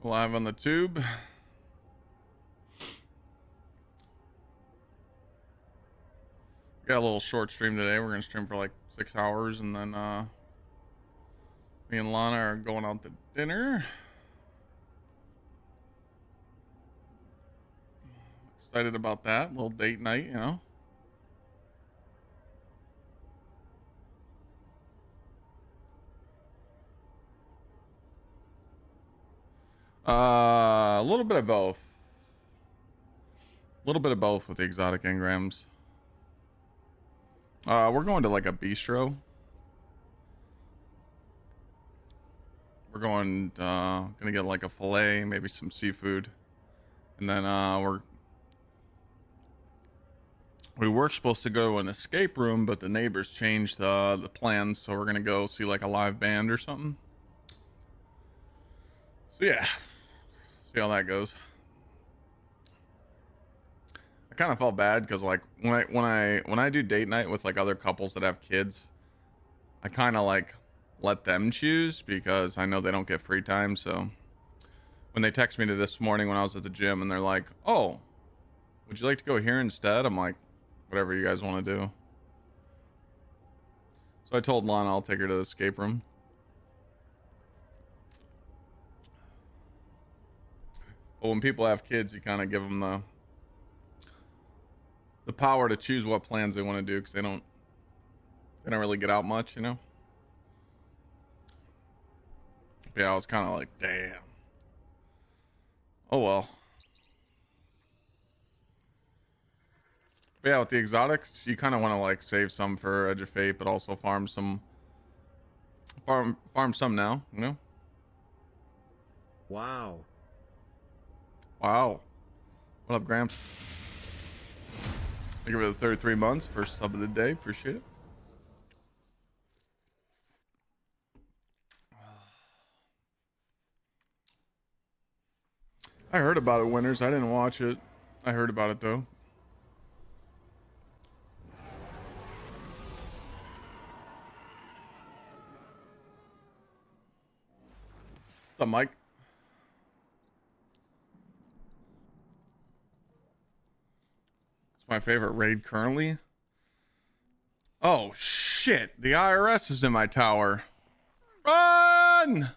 Live on the tube. Got a little short stream today. We're gonna stream for like 6 hours, and then me and Lana are going out to dinner. Excited about that. Little date night, you know. A little bit of both. A little bit of both with the exotic engrams. We're going to like a bistro. We're going gonna get like a fillet, maybe some seafood, and then we were supposed to go to an escape room, but the neighbors changed the plans, so we're gonna go see like a live band or something. So yeah, see how that goes. I kind of felt bad because like when I do date night with like other couples that have kids, I kind of like let them choose because I know they don't get free time. So when they text me to this morning when I was at the gym and they're like, "Oh, would you like to go here instead?" I'm like, whatever you guys want to do. So I told Lana I'll take her to the escape room. But when people have kids, you kind of give them the power to choose what plans they want to do because they don't really get out much, you know. But yeah, I was kind of like, damn. Oh well. But yeah, with the exotics, you kind of want to like save some for Edge of Fate, but also farm some now, you know. Wow. Wow. What up, Gramps? Thank you for the 33 months. First sub of the day. Appreciate it. I heard about it, Winners. I didn't watch it. I heard about it, though. What's up, Mike? It's my favorite raid currently. Oh, shit. The IRS is in my tower. Run!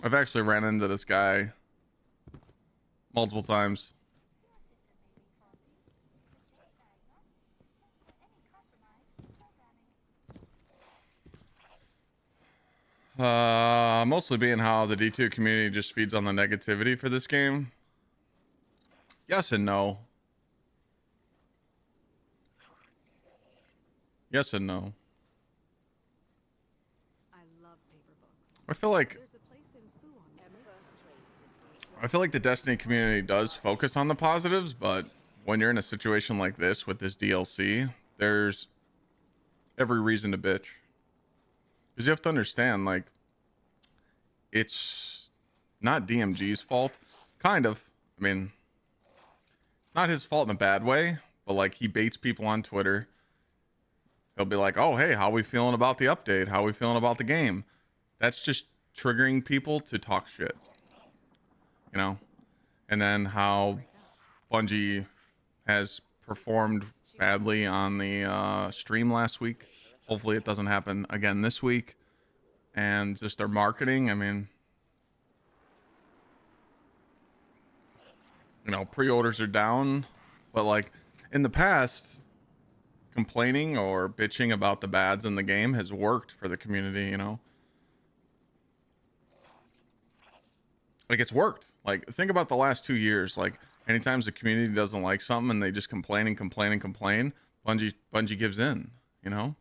I've actually ran into this guy multiple times. Mostly being how the D2 community just feeds on the negativity for this game. Yes and no. Yes and no. I feel like the Destiny community does focus on the positives, but when you're in a situation like this with this DLC, there's every reason to bitch. Because you have to understand, like, it's not DMG's fault. Kind of. I mean, it's not his fault in a bad way, but like he baits people on Twitter. He'll be like, "Oh, hey, how we feeling about the update? How we feeling about the game?" That's just triggering people to talk shit. You know? And then how Bungie has performed badly on the stream last week. Hopefully it doesn't happen again this week. And just their marketing, I mean, you know, pre-orders are down, but like in the past, complaining or bitching about the bads in the game has worked for the community, you know. Like it's worked. Like think about the last 2 years. Like anytime the community doesn't like something and they just complain and complain and complain, Bungie gives in, you know.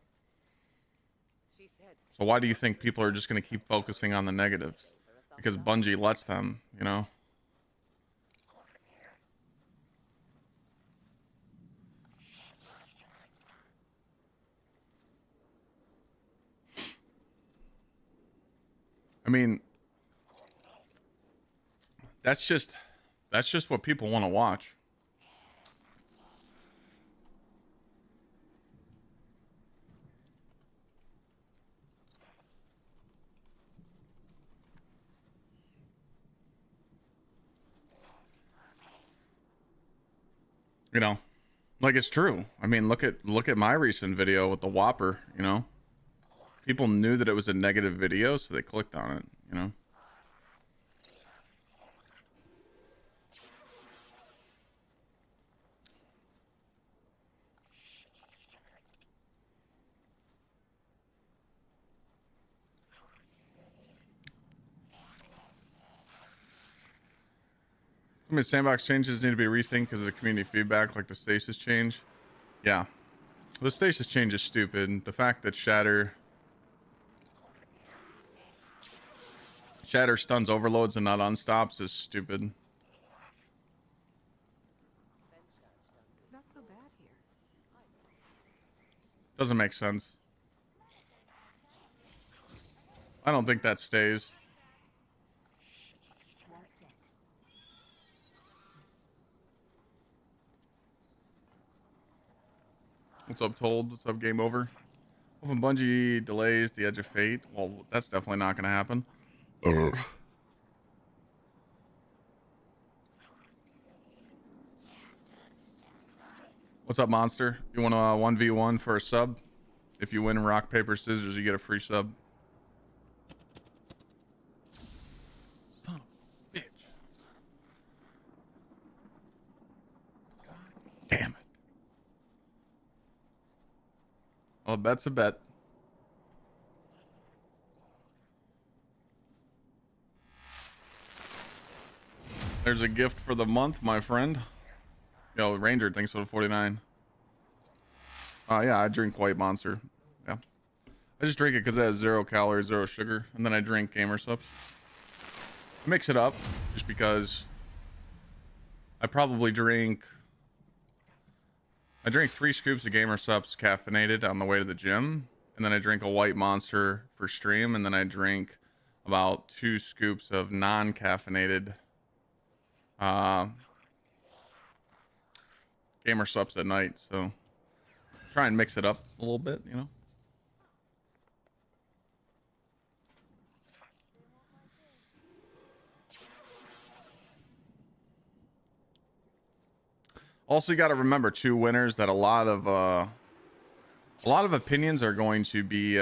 So why do you think people are just going to keep focusing on the negatives? Because Bungie lets them, you know. I mean, that's just That's just what people want to watch. You know, like it's true. I mean, look at my recent video with the Whopper, you know. People knew that it was a negative video, so they clicked on it, you know. I mean, sandbox changes need to be rethinked because of the community feedback, like the stasis change. Yeah, the stasis change is stupid. The fact that Shatter stuns overloads and not unstops is stupid. It's not so bad here. Doesn't make sense. I don't think that stays. What's up, Told? What's up, Game Over? Hoping Bungie delays the Edge of Fate. Well, that's definitely not going to happen. What's up, Monster? You want a 1v1 for a sub? If you win rock, paper, scissors, you get a free sub. Son of a bitch. God damn it. Well, a bet's a bet. There's a gift for the month, my friend. Yo, Ranger, thanks for the 49. Yeah, I drink White Monster. Yeah. I just drink it because it has 0 calories, 0 sugar. And then I drink Gamer Subs. I mix it up just because I probably drink... I drink 3 scoops of Gamer Subs caffeinated on the way to the gym. And then I drink a White Monster for stream. And then I drink about 2 scoops of non-caffeinated Gamer Subs at night. So try and mix it up a little bit, you know. Also, you got to remember too, winners, that a lot of opinions are going to be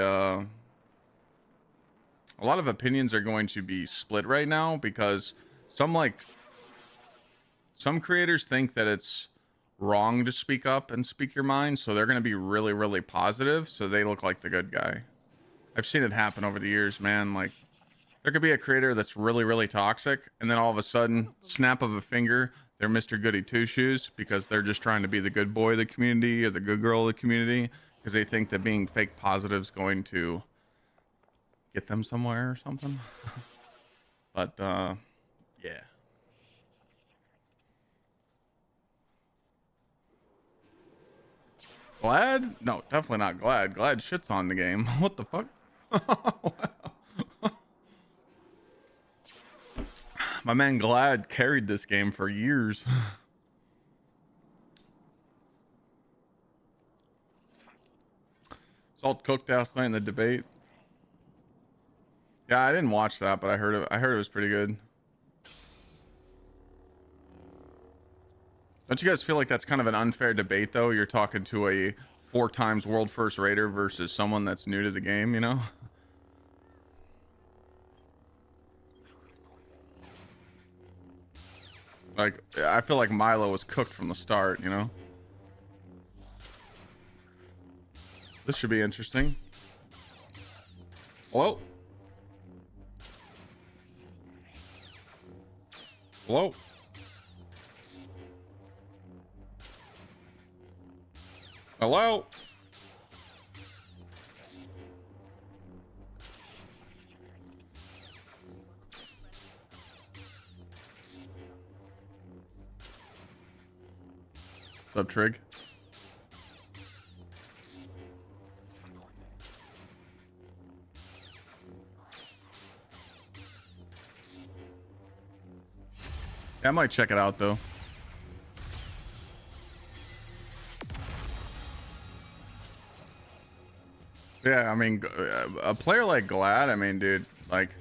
split right now, because some creators think that it's wrong to speak up and speak your mind, so they're going to be really, really positive, so they look like the good guy. I've seen it happen over the years, man. Like, there could be a creator that's really, really toxic, and then all of a sudden, snap of a finger, they're Mr. Goody Two Shoes, because they're just trying to be the good boy of the community or the good girl of the community, because they think that being fake positive is going to get them somewhere or something. But yeah. Glad? No, definitely not Glad. Glad shits on the game. What the fuck? My man Glad carried this game for years. Salt cooked last night in the debate. Yeah, I didn't watch that, but I heard it was pretty good. Don't you guys feel like that's kind of an unfair debate, though? You're talking to a 4 times world first raider versus someone that's new to the game, you know? Like, I feel like Milo was cooked from the start, you know? This should be interesting. Hello? Hello? Hello? What's up, Trig? Yeah, I might check it out though. Yeah, I mean, a player like Glad, I mean, dude, like,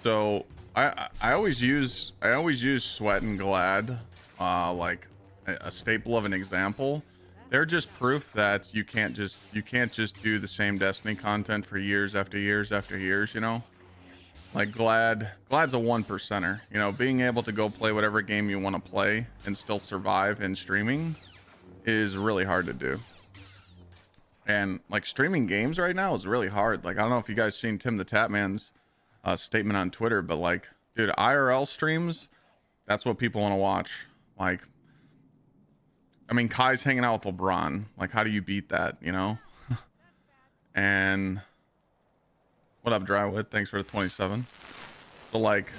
so I always use Sweat and Glad, like a staple of an example. They're just proof that you can't just do the same Destiny content for years after years after years, you know? Like Glad's a 1%er, you know, being able to go play whatever game you want to play and still survive in streaming is really hard to do. And like streaming games right now is really hard. Like, I don't know if you guys seen Tim the Tatman's statement on Twitter, but like, dude, IRL streams, that's what people want to watch. Like, I mean, Kai's hanging out with LeBron. Like, how do you beat that, you know? And what up, Drywood? Thanks for the 27. So like,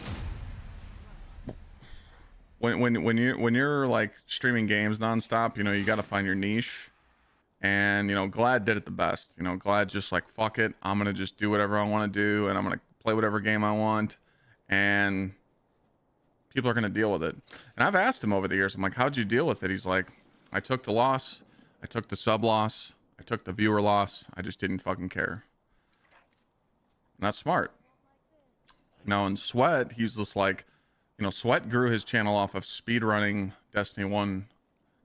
when you're like streaming games nonstop, you know, you got to find your niche. And, you know, Glad did it the best. You know, Glad just like, fuck it, I'm going to just do whatever I want to do, and I'm going to play whatever game I want, and people are going to deal with it. And I've asked him over the years, I'm like, how'd you deal with it? He's like, I took the loss, I took the sub loss, I took the viewer loss, I just didn't fucking care. And that's smart. You know, and Sweat, he's just like, you know, Sweat grew his channel off of speedrunning Destiny 1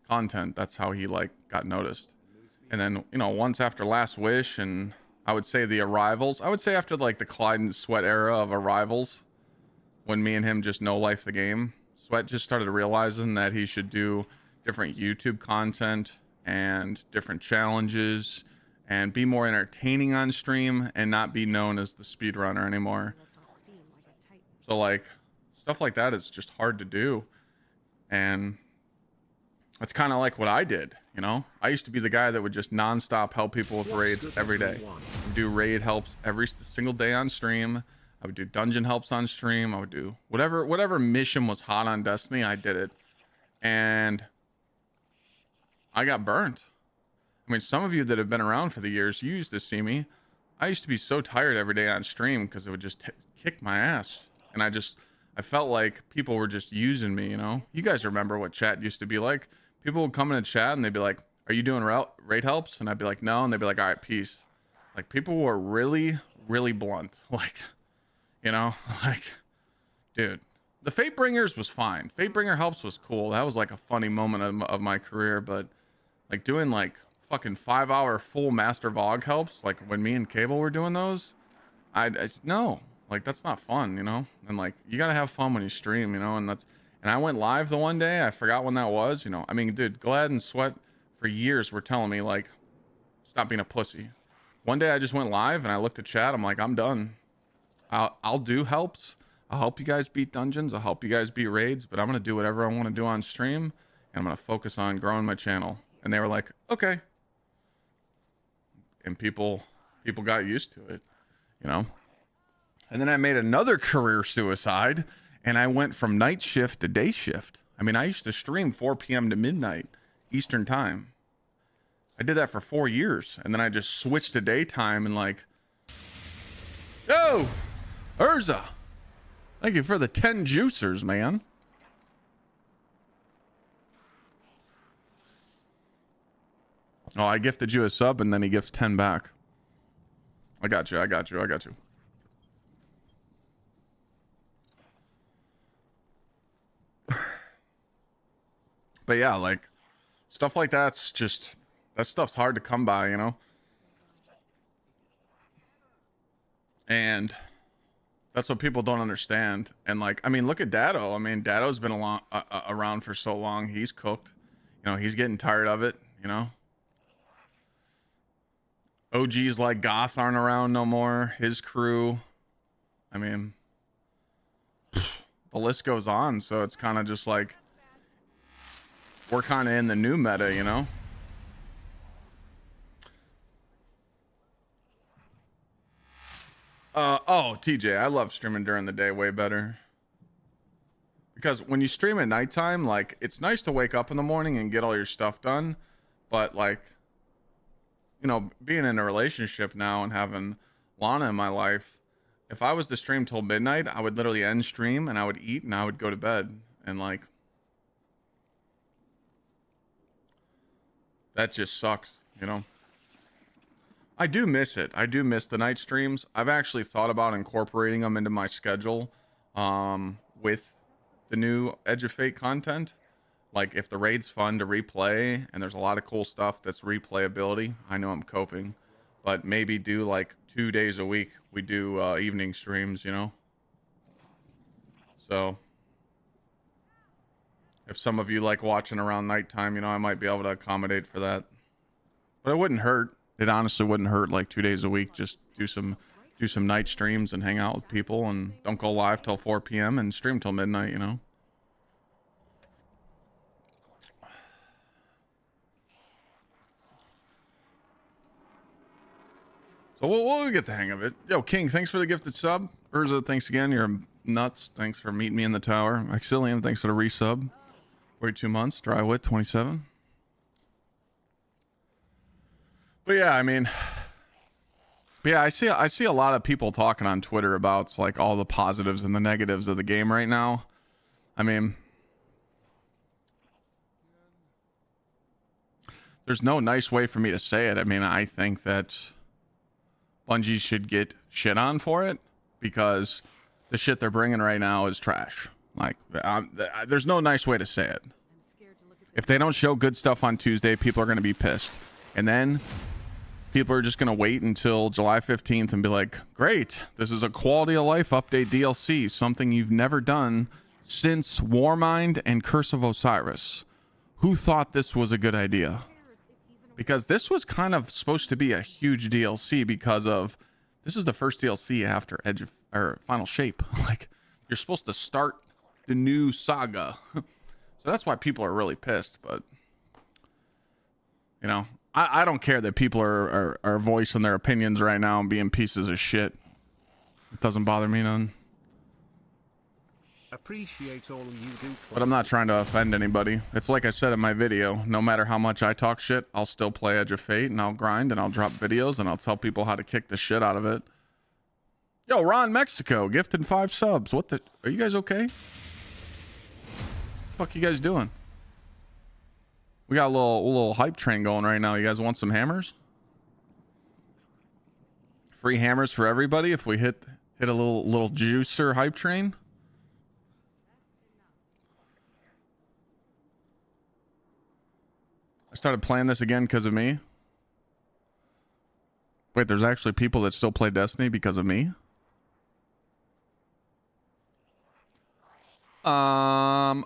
content. That's how he like got noticed. And then, you know, once after Last Wish, and I would say the Arrivals, I would say after like the Clyde and Sweat era of Arrivals, when me and him just no life the game, Sweat just started realizing that he should do different YouTube content and different challenges and be more entertaining on stream and not be known as the speedrunner anymore. So like stuff like that is just hard to do. And that's kind of like what I did, you know? I used to be the guy that would just nonstop help people with raids every day. Do raid helps every single day on stream. I would do dungeon helps on stream. I would do whatever mission was hot on Destiny, I did it. And I got burnt. I mean, some of you that have been around for the years, you used to see me. I used to be so tired every day on stream because it would just kick my ass. And I felt like people were just using me, you know? You guys remember what chat used to be like. People would come in and chat and they'd be like, are you doing raid helps? And I'd be like, no. And they'd be like, all right, peace. Like, people were really, really blunt. Like, you know, like, dude, the Fatebringers was fine. Fatebringer helps was cool. That was like a funny moment of my career. But like doing like fucking 5-hour full Master Vog helps, like when me and Cable were doing those, I no, like that's not fun, you know? And like, you gotta have fun when you stream, you know? And I went live the one day, I forgot when that was, you know? I mean, dude, Glad and Sweat for years were telling me like, stop being a pussy. One day I just went live and I looked at chat, I'm like, I'm done. I'll do helps. I'll help you guys beat dungeons. I'll help you guys beat raids, but I'm going to do whatever I want to do on stream, and I'm going to focus on growing my channel. And they were like, okay. And people got used to it, you know? And then I made another career suicide, and I went from night shift to day shift. I mean, I used to stream 4 p.m. to midnight Eastern time. I did that for 4 years, and then I just switched to daytime and like, yo, Urza, thank you for the 10 juicers, man. Oh, I gifted you a sub, and then he gifts 10 back. I got you. But yeah, like stuff like that stuff's hard to come by, you know? And that's what people don't understand. And like, I mean, look at Dado. I mean, Dado's been around for so long. He's cooked, you know, he's getting tired of it, you know? OGs like Goth aren't around no more. His crew, I mean, the list goes on. So it's kind of just like, we're kind of in the new meta, you know? Oh, TJ, I love streaming during the day way better. Because when you stream at nighttime, like, it's nice to wake up in the morning and get all your stuff done. But, like, you know, being in a relationship now and having Lana in my life, If I was to stream till midnight, I would literally end stream and I would eat and I would go to bed. And like, that just sucks, you know? I do miss it. I do miss the night streams. I've actually thought about incorporating them into my schedule with the new Edge of Fate content. Like if the raid's fun to replay and there's a lot of cool stuff that's replayability, I know I'm coping, but maybe do like 2 days a week. We do evening streams, you know? So if some of you like watching around nighttime, you know, I might be able to accommodate for that, but it wouldn't hurt. It honestly wouldn't hurt, like 2 days a week. Just do some night streams and hang out with people and don't go live till 4 p.m. and stream till midnight, you know? So we'll get the hang of it. Yo, King, thanks for the gifted sub. Urza, thanks again. You're nuts. Thanks for meeting me in the tower. Maxillian, thanks for the resub. 42 months. Drywit, 27. But yeah, I mean, yeah, I see a lot of people talking on Twitter about like all the positives and the negatives of the game right now. I mean, there's no nice way for me to say it. I mean, I think that Bungie should get shit on for it because the shit they're bringing right now is trash. Like, there's no nice way to say it. If they don't show good stuff on Tuesday, people are going to be pissed. And then people are just going to wait until July 15th and be like, great, this is a quality of life update DLC, something you've never done since Warmind and Curse of Osiris. Who thought this was a good idea? Because this was kind of supposed to be a huge DLC because of this is the first DLC after Edge of, or Final Shape. Like, you're supposed to start the new saga. So that's why people are really pissed. But you know, I don't care that people are voicing their opinions right now and being pieces of shit. It doesn't bother me none. Appreciate all you do, but I'm not trying to offend anybody. It's like I said in my video, no matter how much I talk shit, I'll still play Edge of Fate and I'll grind and I'll drop videos and I'll tell people how to kick the shit out of it. Yo, Ron Mexico, gifted 5 subs. What the? Are you guys okay? What the fuck you guys doing? We got a little hype train going right now. You guys want some hammers? Free hammers for everybody if we hit a little juicer hype train. I started playing this again because of me. Wait, there's actually people that still play Destiny because of me? Ron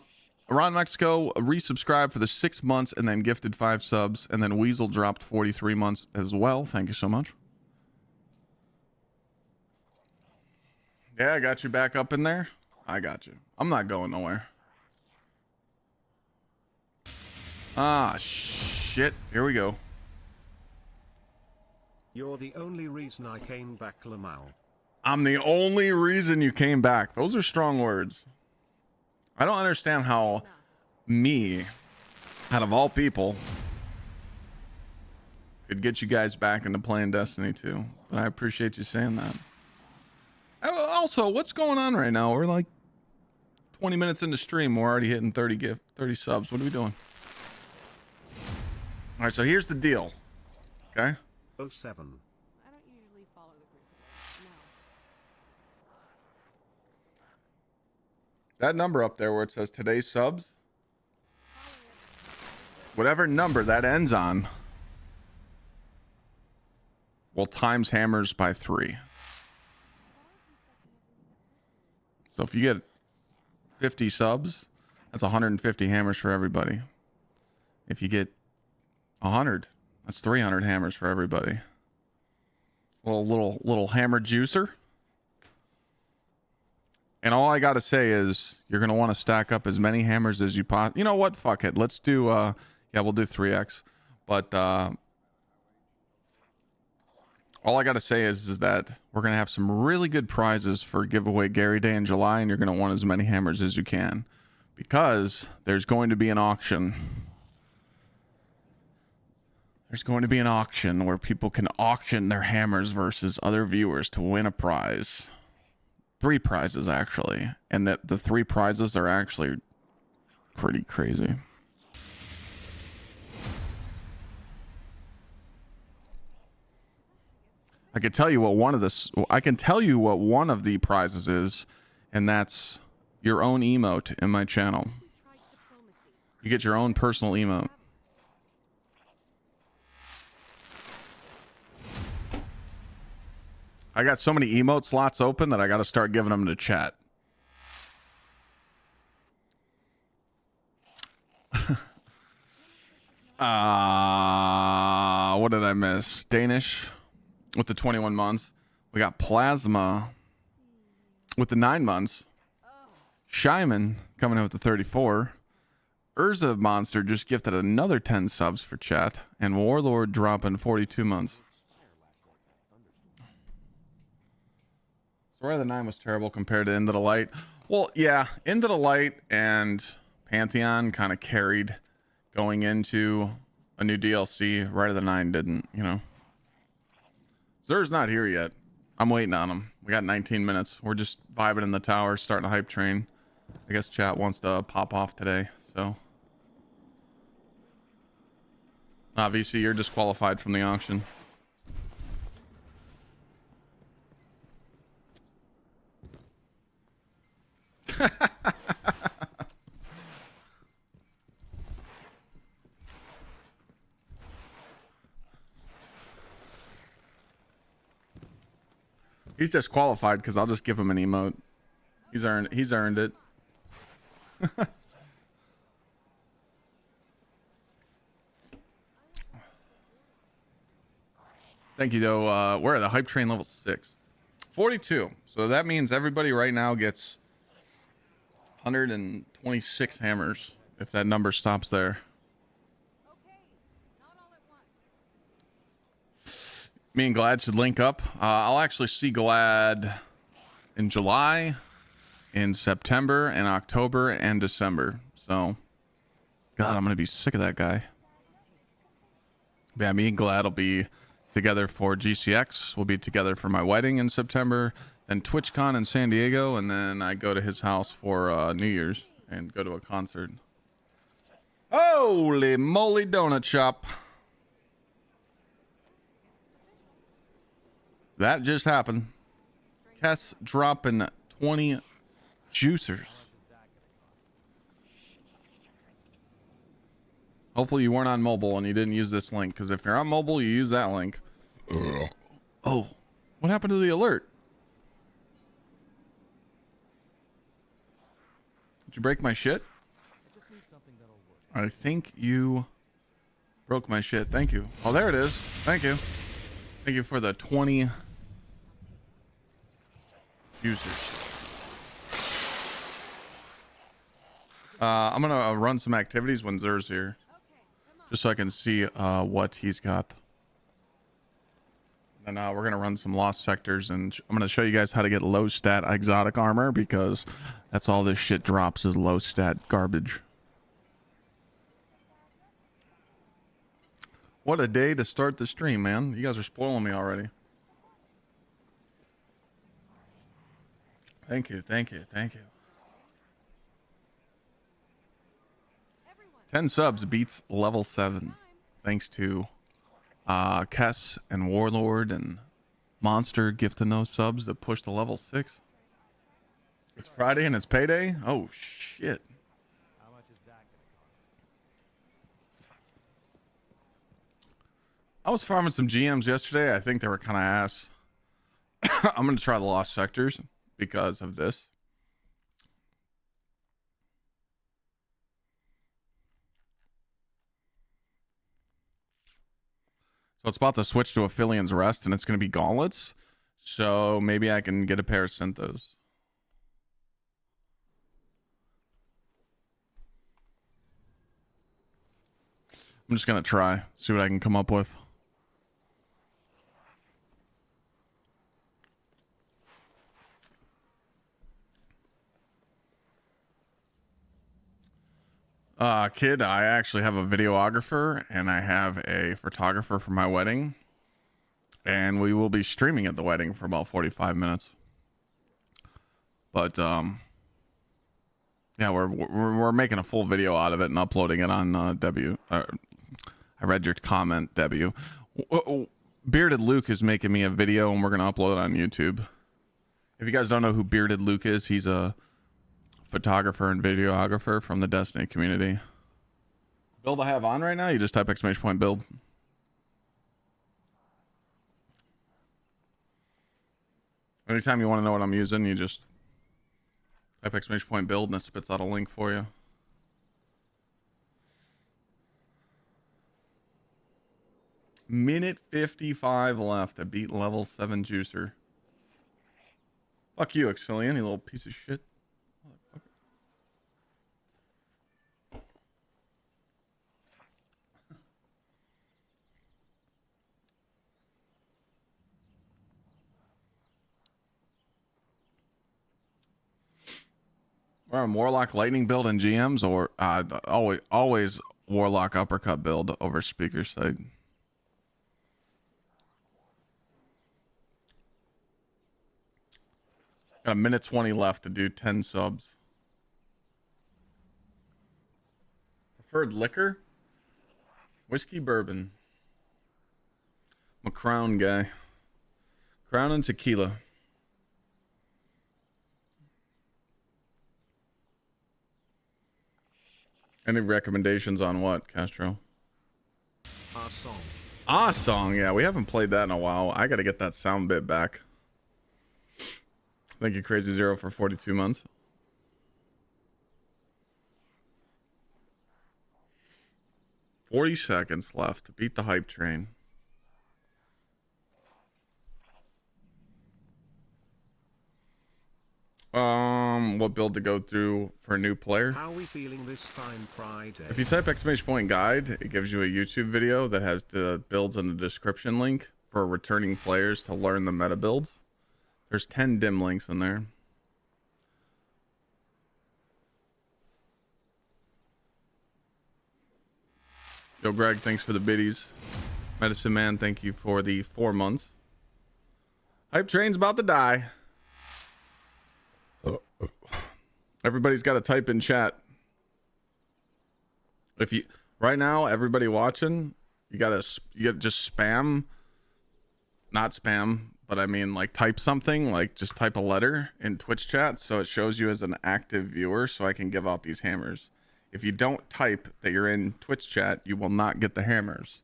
Mexico resubscribed for the 6 months and then gifted 5 subs. And then Weasel dropped 43 months as well. Thank you so much. Yeah, I got you back up in there. I got you. I'm not going nowhere. Ah, shit. Here we go. You're the only reason I came back, Lamau. I'm the only reason you came back. Those are strong words. I don't understand how me, out of all people, could get you guys back into playing Destiny 2. But I appreciate you saying that. Also, what's going on right now? We're like 20 minutes into stream. We're already hitting 30 subs. What are we doing? All right, so here's the deal. Okay? 07. I don't usually follow the crucible. No. That number up there where it says today's subs, whatever number that ends on, will times hammers by 3. So if you get 50 subs, that's 150 hammers for everybody. If you get 100, that's 300 hammers for everybody. Little hammer juicer. And all I gotta say is you're gonna want to stack up as many hammers as you possibly. You know what? Fuck it. Let's do. Yeah, we'll do 3x. But all I gotta say is that we're gonna have some really good prizes for giveaway Gary Day in July, and you're gonna want as many hammers as you can because there's going to be an auction. There's going to be an auction where people can auction their hammers versus other viewers to win a prize. 3 prizes actually, and that the 3 prizes are actually pretty crazy. I can tell you what one of the prizes is, and that's your own emote in my channel. You get your own personal emote. I got so many emote slots open that I got to start giving them to chat. What did I miss? Danish with the 21 months. We got Plasma with the 9 months. Shyman coming in with the 34. Urza Monster just gifted another 10 subs for chat. And Warlord dropping 42 months. Story of the 9 was terrible compared to Into the Light. Well, yeah, Into the Light and Pantheon kind of carried going into a new DLC. Right of the 9 didn't, you know. Zer's not here yet. I'm waiting on him. We got 19 minutes. We're just vibing in the tower, starting a hype train. I guess chat wants to pop off today, so. VC, you're disqualified from the auction. He's disqualified because I'll just give him an emote. He's earned it. Thank you though. We're at the hype train level 6. 42. So that means everybody right now gets 126 hammers if that number stops there. Me and Glad should link up. I'll actually see Glad in July, in September, and October, and December. So, God, I'm going to be sick of that guy. Yeah, me and Glad will be together for GCX. We'll be together for my wedding in September, then TwitchCon in San Diego, and then I go to his house for New Year's and go to a concert. Holy moly donut shop. That just happened. Kess dropping 20 juicers. Hopefully you weren't on mobile and you didn't use this link, because if you're on mobile, you use that link. Oh, what happened to the alert? Did you break my shit? I think you broke my shit. Thank you. Oh, there it is. Thank you. Thank you for the 20 users. I'm gonna run some activities when Zer's here, just so I can see what he's got. And we're gonna run some lost sectors, and I'm gonna show you guys how to get low stat exotic armor, because that's all this shit drops is low stat garbage. What a day to start the stream, man. You guys are spoiling me already. Thank you, thank you, thank you. 10 subs beats level 7. Thanks to Kess and Warlord and Monster gifting those subs that push to level 6. It's Friday and it's payday? Oh, shit. How much is that gonna cost? I was farming some GMs yesterday. I think they were kind of ass. I'm going to try the lost sectors because of this. So it's about to switch to Aphelios Rest, and it's going to be gauntlets. So maybe I can get a pair of Synthos. I'm just going to try, see what I can come up with. Kid, I actually have a videographer and I have a photographer for my wedding, and we will be streaming at the wedding for about 45 minutes. But yeah, we're making a full video out of it and uploading it on W. I read your comment, W. Bearded Luke is making me a video and we're gonna upload it on YouTube. If you guys don't know who Bearded Luke is, he's a photographer and videographer from the Destiny community. Build I have on right now, you just type !build. Anytime you want to know what I'm using, you just type !build and it spits out a link for you. Minute 55 left to beat level 7 juicer. Fuck you, Exilian, you little piece of shit. We're on Warlock Lightning build and GMs, or always Warlock Uppercut build over Speaker side. Got a minute 20 left to do 10 subs. Preferred liquor? Whiskey bourbon. I'm a Crown guy. Crown and tequila. Any recommendations on what, Castro? Ah Song, yeah, we haven't played that in a while. I gotta get that sound bit back. Thank you, Crazy Zero, for 42 months. $40 seconds left to beat the hype train. What build to go through for a new player? How we feeling this fine Friday? If you type !guide, it gives you a YouTube video that has the builds in the description link for returning players to learn the meta builds. There's 10 dim links in there. Yo, Greg, thanks for the biddies. Medicine Man, thank you for the 4 months. Hype train's about to die. Everybody's got to type in chat. If you right now, everybody watching, you gotta just spam, not spam, but I mean like type something, like just type a letter in Twitch chat so it shows you as an active viewer, so I can give out these hammers. If you don't type that you're in Twitch chat, you will not get the hammers.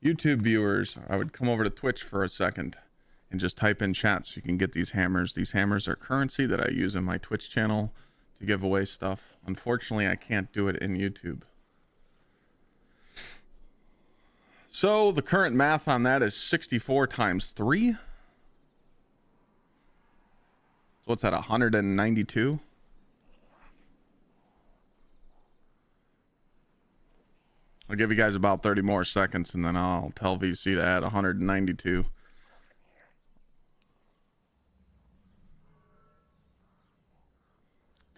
YouTube viewers, I would come over to Twitch for a second and just type in chat so you can get these hammers. These hammers are currency that I use in my Twitch channel to give away stuff. Unfortunately, I can't do it in YouTube. So the current math on that is 64 times 3. So what's that, 192? I'll give you guys about 30 more seconds and then I'll tell VC to add 192.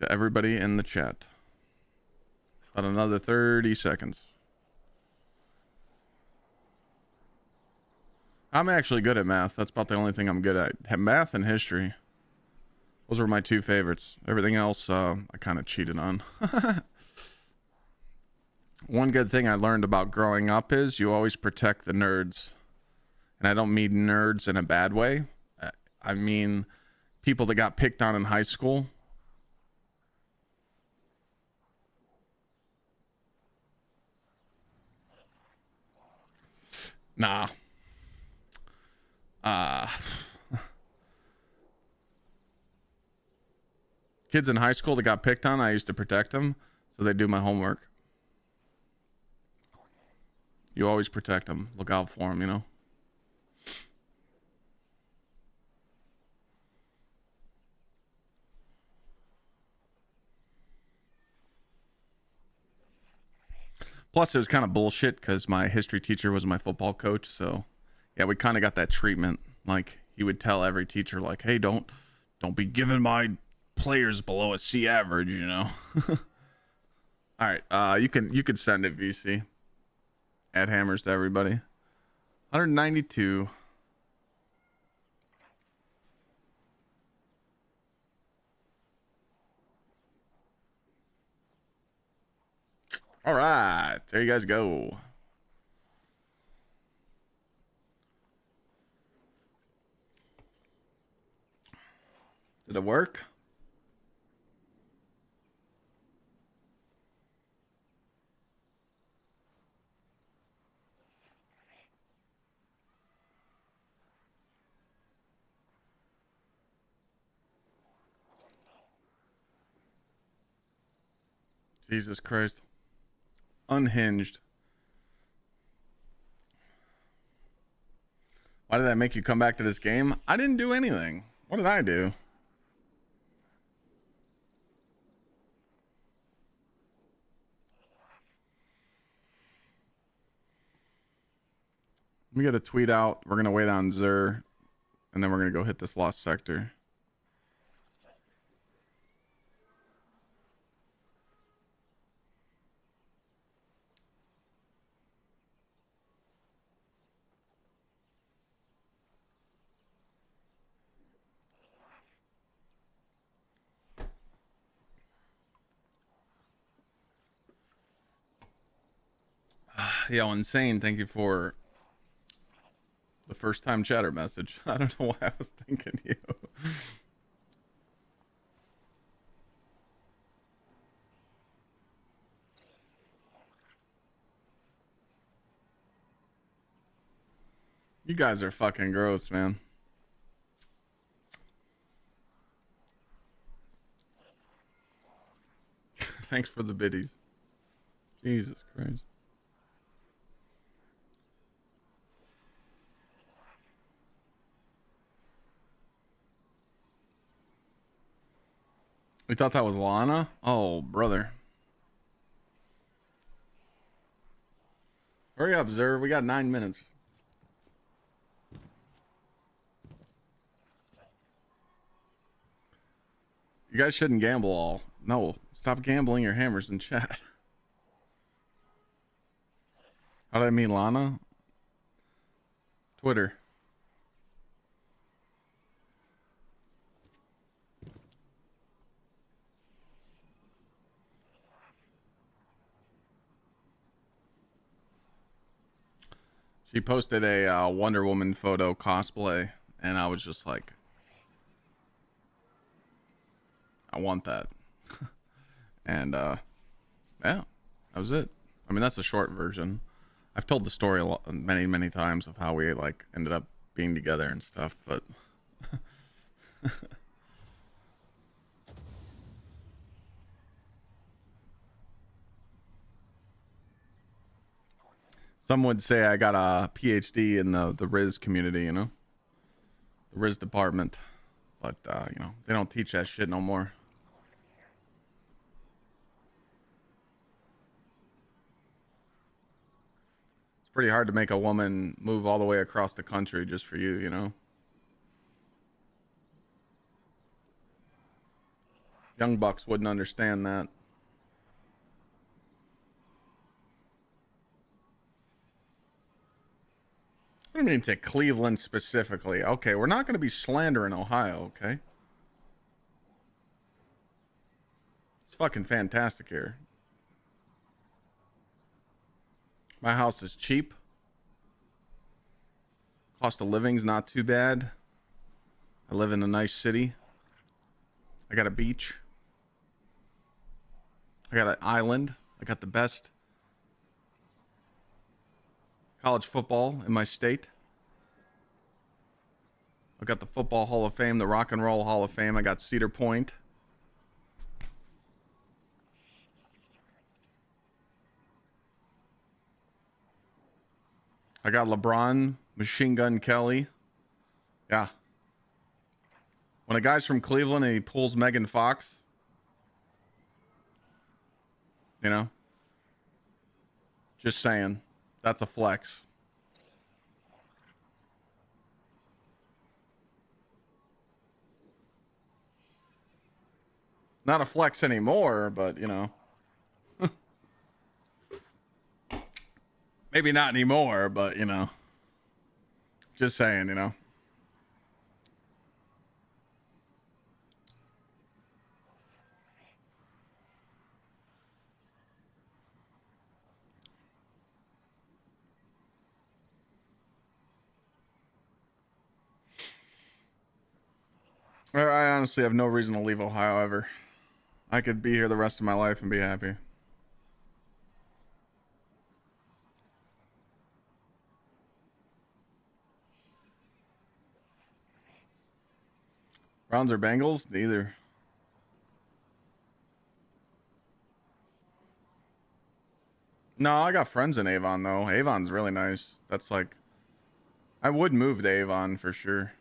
To everybody in the chat. About another 30 seconds. I'm actually good at math. That's about the only thing I'm good at. Math and history. Those were my two favorites. Everything else, I kind of cheated on. One good thing I learned about growing up is you always protect the nerds. And I don't mean nerds in a bad way. I mean people that got picked on in high school. Nah. Kids in high school that got picked on, I used to protect them, so they do my homework. You always protect them. Look out for them, you know? Plus, it was kind of bullshit because my history teacher was my football coach, so yeah, we kind of got that treatment. Like, he would tell every teacher, like, hey, don't be giving my players below a C average, you know? All right, you can send it, VC. Add hammers to everybody. 192. All right, there you guys go. Did it work? Jesus Christ. Unhinged. Why did that make you come back to this game? I didn't do anything. What did I do? We got a tweet out. We're going to wait on Xur. And then we're going to go hit this lost sector. Yo, insane. Thank you for the first time chatter message. I don't know why I was thinking you. You guys are fucking gross, man. Thanks for the biddies. Jesus Christ. We thought that was Lana? Oh, brother. Hurry up, Xur. We got 9 minutes. You guys shouldn't gamble all. No, stop gambling your hammers in chat. How did I mean Lana? Twitter. She posted a Wonder Woman photo cosplay, and I was just like, I want that. And yeah, that was it. I mean, that's a short version. I've told the story many times of how we like ended up being together and stuff, but some would say I got a PhD in the Riz community, you know, the Riz department, but you know, they don't teach that shit no more. It's pretty hard to make a woman move all the way across the country just for you, you know. Young bucks wouldn't understand that. I don't mean to Cleveland specifically. Okay, we're not going to be slandering Ohio, okay? It's fucking fantastic here. My house is cheap. Cost of living's not too bad. I live in a nice city. I got a beach. I got an island. I got the best college football in my state. I got the Football Hall of Fame, the Rock and Roll Hall of Fame. I got Cedar Point. I got LeBron, Machine Gun Kelly. Yeah. When a guy's from Cleveland and he pulls Megan Fox, you know, just saying, that's a flex. Not a flex anymore, but you know, maybe not anymore, but you know, just saying, you know. I honestly have no reason to leave Ohio ever. I could be here the rest of my life and be happy. Browns or Bengals? Neither. No, I got friends in Avon though. Avon's really nice. That's like, I would move to Avon for sure.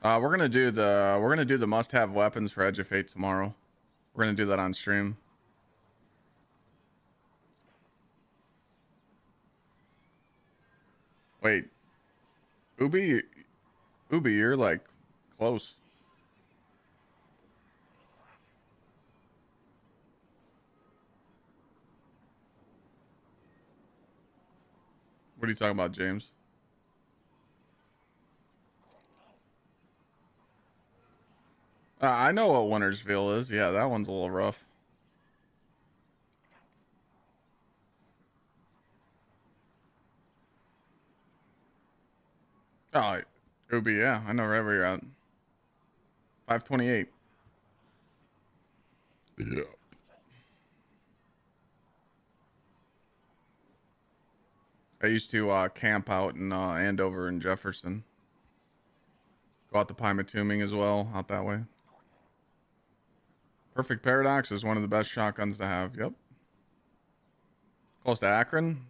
We're gonna do the must-have weapons for Edge of Fate tomorrow. We're gonna do that on stream. Wait, Ubi, you're like close. What are you talking about, James? I know what Wintersville is. Yeah, that one's a little rough. Oh, Ubi, yeah, I know right where you're at. 528. Yeah. I used to camp out in Andover and Jefferson. Go out to Pymatuming as well, out that way. Perfect Paradox is one of the best shotguns to have. Yep. Close to Akron.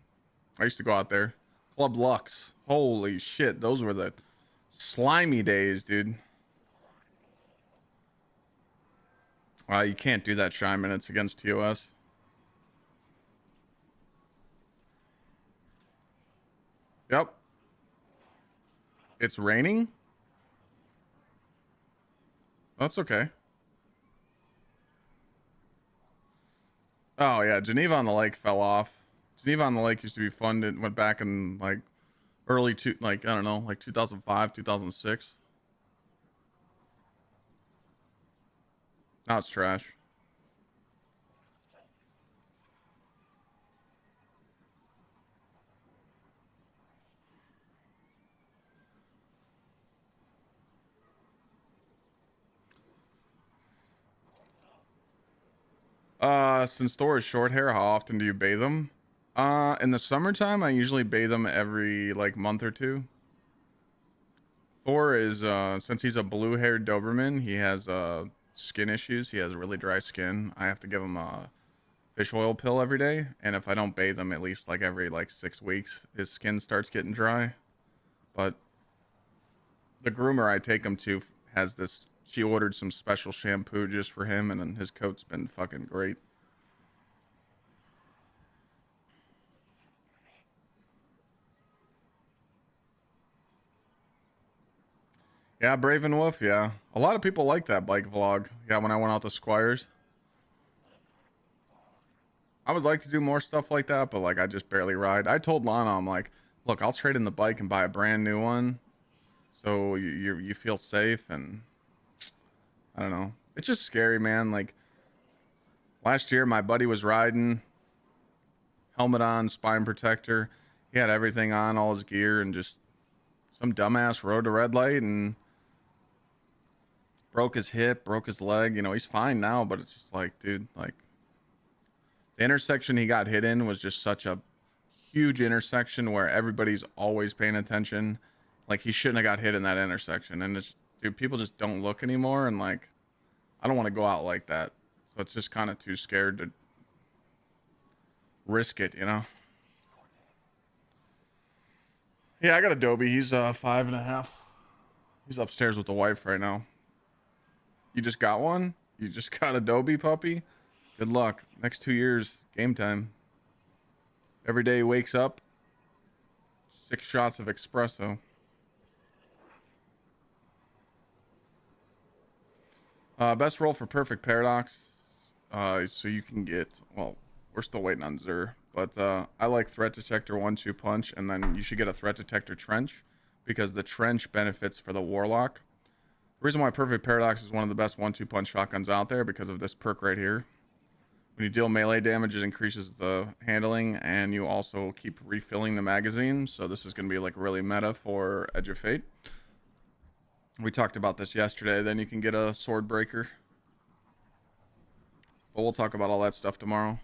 I used to go out there. Club Lux. Holy shit. Those were the slimy days, dude. You can't do that, Shyman. It's against TOS. Yep. It's raining? That's okay. Oh yeah, Geneva on the Lake fell off. Geneva on the Lake used to be fun. It went back in like I don't know, like 2005, 2006. Now it's trash. Since Thor is short hair, how often do you bathe them? In the summertime, I usually bathe them every like month or two. Thor is, since he's a blue-haired Doberman, he has skin issues. He has really dry skin. I have to give him a fish oil pill every day, and if I don't bathe him at least like every like 6 weeks, his skin starts getting dry. But the groomer I take him to has this. She ordered some special shampoo just for him, and then his coat's been fucking great. Yeah, Brave and Wolf, yeah. A lot of people like that bike vlog. Yeah, when I went out to Squires. I would like to do more stuff like that, but like I just barely ride. I told Lana, I'm like, look, I'll trade in the bike and buy a brand new one. So you feel safe, and I don't know. It's just scary, man. Like last year my buddy was riding, helmet on, spine protector. He had everything on, all his gear, and just some dumbass rode a red light and broke his hip, broke his leg. You know, he's fine now, but it's just like, dude, like the intersection he got hit in was just such a huge intersection where everybody's always paying attention. Like he shouldn't have got hit in that intersection. And it's, dude, people just don't look anymore. And like, I don't want to go out like that. So it's just kind of too scared to risk it, you know? Yeah, I got Adobe. He's 5.5. He's upstairs with the wife right now. You just got one? You just got Adobe puppy? Good luck. Next 2 years, game time. Every day he wakes up, 6 shots of espresso. Best roll for Perfect Paradox. So you can get, well, we're still waiting on Zur, but I like Threat Detector 1-2 Punch, and then you should get a Threat Detector Trench because the Trench benefits for the Warlock. The reason why Perfect Paradox is one of the best 1-2 Punch shotguns out there because of this perk right here. When you deal melee damage, it increases the handling, and you also keep refilling the magazine. So this is going to be like really meta for Edge of Fate. We talked about this yesterday. Then you can get a sword breaker. But we'll talk about all that stuff tomorrow.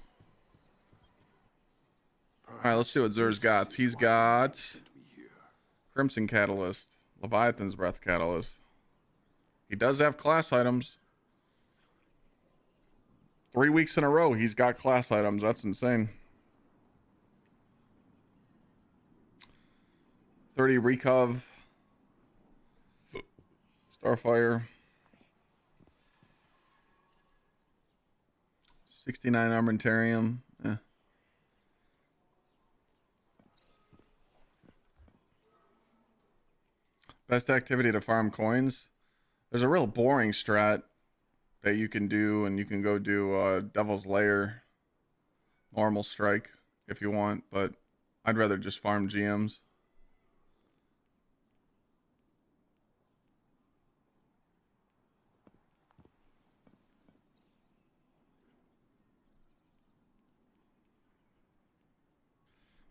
Alright, let's see what Xur's got. He's got Crimson Catalyst, Leviathan's Breath Catalyst. He does have class items. 3 weeks in a row, he's got class items. That's insane. 30 Recov. Starfire. 69 Armentarium. Eh. Best activity to farm coins. There's a real boring strat that you can do, and you can go do Devil's Lair, normal strike if you want, but I'd rather just farm GMs.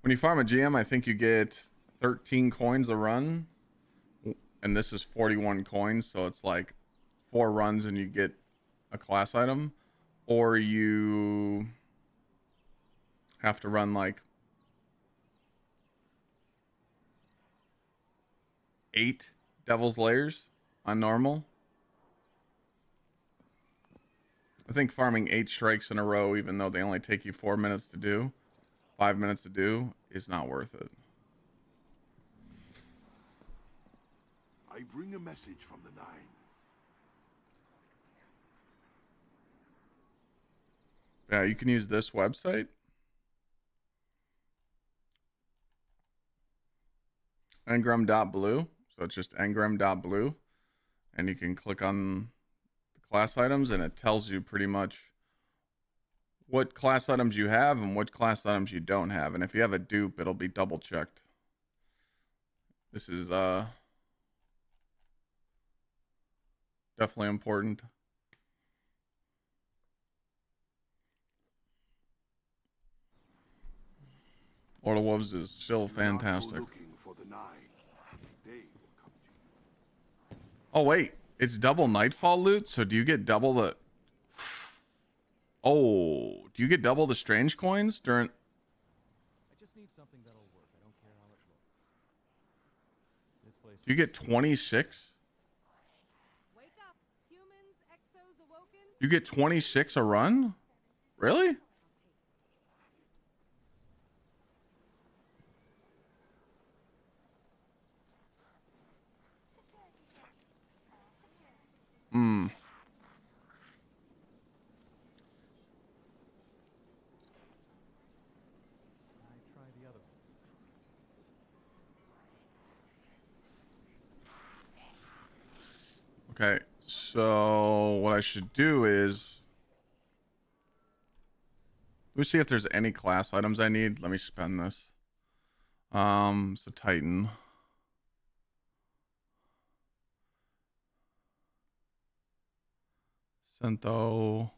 When you farm a GM, I think you get 13 coins a run, and this is 41 coins, so it's like 4 runs and you get a class item, or you have to run like 8 Devil's Lairs on normal. I think farming 8 strikes in a row, even though they only take you 4 minutes to do, 5 minutes to do, is not worth it. I bring a message from the Nine. Yeah, you can use this website. Engram.blue. So it's just engram.blue. And you can click on the class items, and it tells you pretty much what class items you have and what class items you don't have. And if you have a dupe, it'll be double checked. This is definitely important. Lord of Wolves is still fantastic. Oh wait, it's double Nightfall loot, so do you get double the... Oh, do you get double the strange coins during... I just need something that'll work. I don't care how it looks. This place. Do you get 26? Wake up, humans, exos awoken. You get 26 a run? Really? Hmm. I try the other one. Okay, so what I should do is... Let me see if there's any class items I need. Let me spend this. So Titan. Cento.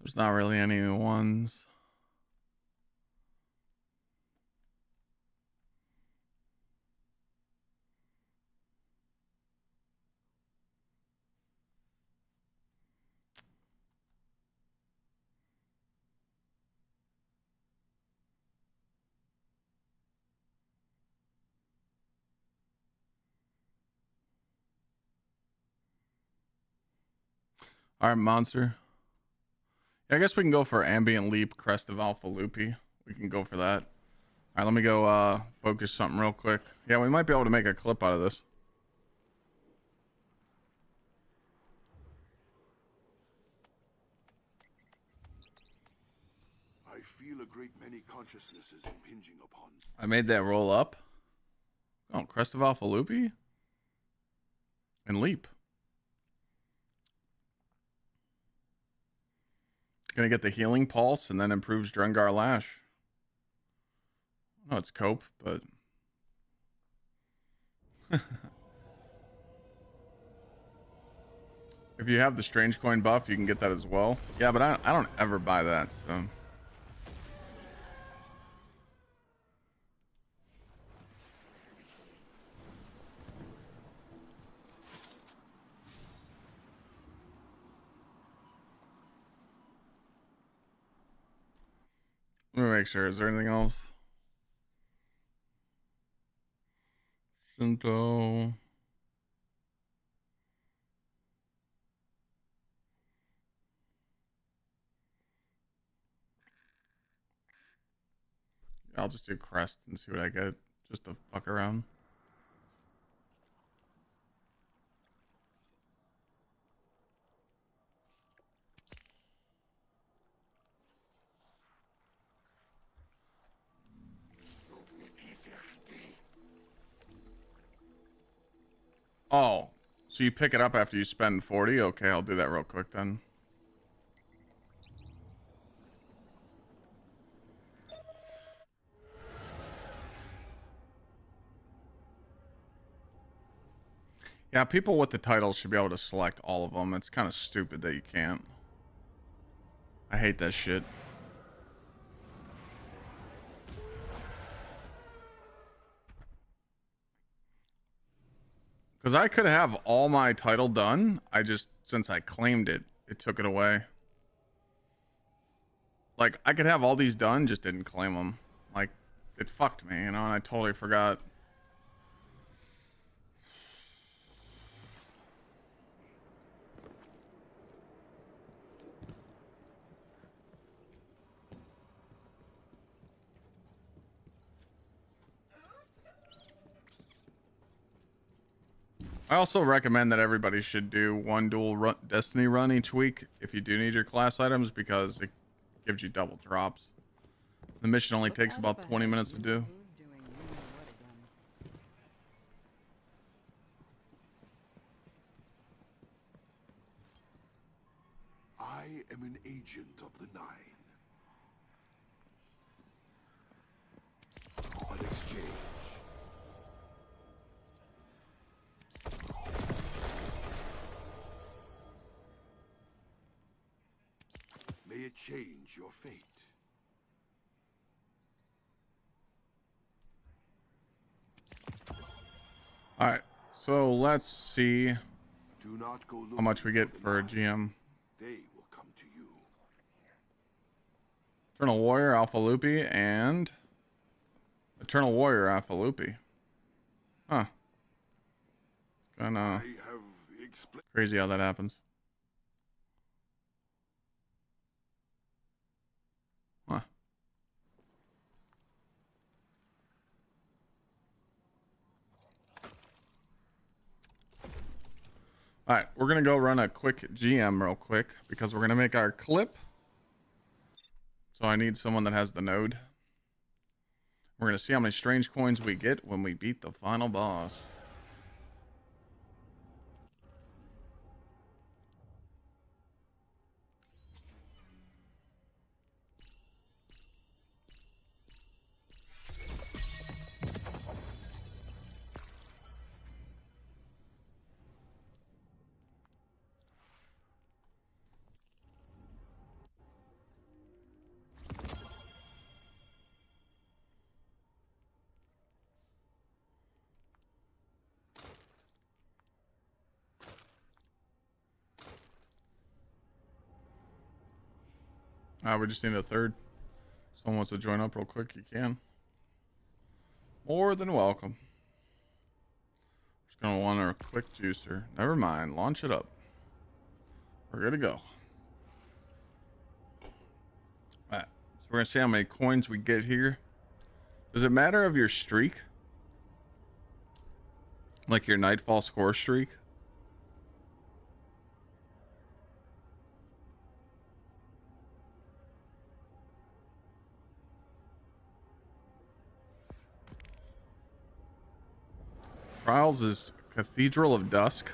There's not really any ones. All right, monster. Yeah, I guess we can go for Ambient Leap, Crest of Alpha Loopy. We can go for that. All right, let me go focus something real quick. Yeah, we might be able to make a clip out of this. I feel a great many consciousnesses impinging upon. I made that roll up. Oh, Crest of Alpha Loopy and Leap. Gonna get the Healing Pulse and then improves Drengar Lash. No, it's cope, but if you have the strange coin buff, you can get that as well. Yeah, but I don't ever buy that, so. Let me make sure. Is there anything else? Shinto. I'll just do crest and see what I get, just to fuck around. Oh, so you pick it up after you spend 40? Okay, I'll do that real quick then. Yeah, people with the titles should be able to select all of them. It's kind of stupid that you can't. I hate that shit. Because I could have all my title done. I just, since I claimed it, it took it away. Like, I could have all these done, just didn't claim them. Like, it fucked me, you know, and I totally forgot. I also recommend that everybody should do one dual Destiny run each week if you do need your class items, because it gives you double drops. The mission only takes about 20 minutes to do. I am an agent of the Nine. On exchange, may it change your fate. All right, so let's see Do not go how much we looking get the for a Nine. GM. They will come to you. Eternal Warrior Alpha Loopy and Eternal Warrior Alpha Loopy. Huh. Kinda I have explained. crazy how that happens. Huh. All right, we're gonna go run a quick GM real quick because we're gonna make our clip. So I need someone that has the node. We're gonna see how many strange coins we get when we beat the final boss. We just need a third. Someone wants to join up real quick, you can. More than welcome. Just gonna want a quick juicer. Never mind, launch it up. We're good to go. Alright, so we're gonna see how many coins we get here. Does it matter of your streak? Like your nightfall score streak? Trials is Cathedral of Dusk.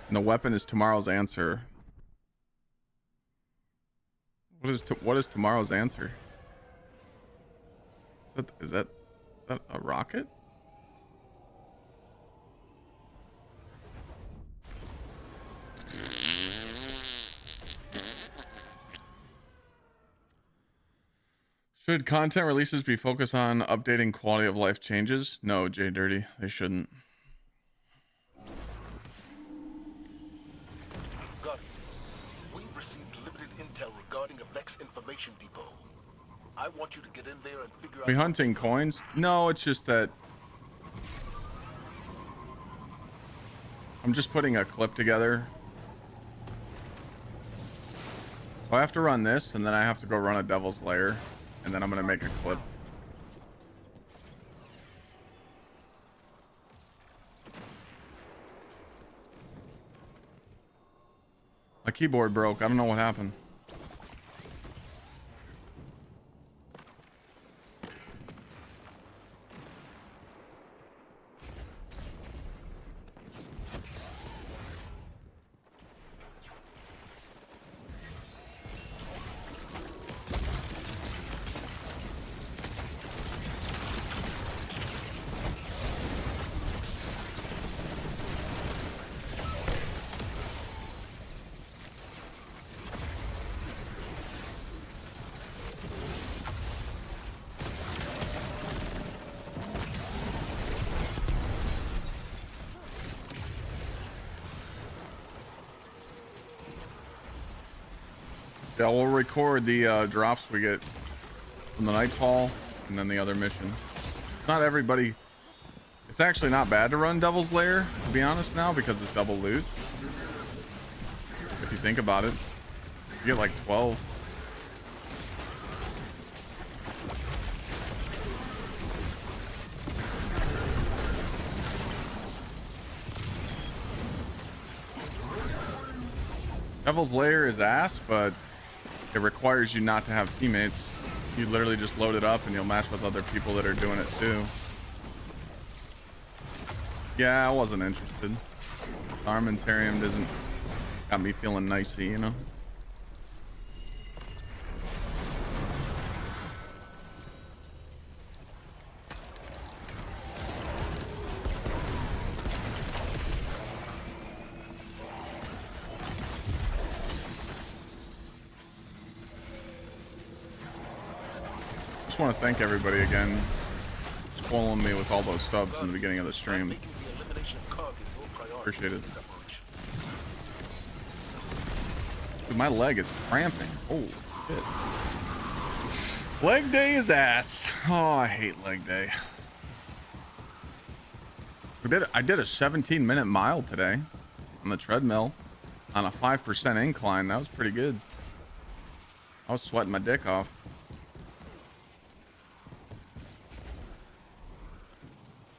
And the weapon is Tomorrow's Answer. What is Tomorrow's Answer? Is that a rocket? Should content releases be focused on updating quality of life changes? No, J Dirty, they shouldn't. Guardian, we received limited intel regarding a Vex information depot. I want you to get in there and figure out. Are we hunting coins? No, it's just that I'm just putting a clip together. So I have to run this, and then I have to go run a Devil's Lair, and then I'm gonna make a clip. My keyboard broke. I don't know what happened. Yeah, we'll record the drops we get from the Nightfall and then the other mission. Not everybody. It's actually not bad to run Devil's Lair, to be honest now, because it's double loot. If you think about it, you get like 12. Devil's Lair is ass, but it requires you not to have teammates. You literally just load it up and you'll match with other people that are doing it too. Yeah, I wasn't interested. Armentarium doesn't got me feeling nicey, you know? Just want to thank everybody again, spoiling me with all those subs in the beginning of the stream. Appreciate it. Dude, my leg is cramping. Oh shit. Leg day is ass. Oh, I hate leg day. I did a 17-minute mile today on the treadmill on a 5% incline. That was pretty good. I was sweating my dick off.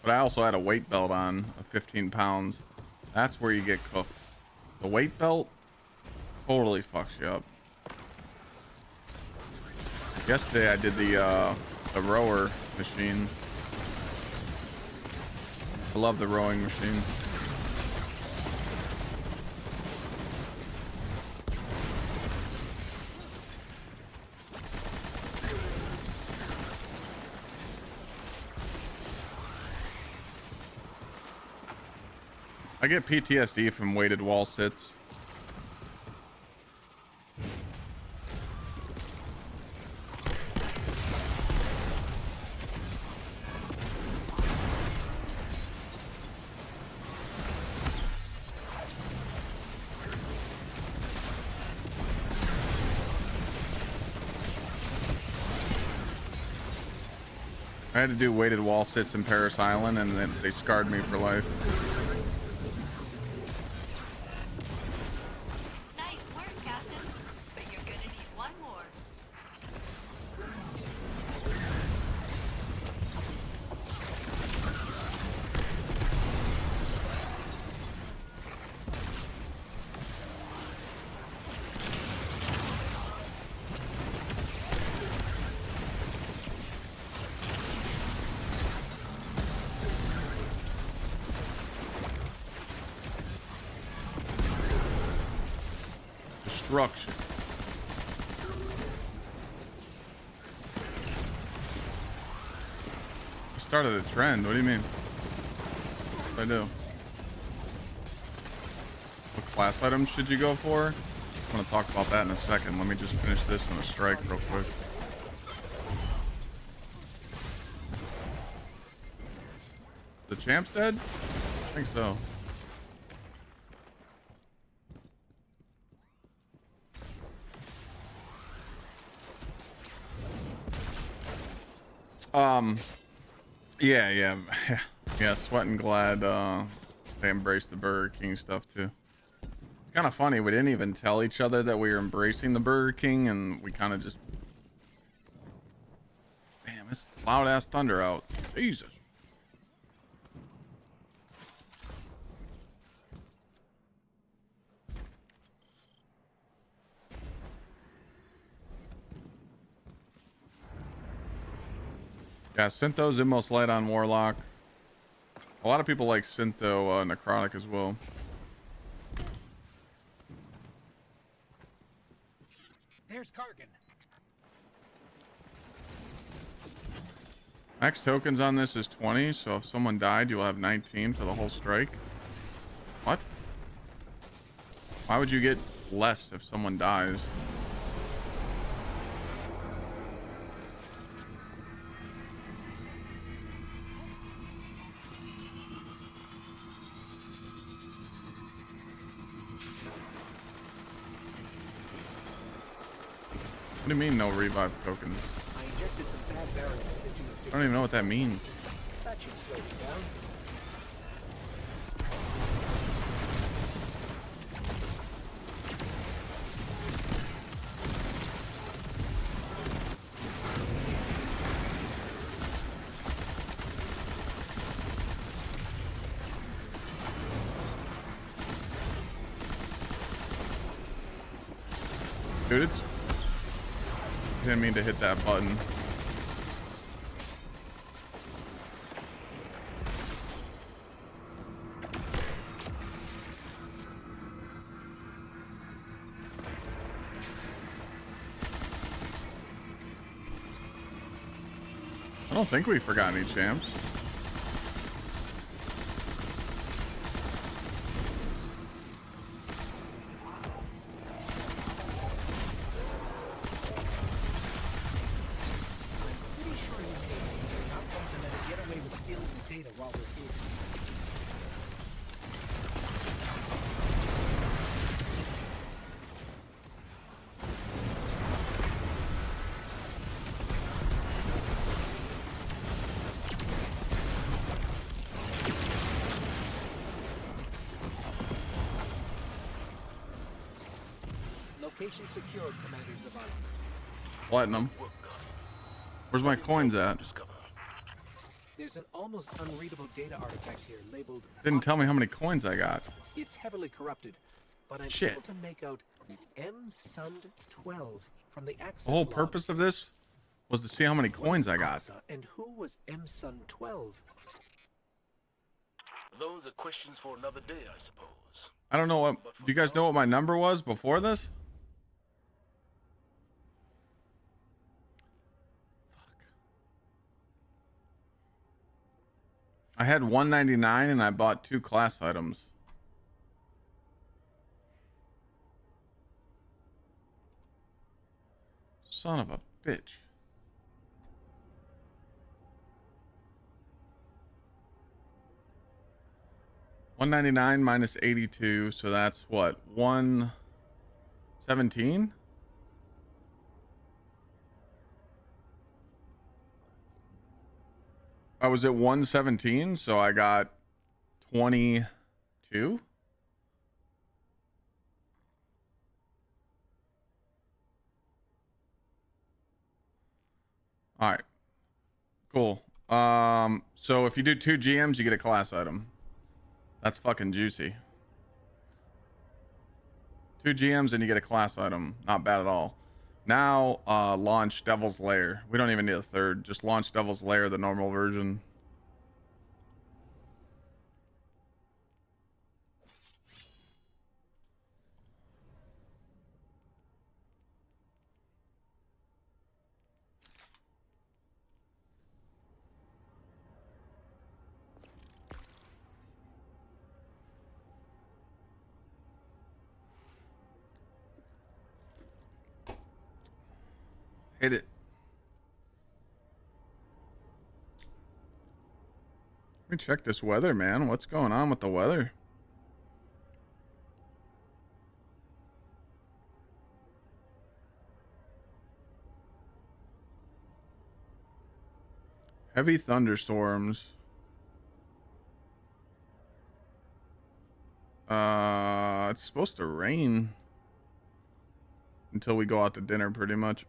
But I also had a weight belt on of 15 pounds. That's where you get cooked. The weight belt totally fucks you up. Yesterday I did the rower machine. I love the rowing machine. I get PTSD from weighted wall sits. I had to do weighted wall sits in Paris Island, and then they scarred me for life. Destruction. started a trend. What do you mean? What do I do? What class items should you go for? I want to talk about that in a second. Let me just finish this in a strike real quick. The champ's dead? I think so. Yeah. Yeah, Sweat and Glad, they embraced the Burger King stuff too. It's kind of funny. We didn't even tell each other that we were embracing the Burger King, and we kind of just... Damn, it's loud ass thunder out. Jesus. Yeah, Syntho's Inmost Light on Warlock. A lot of people like Syntho Necrotic as well. There's Kargan. Max tokens on this is 20, so if someone died, you'll have 19 for the whole strike. What? Why would you get less if someone dies? What do you mean no revive tokens? I injected some bad variants into I don't even know what that means. That should slow you down. Dude, it's... Didn't mean to hit that button. I don't think we forgot any champs. Pretty sure you are not going to let it get away with stealing the data while we're here. Location secured, Commander Zavala. Platinum. Work done. Where's my coins at? Discover. There's an almost unreadable data artifact here labeled... Didn't tell me how Oxide. many coins I got. It's heavily corrupted, but I'm Shit. able to make out M-Sund 12 from the access The whole logs. purpose of this was to see how many coins I got. And who was M-Sund 12? Those are questions for another day, I suppose. I don't know what... Do you guys know what my number was before this? I had 199 and I bought 2 class items. Son of a bitch. $199 minus 82, so that's what? 117? I was at 117, so I got 22. All right. Cool. So if you do 2 GMs, you get a class item. That's fucking juicy. 2 GMs and you get a class item. Not bad at all. Now, launch Devil's Lair. We don't even need a third. Just launch Devil's Lair, the normal version. Hate it. Let me check this weather, man. What's going on with the weather? Heavy thunderstorms. It's supposed to rain until we go out to dinner, pretty much.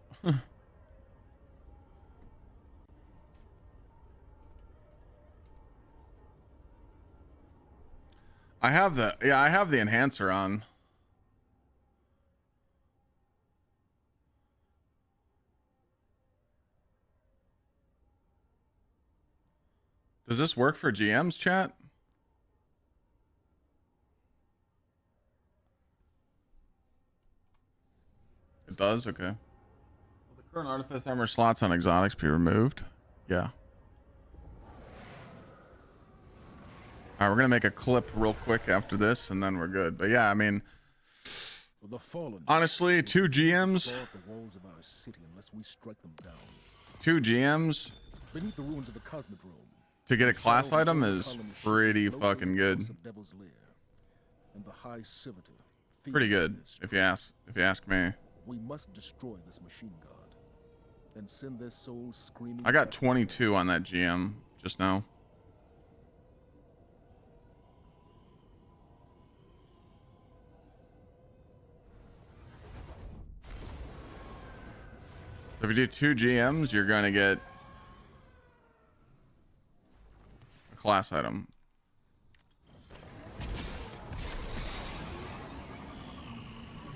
I have the enhancer on. Does this work for GM's chat? It does? Okay. Will the current Artifice Armor slots on exotics be removed? Yeah. Alright, we're gonna make a clip real quick after this, and then we're good. But yeah, I mean, The fallen honestly, two GMs, guard the walls of our city unless we strike them down. two GMs Beneath the ruins of the Cosmodrome, to get a class item is pretty fucking good. of Devil's Lair, and the High Civitor feed Pretty good, this if you ask me. We must destroy this machine god and send their souls screaming. I got back. 22 on that GM just now. So if you do two GMs, you're gonna get a class item.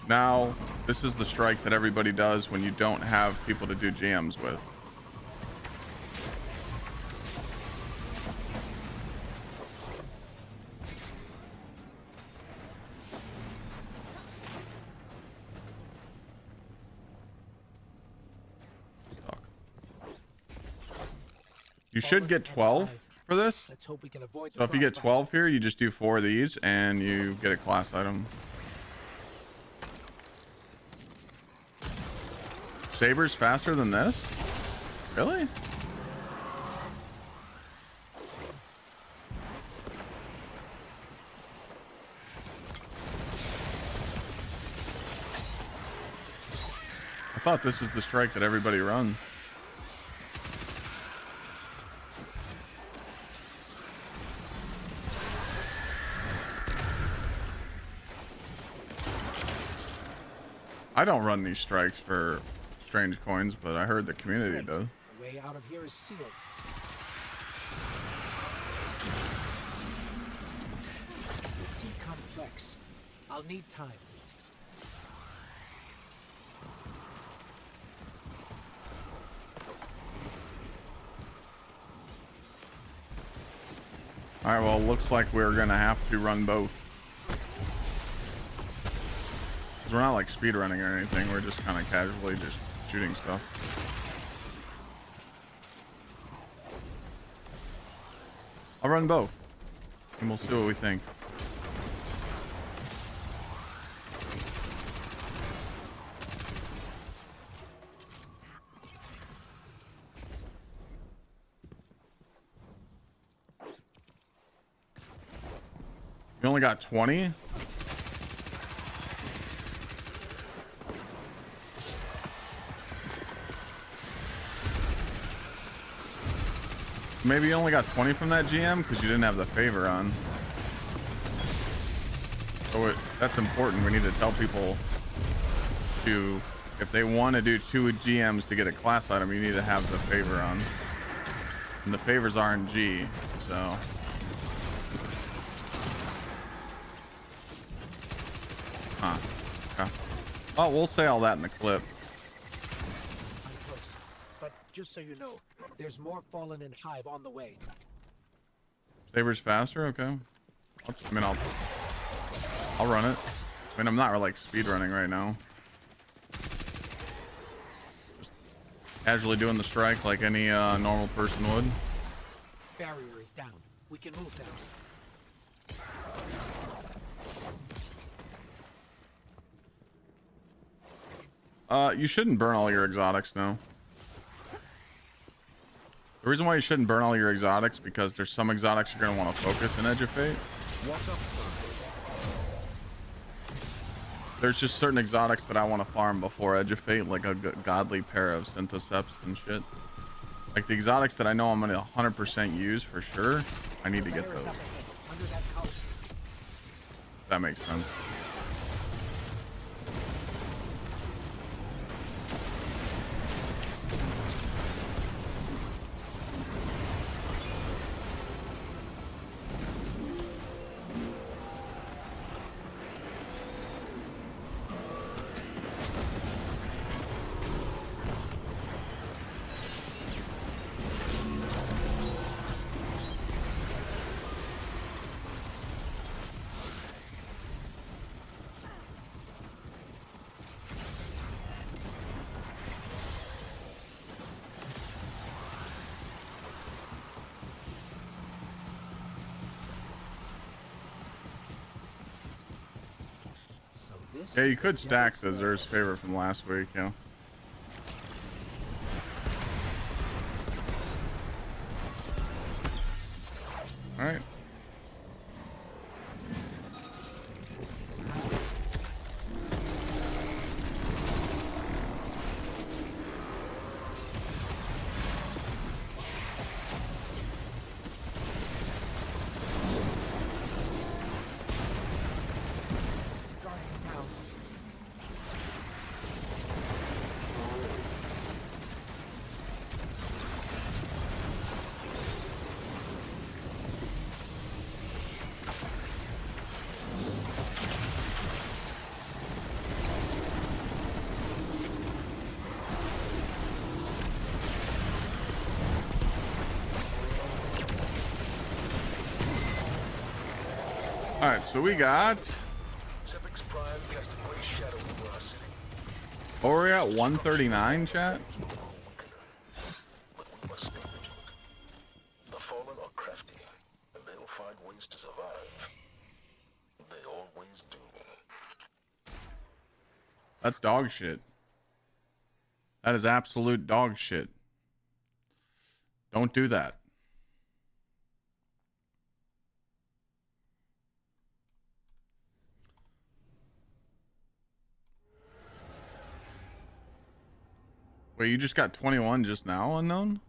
Now, this is the strike that everybody does when you don't have people to do GMs with. You should get 12 for this. Let's hope we can avoid So if you get crossfire. 12 here, you just do 4 of these and you get a class item. Saber's faster than this? Really? I thought this is the strike that everybody runs. I don't run these strikes for strange coins, but I heard the community Great. does. The way out of here is sealed. Pretty complex. I'll need time. All right, well, it looks like we're gonna have to run both. 'Cause we're not like speed running or anything. We're just kind of casually just shooting stuff. I'll run both, and we'll see what we think. You only got 20? Maybe you only got 20 from that GM because you didn't have the favor on. So that's important. We need to tell people to, if they want to do 2 GMs to get a class item, you need to have the favor on. And the favors aren't G, so. Huh. Okay. Oh, we'll say all that in the clip. I'm close. But just so you know, there's more Fallen and Hive on the way. Saber's faster? Okay. I'll run it. I mean, I'm not like speed running right now. Just casually doing the strike like any normal person would. Barrier is down. We can move now. You shouldn't burn all your exotics now. The reason why you shouldn't burn all your exotics, because there's some exotics you're going to want to focus in Edge of Fate. What up, son? There's just certain exotics that I want to farm before Edge of Fate, like a godly pair of Synthoceps and shit. Like the exotics that I know I'm going to 100% use for sure, I need to get Lair is those. up ahead, under that house. That makes sense. So this Yeah, you is the could stack the devil's lair. Xur's favor from last week, yeah. Alright. Guardian down. Alright, so we got... Sepic's Prime cast a gray shadow over our city. Oh, we're at 139, chat? But we must stay vigilant. The fallen are crafty, and they'll find ways to survive. They always do. That's dog shit. That is absolute dog shit. Don't do that. Wait, you just got 21 just now, unknown?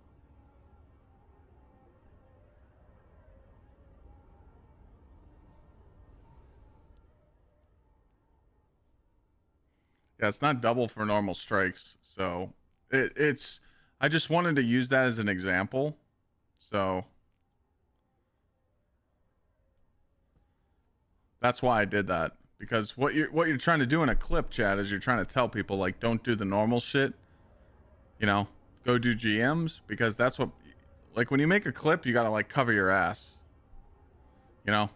Yeah, it's not double for normal strikes, so it's I just wanted to use that as an example. So that's why I did that. Because what you're trying to do in a clip, chat, is you're trying to tell people, like, don't do the normal shit. You know, go do GMs, because that's what, like, when you make a clip, you gotta, like, cover your ass. You know,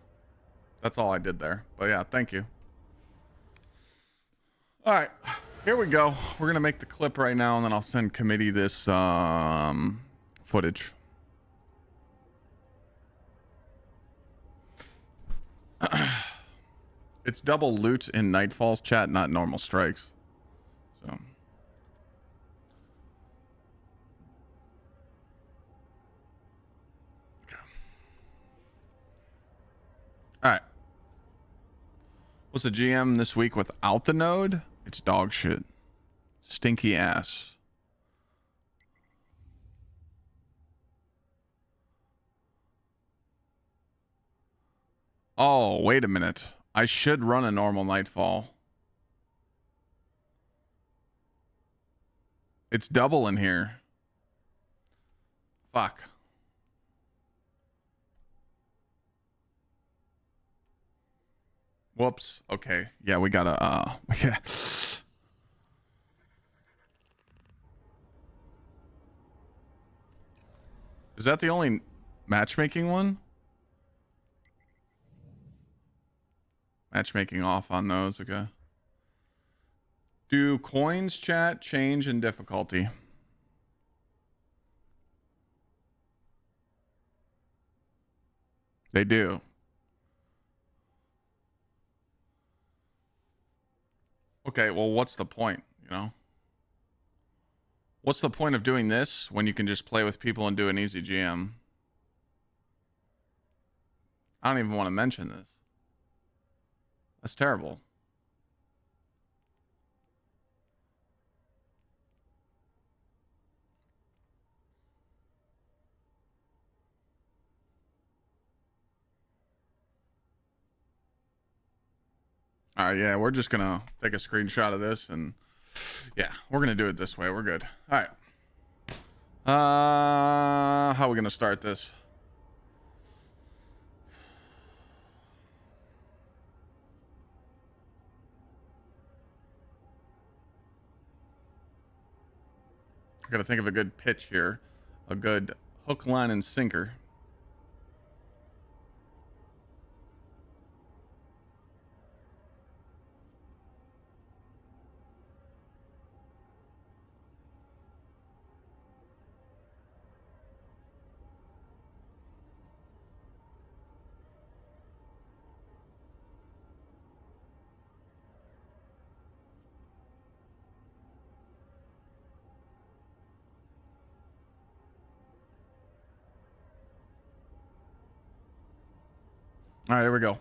that's all I did there. But yeah, thank you. All right, here we go. We're gonna make the clip right now, and then I'll send committee this footage. It's double loot in Nightfall's, chat, not normal strikes. So. Okay. All right. What's the GM this week without the node? It's dog shit. Stinky ass. Oh, wait a minute. I should run a normal Nightfall. It's double in here. Fuck. Whoops. Okay. Yeah, we gotta, yeah. Is that the only matchmaking one? Matchmaking off on those, okay. Do coins, chat, change in difficulty? They do. Okay, well, what's the point, you know? What's the point of doing this when you can just play with people and do an easy GM? I don't even want to mention this. That's terrible. All right, yeah, we're just gonna take a screenshot of this, and yeah, we're gonna do it this way. We're good. All right. How are we gonna start this? I gotta think of a good pitch here, a good hook, line, and sinker. All right, here we go.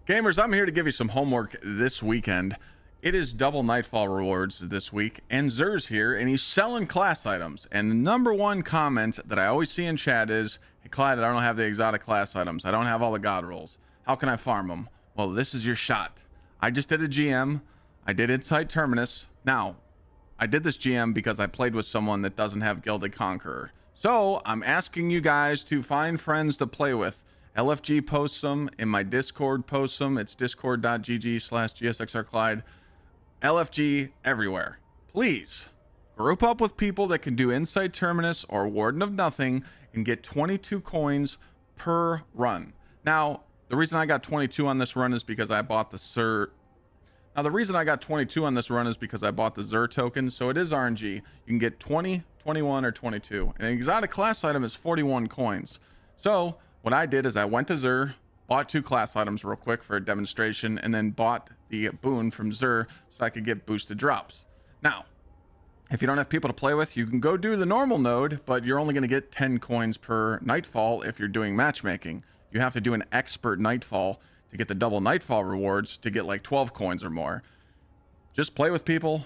Gamers, I'm here to give you some homework this weekend. It is double Nightfall rewards this week, and Zer's here, and he's selling class items. And the number one comment that I always see in chat is, hey, Clyde, I don't have the exotic class items. I don't have all the god rolls. How can I farm them? Well, this is your shot. I just did a GM. I did Inside Terminus. Now, I did this GM because I played with someone that doesn't have Gilded Conqueror. So, I'm asking you guys to find friends to play with. LFG posts them, in my Discord posts them. It's discord.gg/GsxrClyde. LFG everywhere. Please group up with people that can do Inside Terminus or Warden of Nothing and get 22 coins per run. Now, the reason I got 22 on this run is because I bought the Zur. Now, the reason I got 22 on this run is because I bought the Zur token, so it is RNG. You can get 20, 21, or 22. And an exotic class item is 41 coins. So, what I did is I went to Zur, bought 2 class items real quick for a demonstration, and then bought the boon from Zur so I could get boosted drops. Now, if you don't have people to play with, you can go do the normal node, but you're only going to get 10 coins per Nightfall if you're doing matchmaking. You have to do an expert Nightfall to get the double Nightfall rewards to get like 12 coins or more. Just play with people.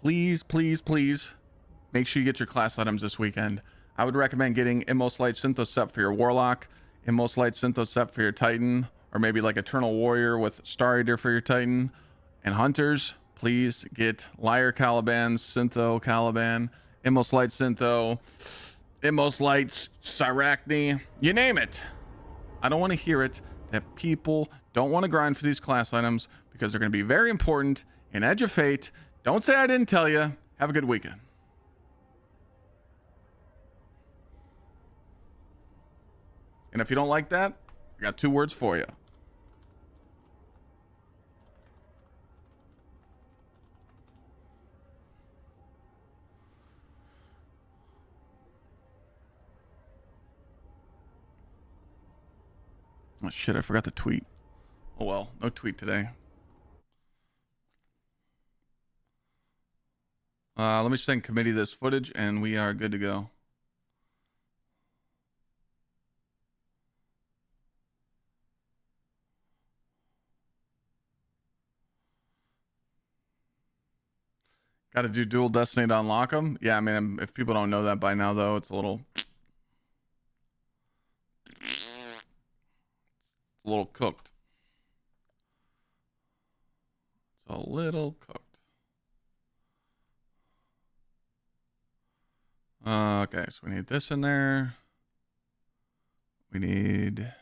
Please, please, please make sure you get your class items this weekend. I would recommend getting Immos Light Synthos Set for your Warlock, Immos Light Synthos Set for your Titan, or maybe like Eternal Warrior with Star Eater for your Titan. And Hunters, please get Liar Caliban, Syntho Caliban, Immos Light Syntho, Immos Light Syrachne, you name it. I don't want to hear it that people don't want to grind for these class items because they're going to be very important in Edge of Fate. Don't say I didn't tell you. Have a good weekend. And if you don't like that, I got 2 words for you. Oh shit, I forgot to tweet. Oh well, no tweet today. Let me send committee this footage and we are good to go. Got to do dual destiny to unlock them. Yeah, I mean, if people don't know that by now, though, it's a little cooked. It's a little cooked. Okay, so we need this in there. We need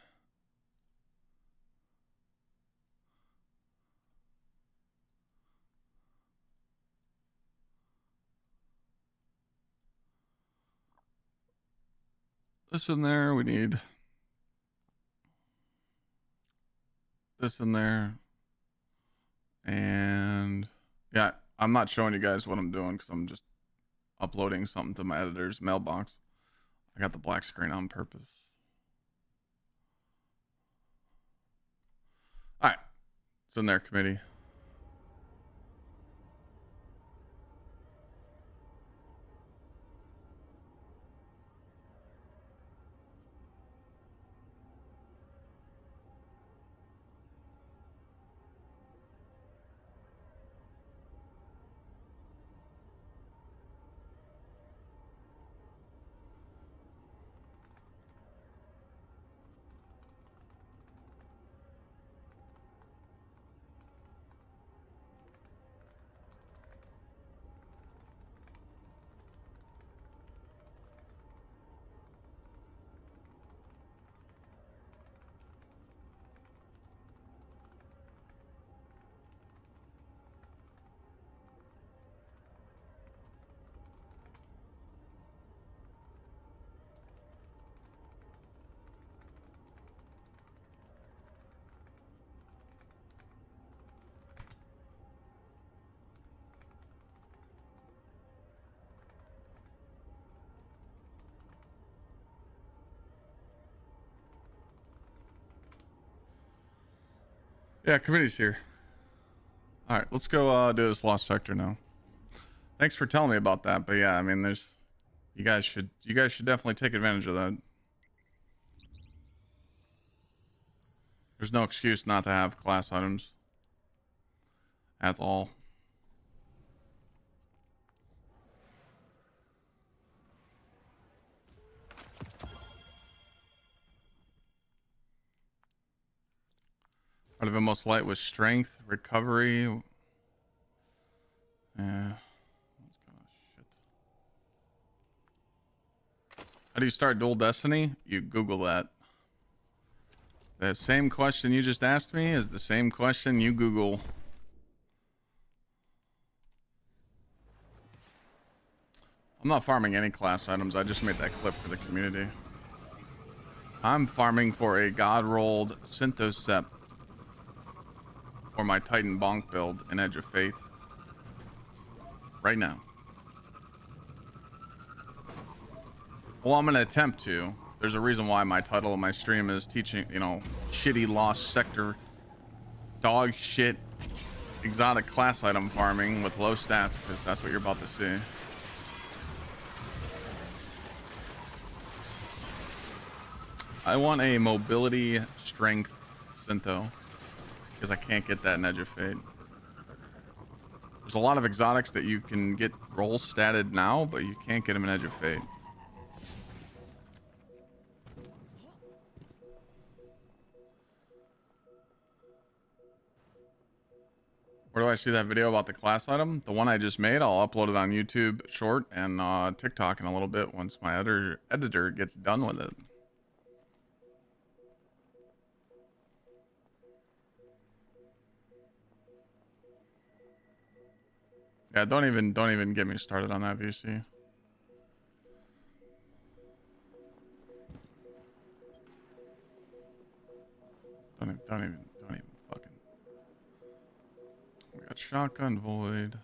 this in there. We need this in there. And yeah, I'm not showing you guys what I'm doing because I'm just uploading something to my editor's mailbox. I got the black screen on purpose. All right. It's in there, committee. Yeah, committee's here. All right, let's go do this lost sector now. Thanks for telling me about that. But yeah, I mean, there's you guys should definitely take advantage of that. There's no excuse not to have class items. That's all. Part of it most light was strength, recovery. Yeah. That's kind of shit. How do you start Dual Destiny? You Google that. The same question you just asked me is the same question you Google. I'm not farming any class items. I just made that clip for the community. I'm farming for a God-rolled Synthocept for my Titan Bonk build in Edge of Faith. Right now. Well, I'm going to attempt to. There's a reason why my title of my stream is teaching, you know, shitty lost sector, dog shit, exotic class item farming with low stats, because that's what you're about to see. I want a mobility strength Syntho, because I can't get that in Edge of Fate. There's a lot of exotics that you can get roll statted now, but you can't get them in Edge of Fate. Where do I see that video about the class item? The one I just made, I'll upload it on YouTube short and TikTok in a little bit once my editor gets done with it. Yeah, don't even get me started on that VC. Don't even fucking. We got shotgun void.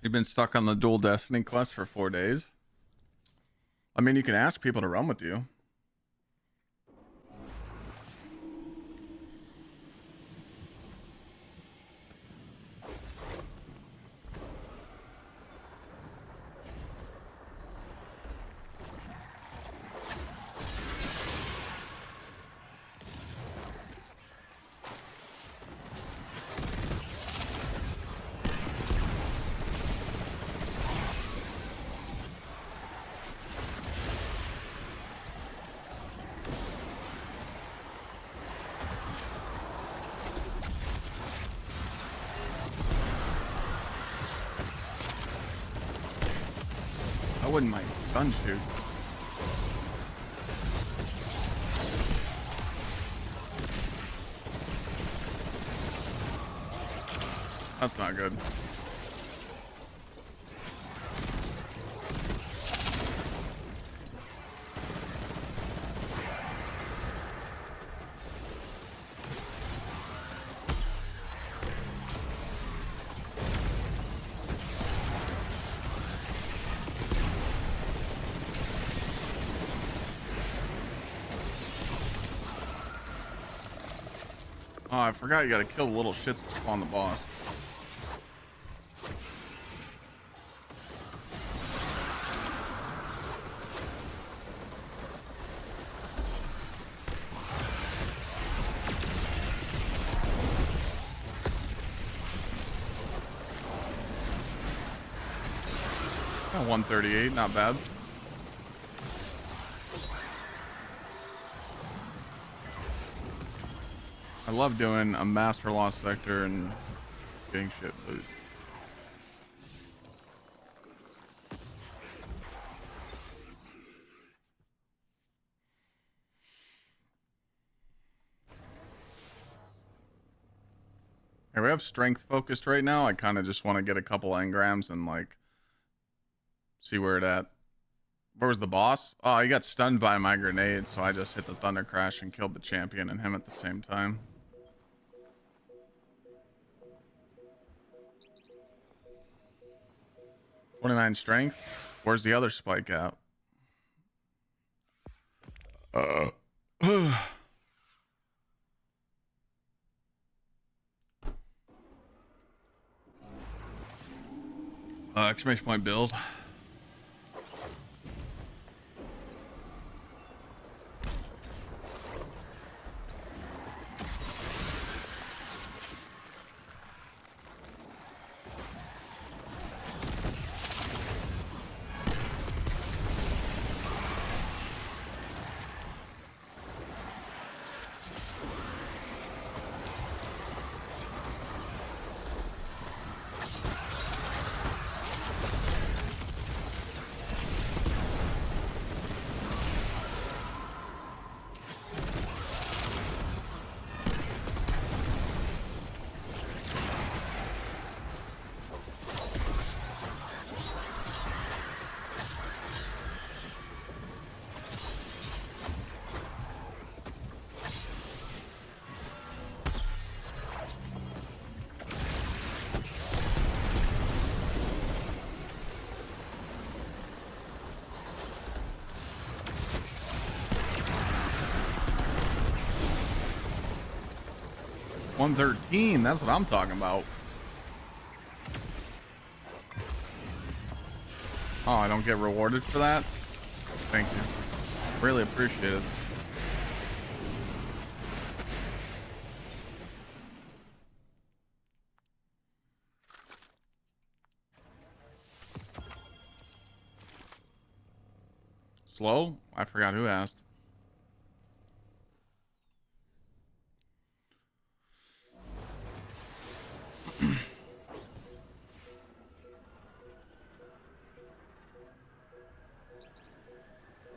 You've been stuck on the Dual Destiny quest for 4 days. I mean, you can ask people to run with you. I wouldn't mind stun shoot. That's not good. Oh, I forgot you gotta kill the little shits that spawn the boss. Oh, 138, not bad. I love doing a master lost sector and getting shit loot. Hey, we have strength focused right now. I kind of just want to get a couple engrams and like see where it at. Where was the boss? Oh, he got stunned by my grenade, so I just hit the thunder crash and killed the champion and him at the same time. $29 strength. Where's the other spike at? Exclamation point build. $113, that's what I'm talking about. Oh, I don't get rewarded for that? Thank you. Really appreciate it. Slow? I forgot who asked.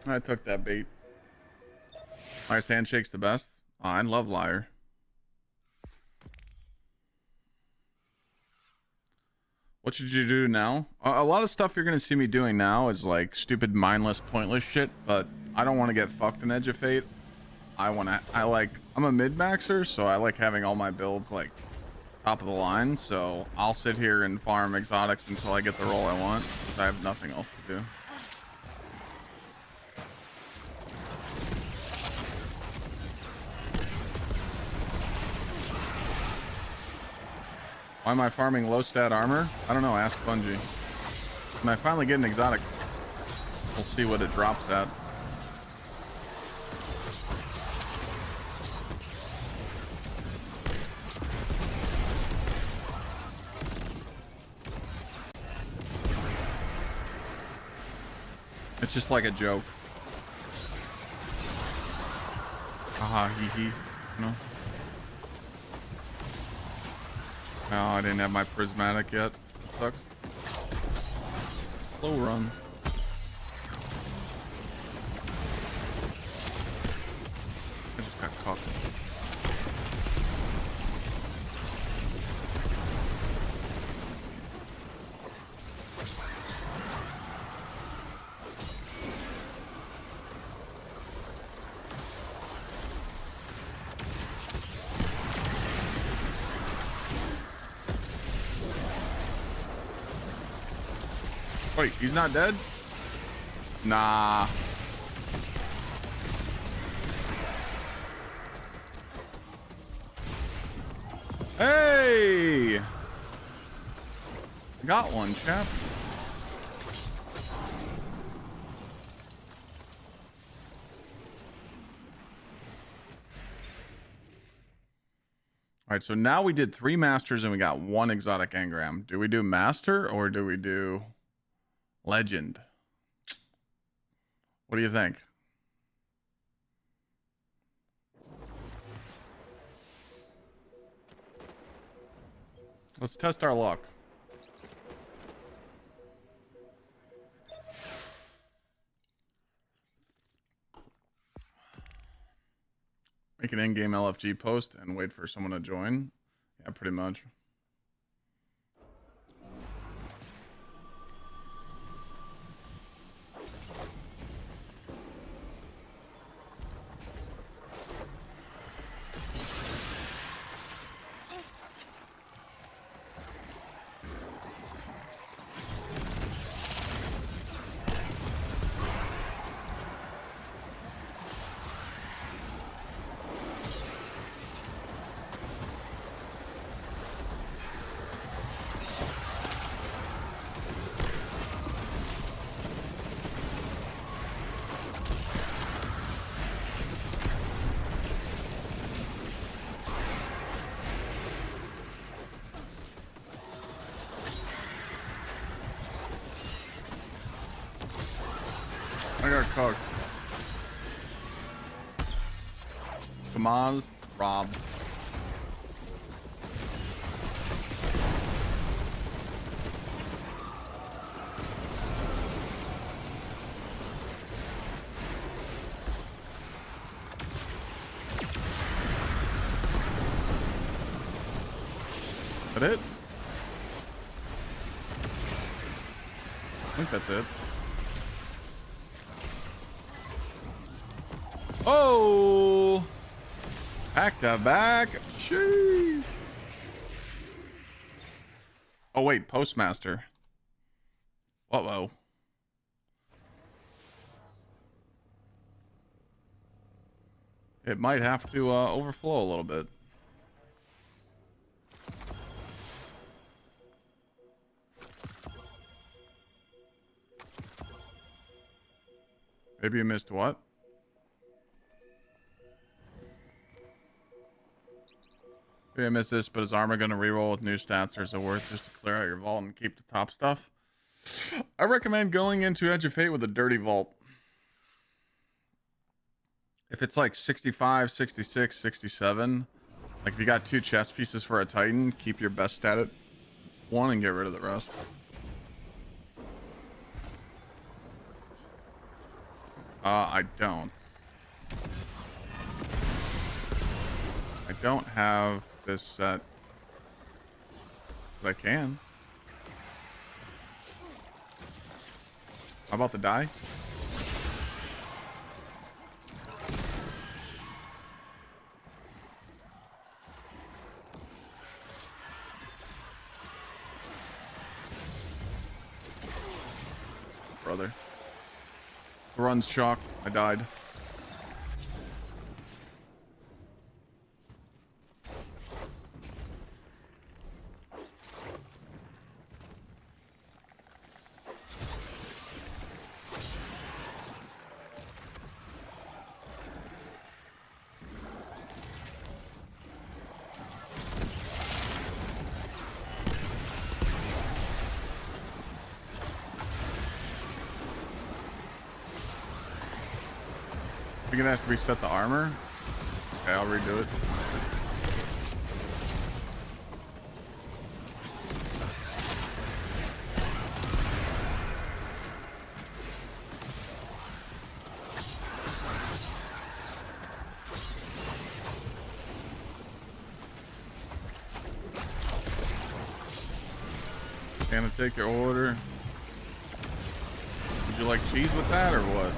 I took that bait. Liar's handshake's the best. Oh, I love Liar. What should you do now? A lot of stuff you're gonna see me doing now is like stupid, mindless, pointless shit. But I don't want to get fucked in Edge of Fate. I'm a mid-maxer, so I like having all my builds like top of the line. So I'll sit here and farm exotics until I get the role I want, because I have nothing else to do. Why am I farming low stat armor? I don't know, ask Bungie. When I finally get an exotic, we'll see what it drops at. It's just like a joke. Haha, hee hee. No. Oh, I didn't have my prismatic yet. That sucks. Slow run. I just got caught. Wait, he's not dead? Nah. I got one, chap. All right, so now we did 3 masters and we got 1 exotic engram. Do we do master or do we do legend? What do you think? Let's test our luck. Make an in-game LFG post and wait for someone to join. Yeah, pretty much. I got cooked. Kamaz, Rob. Is that it? I think that's it. Oh, back to back. Sheesh. Oh wait, postmaster. Uh-oh. It might have to overflow a little bit. Maybe you missed what? Maybe I missed this, but is armor going to reroll with new stats, or is it worth just to clear out your vault and keep the top stuff? I recommend going into Edge of Fate with a dirty vault. If it's like 65, 66, 67, like if you got 2 chest pieces for a Titan, keep your best stat at 1 and get rid of the rest. I don't. I don't have this set. But I can. How about the die? Brother. The run's shocked. I died. I think it has to reset the armor. Okay, I'll redo it. Can I take your order? Would you like cheese with that or what?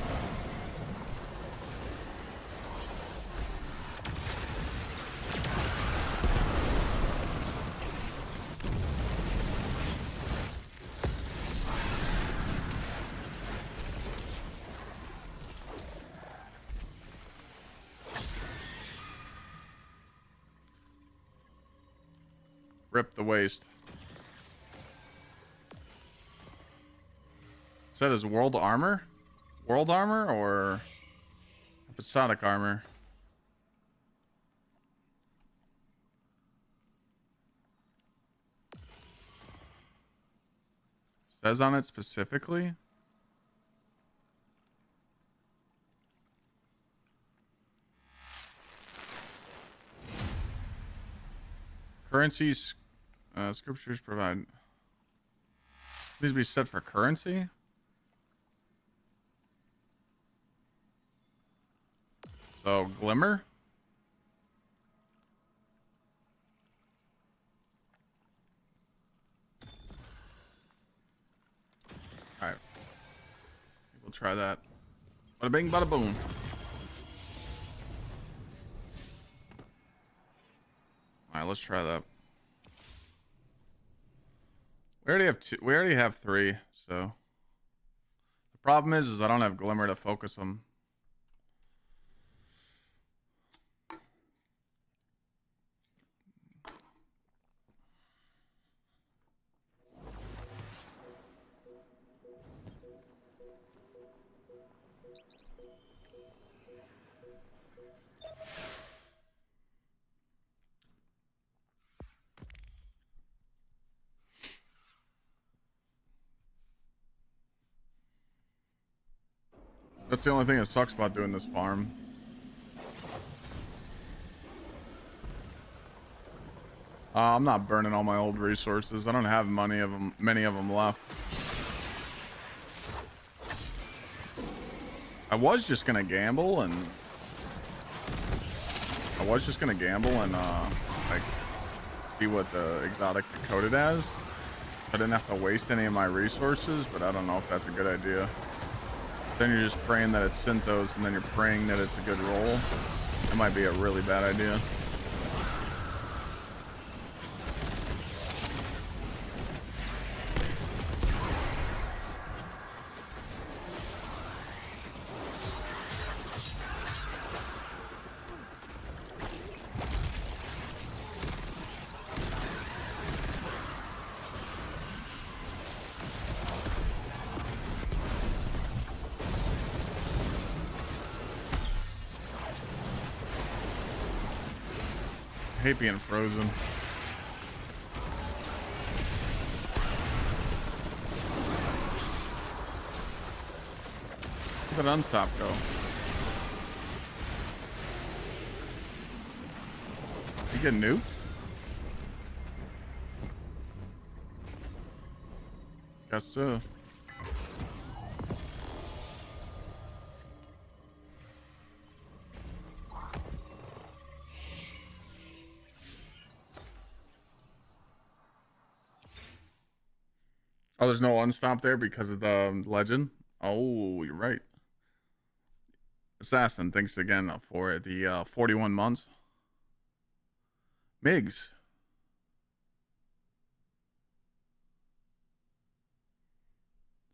Rip the waist. Said as world armor? World armor or episodic armor? Says on it specifically. Currencies, scriptures provide. Needs to be set for currency. So glimmer. All right, we'll try that. Bada bing, bada boom. All right, let's try that. We already have two. We already have three. So the problem is I don't have glimmer to focus them. That's the only thing that sucks about doing this farm. I'm not burning all my old resources. I don't have many of them left. I was just gonna gamble and like see what the exotic decoded as. I didn't have to waste any of my resources, but I don't know if that's a good idea. Then you're just praying that it's Synthos, and then you're praying that it's a good roll. That might be a really bad idea. I hate being frozen. Where did unstop go? You get nuked? Guess so. Oh, there's no unstop there because of the legend? Oh, you're right. Assassin, thanks again for the 41 months. Migs.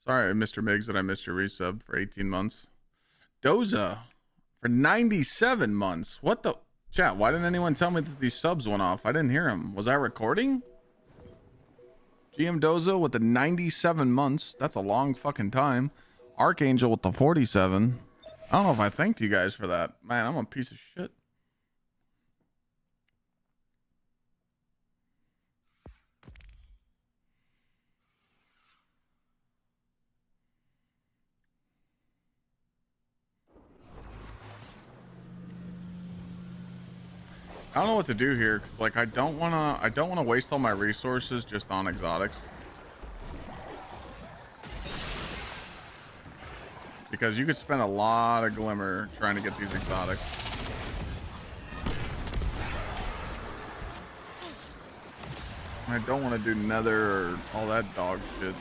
Sorry, Mr. Miggs, that I missed your resub for 18 months. Doza for 97 months. What the? Chat, why didn't anyone tell me that these subs went off? I didn't hear them. Was I recording? GM Doza with the 97 months. That's a long fucking time. Archangel with the 47. I don't know if I thanked you guys for that. Man, I'm a piece of shit. I don't know what to do here because, like, I don't want to waste all my resources just on exotics. Because you could spend a lot of glimmer trying to get these exotics. I don't want to do nether or all that dog shit.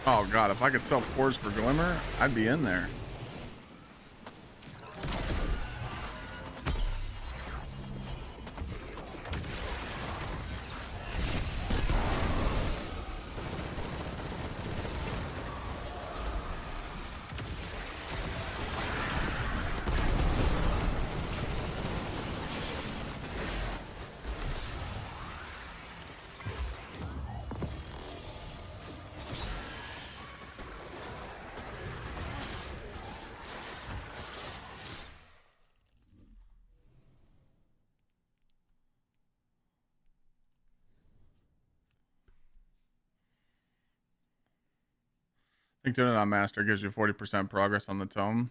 Oh god, if I could sell pores for glimmer, I'd be in there. think doing it on master gives you 40% progress on the tome.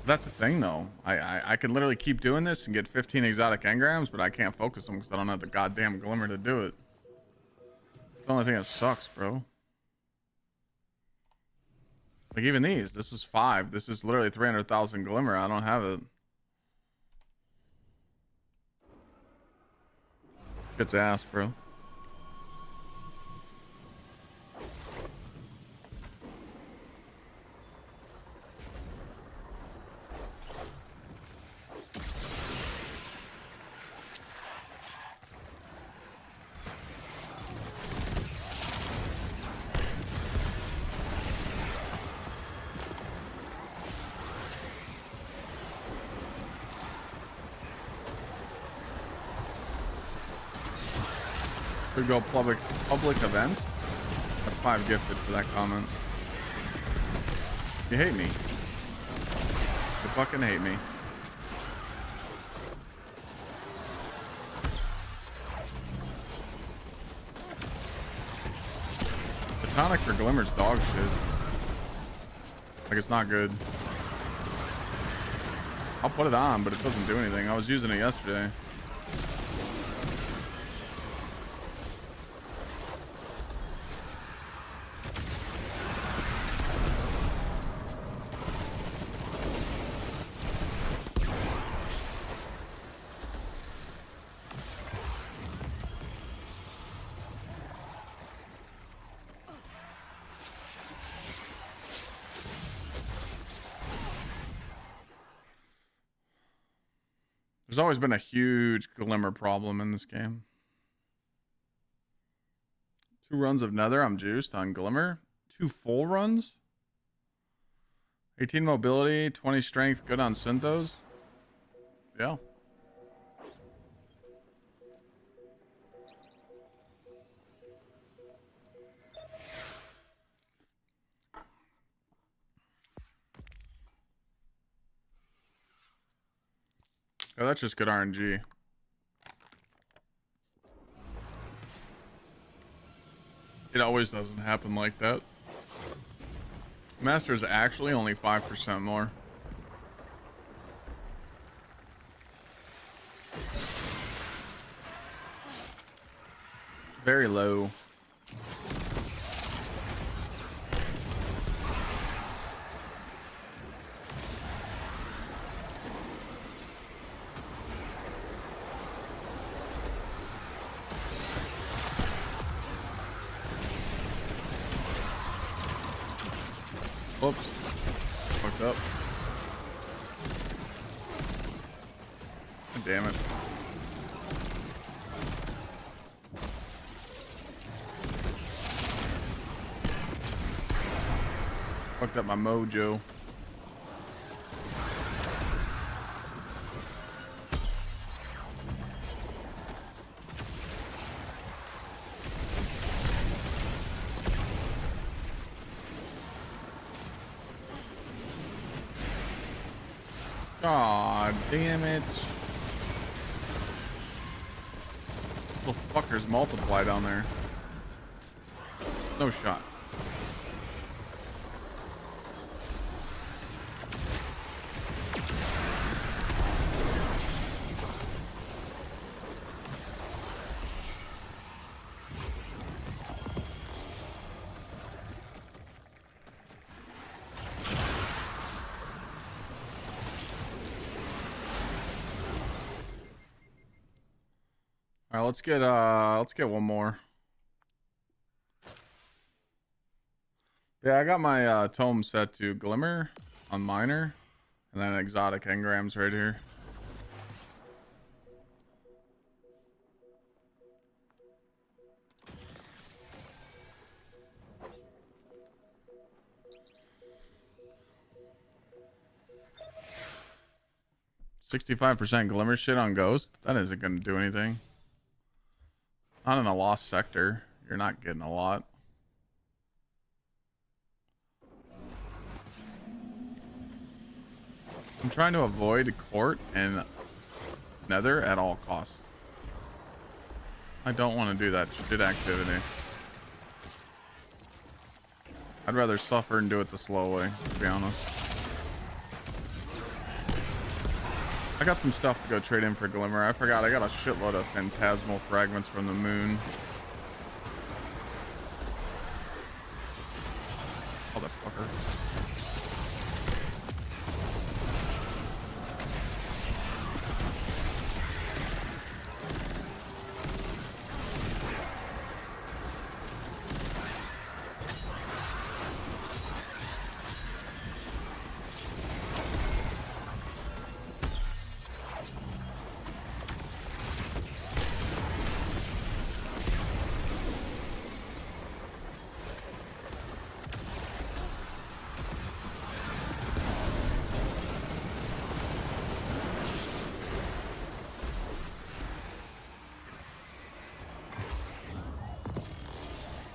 That's the thing though. I can literally keep doing this and get 15 exotic engrams, but I can't focus them because I don't have the goddamn glimmer to do it. It's the only thing that sucks, bro. Like even these, this is 5. This is literally 300,000 glimmer. I don't have it. It's ass, bro. Could go public events. That's 5 gifted for that comment. You hate me. You fucking hate me. The tonic for Glimmer's dog shit. Like it's not good. I'll put it on, but it doesn't do anything. I was using it yesterday. There's always been a huge glimmer problem in this game. 2 runs of nether, I'm juiced on glimmer. 2 full runs. 18 mobility, 20 strength, good on synthos. Yeah. Oh, that's just good RNG. It always doesn't happen like that. Master is actually only 5% more. It's very low. Whoops. Fucked up. God damn it. Fucked up my mojo. Aw, damn it. Little fuckers multiply down there. No shot. All right, let's get one more. Yeah, I got my tome set to Glimmer on Miner, and then exotic engrams right here. %65% Glimmer shit on Ghost. That isn't gonna do anything. Not in a lost sector. You're not getting a lot. I'm trying to avoid court and nether at all costs. I don't want to do that shit activity. I'd rather suffer and do it the slow way, to be honest. I got some stuff to go trade in for Glimmer. I forgot I got a shitload of phantasmal fragments from the moon. Motherfucker.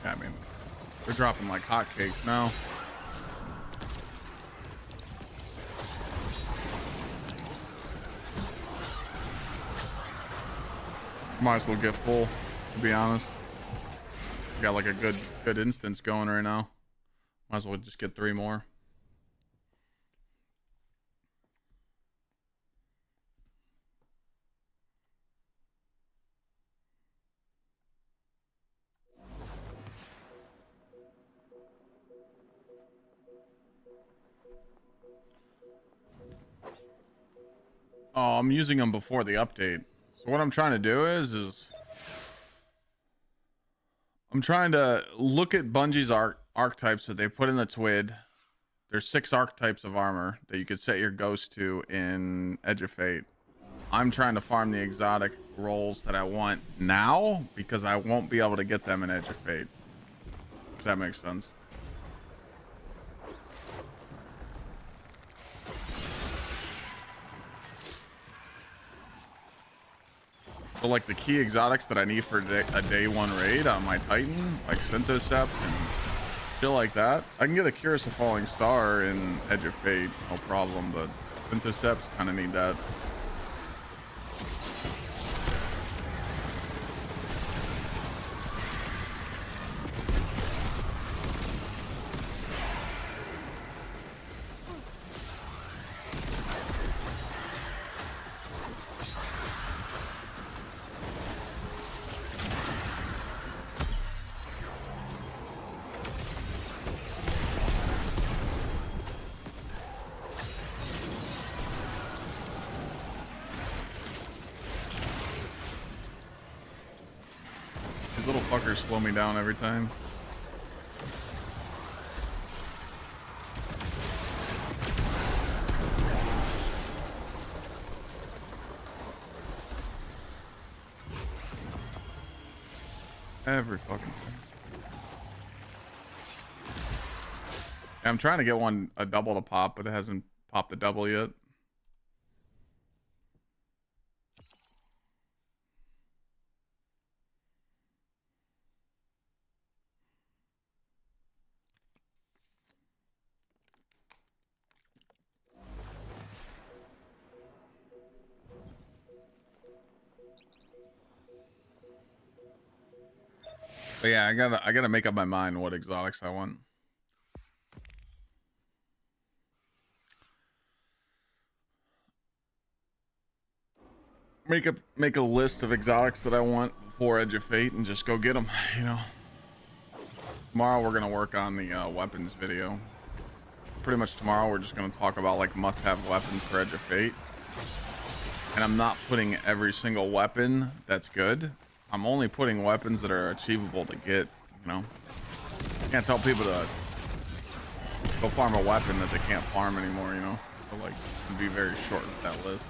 I mean, they're dropping like hotcakes now. Might as well get full, to be honest. Got like a good instance going right now. Might as well just get 3 more. Oh, I'm using them before the update. So what I'm trying to do is I'm trying to look at Bungie's archetypes that they put in the TWID. There's 6 archetypes of armor that you could set your ghost to in Edge of Fate. I'm trying to farm the exotic rolls that I want now because I won't be able to get them in Edge of Fate. If that makes sense. So like the key exotics that I need for a day 1 raid on my Titan, like Synthocept and shit like that. I can get a Curus of Falling Star in Edge of Fate, no problem, but Synthocepts kind of need that. These little fuckers slow me down every time. Every fucking time. I'm trying to get a double to pop, but it hasn't popped the double yet. But yeah, I gotta make up my mind what exotics I want. Make a list of exotics that I want before Edge of Fate and just go get them, you know. Tomorrow we're gonna work on the weapons video. Pretty much tomorrow we're just gonna talk about like must-have weapons for Edge of Fate. And I'm not putting every single weapon that's good. I'm only putting weapons that are achievable to get, you know. Can't tell people to go farm a weapon that they can't farm anymore, you know. So like, it'd be very short with that list.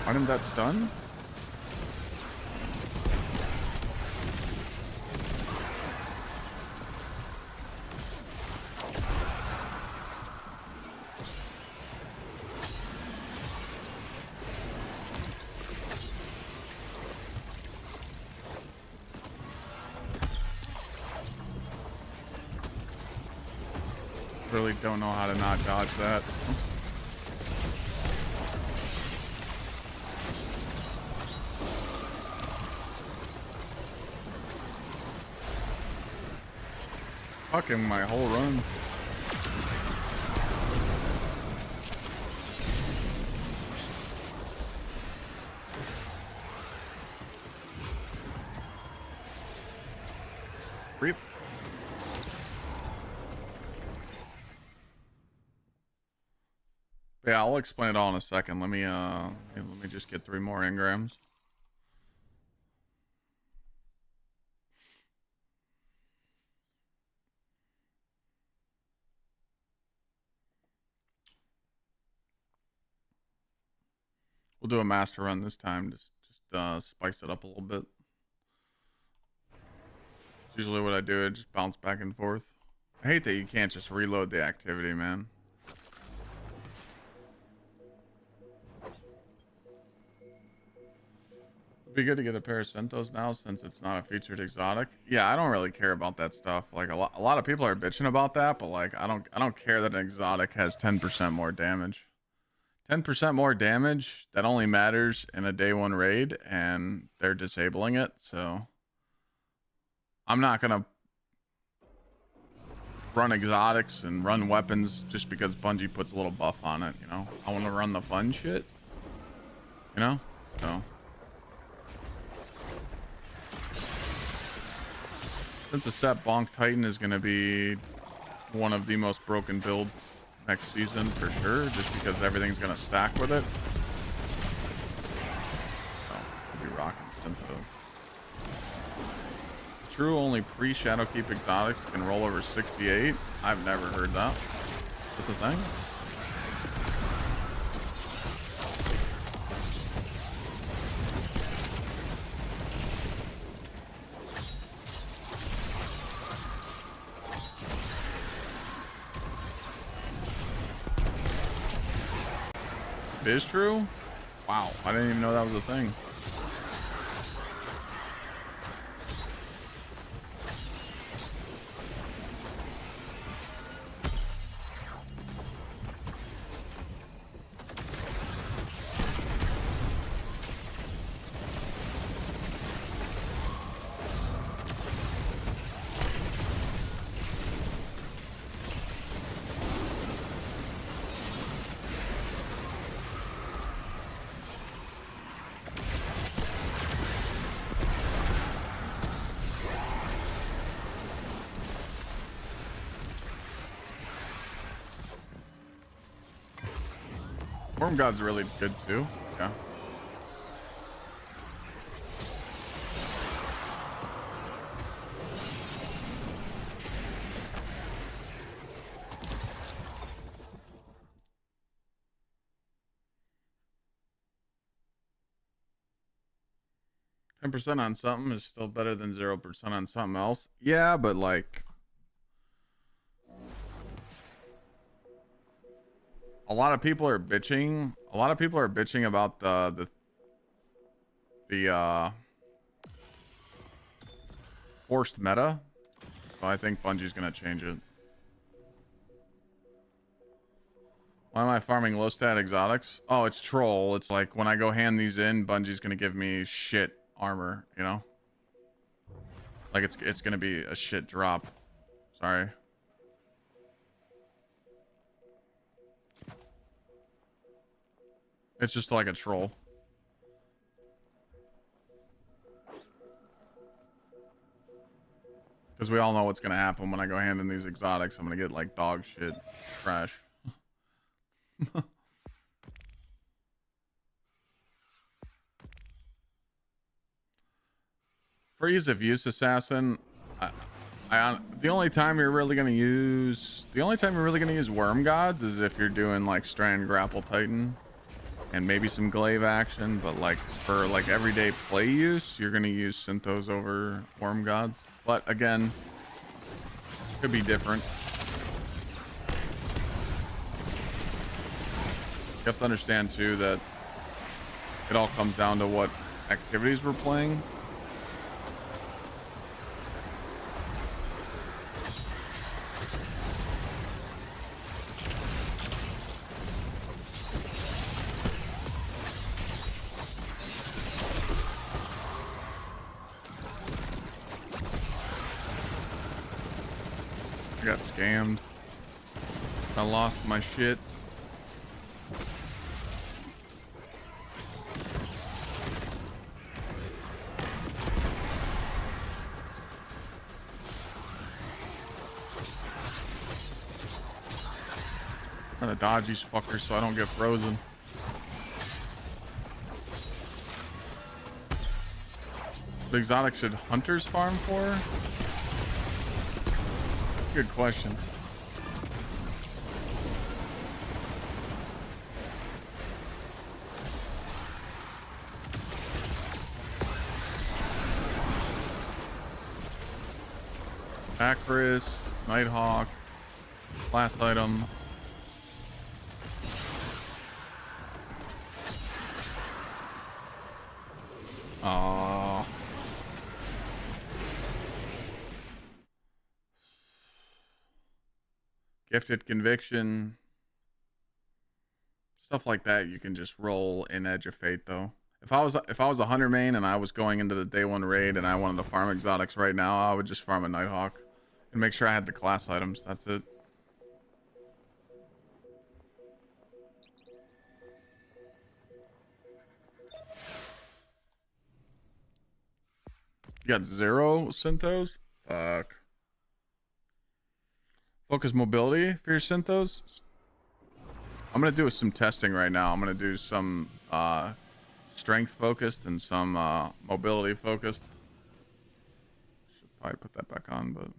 Why didn't that stun? Really don't know how to not dodge that. fucking my whole run. Breathe. Yeah, I'll explain it all in a second. Let me just get 3 more engrams. We'll do a master run this time. Just spice it up a little bit. It's usually what I do. I just bounce back and forth. I hate that you can't just reload the activity, man. It'd be good to get a pair of Centos now since it's not a featured exotic. Yeah, I don't really care about that stuff. Like a lot of people are bitching about that, but like I don't care that an exotic has 10% more damage. 10% more damage, that only matters in a day 1 raid, and they're disabling it, so I'm not gonna run exotics and run weapons just because Bungie puts a little buff on it, you know? I want to run the fun shit, you know? So since the set Bonk Titan is going to be one of the most broken builds next season for sure, just because everything's going to stack with it. So, I'll be rocking Synto. True, only pre-Shadowkeep exotics can roll over 68. I've never heard that. That's a thing? It is true? Wow, I didn't even know that was a thing. Worm God's really good too. Yeah. %10 on something is still better than 0% on something else. Yeah, but like a lot of people are bitching. A lot of people are bitching about the forced meta. So I think Bungie's gonna change it. Why am I farming low stat exotics? Oh, it's troll. It's like when I go hand these in, Bungie's gonna give me shit armor, you know? Like it's gonna be a shit drop. Sorry. It's just like a troll. Because we all know what's going to happen when I go hand in these exotics. I'm going to get like dog shit trash. For ease of use, Assassin, the only time you're really going to use Worm Gods is if you're doing like Strand Grapple Titan. And maybe some glaive action, but like for like everyday play use, you're gonna use Synthos over Worm Gods. But again, could be different. You have to understand too that it all comes down to what activities we're playing. got scammed. I lost my shit. I'm gonna dodge these fuckers so I don't get frozen. What exotic should hunters farm for? That's a good question. Acris, Nighthawk, last item. Aww. Gifted Conviction. Stuff like that you can just roll in Edge of Fate though. If I was a hunter main and I was going into the day one raid and I wanted to farm exotics right now, I would just farm a Nighthawk and make sure I had the class items. That's it. You got 0 Synthos? Fuck. Focus mobility for your Synthos? I'm gonna do some testing right now. I'm gonna do some strength focused and some mobility focused. Should probably put that back on, but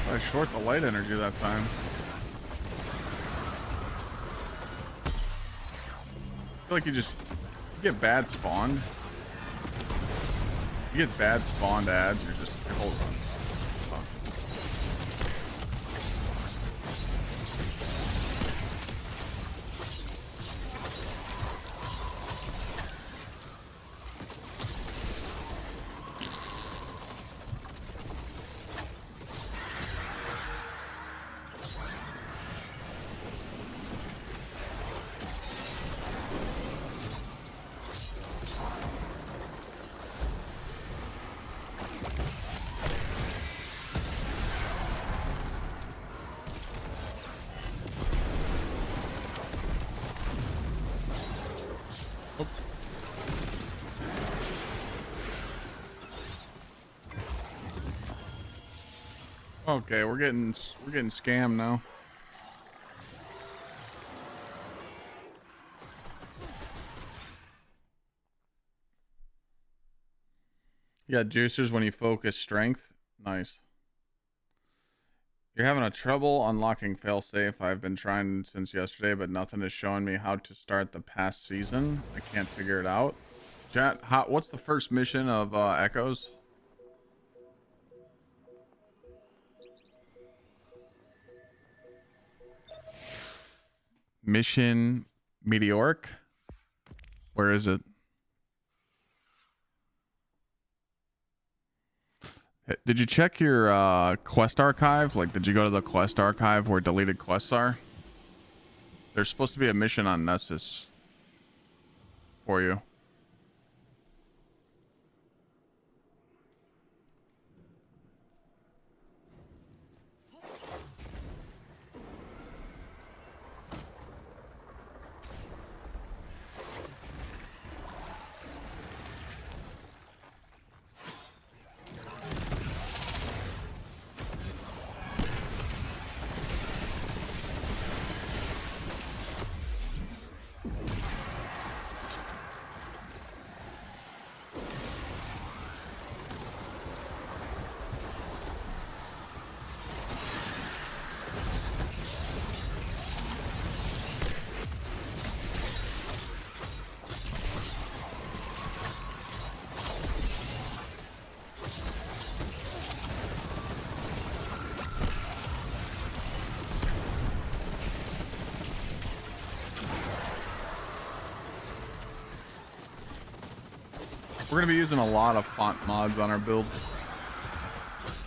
I short the light energy that time. I feel like you get bad spawned. You get bad spawned ads, you're just hold on. Okay, we're getting scammed now. You got juicers when you focus strength. Nice. You're having a trouble unlocking failsafe. I've been trying since yesterday, but nothing is showing me how to start the past season. I can't figure it out. Chat, what's the first mission of Echoes? Mission Meteoric? Where is it? Did you check your quest archive? Like, did you go to the quest archive where deleted quests are? There's supposed to be a mission on Nessus for you. We're gonna be using a lot of font mods on our build.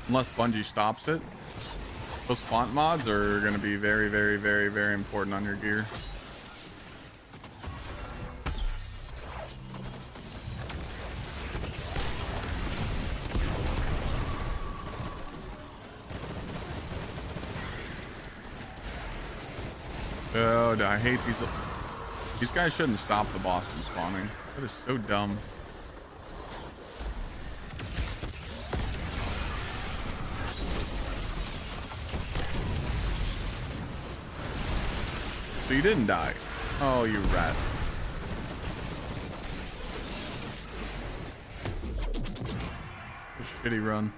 Unless Bungie stops it. Those font mods are gonna be very, very, very, very important on your gear. Oh, I hate these. These guys shouldn't stop the boss from spawning. That is so dumb. So you didn't die. Oh, you rat. A shitty run.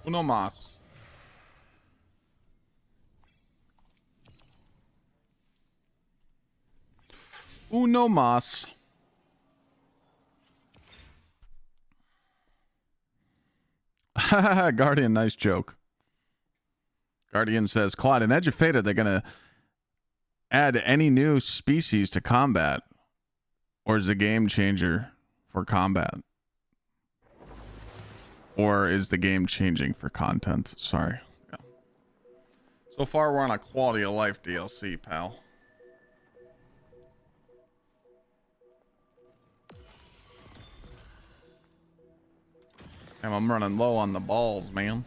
Uno mas. Uno mas. Guardian, nice joke. Guardian says, Clyde, in Edge of Fate, they're going to add any new species to combat? Or is the game changer for combat? Or is the game changing for content? Sorry. Yeah. So far, we're on a quality of life DLC, pal. Damn, I'm running low on the balls, man.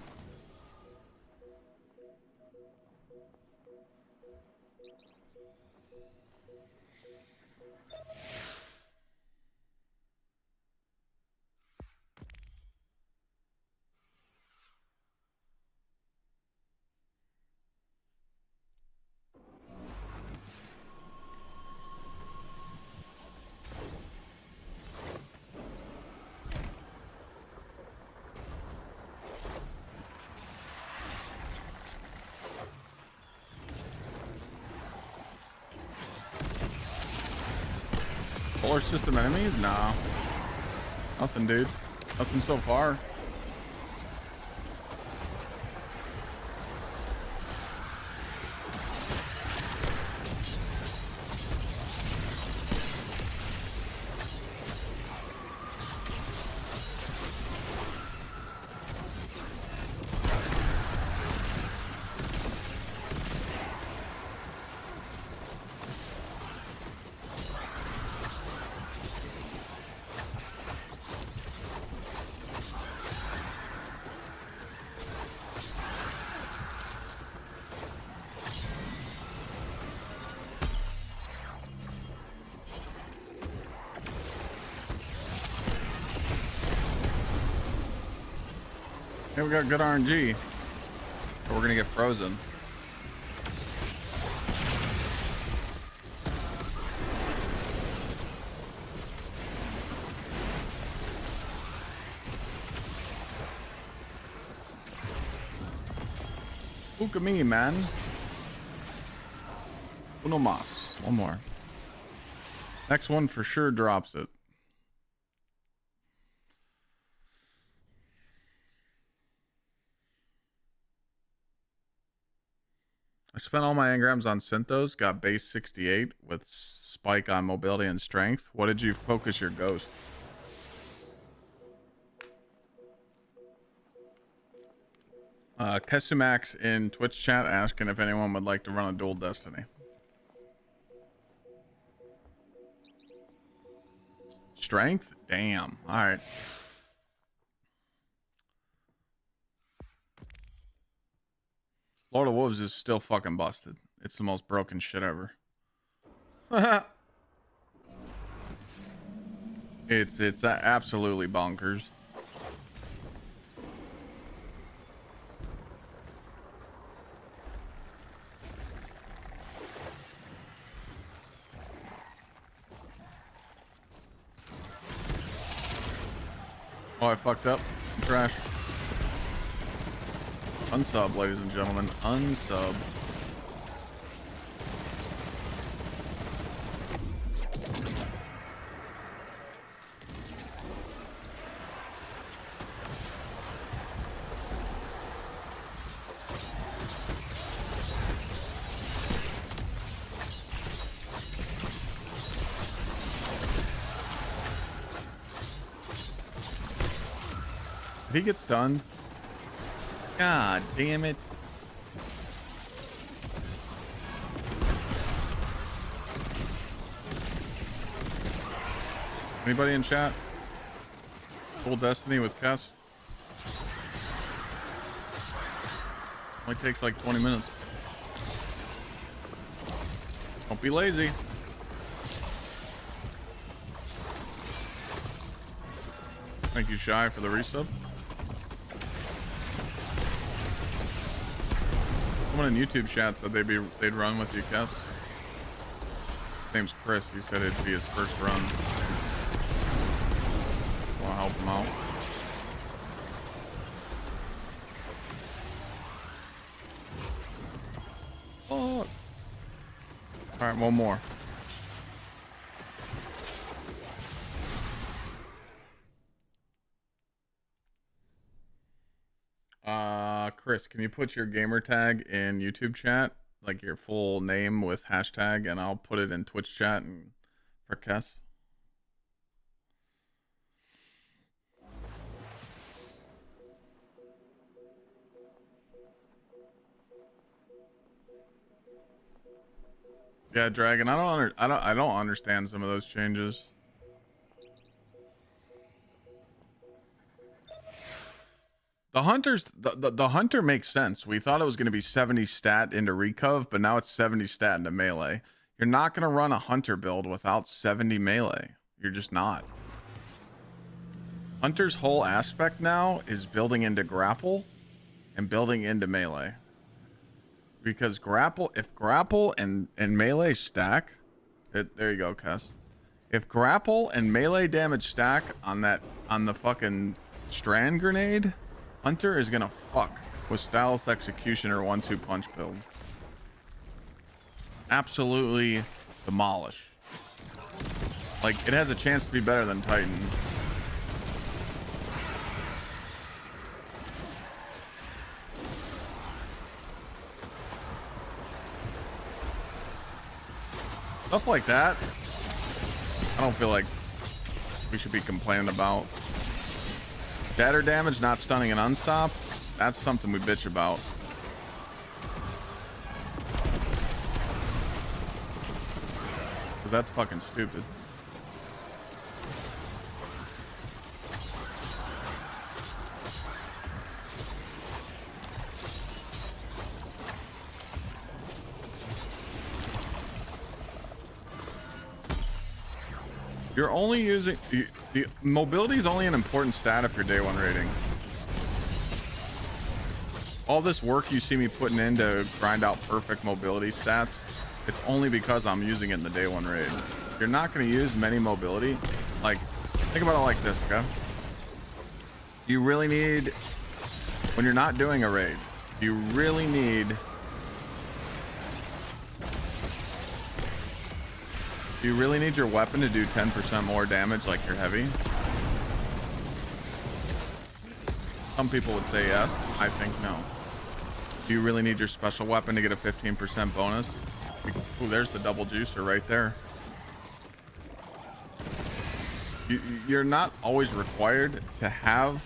Solar system enemies? Nah. Nothing, dude. Nothing so far. Hey, we got good RNG. But we're gonna get frozen. Look at me, man. Uno mas. One more. Next one for sure drops it. I spent all my engrams on Synthos, got base 68 with spike on mobility and strength. What did you focus your ghost? Kesumax in Twitch chat asking if anyone would like to run a dual destiny. Strength? Damn. Alright. Lord of Wolves is still fucking busted. It's the most broken shit ever. It's absolutely bonkers. Oh, I fucked up. I'm trash. Unsub, ladies and gentlemen. Unsub. Did he get stunned? God damn it. Anybody in chat? Full Destiny with Kess? Only takes like 20 minutes. Don't be lazy. Thank you, Shy, for the resub. Someone in YouTube chat said they'd run with you, Kess. His name's Chris. He said it'd be his first run. Want to help him out. Oh. All right, one more. Chris, can you put your gamer tag in YouTube chat, like your full name with hashtag, and I'll put it in Twitch chat and for Kess. Yeah, Dragon, I don't understand some of those changes. The hunters, the hunter makes sense. We thought it was going to be 70 stat into recov, but now it's 70 stat into melee. You're not going to run a hunter build without 70 melee. You're just not. Hunter's whole aspect now is building into grapple and building into melee. Because if grapple and melee stack, there you go, Kess. If grapple and melee damage stack on the fucking strand grenade, Hunter is gonna fuck with Stylus Executioner 1-2 punch build. Absolutely demolish. Like, it has a chance to be better than Titan. Stuff like that, I don't feel like we should be complaining about. Shatter damage, not stunning and unstop, that's something we bitch about. Because that's fucking stupid. You're only using the mobility is only an important stat if you're day one rating. All this work you see me putting in to grind out perfect mobility stats, it's only because I'm using it in the day one raid. You're not going to use many mobility. Like, think about it like this, okay? You really need, when you're not doing a raid, you really need your weapon to do 10% more damage like your heavy? Some people would say yes. I think no. Do you really need your special weapon to get a 15% bonus? Ooh, there's the double juicer right there. You're not always required to have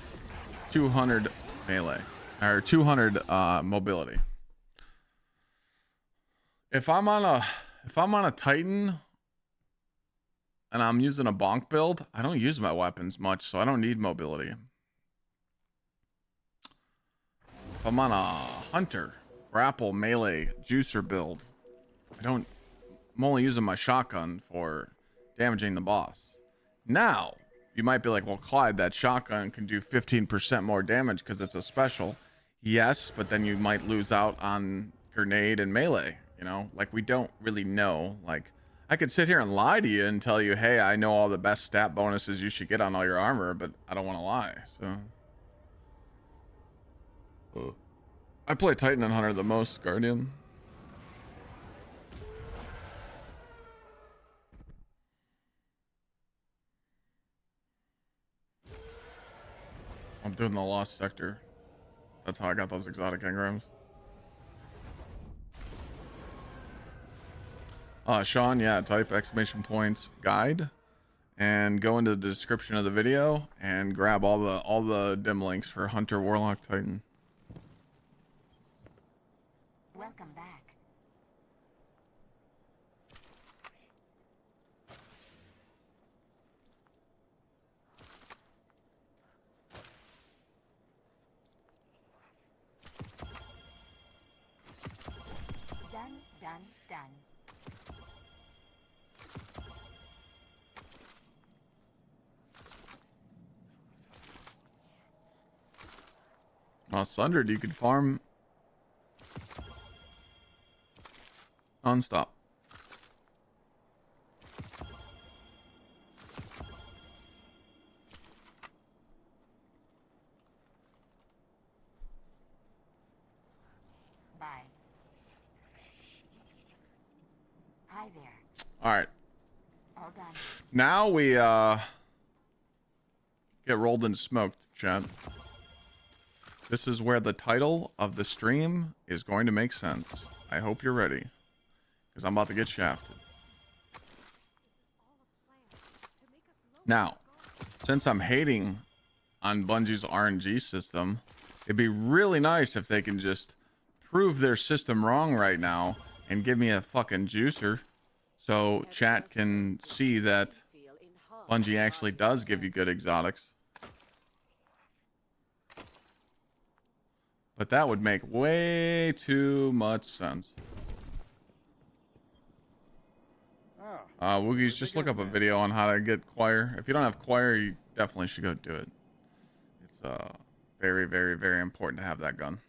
200 melee or 200 mobility. If I'm on a Titan and I'm using a bonk build, I don't use my weapons much, so I don't need mobility. If I'm on a hunter, grapple, melee, juicer build, I'm only using my shotgun for damaging the boss. Now, you might be like, well, Clyde, that shotgun can do 15% more damage because it's a special. Yes, but then you might lose out on grenade and melee, you know? Like, we don't really know, like, I could sit here and lie to you and tell you, hey, I know all the best stat bonuses you should get on all your armor, but I don't want to lie, so. I play Titan and Hunter the most, Guardian. I'm doing the Lost Sector. That's how I got those exotic engrams. Sean, yeah, type exclamation points guide and go into the description of the video and grab all the dim links for Hunter, Warlock, Titan. Welcome back. Done. Oh, Sundered, you could farm non-stop. Bye. Hi there. All right. All done. Now we get rolled and smoked, chat. This is where the title of the stream is going to make sense. I hope you're ready, because I'm about to get shafted. Now, since I'm hating on Bungie's RNG system, it'd be really nice if they can just prove their system wrong right now and give me a fucking juicer so chat can see that Bungie actually does give you good exotics. But that would make way too much sense. Woogies, just look up a video on how to get Choir. If you don't have Choir, you definitely should go do it. It's very, very, very important to have that gun.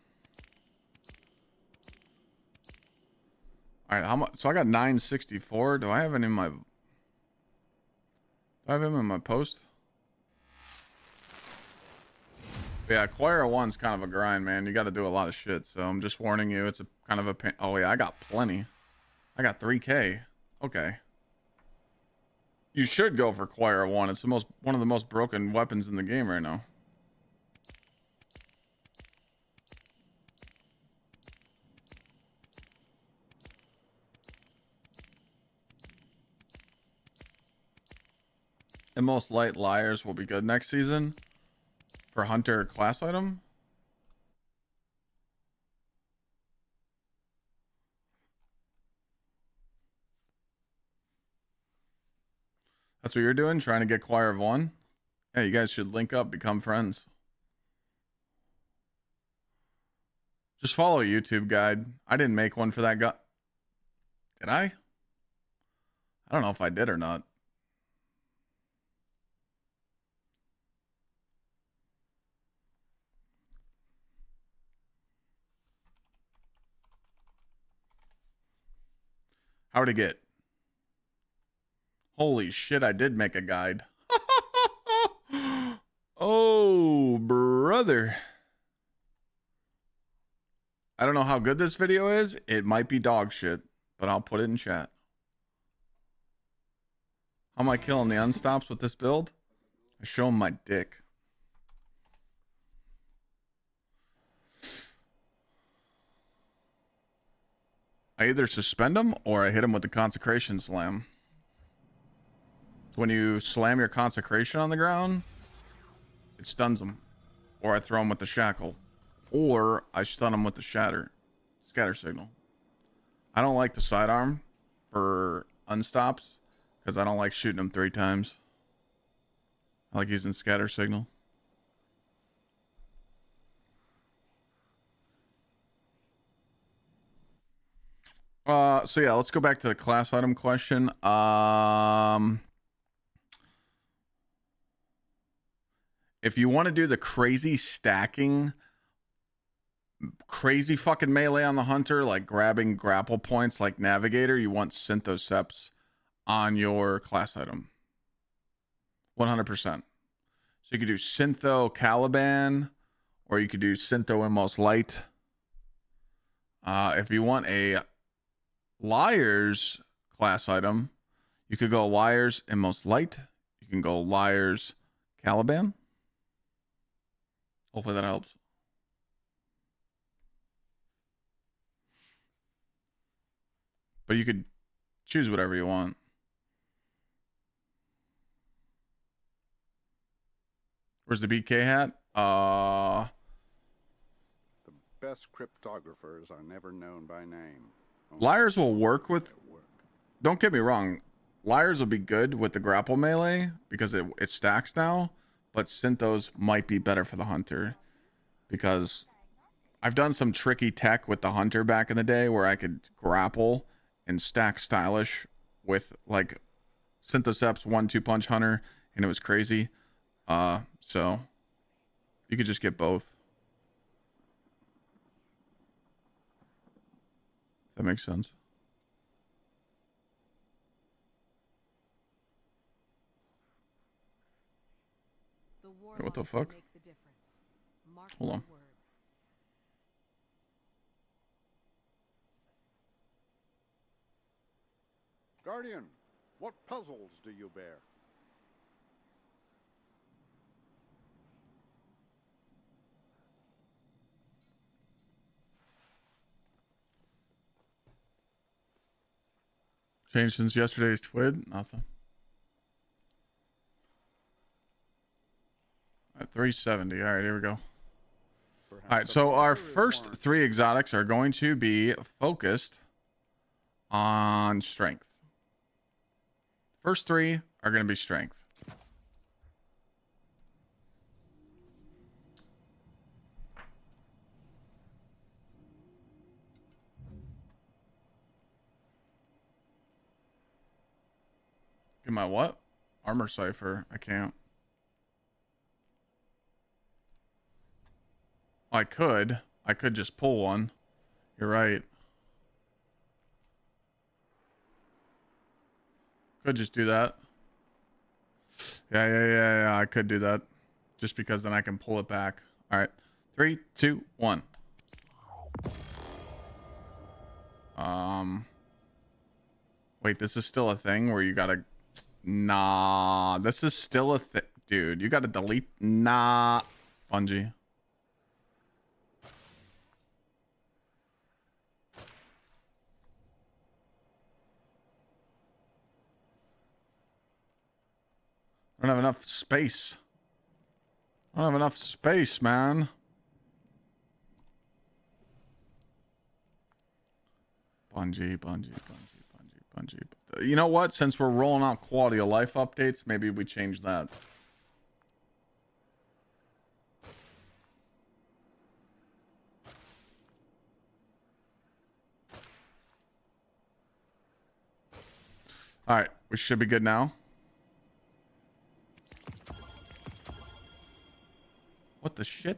All right, how much? So I got 964. Do I have any in my? Do I have him in my post? Yeah, Choir 1's kind of a grind, man. You got to do a lot of shit. So I'm just warning you. It's a kind of a pain. Oh yeah, I got plenty. I got 3K. Okay. You should go for Choir 1. It's one of the most broken weapons in the game right now. And most light liars will be good next season for Hunter class item. That's what you're doing, trying to get Choir of 1. Hey, you guys should link up, become friends. Just follow a YouTube guide. I didn't make one for that guy. Did I? I don't know if I did or not. How to get? Holy shit, I did make a guide. Oh, brother. I don't know how good this video is. It might be dog shit, but I'll put it in chat. How am I killing the unstops with this build? I show him my dick. I either suspend him or I hit him with the consecration slam. So when you slam your consecration on the ground, it stuns him. Or I throw him with the shackle. Or I stun him with the scatter signal. I don't like the sidearm for unstops because I don't like shooting him 3 times. I like using scatter signal. So yeah, let's go back to the class item question. If you want to do the crazy stacking, crazy fucking melee on the Hunter, like grabbing grapple points like Navigator, you want Synthoceps on your class item. 100%. So you could do Syntho Caliban, or you could do Syntho Immos Light. If you want a Liars class item, you could go Liars Immos Light. You can go Liars Caliban. Hopefully that helps. But you could choose whatever you want. Where's the BK hat? The best cryptographers are never known by name. Liars will work with. Don't get me wrong. Liars will be good with the grapple melee because it stacks now. But Synthos might be better for the hunter because I've done some tricky tech with the hunter back in the day where I could grapple and stack stylish with like Synthoceps 1-2 punch hunter, and it was crazy. So you could just get both. If that makes sense. The Wait, what the warlock will fuck? make the difference. Mark Hold my on. words. Guardian, what puzzles do you bear? Changed since yesterday's twid? Nothing. At 370. All right, here we go. All right, so our first 3 exotics are going to be focused on strength. First 3 are going to be strength. Get my what? Armor cipher. I can't. I could just pull one. You're right. Could just do that. Yeah. I could do that. Just because then I can pull it back. All right. 3, 2, 1. Wait, this is still a thing where you gotta... Nah, this is still a thing. Dude, you gotta delete... Nah. Bungie. I don't have enough space. I don't have enough space, man. Bungie. You know what? Since we're rolling out quality of life updates, maybe we change that. All right, we should be good now. What the shit?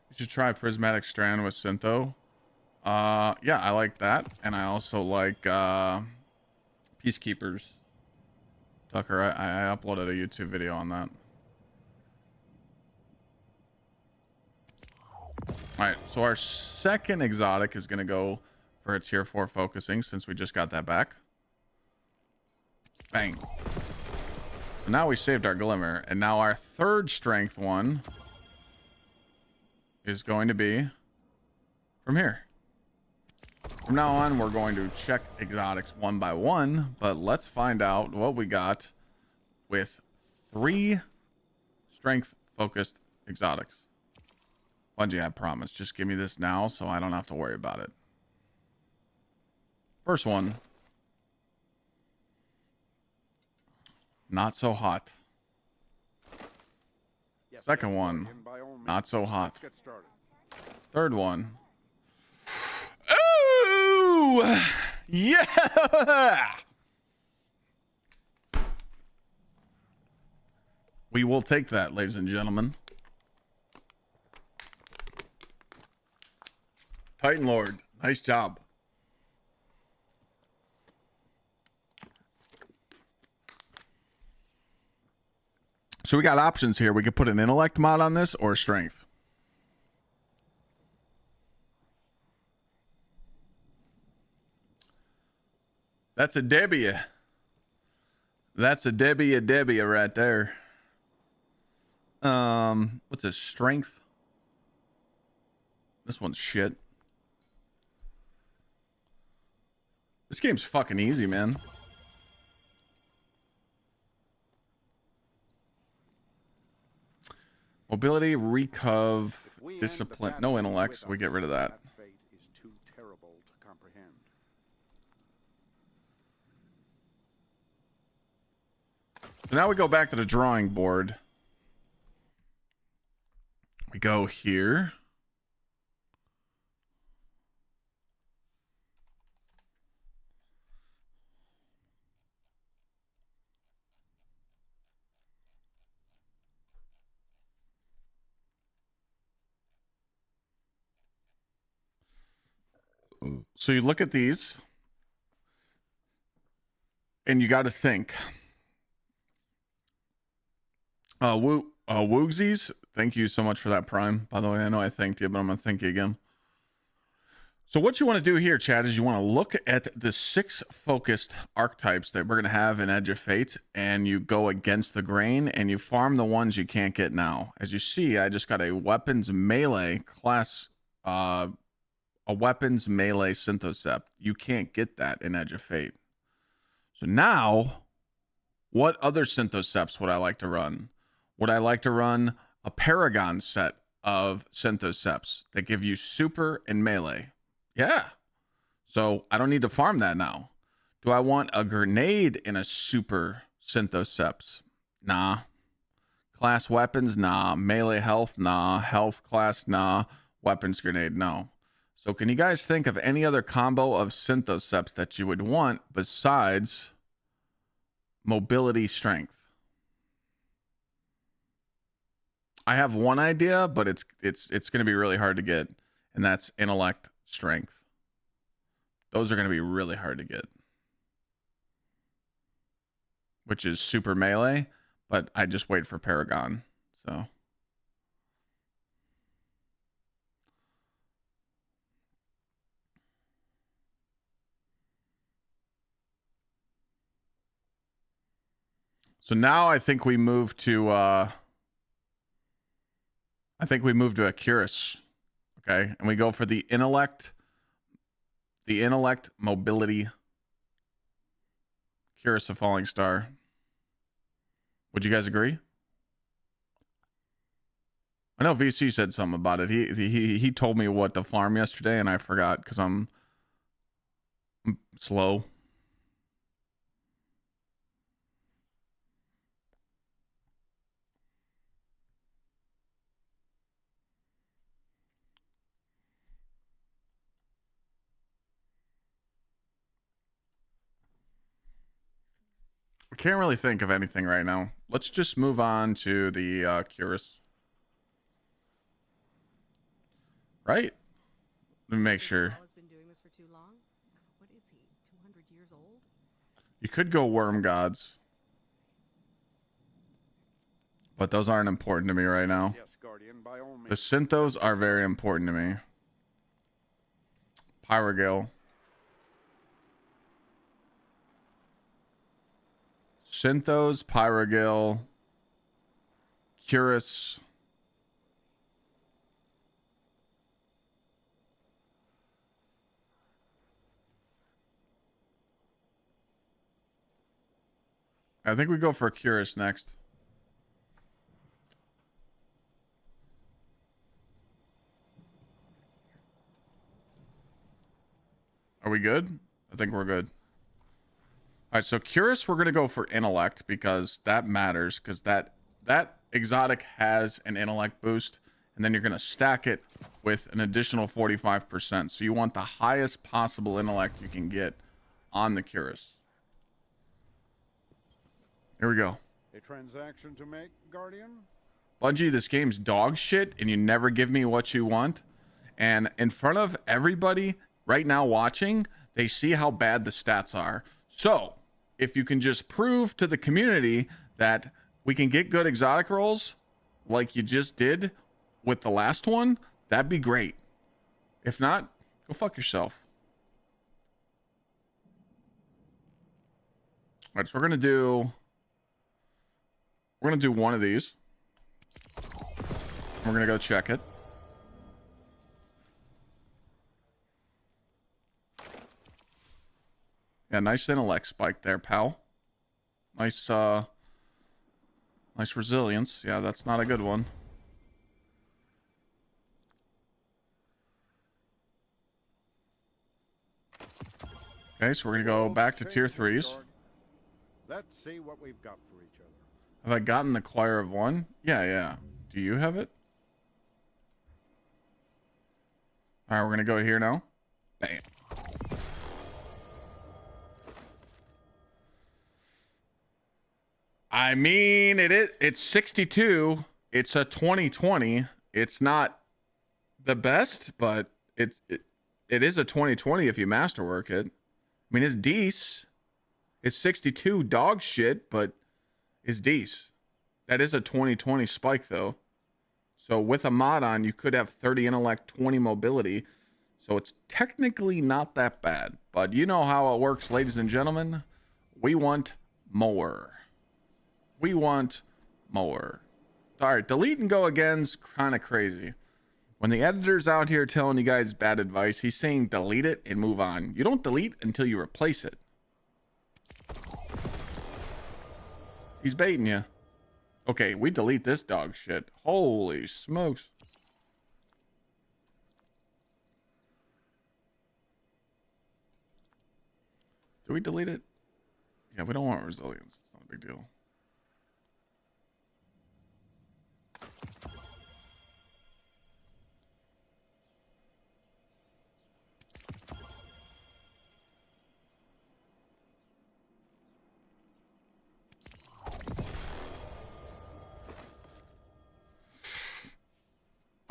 You should try Prismatic Strand with Syntho. Yeah, I like that. And I also like Peacekeepers. Tucker, I uploaded a YouTube video on that. Alright, so our second exotic is going to go for a tier 4 focusing since we just got that back. Bang. So now we saved our glimmer. And now our third strength one is going to be from here. From now on, we're going to check exotics one by one, but let's find out what we got with 3 strength-focused exotics. Bungie, I promise. Just give me this now so I don't have to worry about it. First one. Not so hot. Second one. Not so hot. Third one. Ooh! Yeah! We will take that, ladies and gentlemen. Titan Lord, nice job. So we got options here. We could put an intellect mod on this or strength. That's a Debbie. That's a Debbie right there. What's a strength? This one's shit. This game's fucking easy, man. Mobility, recov, discipline, no intellect, so we get rid of that. Fate is too terrible to comprehend. So now we go back to the drawing board. We go here. So you look at these and you got to think. Woogsies, thank you so much for that prime. By the way, I know I thanked you, but I'm going to thank you again. So what you want to do here, Chad, is you want to look at the 6 focused archetypes that we're going to have in Edge of Fate, and you go against the grain, and you farm the ones you can't get now. As you see, I just got a weapons melee class, a weapons melee Synthocept. You can't get that in Edge of Fate. So now, what other Synthocepts would I like to run? Would I like to run a Paragon set of Synthocepts that give you super and melee? Yeah. So I don't need to farm that now. Do I want a grenade in a super Synthocept? Nah. Class weapons? Nah. Melee health? Nah. Health class? Nah. Weapons grenade? No. So can you guys think of any other combo of Synthocepts that you would want besides mobility strength? I have one idea, but it's going to be really hard to get, and that's intellect strength. Those are going to be really hard to get, which is super melee, but I just wait for Paragon. So now I think we move to a Curus, okay? And we go for the intellect mobility Curus of Falling Star. Would you guys agree? I know VC said something about it. He told me what to farm yesterday, and I forgot because I'm slow. I can't really think of anything right now. Let's just move on to the Curus. Right? Let me make sure. Has been doing this for too long? What is he? 200 years old? You could go Worm Gods, but those aren't important to me right now. Yes, Guardian, by all The means. Synthos are very important to me. Pyrogale. Synthos, Pyrogale, Curus. I think we go for Curus next. Are we good? I think we're good. All right, so Curus, we're going to go for intellect because that matters, because that exotic has an intellect boost, and then you're going to stack it with an additional 45%. So you want the highest possible intellect you can get on the Curus. Here we go. A transaction to make, Guardian? Bungie, this game's dog shit, and you never give me what you want. And in front of everybody right now watching, they see how bad the stats are. So if you can just prove to the community that we can get good exotic rolls like you just did with the last one, that'd be great. If not, go fuck yourself. All right, so we're gonna do one of these. We're gonna go check it. Yeah, nice intellect spike there, pal. Nice nice resilience. Yeah, that's not a good one. Okay, so we're gonna go back to tier 3s. Let's see what we've got for each other. Have I gotten the choir of one? Yeah. Do you have it? All right, we're gonna go here now. Bam. I mean, it's 62. It's a 2020. It's not the best, but it is a 2020 if you masterwork it. I mean, it's decent. It's 62 dog shit, but it's decent. That is a 2020 spike though. So with a mod on, you could have 30 intellect, 20 mobility. So it's technically not that bad, but you know how it works, ladies and gentlemen. We want more. We want more. All right, delete and go again's kind of crazy. When the editor's out here telling you guys bad advice, he's saying delete it and move on. You don't delete until you replace it. He's baiting you. Okay, we delete this dog shit. Holy smokes. Do we delete it? Yeah, we don't want resilience. It's not a big deal.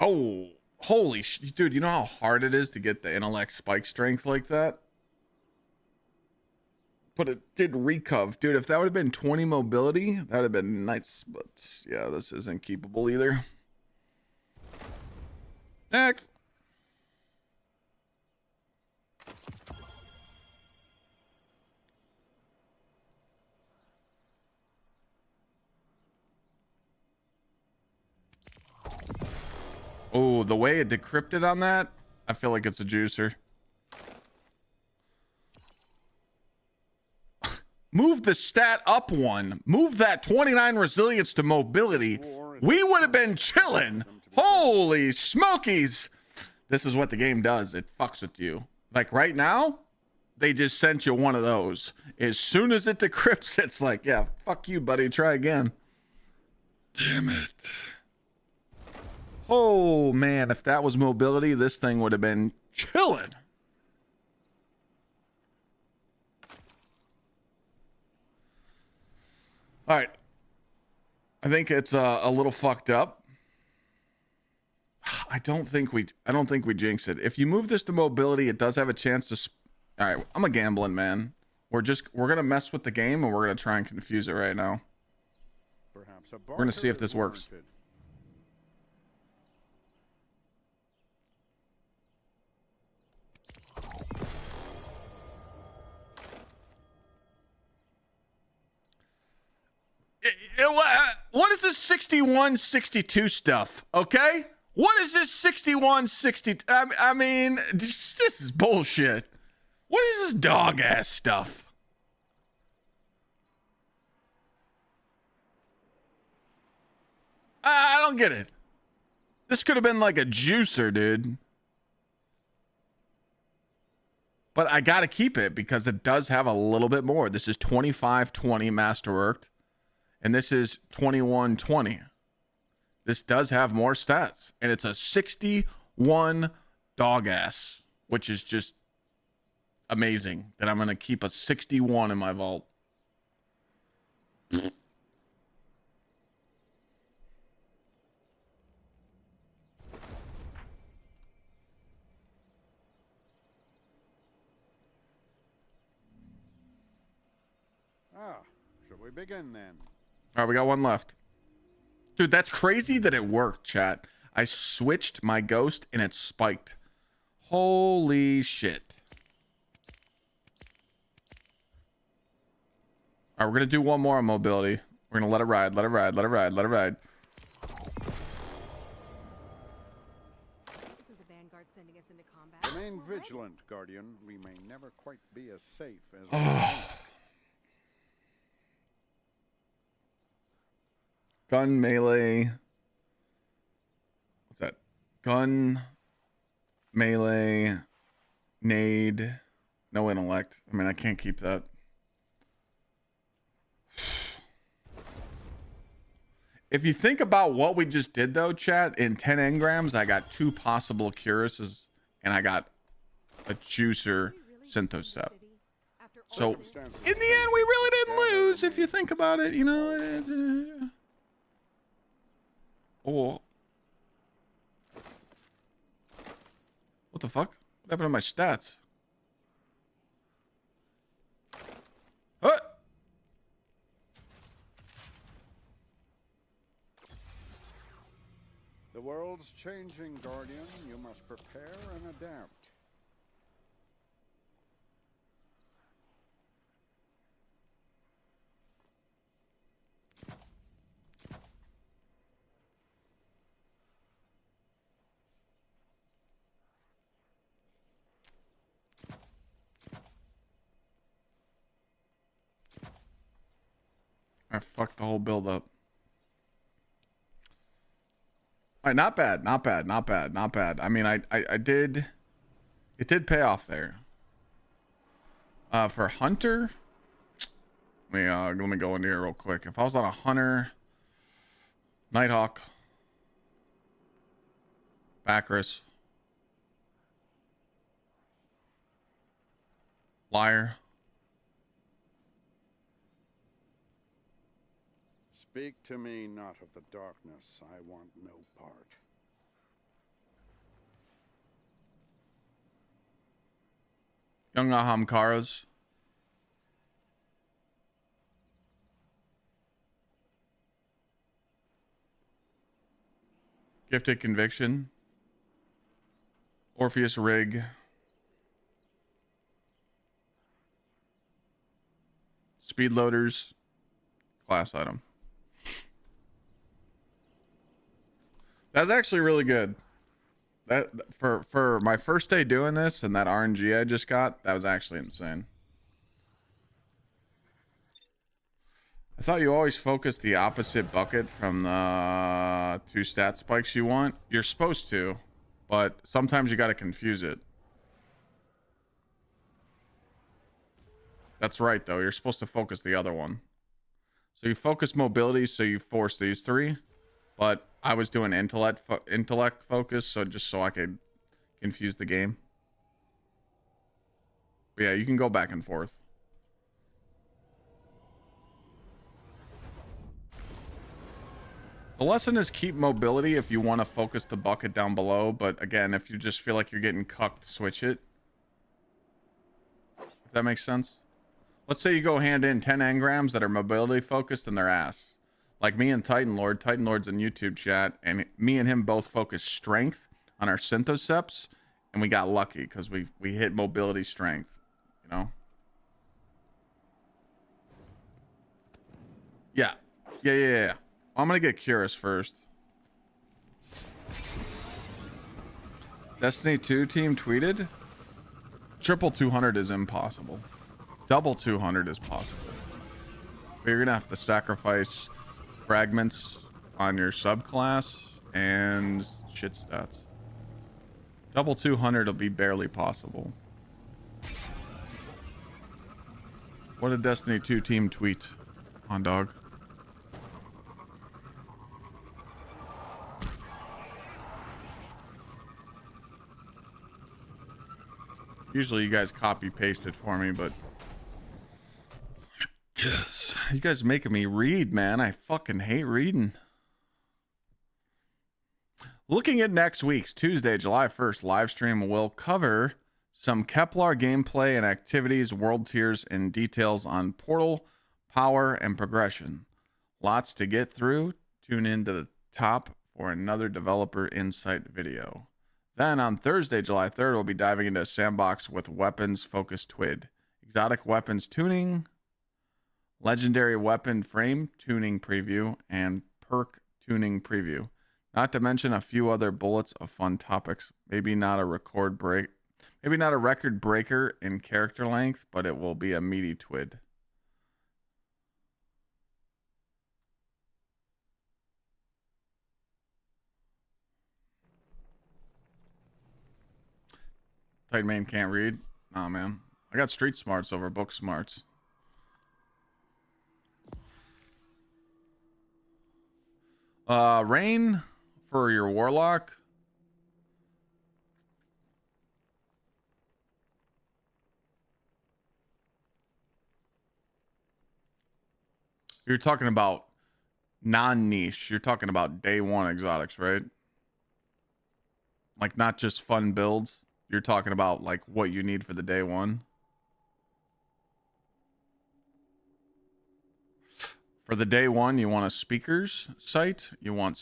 Oh, holy dude, you know how hard it is to get the intellect spike strength like that? But it did recov. Dude, if that would have been 20 mobility, that would have been nice. But yeah, this isn't keepable either. Next. Oh, the way it decrypted on that, I feel like it's a juicer. Move the stat up one. Move that 29 resilience to mobility. We would have been chilling. Holy smokies. This is what the game does. It fucks with you. Like right now, they just sent you one of those. As soon as it decrypts, it's like, yeah, fuck you, buddy. Try again. Damn it. Oh, man. If that was mobility, this thing would have been chilling. All right. I think it's a little fucked up. I don't think we jinx it. If you move this to mobility, it does have a chance to. All right, I'm a gambling man. We're gonna mess with the game and we're gonna try and confuse it right now. Perhaps we're gonna see if this works. What is this 61-62 stuff? Okay, what is this 61-60? I mean, this is bullshit. What is this dog ass stuff? I don't get it. This could have been like a juicer, dude. But I gotta keep it because it does have a little bit more. This is 25-20 masterworked. And this is 21-20. This does have more stats. And it's a 61 dog ass, which is just amazing that I'm going to keep a 61 in my vault. Shall we begin then? All right, we got one left. Dude, that's crazy that it worked, chat. I switched my ghost and it spiked. Holy shit. All right, we're going to do one more on mobility. We're going to let it ride, let it ride, let it ride, let it ride. This is the Vanguard start sending us into combat. Remain already. vigilant, Guardian. We may never quite be as safe as Gun melee. What's that? Gun melee nade. No intellect. I mean, I can't keep that. If you think about what we just did, though, chat, in 10 engrams, I got 2 possible cuirasses, and I got a juicer synthocept. So, in the end, we really didn't lose, if you think about it, you know. Oh. What the fuck? What happened to my stats? What? The world's changing, Guardian. You must prepare and adapt. I fucked the whole build up. All right, not bad, not bad, not bad, not bad. I mean, I did, it did pay off there. For Hunter, let me go in here real quick. If I was on a Hunter, Nighthawk, Bacchus, Liar. Speak to me not of the darkness. I want no part. Young Ahamkaras. Gifted Conviction. Orpheus Rig. Speed Loaders. Class item. That's actually really good. That for my first day doing this and that RNG I just got, that was actually insane. I thought you always focus the opposite bucket from the 2 stat spikes you want. You're supposed to, but sometimes you got to confuse it. That's right, though. You're supposed to focus the other one. So you focus mobility, so you force these 3. But I was doing intellect focus, so just so I could confuse the game. But yeah, you can go back and forth. The lesson is keep mobility if you want to focus the bucket down below. But again, if you just feel like you're getting cucked, switch it. If that makes sense. Let's say you go hand in 10 engrams that are mobility focused and they're ass. Like me and Titan Lord. Titan Lord's in YouTube chat, and me and him both focus strength on our synthocepts, and we got lucky because we hit mobility strength, you know. Yeah. I'm gonna get Curious first. Destiny 2 team tweeted. Triple 200 is impossible. Double 200 is possible. But you're gonna have to sacrifice fragments on your subclass and shit stats. Double 200 will be barely possible. What did Destiny 2 team tweet on dog? Usually you guys copy paste it for me, but yes, you guys making me read, man. I fucking hate reading. Looking at next week's Tuesday, July 1st live stream, we'll cover some Kepler gameplay and activities, world tiers, and details on Portal, power, and progression. Lots to get through. Tune in to the top for another developer insight video. Then on Thursday, July 3rd, we'll be diving into a sandbox with weapons-focused TWID. Exotic weapons tuning, legendary weapon frame tuning preview, and perk tuning preview. Not to mention a few other bullets of fun topics. Maybe not a maybe not a record breaker in character length, but it will be a meaty twid. Tight man can't read. Nah, man. I got street smarts over book smarts. Rain for your warlock. You're talking about non-niche. You're talking about day one exotics, right? Like not just fun builds. You're talking about like what you need for the day one. For the day one, you want a speaker's sight. You want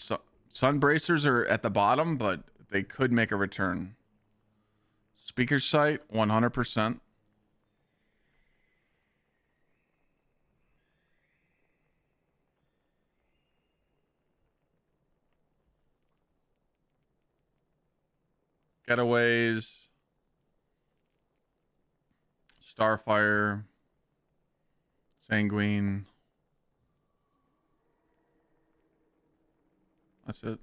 sun bracers are at the bottom, but they could make a return. Speaker's sight, 100%. Getaways. Starfire. Sanguine. That's it.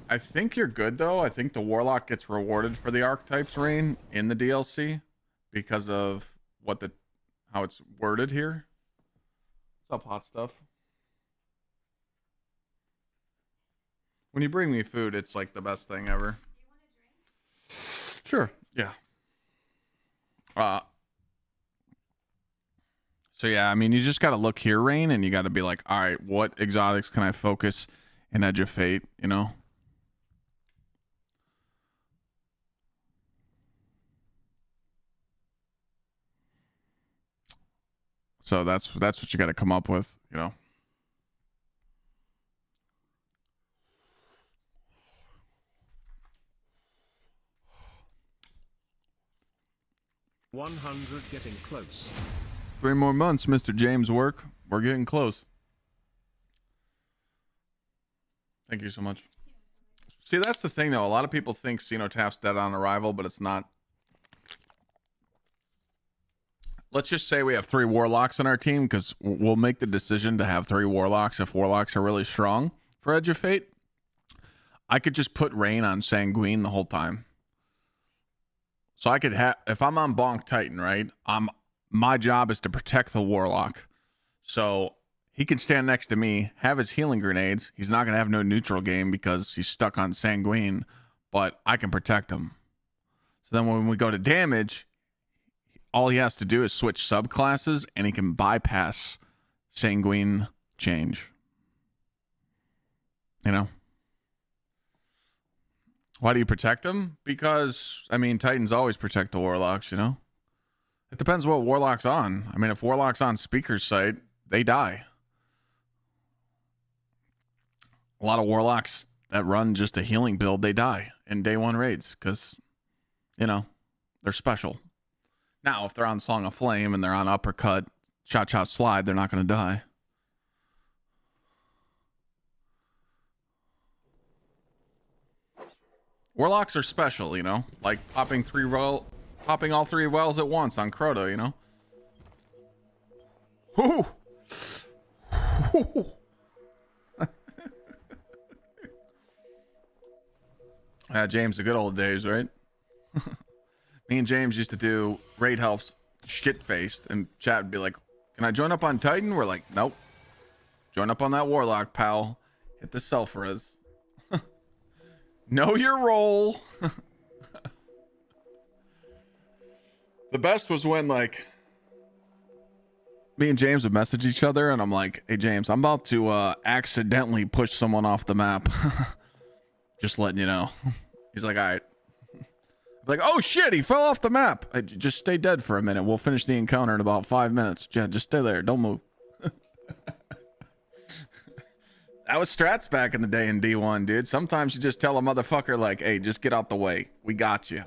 I think you're good though. I think the Warlock gets rewarded for the archetypes rain in the DLC because of how it's worded here. What's up, hot stuff? When you bring me food, it's like the best thing ever. Sure. Yeah. So yeah, I mean, you just got to look here, Rain, and you got to be like, all right, what exotics can I focus in Edge of Fate, you know? So that's what you got to come up with, you know? $100 getting close. 3 more months, Mr. James Work. We're getting close. Thank you so much. See, that's the thing, though. A lot of people think Xenotap's dead on arrival, but it's not. Let's just say we have 3 Warlocks on our team, because we'll make the decision to have 3 Warlocks if Warlocks are really strong for Edge of Fate. I could just put Rain on Sanguine the whole time. So I could have, if I'm on Bonk Titan, right? My job is to protect the Warlock. So he can stand next to me, have his healing grenades. He's not going to have no neutral game because he's stuck on Sanguine, but I can protect him. So then when we go to damage, all he has to do is switch subclasses and he can bypass Sanguine change. You know? Why do you protect him? Because, I mean, Titans always protect the Warlocks, you know? It depends what Warlock's on. I mean, if Warlock's on Speaker's site, they die. A lot of Warlocks that run just a healing build, they die in day one raids because, you know, they're special. Now, if they're on Song of Flame and they're on Uppercut, Cha-Cha Slide, they're not going to die. Warlocks are special, you know? Like popping all 3 wells at once on Crota, you know? Whoo! James, the good old days, right? Me and James used to do raid helps shit-faced, and chat would be like, can I join up on Titan? We're like, nope. Join up on that Warlock, pal. Hit the self-res. Know your role. The best was when, like, me and James would message each other, and I'm like, hey, James, I'm about to accidentally push someone off the map. Just letting you know. He's like, all right. I'm like, oh, shit, he fell off the map. Just stay dead for a minute. We'll finish the encounter in about 5 minutes. Yeah, just stay there. Don't move. That was strats back in the day in D1, dude. Sometimes you just tell a motherfucker, like, hey, just get out the way. We got you.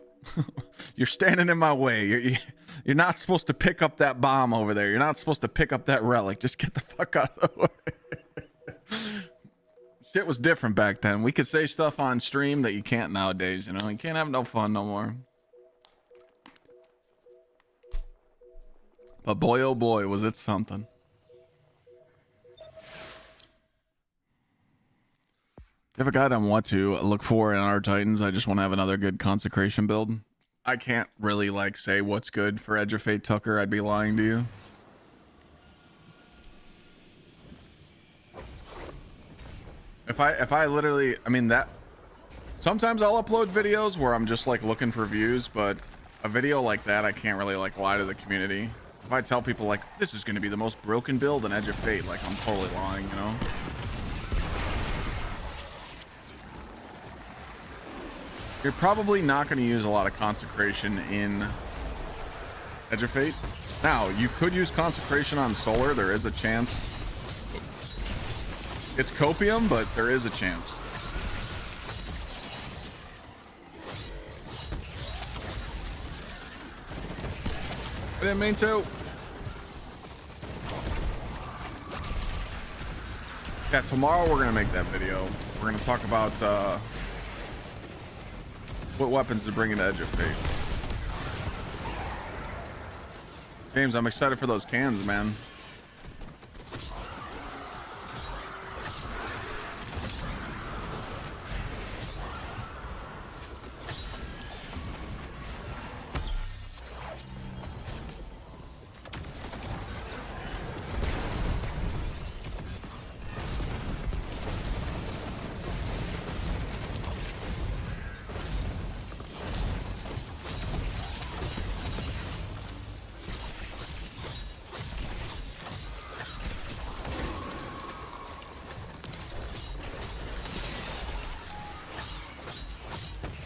You're standing in my way. You're not supposed to pick up that bomb over there. You're not supposed to pick up that relic. Just get the fuck out of the way. Shit was different back then. We could say stuff on stream that you can't nowadays, you know? You can't have no fun no more. But boy, oh boy, was it something. Do you have a guide on what to look for in our Titans? I just want to have another good consecration build. I can't really like say what's good for Edge of Fate Tucker. I'd be lying to you. If I literally, I mean that sometimes I'll upload videos where I'm just like looking for views, but a video like that, I can't really like lie to the community. If I tell people like this is going to be the most broken build in Edge of Fate, like I'm totally lying, you know? You're probably not going to use a lot of consecration in Edge of Fate. Now, you could use consecration on Solar. There is a chance. It's copium, but there is a chance. I didn't mean to. Yeah, tomorrow we're going to make that video. We're going to talk about what weapons to bring into Edge of Fate. James, I'm excited for those cans, man.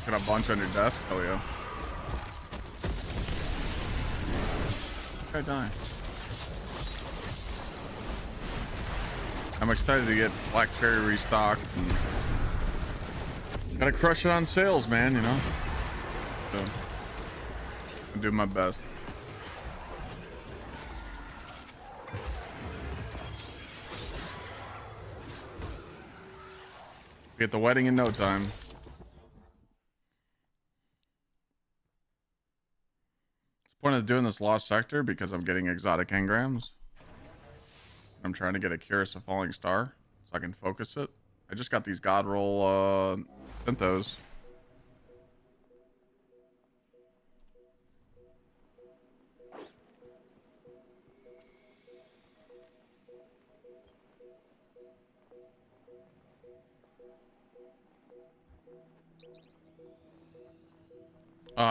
Got a bunch on your desk? Hell yeah. Okay, die. I'm excited to get Black Cherry restocked and gotta crush it on sales, man, you know? So, I'll do my best. Get the wedding in no time. Point of doing this lost sector because I'm getting exotic engrams. I'm trying to get a Curus of Falling Star so I can focus it. I just got these God Roll Synthos.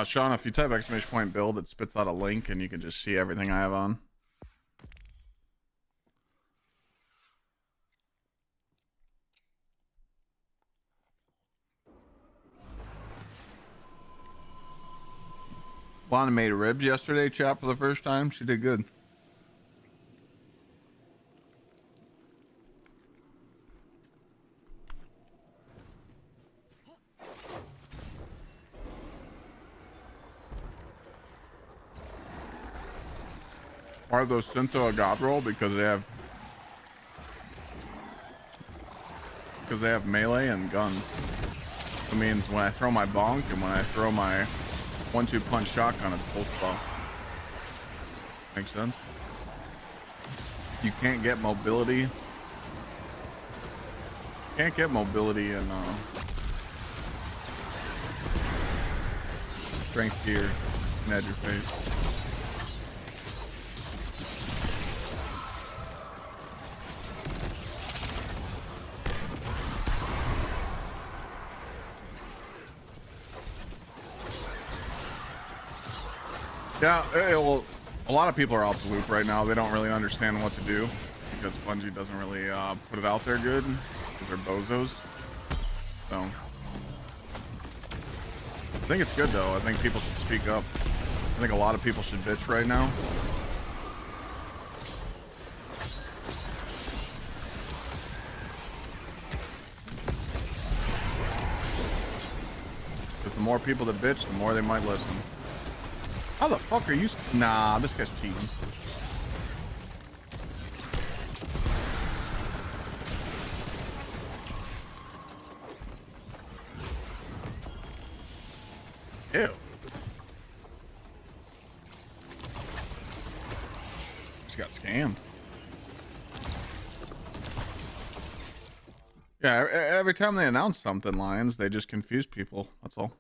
Sean, if you type !point build, it spits out a link and you can just see everything I have on. Lana made ribs yesterday, chat, for the first time. She did good. Are those Syntho a God roll because they have melee and guns? It means when I throw my bonk and when I throw my 1-2 punch shotgun, it's pulse buff. Makes sense. You can't get mobility. Can't get mobility in strength gear in Edge of Fate. Yeah, well, a lot of people are off the loop right now. They don't really understand what to do because Bungie doesn't really put it out there good because they're bozos. So I think it's good though. I think people should speak up. I think a lot of people should bitch right now. Because the more people that bitch, the more they might listen. How the fuck are you? Nah, this guy's cheating. Ew. Just got scammed. Yeah, every time they announce something, Lions, they just confuse people. That's all.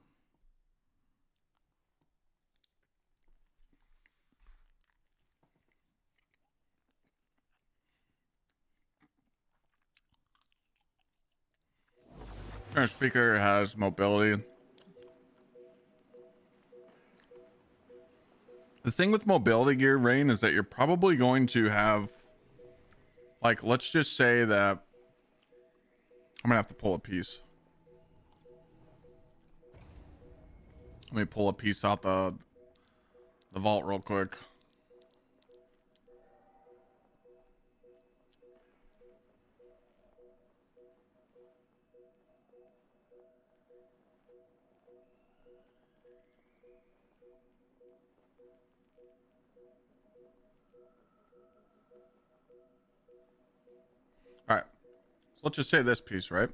Current speaker has mobility. The thing with mobility gear, Rain, is that you're probably going to have, like, let's just say that I'm gonna have to pull a piece. Let me pull a piece out the vault real quick. All right. So let's just say this piece, right?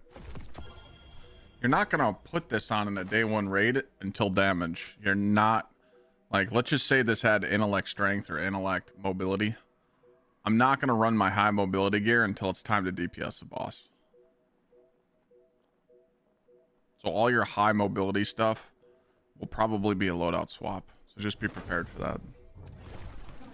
You're not gonna put this on in a day one raid until damage. You're not, like, let's just say this had intellect strength or intellect mobility. I'm not gonna run my high mobility gear until it's time to DPS the boss. So all your high mobility stuff will probably be a loadout swap. So just be prepared for that.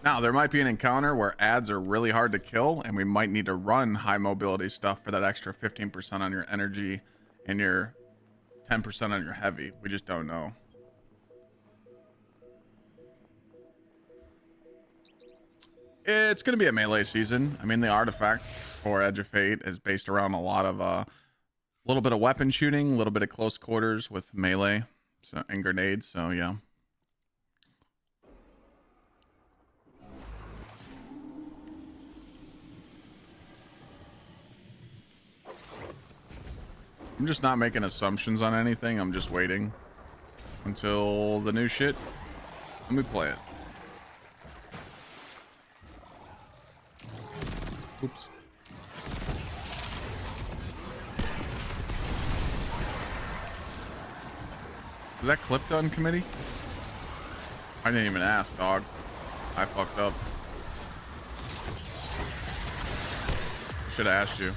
Now, there might be an encounter where ads are really hard to kill, and we might need to run high mobility stuff for that extra 15% on your energy and your 10% on your heavy. We just don't know. It's going to be a melee season. I mean, the artifact for Edge of Fate is based around a lot of a little bit of weapon shooting, a little bit of close quarters with melee and grenades. So yeah. I'm just not making assumptions on anything. I'm just waiting until the new shit. Let me play it. Oops. Was that clip done, committee? I didn't even ask, dog. I fucked up. Should have asked you.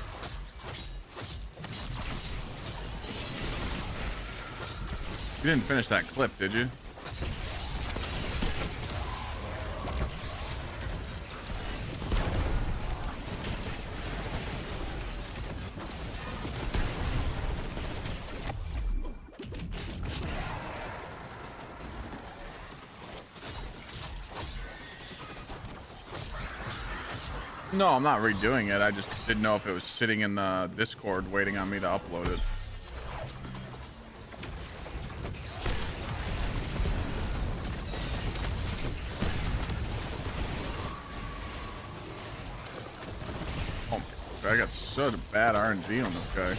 You didn't finish that clip, did you? No, I'm not redoing it. I just didn't know if it was sitting in the Discord waiting on me to upload it. I got such bad RNG on this guy.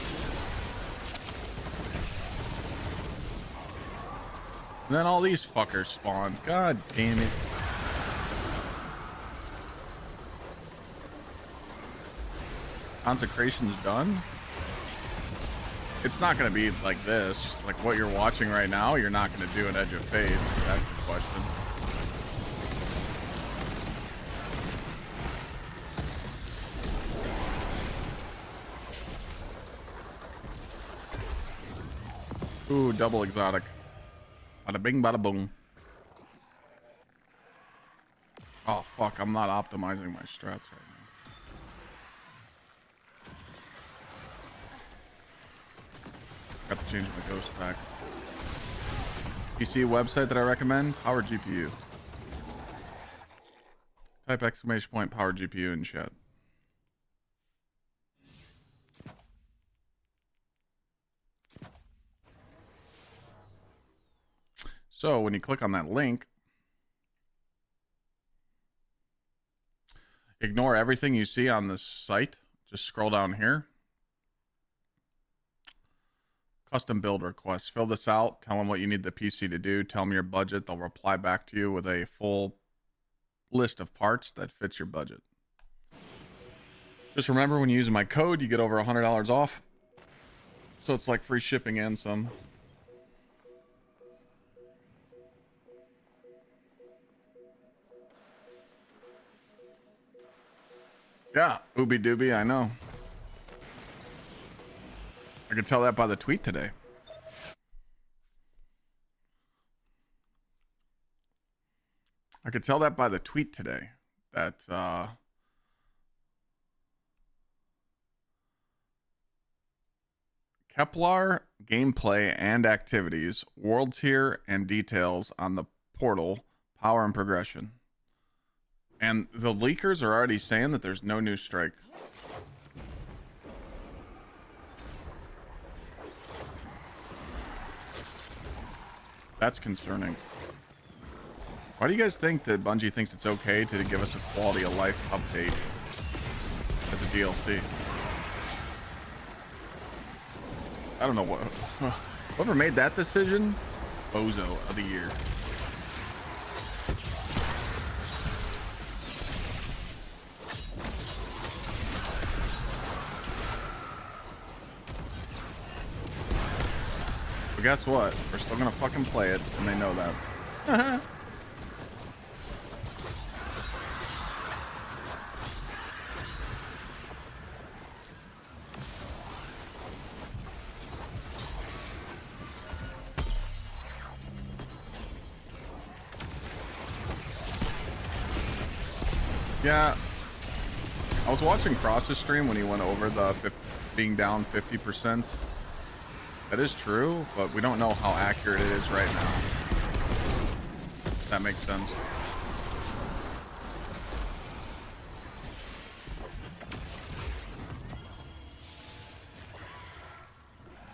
And then all these fuckers spawn. God damn it. Consecration's done? It's not going to be like this. Like what you're watching right now, you're not going to do an Edge of Fate. That's the question. Ooh, double exotic. Bada bing, bada boom. Oh, fuck. I'm not optimizing my strats right now. Got to change my ghost pack. PC website that I recommend? Power GPU. Type exclamation point power GPU in chat. So when you click on that link, ignore everything you see on this site. Just scroll down here. Custom build requests. Fill this out. Tell them what you need the PC to do. Tell them your budget. They'll reply back to you with a full list of parts that fits your budget. Just remember, when you're using my code, you get over $100 off. So it's like free shipping and some. Yeah, ooby dooby, I know. I could tell that by the tweet today. I could tell that by the tweet today. That Kepler gameplay and activities, world tier and details on the portal, power and progression. And the leakers are already saying that there's no new strike. That's concerning. Why do you guys think that Bungie thinks it's okay to give us a quality of life update as a DLC? I don't know what. Whoever made that decision, bozo of the year. But guess what? We're still gonna fucking play it, and they know that. Yeah, I was watching Cross's stream when he went over the being down 50%. That is true, but we don't know how accurate it is right now. If that makes sense.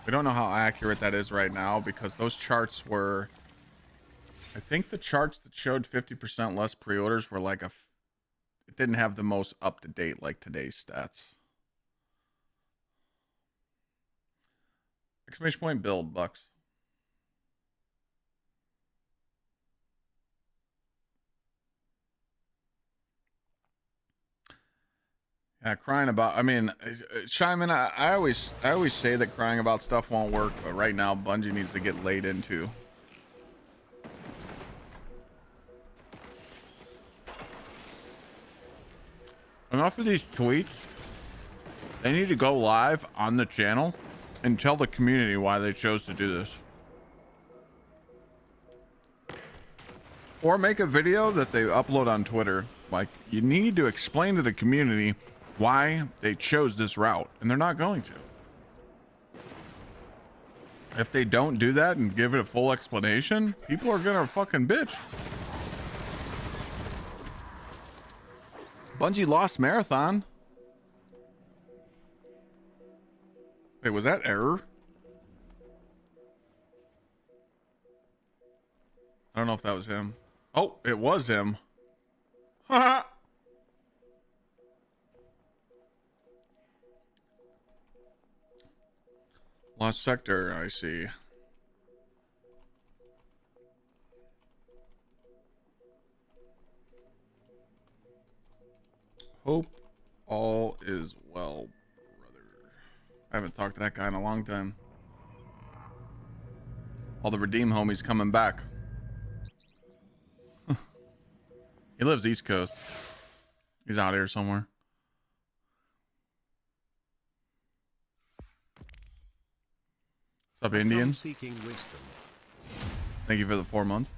We don't know how accurate that is right now because those charts were, I think the charts that showed 50% less pre-orders were like it didn't have the most up-to-date like today's stats. Exclamation point build, Bucks. Yeah, crying about, I mean, Shyman, I always say that crying about stuff won't work, but right now Bungie needs to get laid into. Enough of these tweets. They need to go live on the channel and tell the community why they chose to do this. Or make a video that they upload on Twitter. Like, you need to explain to the community why they chose this route, and they're not going to. If they don't do that and give it a full explanation, people are gonna fucking bitch. Bungie lost Marathon. Wait, was that error? I don't know if that was him. Oh, it was him. Haha. Lost sector, I see. Hope all is well, brother. I haven't talked to that guy in a long time. All the Redeem homies coming back. He lives East Coast. He's out here somewhere. What's up, Indian? Seeking wisdom. Thank you for the 4 months.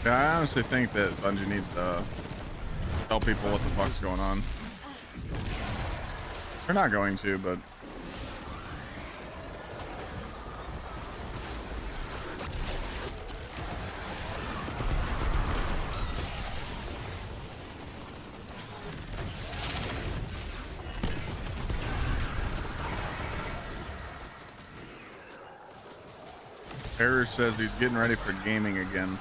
Yeah, I honestly think that Bungie needs to tell people what the fuck's going on. They're not going to, but Error says he's getting ready for gaming again.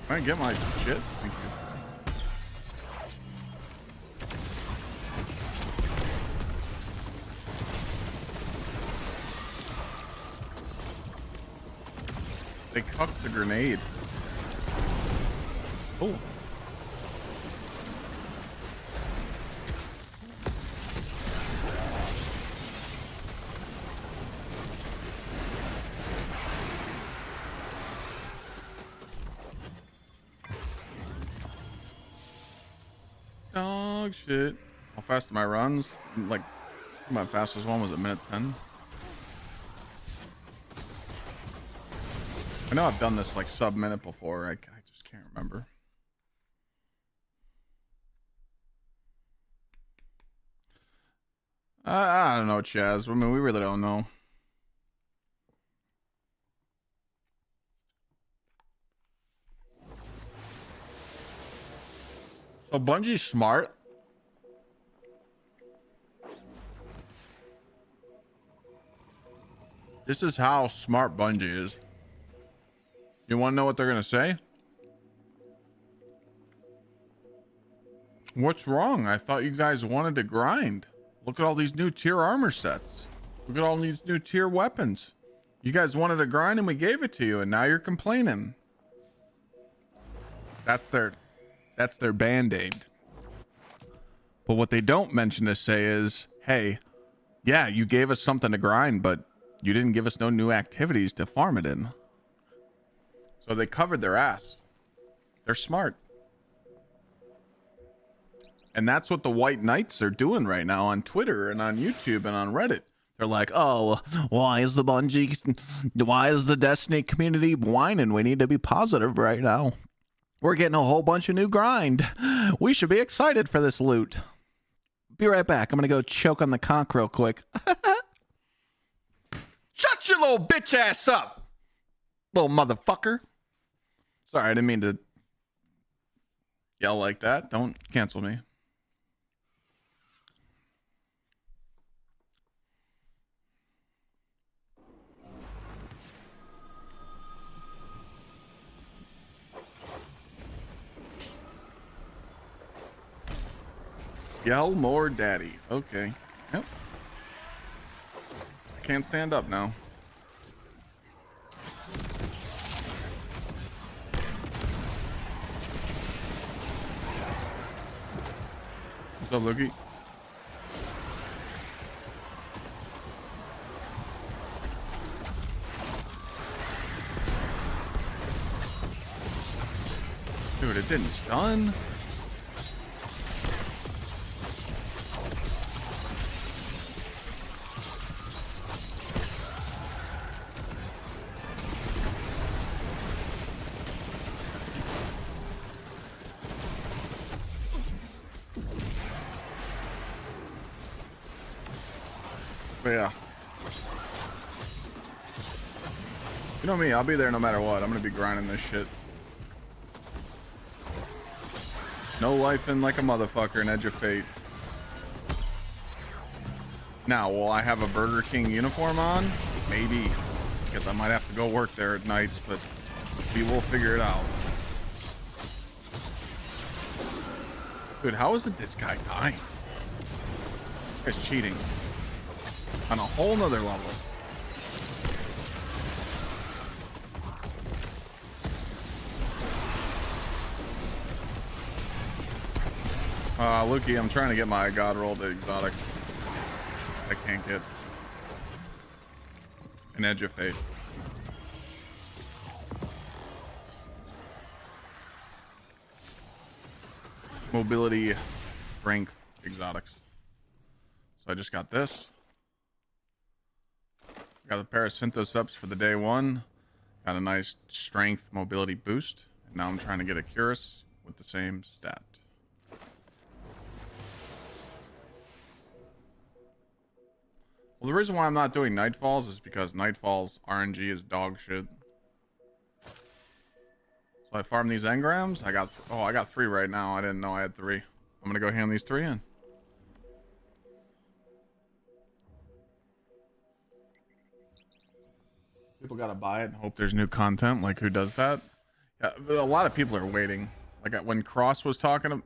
Can I get my shit? Thank you. They cucked the grenade. Oh. Dog shit. How fast are my runs? Like, my fastest one was a minute 10. I know I've done this like sub-minute before. I just can't remember. I don't know, Chaz. I mean, we really don't know. So Bungie's smart. This is how smart Bungie is. You want to know what they're going to say? What's wrong? I thought you guys wanted to grind. Look at all these new tier armor sets. Look at all these new tier weapons. You guys wanted to grind and we gave it to you, and now you're complaining. That's their band-aid. But what they don't mention to say is, hey, yeah, you gave us something to grind, but you didn't give us no new activities to farm it in. So they covered their ass. They're smart. And that's what the White Knights are doing right now on Twitter and on YouTube and on Reddit. They're like, oh, why is the Destiny community whining? We need to be positive right now. We're getting a whole bunch of new grind. We should be excited for this loot. Be right back. I'm going to go choke on the conch real quick. Shut your little bitch ass up, little motherfucker. Sorry, I didn't mean to yell like that. Don't cancel me. Yell more daddy. Okay. Yep. I can't stand up now. What's up, Loki? Dude, it didn't stun. Yeah. You know me, I'll be there no matter what. I'm gonna be grinding this shit. No life in like a motherfucker in Edge of Fate. Now, will I have a Burger King uniform on? Maybe. Because I might have to go work there at nights, but we will figure it out. Dude, how is this guy dying? This guy's cheating. On a whole nother level. Luki, I'm trying to get my god roll to exotics. I can't get an Edge of Fate. Mobility, strength, exotics. So I just got this. Got the pair of Synthoceps for the day one. Got a nice strength mobility boost. And now I'm trying to get a Curus with the same stat. Well, the reason why I'm not doing Nightfalls is because Nightfalls RNG is dog shit. So I farm these engrams. I got 3 right now. I didn't know I had 3. I'm I'm gonna go hand these 3 in. People gotta buy it and hope there's new content. Like, who does that? Yeah, a lot of people are waiting. Like when Cross was talking about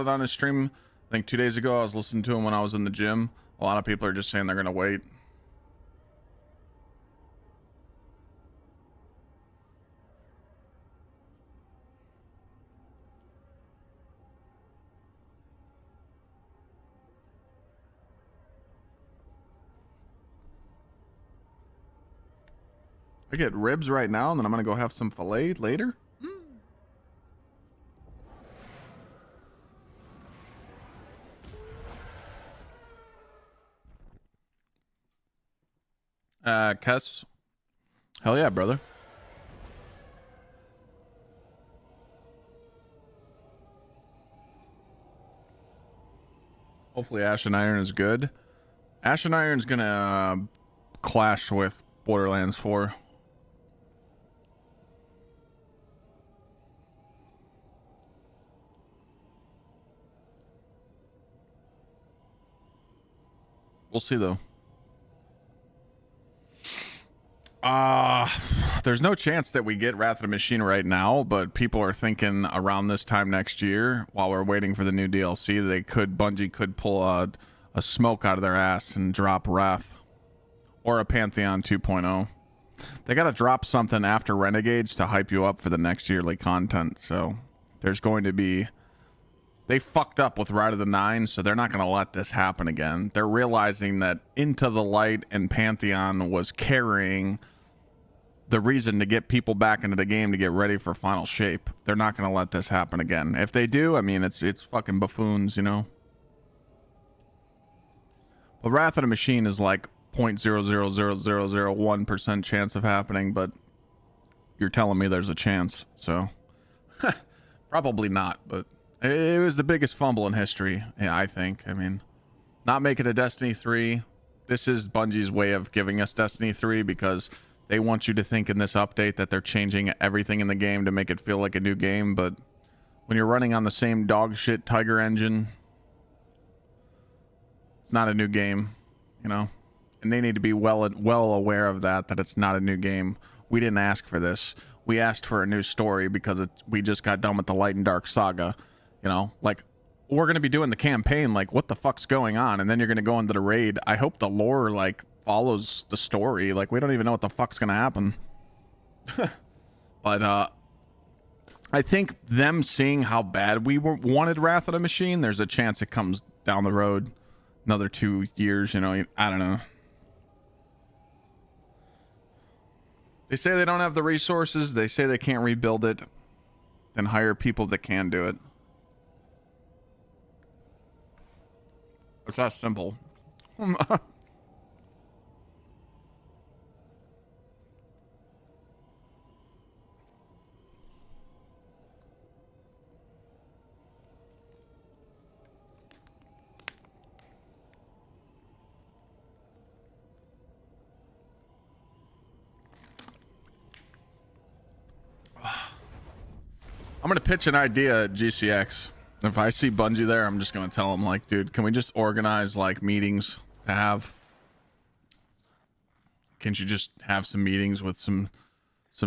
it on his stream, I think 2 days ago, I was listening to him when I was in the gym. A lot of people are just saying they're gonna wait. I get ribs right now, and then I'm gonna go have some filet later. Kess. Hell yeah, brother. Hopefully Ashen Iron is good. Ashen Iron's gonna clash with Borderlands 4. We'll see though. There's no chance that we get Wrath of the Machine right now, but people are thinking around this time next year, while we're waiting for the new DLC, Bungie could pull a smoke out of their ass and drop Wrath or a Pantheon 2.0. They got to drop something after Renegades to hype you up for the next yearly content. So there's going to be, they fucked up with Ride of the Nine, so they're not going to let this happen again. They're realizing that Into the Light and Pantheon was carrying the reason to get people back into the game to get ready for Final Shape. They're not going to let this happen again. If they do, I mean, it's fucking buffoons, you know? But Wrath of the Machine is like 0.00001% chance of happening, but you're telling me there's a chance, so probably not, but it was the biggest fumble in history, yeah, I think. I mean, not making a Destiny 3. This is Bungie's way of giving us Destiny 3 because they want you to think in this update that they're changing everything in the game to make it feel like a new game, but when you're running on the same dog shit Tiger engine, it's not a new game, you know? And they need to be well aware of that it's not a new game. We didn't ask for this. We asked for a new story because we just got done with the Light and Dark saga. You know, like, we're going to be doing the campaign, like, what the fuck's going on? And then you're going to go into the raid. I hope the lore, like, follows the story. Like, we don't even know what the fuck's going to happen. But, I think them seeing how bad we wanted Wrath of the Machine, there's a chance it comes down the road another 2 years, you know, I don't know. They say they don't have the resources. They say they can't rebuild it. Then hire people that can do it. It's that simple. I'm gonna pitch an idea at GCX. If I see Bungie there, I'm just gonna tell them, like, dude, can we just organize like meetings to have? Can't you just have some meetings with some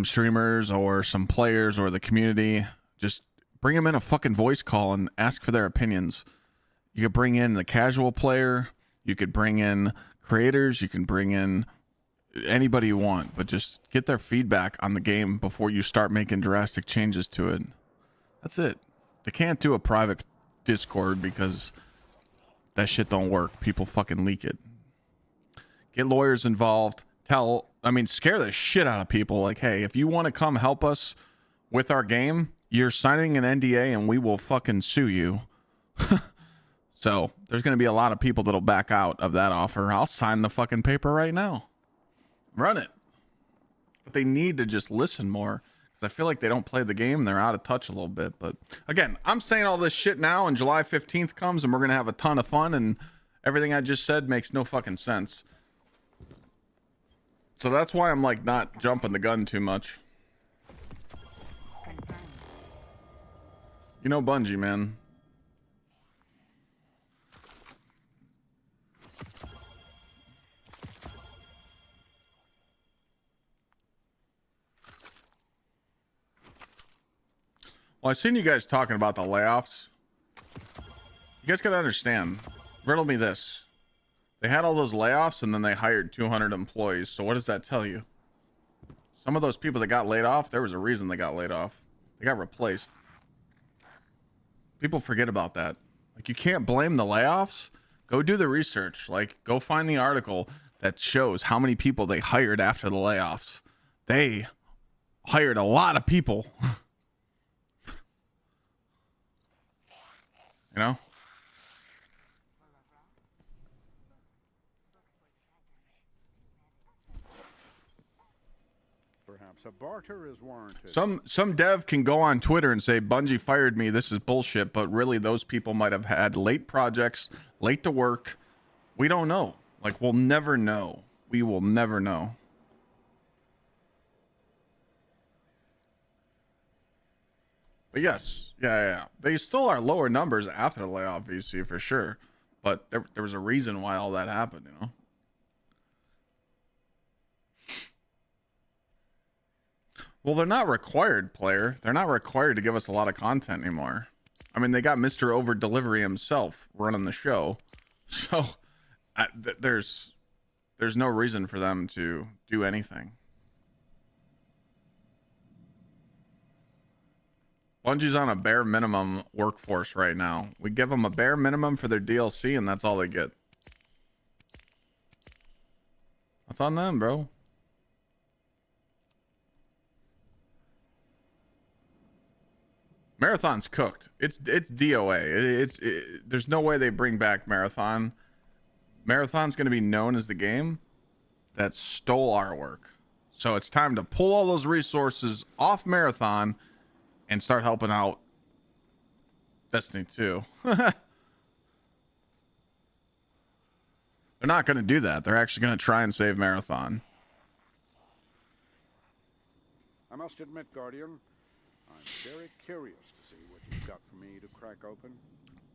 streamers or some players or the community? Just bring them in a fucking voice call and ask for their opinions. You could bring in the casual player, you could bring in creators, you can bring in anybody you want, but just get their feedback on the game before you start making drastic changes to it. That's it. They can't do a private Discord because that shit don't work. People fucking leak it. Get lawyers involved. Scare the shit out of people. Like, hey, if you want to come help us with our game, you're signing an NDA and we will fucking sue you. So there's going to be a lot of people that'll back out of that offer. I'll sign the fucking paper right now. Run it. But they need to just listen more. I feel like they don't play the game. They're out of touch a little bit. But again, I'm saying all this shit now, and July 15th comes and we're going to have a ton of fun, and everything I just said makes no fucking sense. So that's why I'm like not jumping the gun too much. Confirmed. You know Bungie, man. Well, I seen you guys talking about the layoffs. You guys gotta understand. Riddle me this. They had all those layoffs and then they hired 200 employees. So what does that tell you? Some of those people that got laid off, there was a reason they got laid off. They got replaced. People forget about that. Like, you can't blame the layoffs. Go do the research. Like, go find the article that shows how many people they hired after the layoffs. They hired a lot of people. You know? Perhaps a barter is warranted. Some dev can go on Twitter and say Bungie fired me, this is bullshit, but really those people might have had late projects, late to work. We don't know. Like, we'll never know. We will never know. But yes, yeah. They still are lower numbers after the layoff, VC, for sure. But there was a reason why all that happened, you know? Well, they're not required, player. They're not required to give us a lot of content anymore. I mean, they got Mr. Over Delivery himself running the show. So there's no reason for them to do anything. Bungie's on a bare minimum workforce right now. We give them a bare minimum for their DLC, and that's all they get. That's on them, bro. Marathon's cooked. It's DOA. There's no way they bring back Marathon. Marathon's going to be known as the game that stole our work. So it's time to pull all those resources off Marathon and start helping out Destiny 2. They're not going to do that. They're actually going to try and save Marathon. I must admit, Guardian, I'm very curious to see what you've got for me to crack open.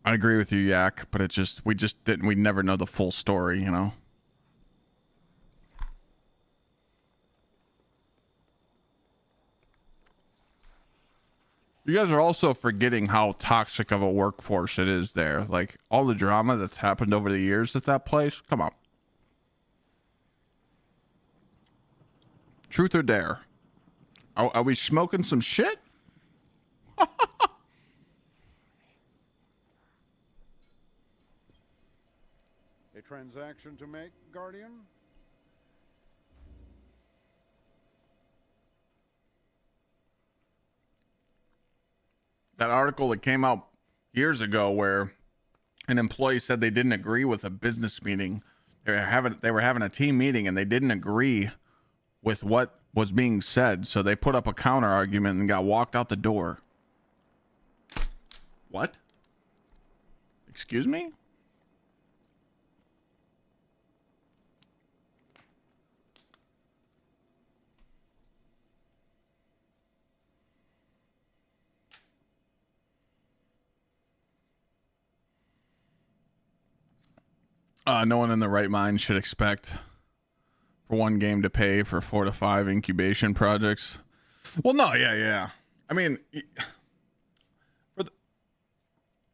I agree with you, Yak, but we never know the full story, you know? You guys are also forgetting how toxic of a workforce it is there. Like, all the drama that's happened over the years at that place. Come on. Truth or dare? Are we smoking some shit? A transaction to make, Guardian? That article that came out years ago where an employee said they didn't agree with a business meeting. They were having a team meeting and they didn't agree with what was being said, so they put up a counter argument and got walked out the door. What? Excuse me? No one in the right mind should expect for one game to pay for 4 to 5 incubation projects. Well, no, yeah. I mean,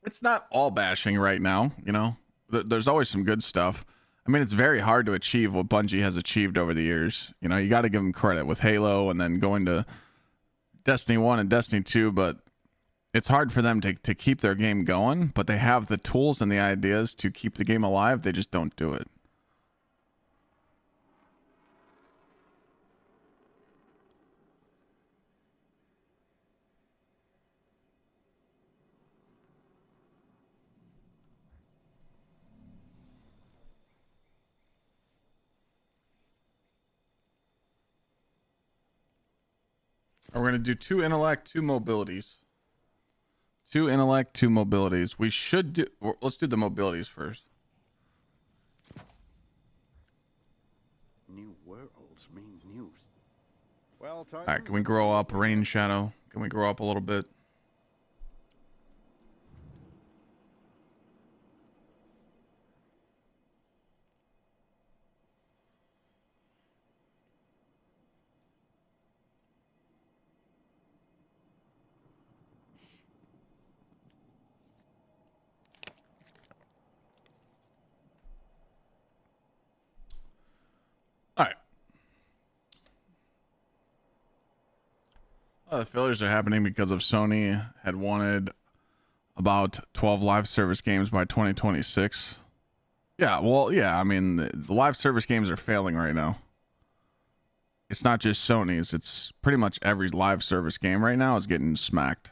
it's not all bashing right now, you know? There's always some good stuff. I mean, it's very hard to achieve what Bungie has achieved over the years. You know, you got to give them credit with Halo and then going to Destiny 1 and Destiny 2, but it's hard for them to keep their game going, but they have the tools and the ideas to keep the game alive. They just don't do it. We're going to do 2 intellect, 2 mobilities. 2 intellect, 2 mobilities. We should do... Let's do the mobilities first. New worlds mean news. Well, Alright, can we grow up? Rain Shadow. Can we grow up a little bit? The failures are happening because of Sony had wanted about 12 live service games by 2026. Yeah, well, yeah, I mean, the live service games are failing right now. It's not just Sony's, it's pretty much every live service game right now is getting smacked.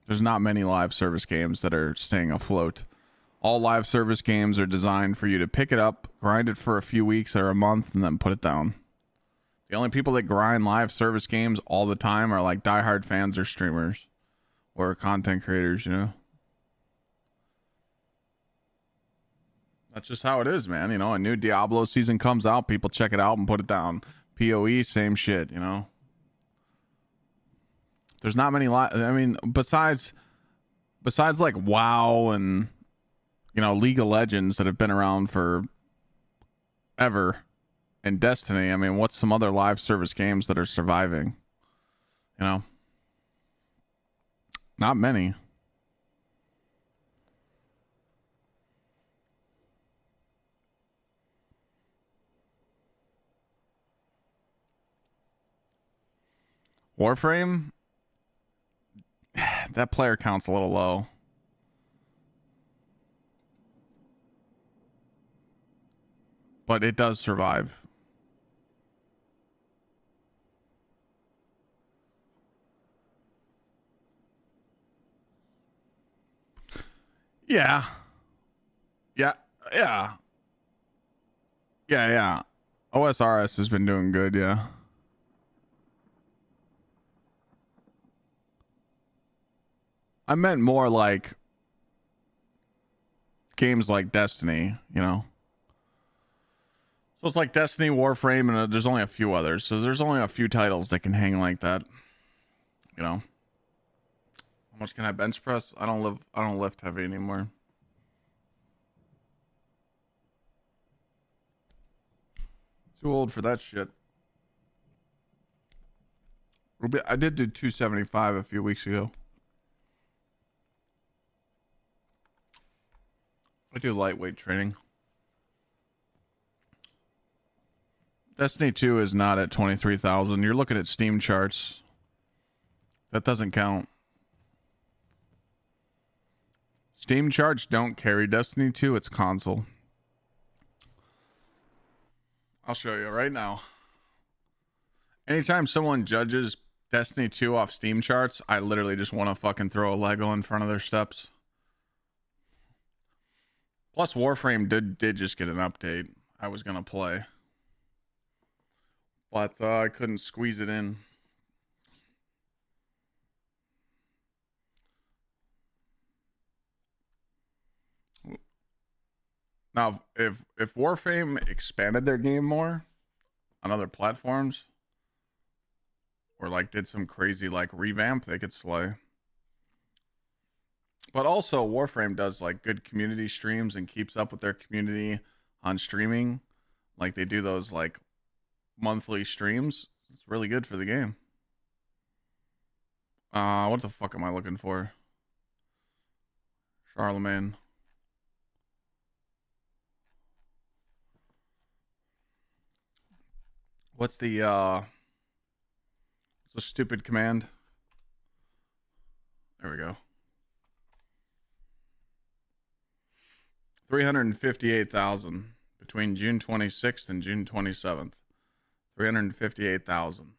There's not many live service games that are staying afloat. All live service games are designed for you to pick it up, grind it for a few weeks or a month, and then put it down. The only people that grind live service games all the time are like diehard fans or streamers or content creators, you know? That's just how it is, man. You know, a new Diablo season comes out, people check it out and put it down. PoE, same shit, you know? There's not many I mean, besides like WoW and, you know, League of Legends that have been around for ever, and Destiny, I mean, what's some other live service games that are surviving? You know? Not many. Warframe? That player count's a little low. But it does survive. Yeah. Yeah. Yeah. Yeah. OSRS has been doing good, yeah. I meant more like games like Destiny, you know. So it's like Destiny, Warframe, and there's only a few others. So there's only a few titles that can hang like that, you know. How much can I bench press? I don't lift heavy anymore. Too old for that shit. I did do 275 a few weeks ago. I do lightweight training. Destiny 2 is not at 23,000. You're looking at Steam charts. That doesn't count. Steam charts don't carry Destiny 2. It's console. I'll show you right now. Anytime someone judges Destiny 2 off Steam charts, I literally just want to fucking throw a Lego in front of their steps. Plus, Warframe did just get an update. I was going to play. But I couldn't squeeze it in. Now, if Warframe expanded their game more on other platforms, or like did some crazy like revamp, they could slay. But also Warframe does like good community streams and keeps up with their community on streaming. Like they do those like monthly streams. It's really good for the game. What the fuck am I looking for? Charlemagne. What's the stupid command? There we go. 358,000 between June 26th and June 27th. 358,000.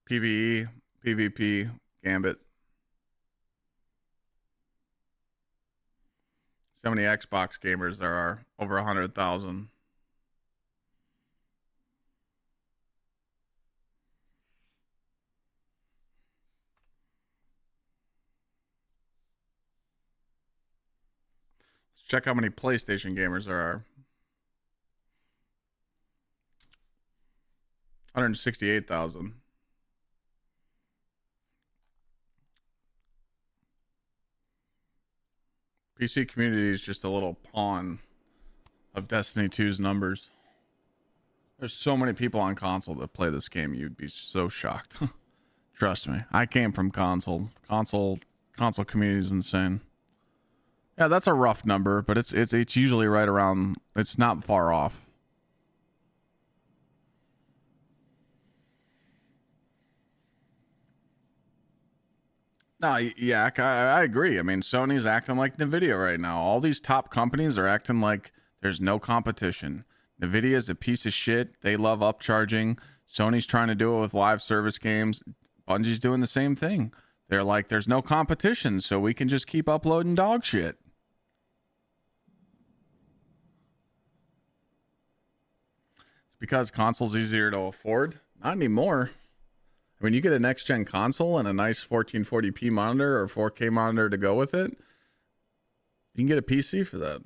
PvE, PvP, Gambit. So many Xbox gamers there are. Over 100,000. Check how many PlayStation gamers there are. 168,000. PC community is just a little pawn of Destiny 2's numbers. There's so many people on console that play this game, you'd be so shocked. Trust me. I came from console. Console community is insane. Yeah, that's a rough number, but it's usually right around. It's not far off. No, yeah, I agree. I mean, Sony's acting like Nvidia right now. All these top companies are acting like there's no competition. Nvidia's a piece of shit. They love upcharging. Sony's trying to do it with live service games. Bungie's doing the same thing. They're like, there's no competition, so we can just keep uploading dog shit. It's because consoles easier to afford. Not anymore. I mean, you get a next-gen console and a nice 1440p monitor or 4K monitor to go with it, you can get a PC for that.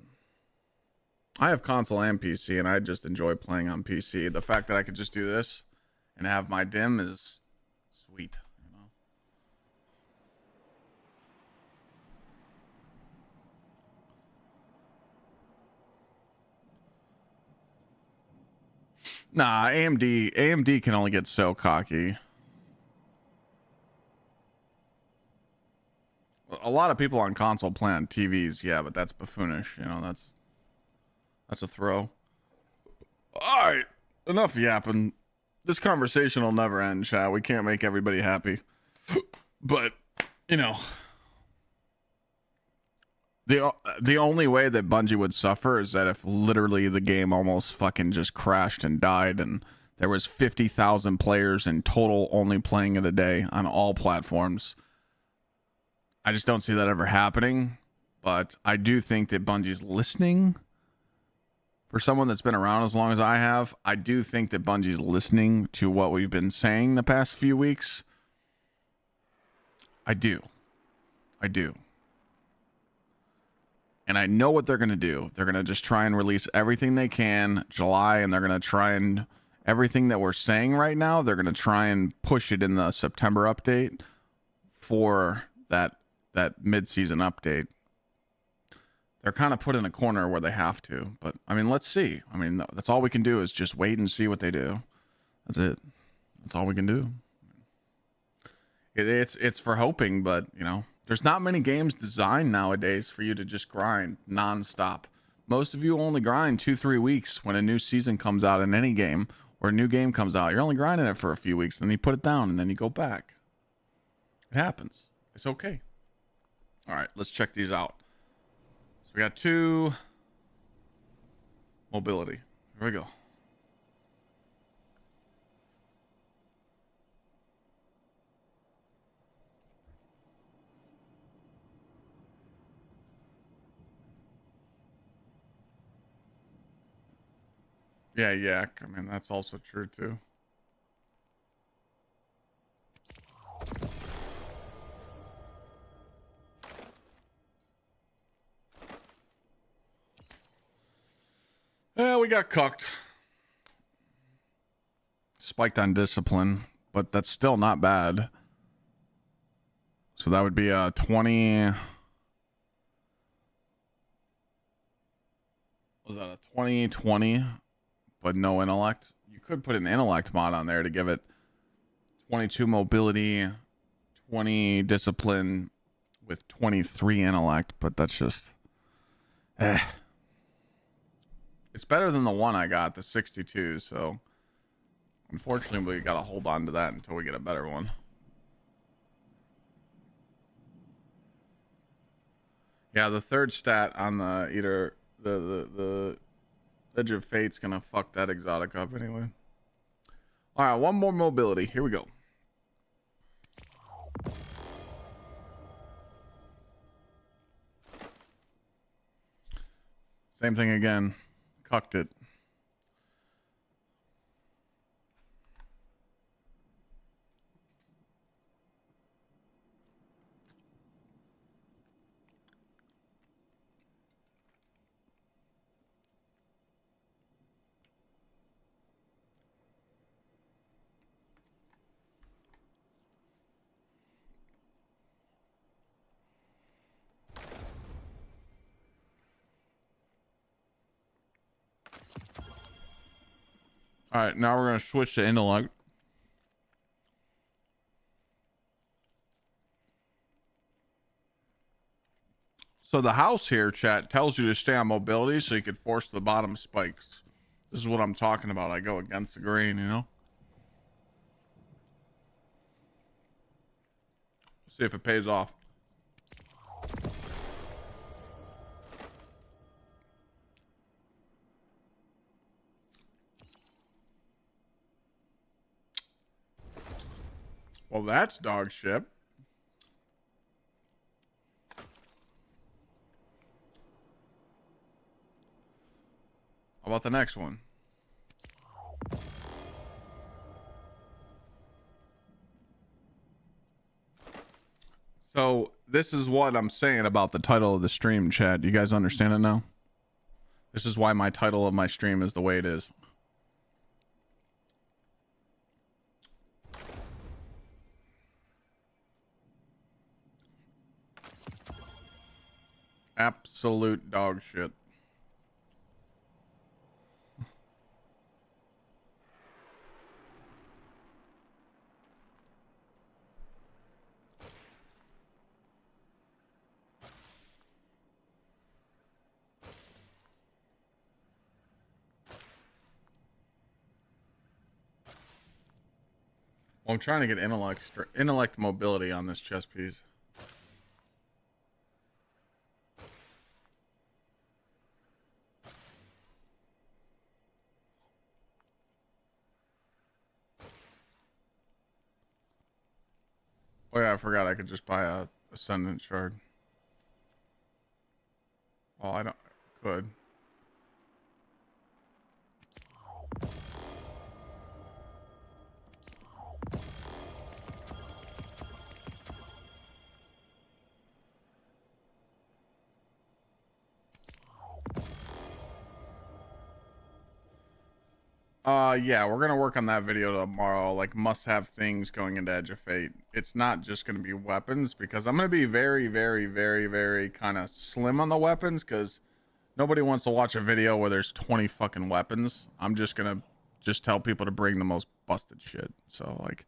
I have console and PC, and I just enjoy playing on PC. The fact that I could just do this and have my dim is sweet. You know? Nah, AMD can only get so cocky. A lot of people on console play on TVs, yeah, but that's buffoonish. You know, that's a throw. All right, enough yapping. This conversation will never end, chat. We can't make everybody happy, but you know, the only way that Bungie would suffer is that if literally the game almost fucking just crashed and died, and there was 50,000 players in total only playing it a day on all platforms. I just don't see that ever happening, but I do think that Bungie's listening. For someone that's been around as long as I have, I do think that Bungie's listening to what we've been saying the past few weeks. I do. And I know what they're going to do. They're going to just try and release everything they can July, and they're going to try and everything that we're saying right now, they're going to try and push it in the September update for that mid-season update. They're kind of put in a corner where they have to, but I mean, let's see. I mean, that's all we can do is just wait and see what they do. That's it. That's all we can do. It's for hoping, but you know, there's not many games designed nowadays for you to just grind nonstop. Most of you only grind 2-3 weeks when a new season comes out in any game or a new game comes out. You're only grinding it for a few weeks, then you put it down and then you go back. It happens. It's okay. All right, let's check these out. So we got 2 mobility. Here we go. Yeah, yak. I mean, that's also true too. Yeah, we got cucked. Spiked on discipline, but that's still not bad. So that would be a 20. Was that a 2020, but no intellect? You could put an intellect mod on there to give it 22 mobility, 20 discipline with 23 intellect, but that's just it's better than the one I got, the 62, so unfortunately we gotta hold on to that until we get a better one. Yeah, the third stat on the either the Edge of Fate's gonna fuck that exotic up anyway. Alright, one more mobility. Here we go. Same thing again. Cucked it. All right, now we're going to switch to intellect. So the house here, chat, tells you to stay on mobility so you could force the bottom spikes. This is what I'm talking about. I go against the grain, you know? See if it pays off. Well, that's dog shit. How about the next one? So this is what I'm saying about the title of the stream, chat. You guys understand it now? This is why my title of my stream is the way it is. Absolute dog shit. Well, I'm trying to get intellect mobility on this chess piece. Oh yeah, I forgot I could just buy a ascendant shard. Well, I could. Yeah, we're gonna work on that video tomorrow, like must-have things going into Edge of Fate. It's not just gonna be weapons, because I'm gonna be very, very, very, very kind of slim on the weapons, because nobody wants to watch a video where there's 20 fucking weapons. I'm just gonna tell people to bring the most busted shit. So, like,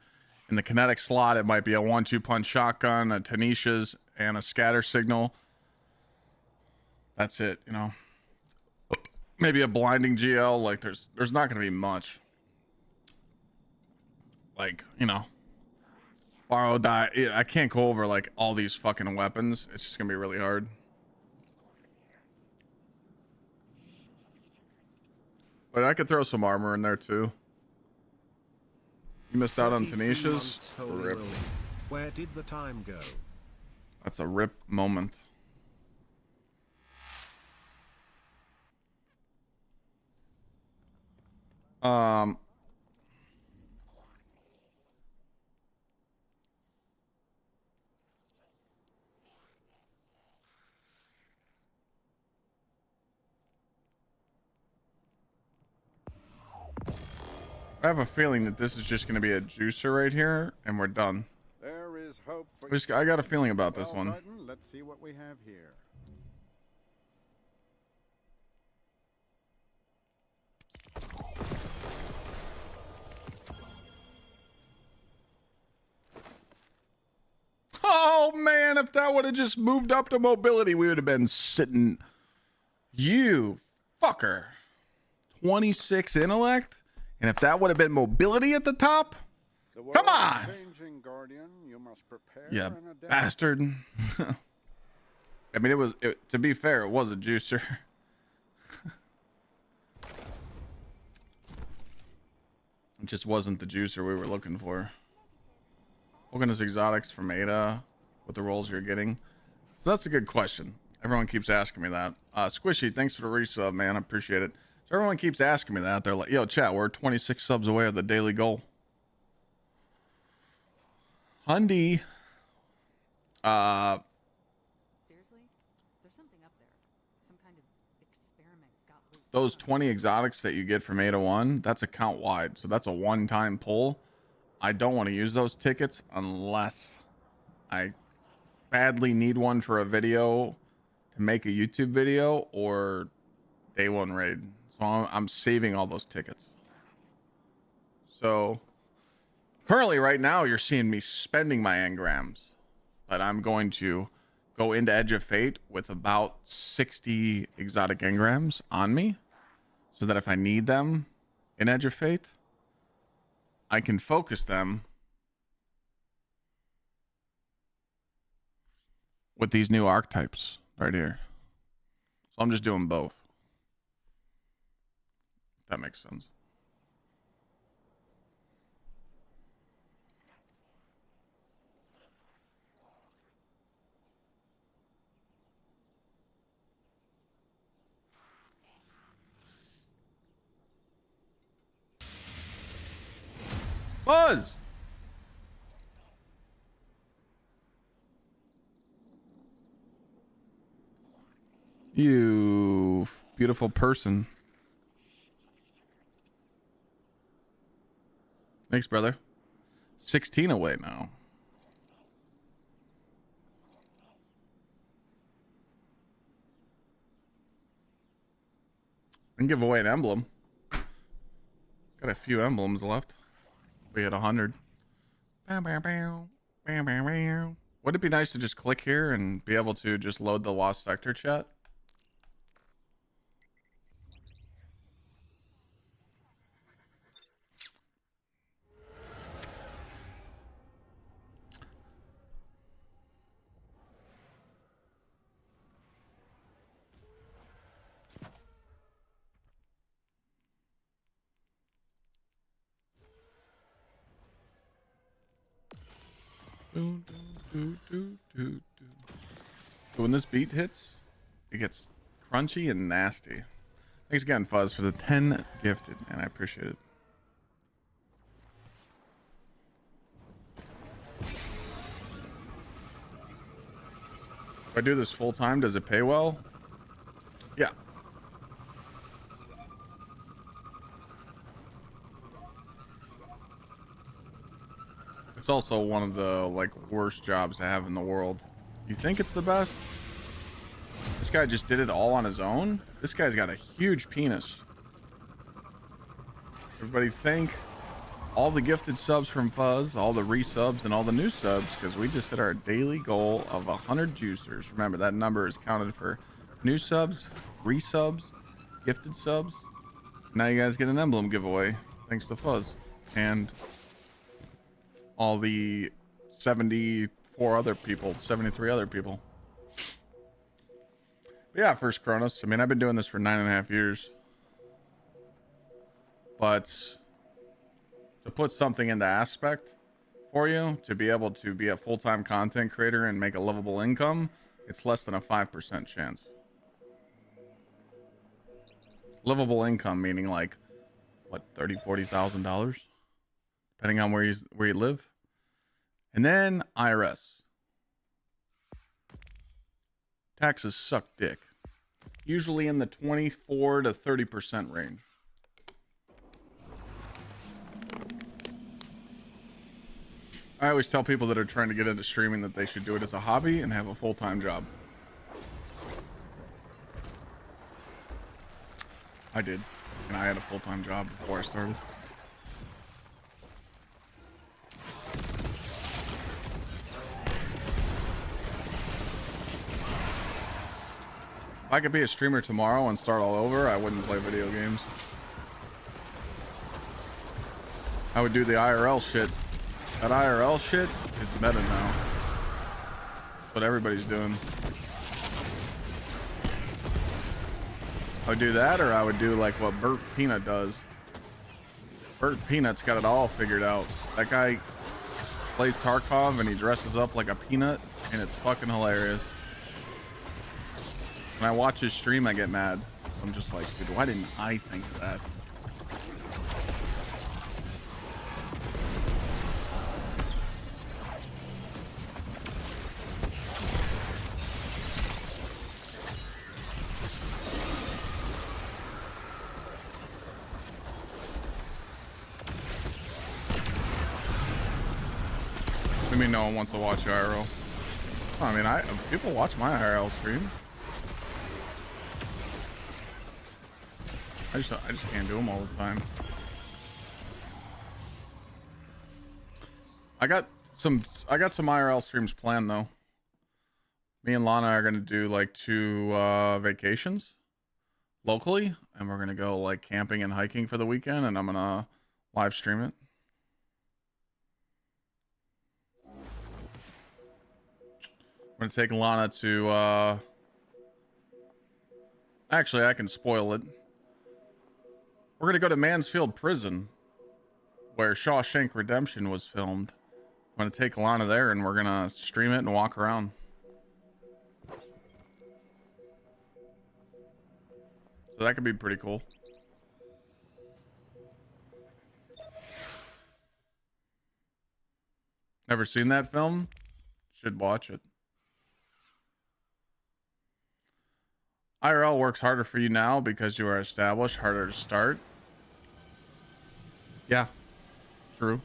in the kinetic slot, it might be a 1-2 punch shotgun, a Tanisha's, and a scatter signal. That's it, you know. Maybe a blinding GL. Like, there's not gonna be much. Like, you know, borrow die. I can't go over like all these fucking weapons. It's just gonna be really hard. But I could throw some armor in there too. You missed out on 33 Tanisha's. months, holy Rip. moly. Where did the time go? That's a rip moment. I have a feeling that this is just going to be a juicer right here, and we're done. There is hope for I got a feeling about this Well, one. Titan, let's see what we have here. Oh man, if that would have just moved up to mobility, we would have been sitting. You fucker. 26 intellect? And if that would have been mobility at the top? The world Come is on! changing, Guardian. You must prepare Yeah, and adapt. bastard. I mean, to be fair, it was a juicer. It just wasn't the juicer we were looking for. Looking at exotics from Ada with the rolls you're getting. So that's a good question. Everyone keeps asking me that. Squishy, thanks for the resub, man. I appreciate it. So everyone keeps asking me that. They're like, yo, chat, we're 26 subs away of the daily goal. Hundy. Seriously? There's something up there. Some kind of experiment got loose. Those 20 exotics that you get from 801, that's account wide. So that's a one-time pull. I don't want to use those tickets unless I badly need one for a video to make a YouTube video or day one raid. So I'm saving all those tickets. So currently right now you're seeing me spending my engrams, but I'm going to go into Edge of Fate with about 60 exotic engrams on me, so that if I need them in Edge of Fate, I can focus them with these new archetypes right here. So I'm just doing both. If that makes sense. Buzz! You beautiful person. Thanks, brother. 16 away now. I can give away an emblem. Got a few emblems left. We had 100. Would it be nice to just click here and be able to just load the Lost Sector chat? When this beat hits, it gets crunchy and nasty. Thanks again, Fuzz, for the 10 gifted, and I appreciate it. If I do this full time, does it pay well? Yeah. It's also one of the like worst jobs to have in the world. You think it's the best? This guy just did it all on his own. This guy's got a huge penis. Everybody thank all the gifted subs from Fuzz, all the resubs, and all the new subs, because we just hit our daily goal of 100 juicers. Remember, that number is counted for new subs, resubs, gifted subs. Now you guys get an emblem giveaway, thanks to Fuzz. And all the 74 other people, 73 other people. But yeah, first Cronus. I mean, I've been doing this for 9.5 years. But to put something into aspect for you, to be able to be a full-time content creator and make a livable income, it's less than a 5% chance. Livable income meaning like, what, $30,000-$40,000? Depending on where you live. And then IRS. Taxes suck dick. Usually in the 24 to 30% range. I always tell people that are trying to get into streaming that they should do it as a hobby and have a full-time job. I did. And I had a full-time job before I started. If I could be a streamer tomorrow and start all over, I wouldn't play video games. I would do the IRL shit. That IRL shit is meta now. That's what everybody's doing. I would do that, or I would do like what Burt Peanut does. Burt Peanut's got it all figured out. That guy plays Tarkov and he dresses up like a peanut, and it's fucking hilarious. When I watch his stream, I get mad. I'm just like, dude, why didn't I think of that? I mean, no one wants to watch IRL. I mean, people watch my IRL stream. I just can't do them all the time. I got some IRL streams planned though. Me and Lana are gonna do like 2 vacations locally, and we're gonna go like camping and hiking for the weekend, and I'm gonna live stream it. I'm gonna take Lana to actually I can spoil it. We're gonna go to Mansfield Prison, where Shawshank Redemption was filmed. I'm gonna take Lana there, and we're gonna stream it and walk around. So that could be pretty cool. Never seen that film? Should watch it. IRL works harder for you now because you are established, harder to start. Yeah, true.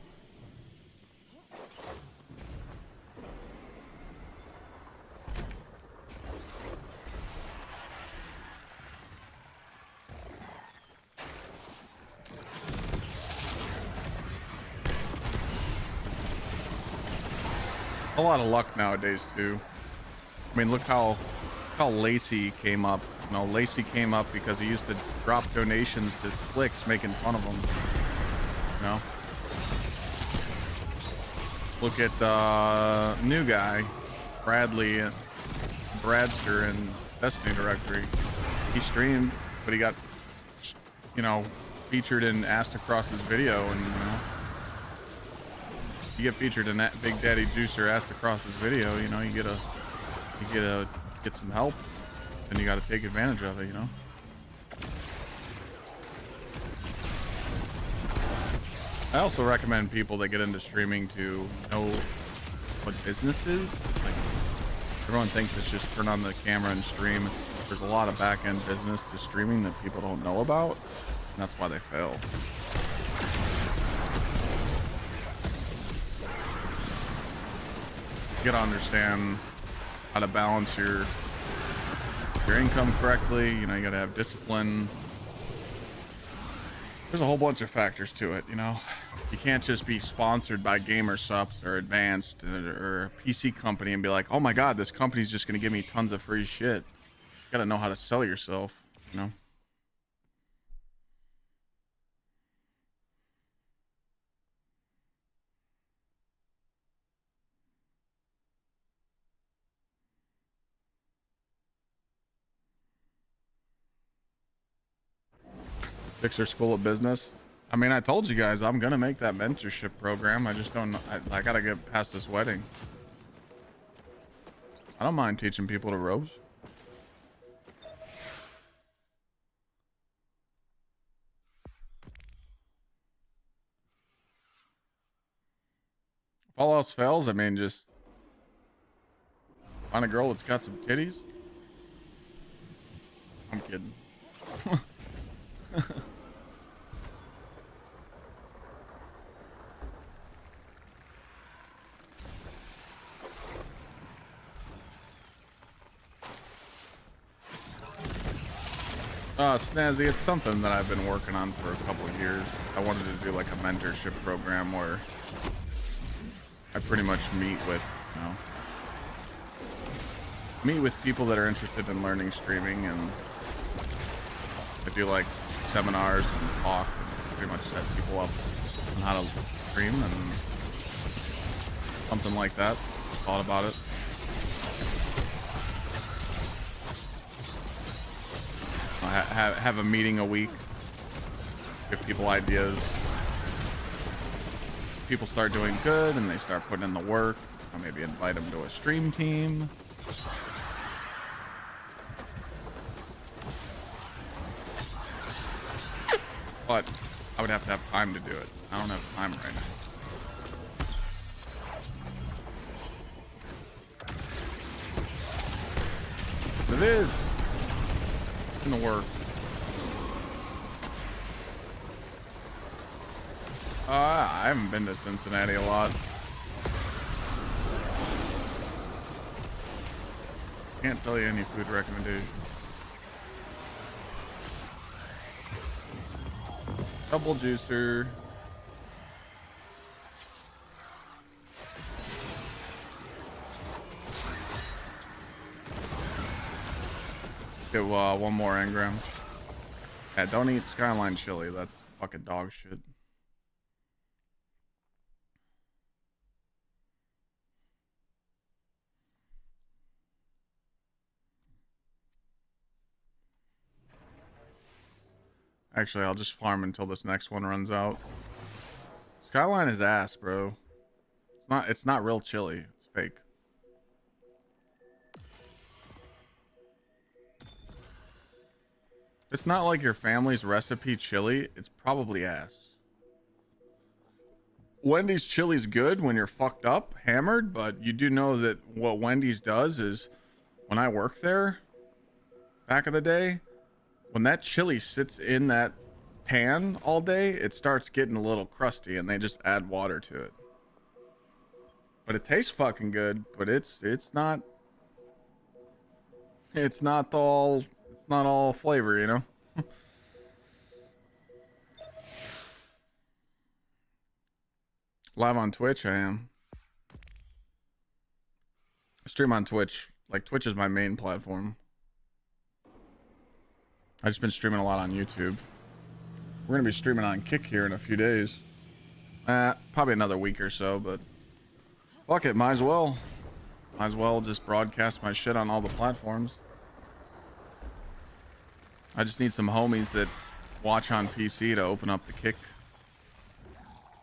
A lot of luck nowadays too. I mean, look how Lacey came up. You know, Lacey came up because he used to drop donations to clicks making fun of him. You know? Look at new guy, Bradley, Bradster in Destiny Directory. He streamed, but he got, you know, featured in Asked Across his video, and you know, you get featured in that Big Daddy Juicer Asked Across his video, you know, you get some help, and you got to take advantage of it, you know. I also recommend people that get into streaming to know what business is. Like, everyone thinks it's just turn on the camera and stream. There's a lot of back-end business to streaming that people don't know about, and that's why they fail. You gotta understand how to balance your income correctly. You know, you gotta have discipline. There's a whole bunch of factors to it, you know. You can't just be sponsored by GsxrClyde or Advanced or a PC company and be like, oh my god, this company's just gonna give me tons of free shit. You gotta know how to sell yourself, you know. Fixer School of Business. I mean, I told you guys I'm gonna make that mentorship program. I just don't. I gotta get past this wedding. I don't mind teaching people the ropes. If all else fails, I mean, just find a girl that's got some titties. I'm kidding. Snazzy, it's something that I've been working on for a couple of years. I wanted to do like a mentorship program where I pretty much meet with, you know, people that are interested in learning streaming, and I do like seminars and talk and pretty much set people up on how to stream and something like that. Thought about it. Have a meeting a week, give people ideas. People start doing good and they start putting in the work. I'll maybe invite them to a stream team. But I would have to have time to do it. I don't have time right now. It is in the work. I haven't been to Cincinnati a lot. Can't tell you any food recommendations. Double juicer. Get one more engram. Yeah, don't eat Skyline chili. That's fucking dog shit. Actually, I'll just farm until this next one runs out. Skyline is ass, bro. It's not real chili. It's fake. It's not like your family's recipe chili. It's probably ass. Wendy's chili's good when you're fucked up, hammered, but you do know that what Wendy's does is when I worked there back in the day, when that chili sits in that pan all day, it starts getting a little crusty and they just add water to it. But it tastes fucking good, but it's not all flavor, you know? Live on Twitch, I am. I stream on Twitch. Like, Twitch is my main platform. I've just been streaming a lot on YouTube. We're going to be streaming on Kick here in a few days. Probably another week or so, but fuck it, might as well. Might as well just broadcast my shit on all the platforms. I just need some homies that watch on PC to open up the Kick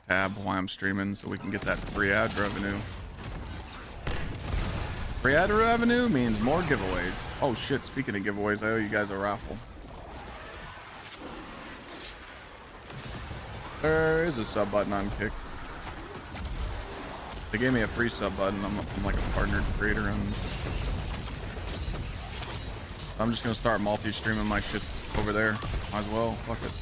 tab while I'm streaming so we can get that free ad revenue. Free ad revenue means more giveaways. Oh shit, speaking of giveaways, I owe you guys a raffle. There is a sub button on Kick. They gave me a free sub button. I'm like a partnered creator, and I'm just gonna start multi-streaming my shit over there. Might as well. Fuck it.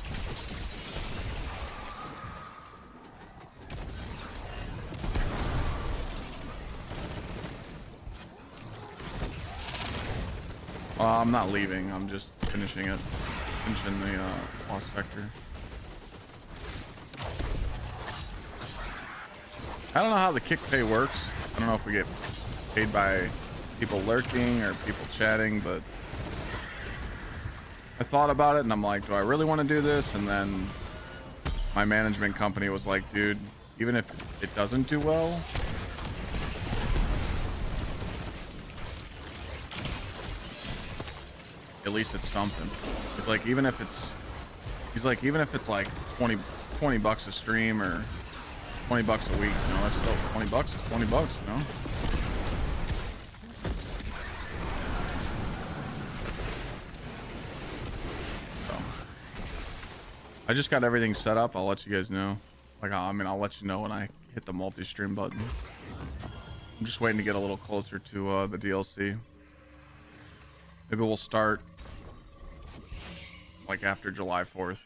I'm not leaving. I'm just finishing it. Finishing the lost sector. I don't know how the Kick pay works. I don't know if we get paid by people lurking or people chatting, but I thought about it and I'm like, do I really want to do this? And then my management company was like, dude, even if it doesn't do well, at least it's something. It's like, even if it's like 20 bucks a stream or 20 bucks a week, you know, that's still 20 bucks. It's 20 bucks, you know. So I just got everything set up. I'll let you guys know. Like, I mean, I'll let you know when I hit the multi-stream button. I'm just waiting to get a little closer to the DLC. Maybe we'll start like after July 4th.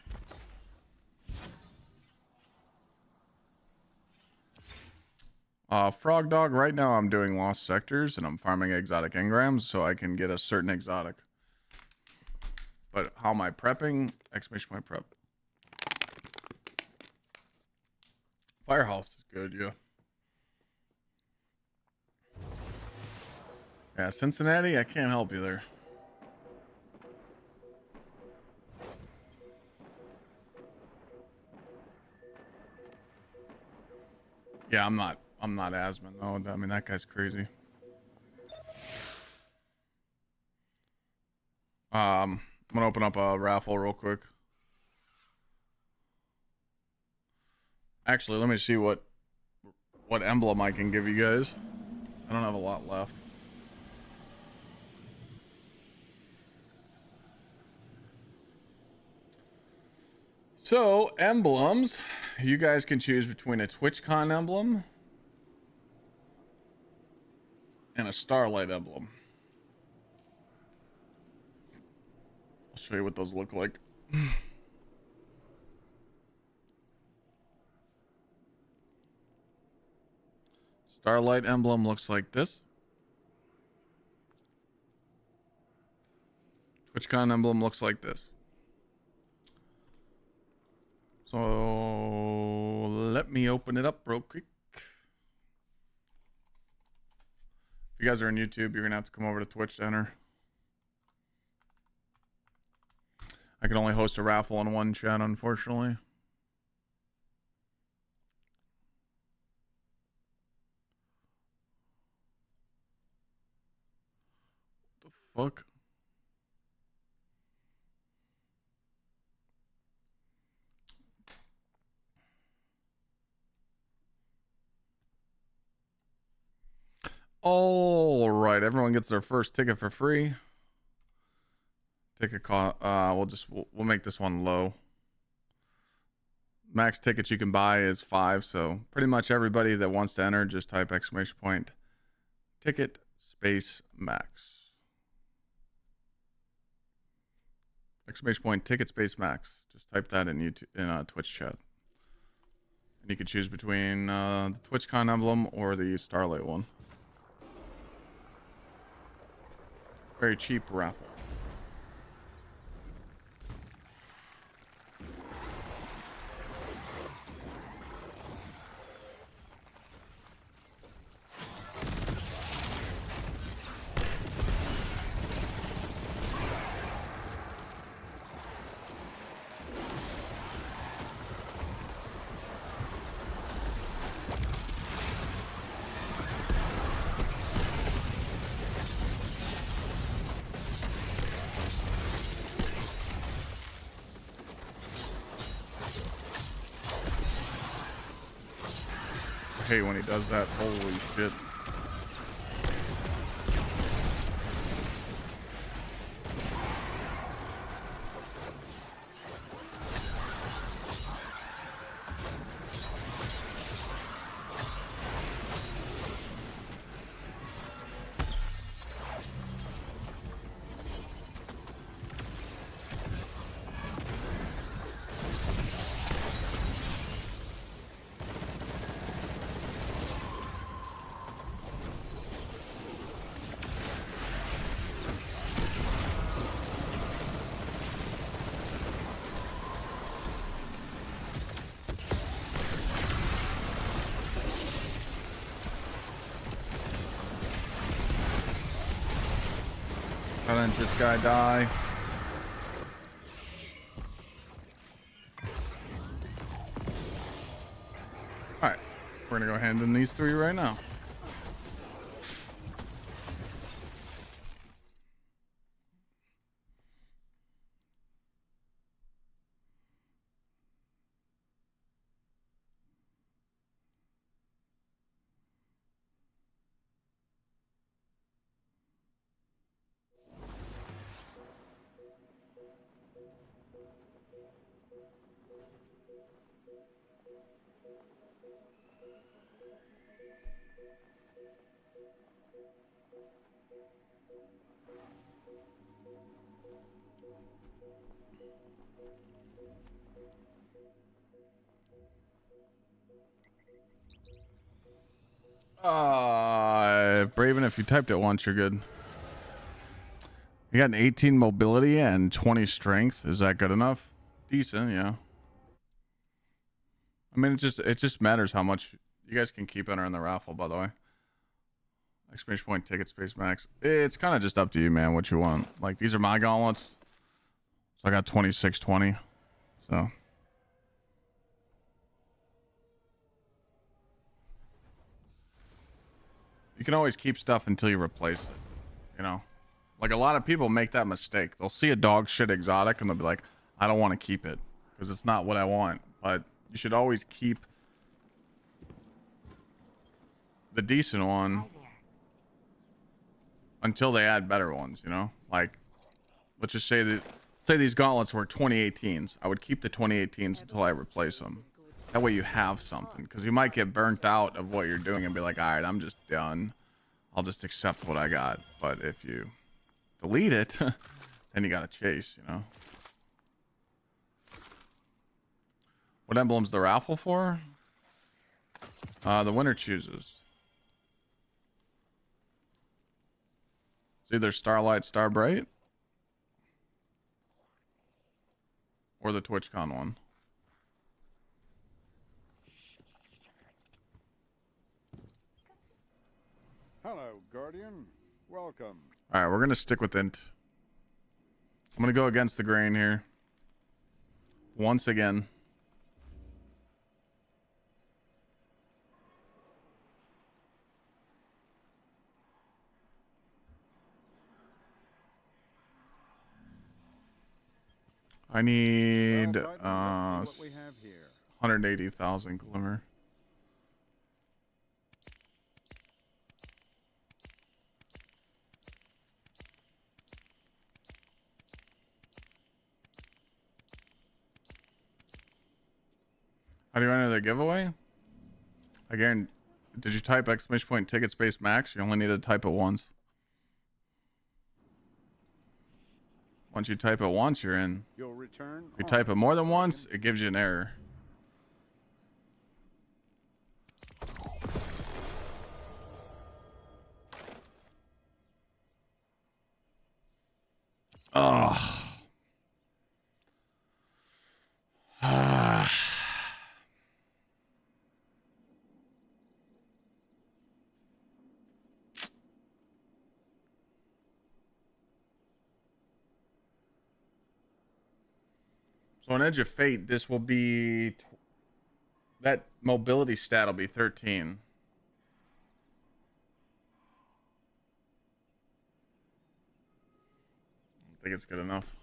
Frog Dog, right now I'm doing lost sectors and I'm farming exotic engrams so I can get a certain exotic. But how am I prepping? Exclamation point prep. Firehouse is good, yeah. Yeah, Cincinnati, I can't help you there. Yeah, I'm not Asman, no. I mean, that guy's crazy. I'm gonna open up a raffle real quick. Actually, let me see what emblem I can give you guys. I don't have a lot left. So, emblems. You guys can choose between a TwitchCon emblem and a Starlight emblem. I'll show you what those look like. Starlight emblem looks like this. TwitchCon emblem looks like this. So let me open it up real quick. If you guys are on YouTube, you're gonna have to come over to Twitch to enter. I can only host a raffle on one chat, unfortunately. What the fuck? All right, everyone gets their first ticket for free. Ticket cost. We'll make this one low. Max tickets you can buy is 5, so pretty much everybody that wants to enter, just type !! ticket space max. ! ticket space max. Just type that in YouTube in Twitch chat. And you can choose between the TwitchCon emblem or the Starlight one. Very cheap raffle. I hate when he does that. Holy shit. Why didn't this guy die? Alright, we're gonna go hand in these 3 right now. Braven, if you typed it once, you're good. You got an 18 mobility and 20 strength. Is that good enough? Decent, yeah. I mean, it just matters how much you guys can keep entering the raffle. By the way, ! ticket space max. It's kind of just up to you, man. What you want? Like, these are my gauntlets, so I got 2620. So. You can always keep stuff until you replace it, you know? Like, a lot of people make that mistake. They'll see a dog shit exotic and they'll be like, I don't want to keep it because it's not what I want. But you should always keep the decent one until they add better ones, you know? Like, let's just say these gauntlets were 2018s. I would keep the 2018s until I replace them. That way you have something, because you might get burnt out of what you're doing and be like, all right, I'm just done. I'll just accept what I got. But if you delete it, then you got to chase, you know? What emblem's the raffle for? The winner chooses. It's either Starlight, Starbright, or the TwitchCon one. Hello, Guardian. Welcome. All right, we're going to stick with int. I'm going to go against the grain here. once again. I need Well, Titan, let's see what we have here. 180,000 glimmer. How do you enter the giveaway? Again, did you type exclamation point ticket space max? You only need to type it once. Once you type it once, you're in. You'll return. If you type it more than once, it gives you an error. Ugh. So on Edge of Fate, this will be... that mobility stat will be 13. I think it's good enough.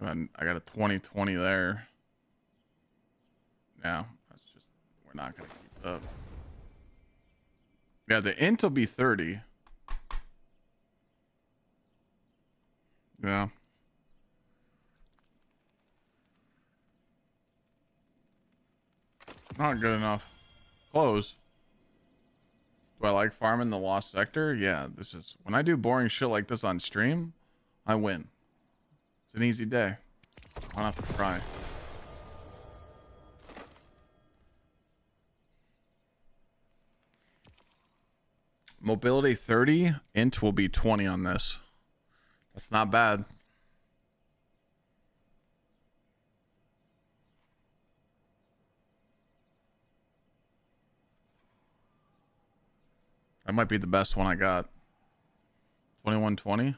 I got a 20/20 there. Yeah, that's just... we're not going to keep up. Yeah, the int will be 30. Yeah. Not good enough. Close. Do I like farming the lost sector? Yeah, this is... when I do boring shit like this on stream, I win. It's an easy day. I don't have to try. Mobility 30. Int will be 20 on this. That's not bad. That might be the best one I got. 21/20.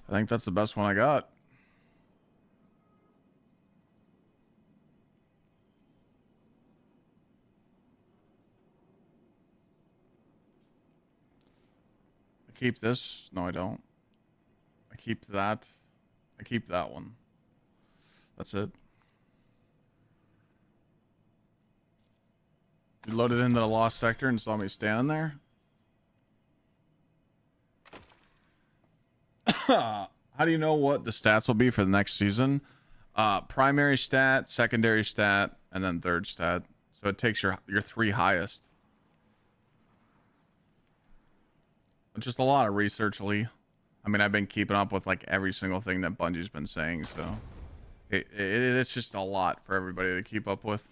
I think that's the best one I got. I keep this. No, I don't. I keep that. I keep that one. That's it. You loaded into the lost sector and saw me standing there. How do you know what the stats will be for the next season? Primary stat, secondary stat, and then third stat. So it takes your three highest. Just a lot of research, Lee. I mean, I've been keeping up with like every single thing that Bungie's been saying, so it's just a lot for everybody to keep up with.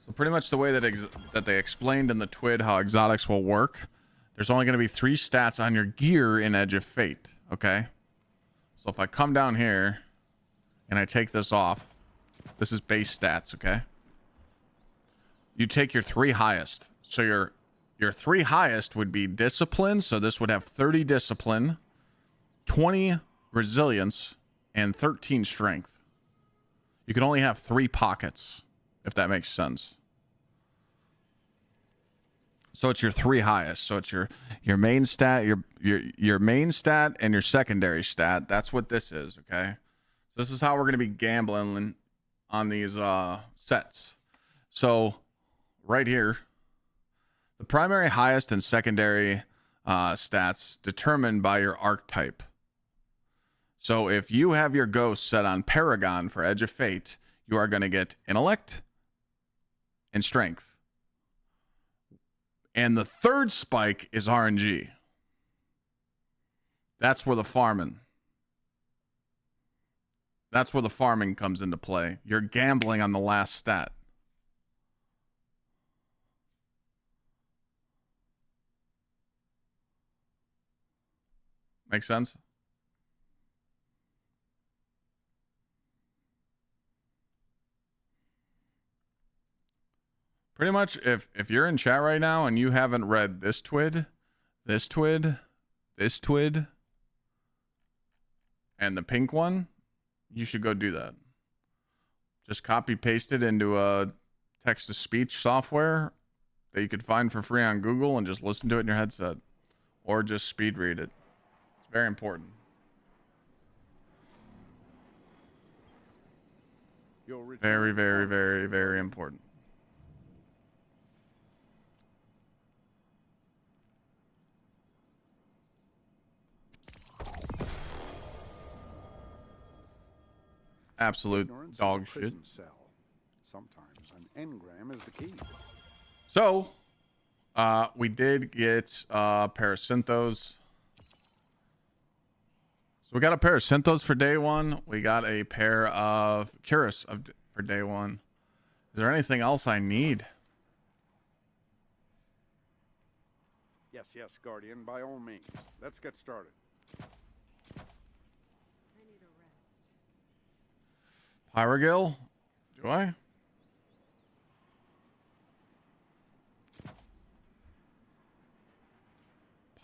So pretty much the way that they explained in the TWID how exotics will work, there's only going to be 3 stats on your gear in Edge of Fate, okay? So if I come down here and I take this off, this is base stats, okay? You take your 3 highest. So your 3 highest would be discipline, so this would have 30 discipline, 20 resilience, and 13 strength. You can only have 3 pockets, if that makes sense. So it's your 3 highest. So it's your main stat, your main stat, and your secondary stat. That's what this is, okay? So this is how we're going to be gambling on these sets. So right here, the primary highest and secondary stats determined by your archetype. So if you have your ghost set on Paragon for Edge of Fate, you are going to get intellect and strength. And the third spike is RNG. That's where the farming. That's where the farming comes into play. You're gambling on the last stat. Make sense? Pretty much, if you're in chat right now and you haven't read this twid, this twid, this twid, and the pink one, you should go do that. Just copy paste it into a text-to-speech software that you could find for free on Google and just listen to it in your headset. Or just speed read it. It's very important. Very, very, very, very important. Absolute dog shit. Sometimes an engram is the key. So, we did get a pair of Synthos. So we got a pair of Synthos for day one. We got a pair of Curus for day one. Is there anything else I need? Yes, yes, Guardian, by all means. Let's get started. I need a rest. Pyrogil? Do I?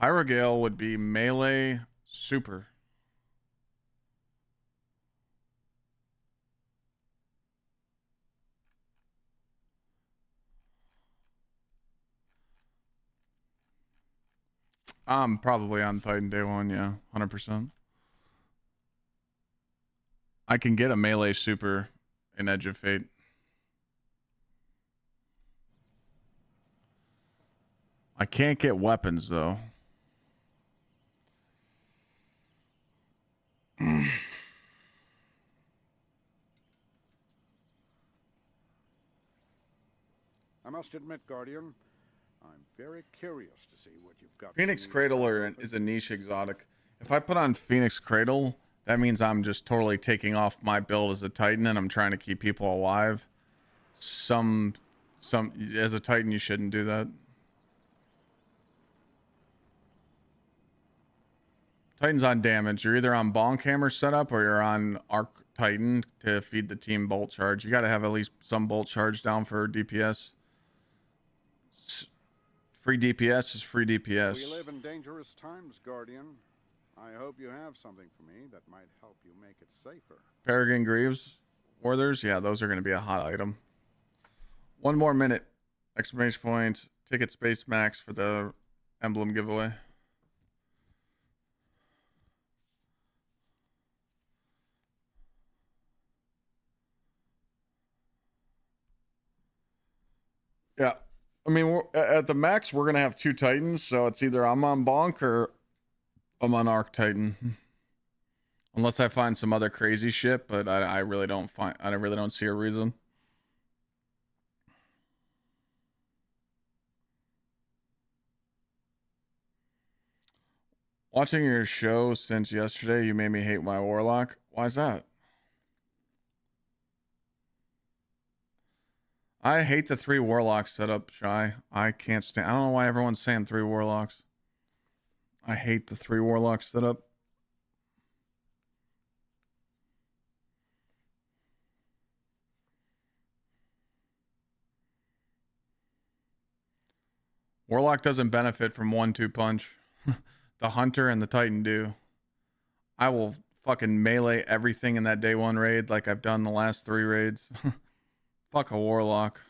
Pyrogil would be melee super. I'm probably on Titan day one, yeah, 100%. I can get a melee super in Edge of Fate. I can't get weapons though. I must admit, Guardian, I'm very curious to see what you've got. Phoenix Cradle is a niche exotic. If I put on Phoenix Cradle, that means I'm just totally taking off my build as a Titan and I'm trying to keep people alive. Some as a Titan, you shouldn't do that. Titan's on damage. You're either on Bonk Hammer setup or you're on Arc Titan to feed the team Bolt Charge. You got to have at least some Bolt Charge down for DPS. Free DPS is free DPS. We live in dangerous times, Guardian. I hope you have something for me that might help you make it safer. Peregrine Greaves, Warthers, yeah, those are going to be a hot item. One more minute. Exclamation point. Ticket space max for the emblem giveaway. Yeah. I mean, at the max, we're going to have 2 Titans, so it's either I'm on Bonk or I'm on Arc Titan. Unless I find some other crazy shit, but I really don't see a reason. Watching your show since yesterday, you made me hate my Warlock. Why is that? I hate the 3 Warlocks setup, Shy. I can't stand. I don't know why everyone's saying 3 Warlocks. I hate the 3 Warlocks setup. Warlock doesn't benefit from 1-2 punch. The Hunter and the Titan do. I will fucking melee everything in that day 1 raid like I've done the last 3 raids. Fuck a Warlock.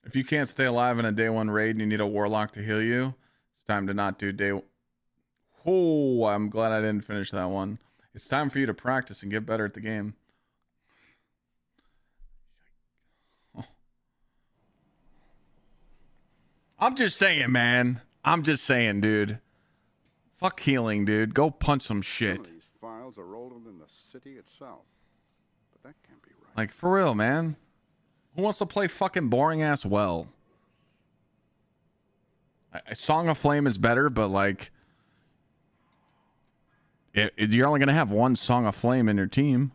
If you can't stay alive in a day 1 raid and you need a Warlock to heal you, it's time to not do day... Oh, I'm glad I didn't finish that one. It's time for you to practice and get better at the game. I'm just saying, man. I'm just saying, dude. Fuck healing, dude. Go punch some shit. Some of these files are older than the city itself. But that can't be right. Like, for real, man. Who wants to play fucking boring-ass well? Song of Flame is better, but, like... you're only going to have 1 Song of Flame in your team.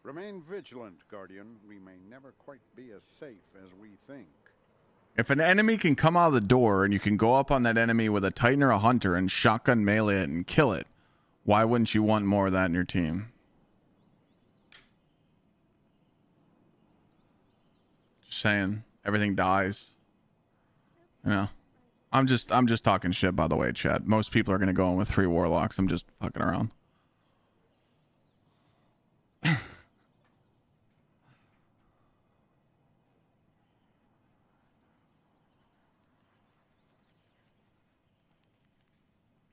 Remain vigilant, Guardian. We may never quite be as safe as we think. If an enemy can come out of the door and you can go up on that enemy with a Titan or a Hunter and shotgun melee it and kill it, why wouldn't you want more of that in your team? Just saying, everything dies. You know, I'm just talking shit, by the way, Chad. Most people are gonna go in with 3 warlocks. I'm just fucking around.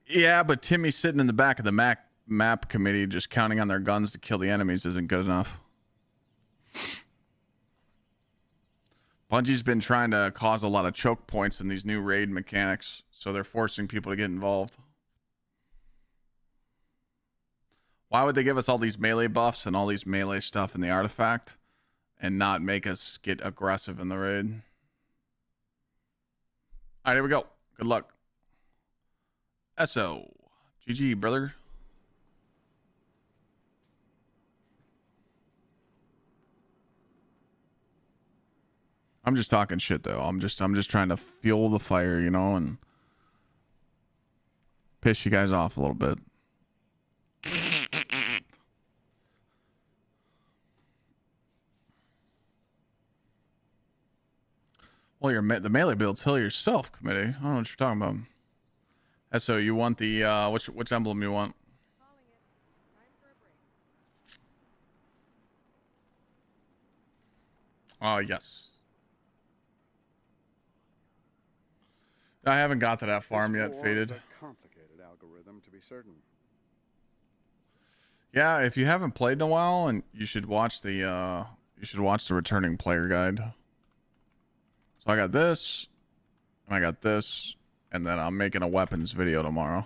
Yeah, but Timmy's sitting in the back of the map committee just counting on their guns to kill the enemies isn't good enough. Bungie's been trying to cause a lot of choke points in these new raid mechanics, so they're forcing people to get involved. Why would they give us all these melee buffs and all these melee stuff in the artifact and not make us get aggressive in the raid? All right, here we go. Good luck. SO. GG, brother. I'm just talking shit though. I'm just trying to fuel the fire, you know, and piss you guys off a little bit. Well, the melee build's hell yourself, committee. I don't know what you're talking about. So you want the which emblem you want? Yes. I haven't got to that farm This yet, war Faded. is a complicated algorithm, to be certain. Yeah, if you haven't played in a while, and you should watch the returning player guide. So I got this, and I got this, and then I'm making a weapons video tomorrow.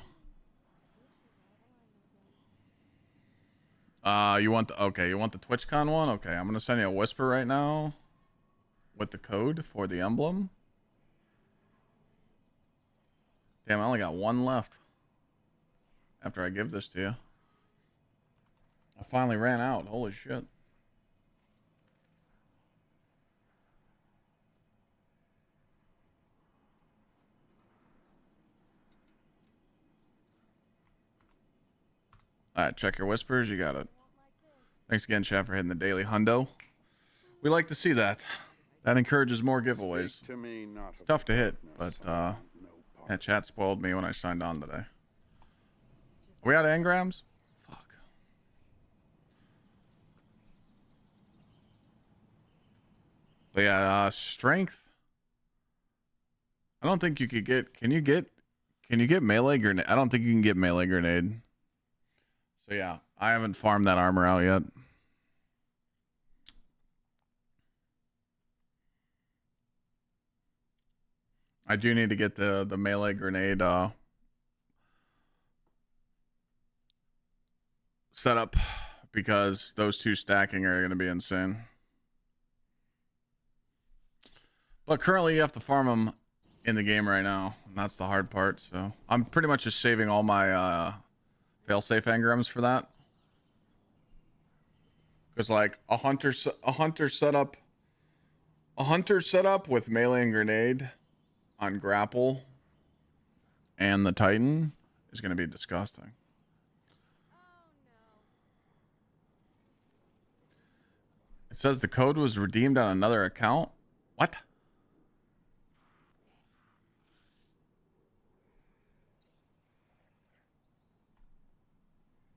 You want the TwitchCon one? Okay, I'm gonna send you a whisper right now with the code for the emblem. Damn, I only got 1 left after I give this to you. I finally ran out. Holy shit. Alright, check your whispers. You got it. Thanks again, Chad, for hitting the daily hundo. We like to see that. That encourages more giveaways. To me, not It's tough to hit, but no part. yeah, chat spoiled me when I signed on today. Are we out of engrams? Fuck. But yeah, strength. I don't think you could get. Can you get melee grenade? I don't think you can get melee grenade. So yeah, I haven't farmed that armor out yet. I do need to get the melee grenade set up because those 2 stacking are going to be insane. But currently you have to farm them in the game right now, and that's the hard part. So I'm pretty much just saving all my failsafe engrams for that. Because like a hunter setup with melee and grenade on grapple and the Titan is going to be disgusting. It says the code was redeemed on another account. What?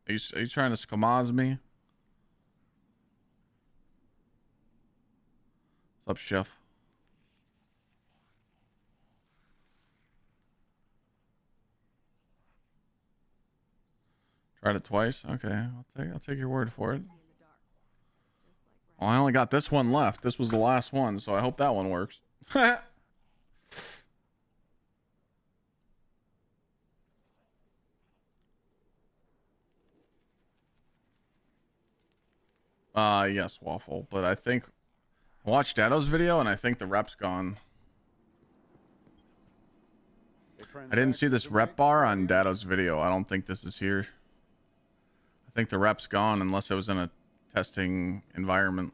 Are you trying to scamaz me? What's up, chef? Tried it twice. Okay, I'll take your word for it. Well, I only got this one left. This was the last one, so I hope that one works. Yes, Waffle. But I think I watched Dado's video, and I think the rep's gone. I didn't see this rep bar on Dado's video. I don't think this is here. I think the rep's gone unless it was in a testing environment.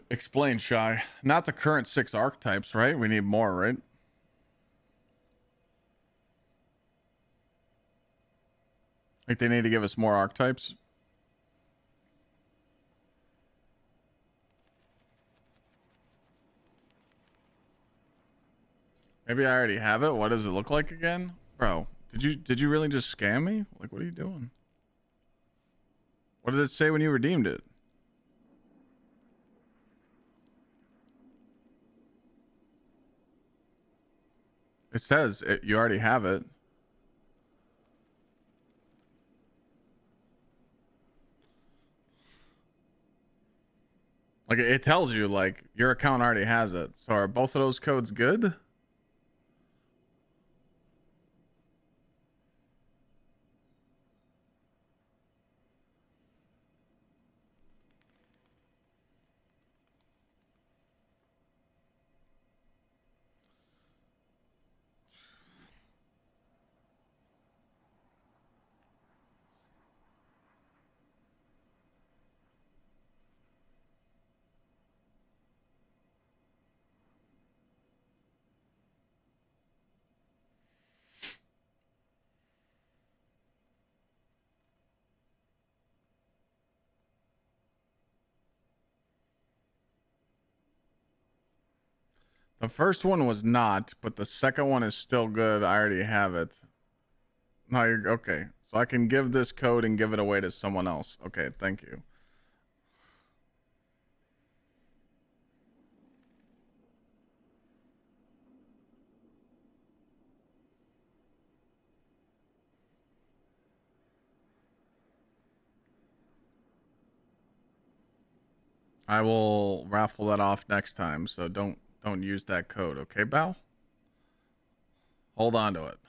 Explain, Shy. Not the current 6 archetypes, right? We need more, right? Like they need to give us more archetypes. Maybe I already have it. What does it look like again? Bro, did you really just scam me? Like, what are you doing? What did it say when you redeemed it? It says you already have it. Like, it tells you, like, your account already has it. So are both of those codes good? The first one was not, but the second one is still good. I already have it. No, you're okay. So I can give this code and give it away to someone else. Okay, thank you. I will raffle that off next time, so don't use that code, okay, Bao? Hold on to it.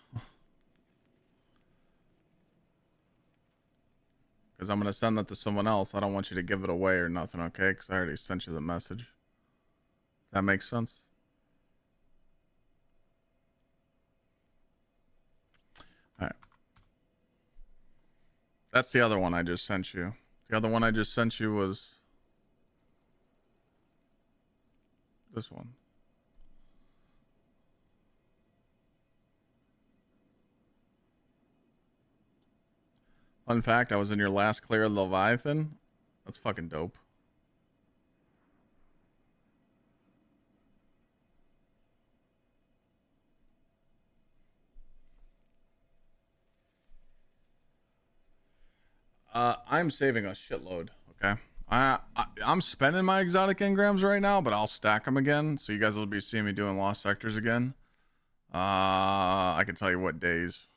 Because I'm going to send that to someone else. I don't want you to give it away or nothing, okay? Because I already sent you the message. Does that make sense? All right. That's the other one I just sent you. The other one I just sent you was this one. Fun fact, I was in your last clear of Leviathan. That's fucking dope. I'm saving a shitload, okay? I'm spending my exotic engrams right now, but I'll stack them again, so you guys will be seeing me doing lost sectors again. I can tell you what days.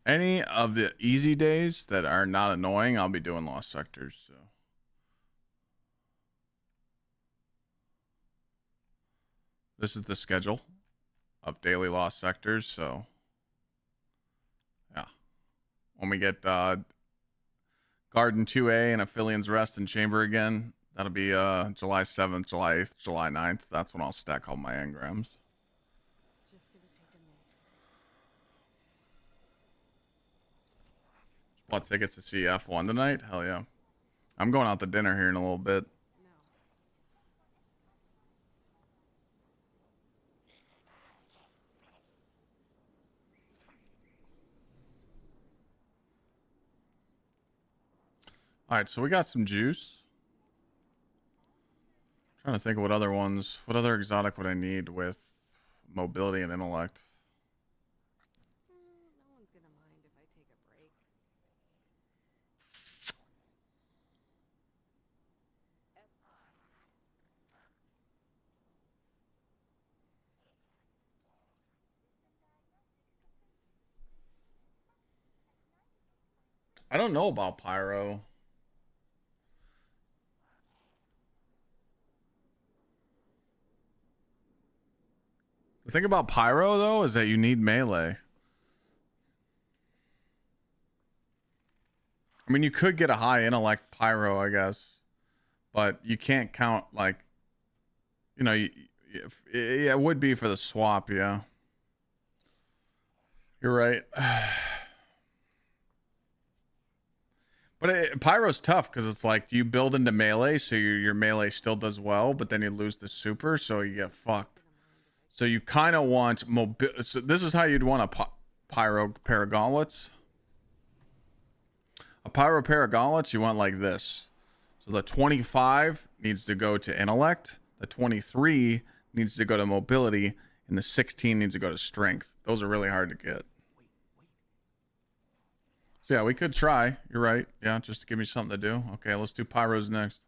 Any of the easy days that are not annoying, I'll be doing lost sectors. So this is the schedule of daily lost sectors. So yeah, when we get Garden 2A and Aphelios Rest and Chamber again, that'll be July 7th, July 8th, July 9th. That's when I'll stack all my engrams. Just give it to me. Bought tickets to see F1 tonight? Hell yeah. I'm going out to dinner here in a little bit. No. Alright, so we got some juice. Trying to think of what other ones, what other exotic would I need with mobility and intellect? No one's gonna mind if I take a break. I don't know about Pyro. The thing about Pyro, though, is that you need melee. I mean, you could get a high intellect Pyro, I guess. But you can't count, like, you know, it would be for the swap, yeah. You're right. But Pyro's tough because it's like you build into melee, so your melee still does well, but then you lose the super, so you get fucked. So you kind of want mobility. So this is how you'd want a Pyro pair of gauntlets. A Pyro pair of gauntlets, you want like this. So the 25 needs to go to intellect, the 23 needs to go to mobility, and the 16 needs to go to strength. Those are really hard to get. So yeah, we could try. You're right. Yeah, just to give me something to do. Okay, let's do Pyros next.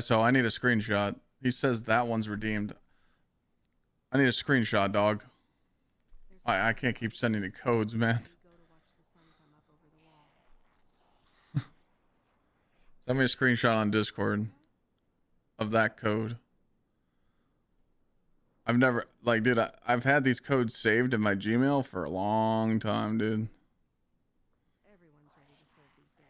So I need a screenshot. He says that one's redeemed. I need a screenshot, dog. I can't keep sending you codes, man. Send me a screenshot on Discord of that code. I've never, like, dude, I've had these codes saved in my Gmail for a long time, dude. Everyone's ready to serve these days.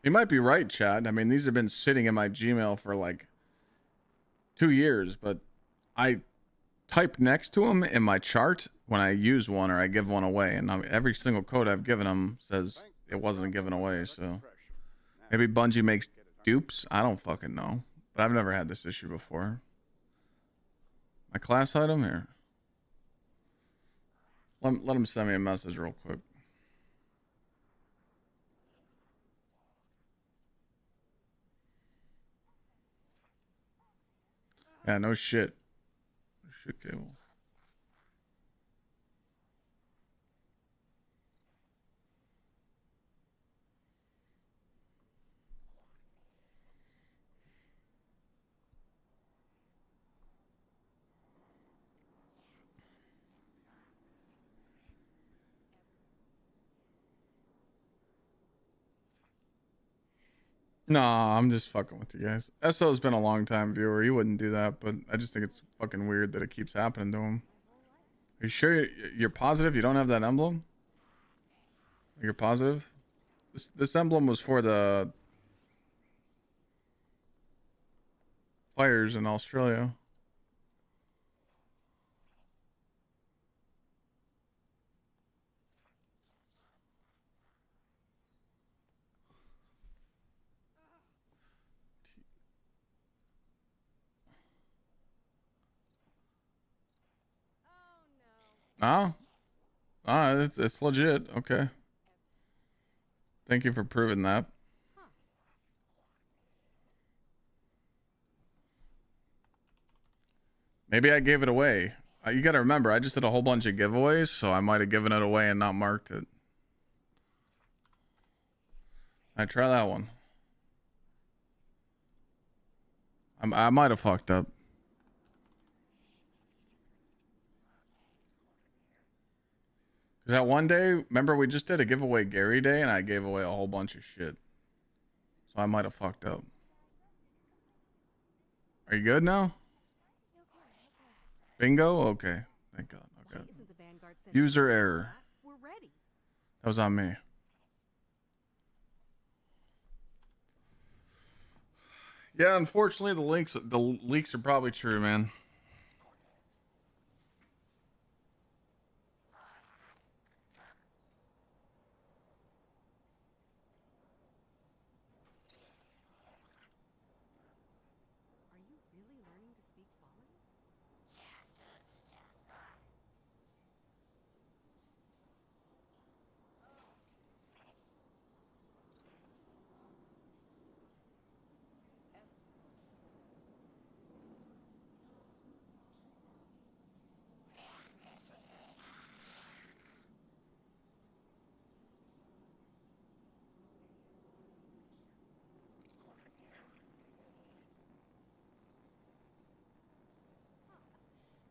You might be right, Chad. I mean, these have been sitting in my Gmail for like 2 years, but I type next to them in my chart when I use one or I give one away, and every single code I've given them says it wasn't given away. So maybe Bungie makes dupes. I don't fucking know, but I've never had this issue before. My class item here. Let him send me a message real quick. Yeah, no shit. No shit, Cable. Nah, I'm just fucking with you guys. SO's been a long time viewer. He wouldn't do that, but I just think it's fucking weird that it keeps happening to him. Are you sure you're positive you don't have that emblem? You're positive? This emblem was for the fires in Australia. Oh? Ah, it's legit. Okay. Thank you for proving that. Maybe I gave it away. You gotta remember, I just did a whole bunch of giveaways, so I might have given it away and not marked it. I try that one. I might have fucked up. Cause that one day, remember we just did a giveaway Gary Day, and I gave away a whole bunch of shit. So I might have fucked up. Are you good now? Bingo? Okay. Thank God. Okay. User error. We're ready. That was on me. Yeah, unfortunately the leaks are probably true, man. Are you really learning to speak Fallen?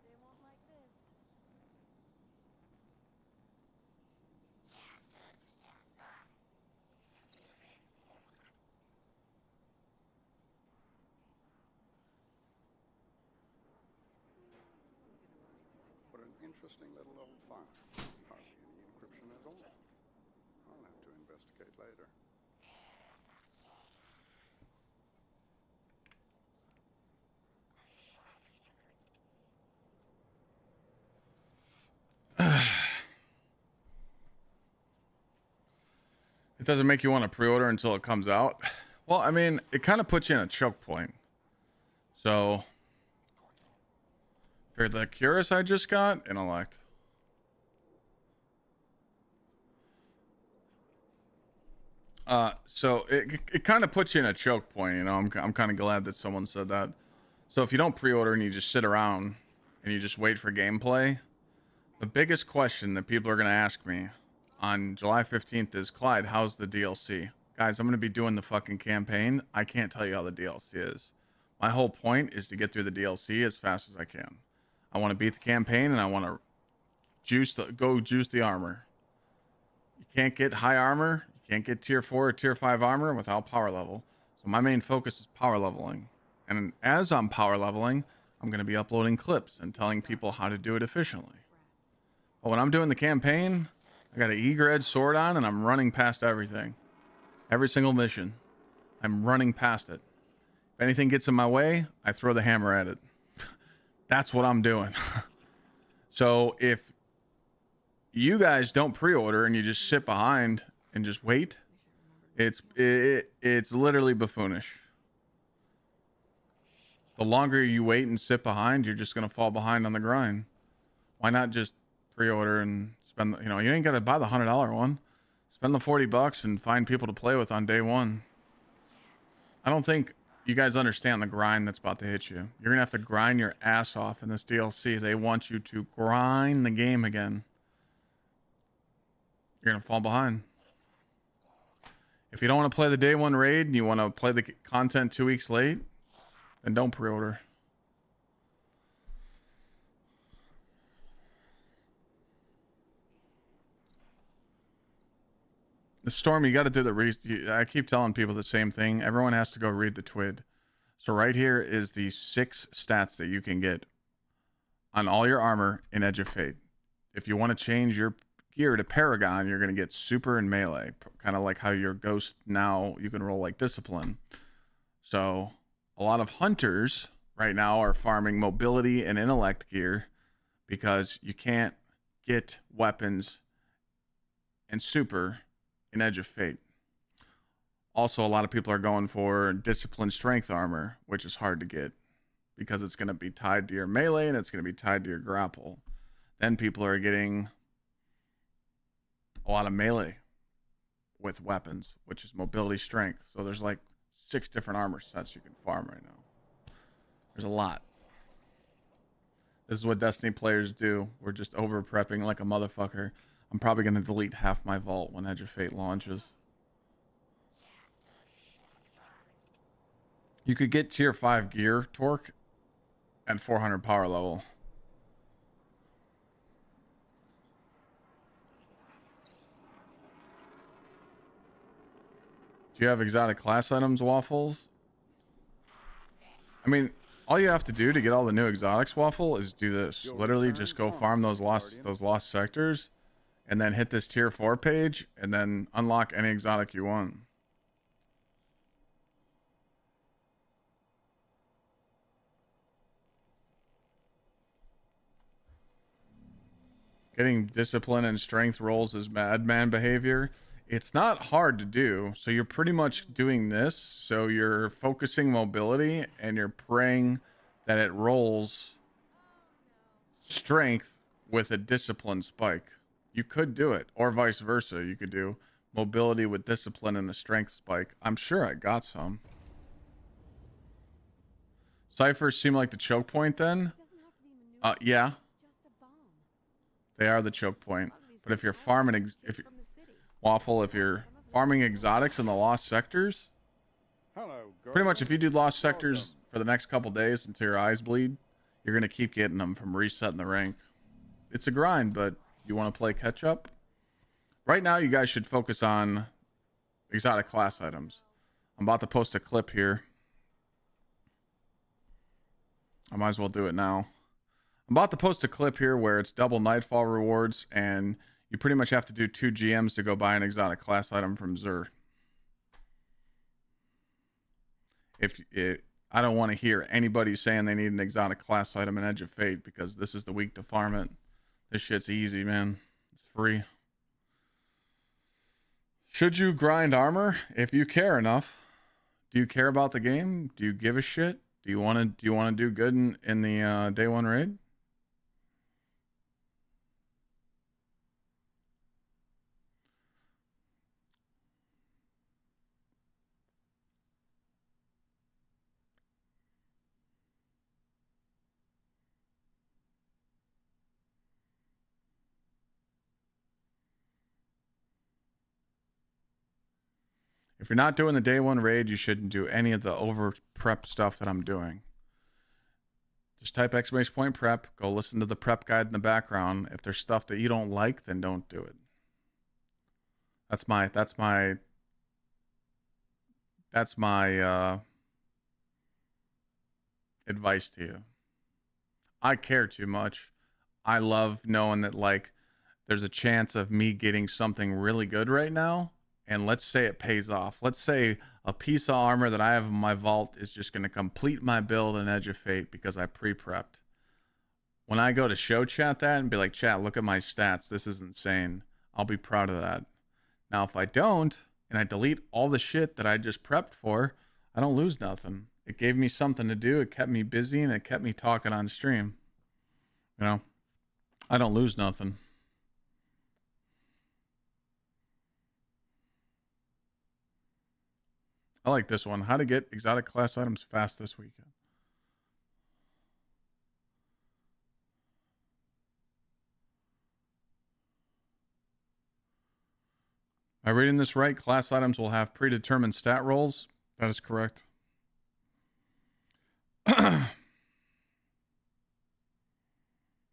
They won't like this. What an interesting little old file. Hardly any encryption at all. I'll have to investigate later. It doesn't make you want to pre-order until it comes out. Well, I mean, it kind of puts you in a choke point. So, for the Curious I just got, intellect. So it kind of puts you in a choke point, you know. I'm kind of glad that someone said that. So if you don't pre-order and you just sit around and you just wait for gameplay, the biggest question that people are going to ask me on July 15th is, Clyde, how's the DLC? Guys, I'm going to be doing the fucking campaign. I can't tell you how the DLC is. My whole point is to get through the DLC as fast as I can. I want to beat the campaign and I want to juice the armor. You can't get high armor. You can't get tier 4 or tier 5 armor without power level. So my main focus is power leveling. And as I'm power leveling, I'm going to be uploading clips and telling people how to do it efficiently. But when I'm doing the campaign, I got an E-Gred sword on and I'm running past everything. Every single mission. I'm running past it. If anything gets in my way, I throw the hammer at it. That's what I'm doing. So if you guys don't pre-order and you just sit behind and just wait, it's literally buffoonish. The longer you wait and sit behind, you're just going to fall behind on the grind. Why not just pre-order and spend, you know, you ain't got to buy the $100 one. Spend the $40 and find people to play with on day one. I don't think you guys understand the grind that's about to hit you. You're going to have to grind your ass off in this DLC. They want you to grind the game again. You're going to fall behind. If you don't want to play the day one raid and you want to play the content 2 weeks late, then don't pre-order. The Storm, you got to do the I keep telling people the same thing. Everyone has to go read the TWID. So right here is the 6 stats that you can get on all your armor in Edge of Fate. If you want to change your gear to Paragon, you're going to get super and melee. Kind of like how your Ghost now, you can roll like Discipline. So a lot of hunters right now are farming mobility and intellect gear because you can't get weapons and super in Edge of Fate. Also, a lot of people are going for discipline strength armor, which is hard to get because it's going to be tied to your melee and it's going to be tied to your grapple. Then people are getting a lot of melee with weapons, which is mobility strength. So there's like 6 different armor sets you can farm right now. There's a lot. This is what Destiny players do. We're just over prepping like a motherfucker. I'm probably going to delete half my vault when Edge of Fate launches. You could get tier 5 gear torque at 400 power level. Do you have exotic class items, Waffles? I mean, all you have to do to get all the new exotics, Waffle, is do this. Literally just go farm those lost sectors and then hit this tier 4 page and then unlock any exotic you want. Getting discipline and strength rolls is madman behavior. It's not hard to do. So you're pretty much doing this. So you're focusing mobility and you're praying that it rolls strength with a discipline spike. You could do it, or vice versa. You could do mobility with discipline and a strength spike. I'm sure I got some. Ciphers seem like the choke point then? Yeah. They are the choke point. But if you're farming, Waffle, if you're farming exotics in the lost sectors, pretty much if you do lost sectors for the next couple days until your eyes bleed, you're going to keep getting them from resetting the rank. It's a grind, but you want to play catch up? Right now, you guys should focus on exotic class items. I'm about to post a clip here. I might as well do it now. I'm about to post a clip here where it's double Nightfall rewards, and you pretty much have to do 2 GMs to go buy an exotic class item from Xur. I don't want to hear anybody saying they need an exotic class item in Edge of Fate because this is the week to farm it. This shit's easy, man. It's free. Should you grind armor if you care enough? Do you care about the game? Do you give a shit? Do you want to do good in the day one raid? If you're not doing the day one raid, you shouldn't do any of the over prep stuff that I'm doing. Just type !prep, go listen to the prep guide in the background. If there's stuff that you don't like, then don't do it. That's my advice to you. I care too much. I love knowing that like there's a chance of me getting something really good right now. And let's say it pays off. Let's say a piece of armor that I have in my vault is just going to complete my build in Edge of Fate because I pre-prepped. When I go to show chat that and be like, chat, look at my stats. This is insane. I'll be proud of that. Now, if I don't, and I delete all the shit that I just prepped for, I don't lose nothing. It gave me something to do. It kept me busy and it kept me talking on stream. You know, I don't lose nothing. I like this one. How to get exotic class items fast this weekend. Am I reading this right? Class items will have predetermined stat rolls. That is correct. Yeah,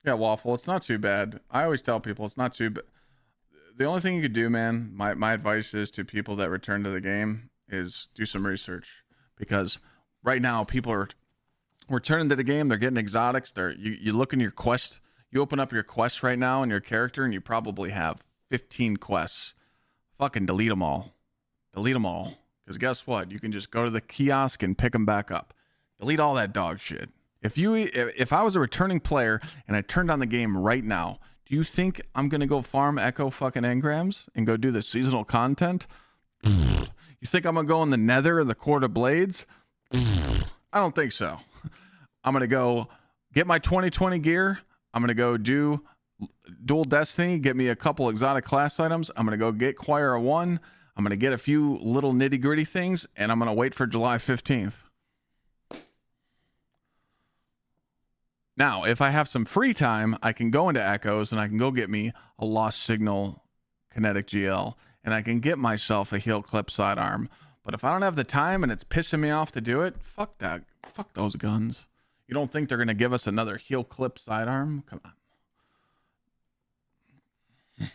Waffle, it's not too bad. I always tell people it's not too bad. The only thing you could do, man, my advice is to people that return to the game is do some research, because right now people are returning to the game. They're getting exotics. You look in your quest. You open up your quest right now in your character, and you probably have 15 quests. Fucking delete them all. Delete them all. Because guess what? You can just go to the kiosk and pick them back up. Delete all that dog shit. If I was a returning player and I turned on the game right now, do you think I'm gonna go farm Echo fucking engrams and go do the seasonal content? You think I'm gonna go in the Nether or the Court of Blades? I don't think so. I'm gonna go get my 2020 gear. I'm gonna go do Dual Destiny, get me a couple exotic class items. I'm gonna go get Choir 1. I'm gonna get a few little nitty gritty things, and I'm gonna wait for July 15th. Now, if I have some free time, I can go into Echoes and I can go get me a Lost Signal Kinetic GL. And I can get myself a heel clip sidearm. But if I don't have the time and it's pissing me off to do it, fuck that. Fuck those guns. You don't think they're going to give us another heel clip sidearm? Come on.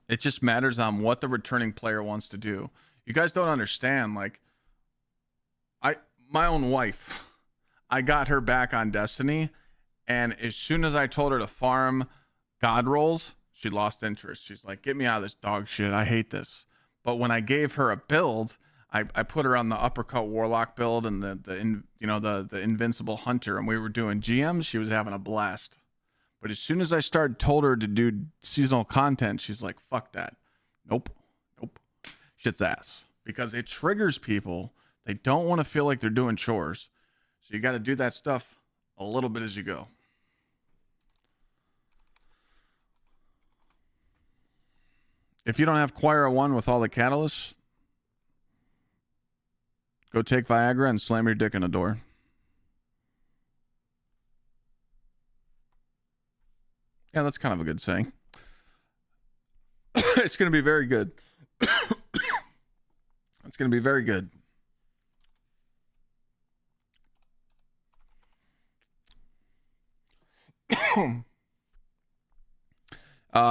It just matters on what the returning player wants to do. You guys don't understand. Like, my own wife, I got her back on Destiny. And as soon as I told her to farm God rolls, she lost interest. She's like, get me out of this dog shit. I hate this. But when I gave her a build, I put her on the uppercut warlock build and the invincible hunter, and we were doing GMs. She was having a blast. But as soon as I told her to do seasonal content, she's like, fuck that. Nope. Shit's ass. Because it triggers people. They don't want to feel like they're doing chores. So you got to do that stuff a little bit as you go. If you don't have Choir 1 with all the catalysts, go take Viagra and slam your dick in a door. Yeah, that's kind of a good saying. It's going to be very good. It's going to be very good.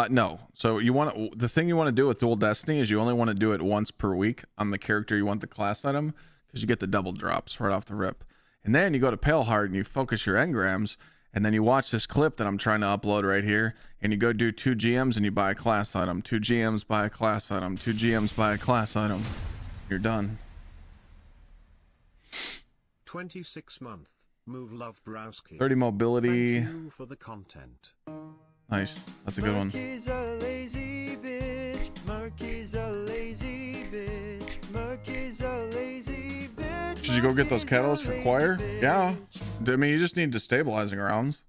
No. So the thing you want to do with Dual Destiny is you only want to do it once per week on the character you want the class item, because you get the double drops right off the rip. And then you go to Paleheart and you focus your engrams, and then you watch this clip that I'm trying to upload right here, and you go do 2 GMs and you buy a class item, 2 GMs, buy a class item, 2 GMs, buy a class item. You're done. 26 month. Move love Browski. 30 mobility. Thank you for the content. Nice. That's a good one. Marky's a lazy bitch. Should you go get those catalysts for choir? Yeah. I mean, you just need destabilizing rounds.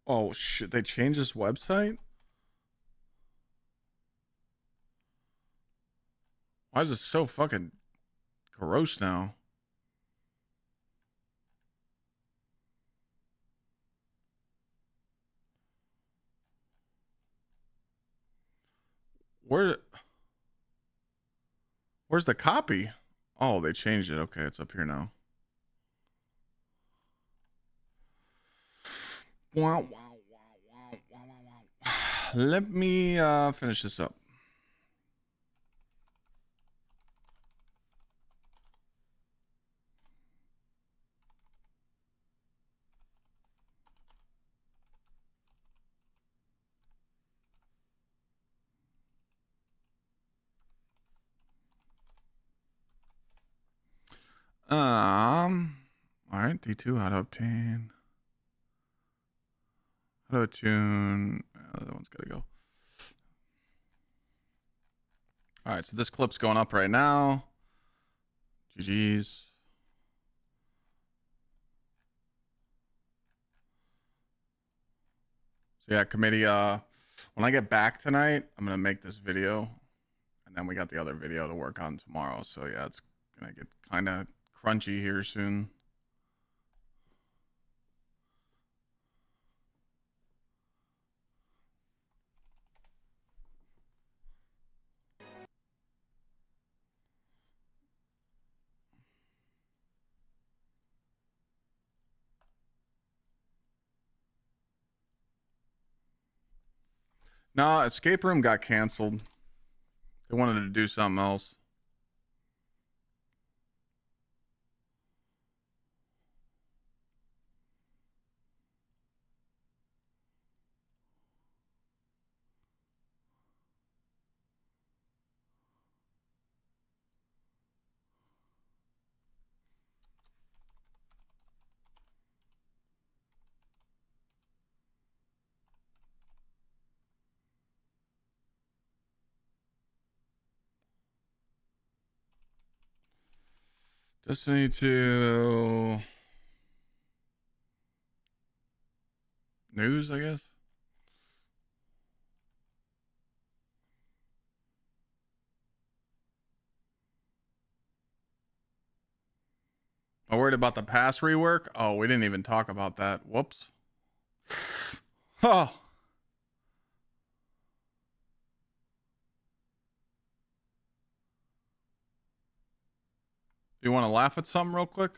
Oh shit, they changed this website? Why is it so fucking gross now? Where's the copy? Oh, they changed it. Okay, it's up here now. Wow, wow, wow, wow, wow, wow, wow. Let me finish this up. All right, D2, how to obtain, how to tune. The other one's gotta go. All right, so this clip's going up right now. GG's. So yeah, committee, when I get back tonight, I'm gonna make this video, and then we got the other video to work on tomorrow. So yeah, it's gonna get kind of crunchy here soon. No, escape room got canceled. They wanted to do something else. Destiny 2 news, I guess. I'm worried about the pass rework. Oh, we didn't even talk about that. Whoops. Oh. You want to laugh at something real quick?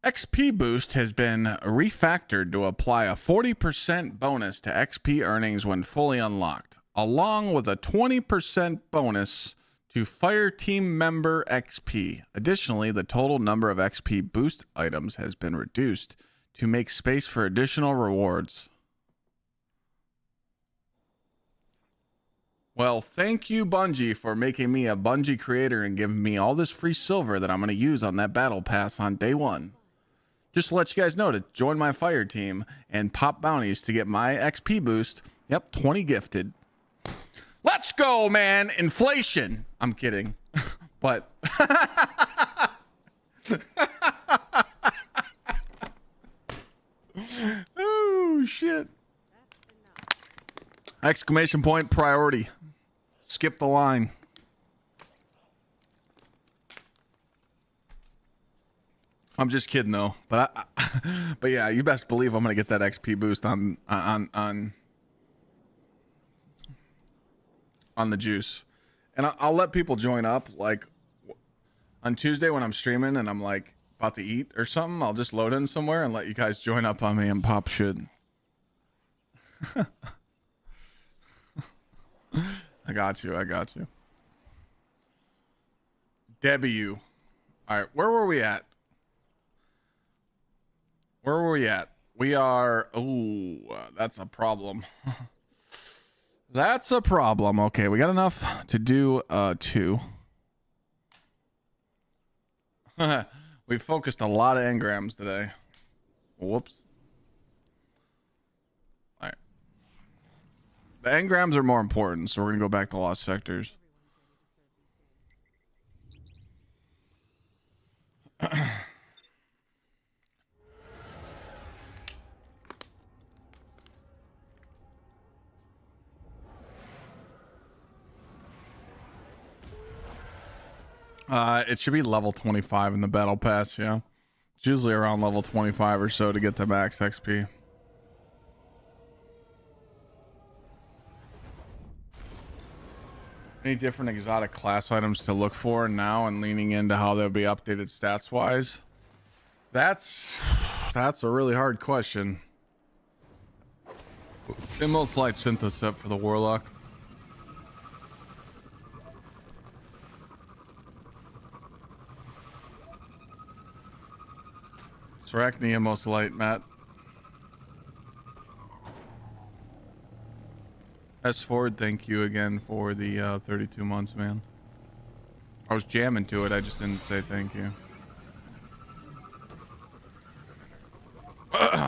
XP Boost has been refactored to apply a 40% bonus to XP earnings when fully unlocked, along with a 20% bonus to Fire Team member XP. Additionally, the total number of XP Boost items has been reduced to make space for additional rewards. Well, thank you, Bungie, for making me a Bungie creator and giving me all this free silver that I'm going to use on that battle pass on day one. Just to let you guys know to join my fire team and pop bounties to get my XP boost. Yep, 20 gifted. Let's go, man. Inflation. I'm kidding. But oh shit. Exclamation point priority. Skip the line. I'm just kidding though. But but yeah, you best believe I'm gonna get that XP boost on the juice. And I'll let people join up like on Tuesday when I'm streaming and I'm like about to eat or something. I'll just load in somewhere and let you guys join up on me and pop shit. I got you. W. All right, where were we at? We are. Oh, that's a problem. That's a problem. Okay, we got enough to do 2. We focused a lot of engrams today. Whoops. All right. The engrams are more important, so we're gonna go back to lost sectors. It should be level 25 in the battle pass, yeah. It's usually around level 25 or so to get the max XP. Any different exotic class items to look for now and leaning into how they'll be updated stats wise? That's a really hard question. The most light synth set for the warlock. Arachnia most light, Matt. S Ford, thank you again for the 32 months, man. I was jamming to it, I just didn't say thank you.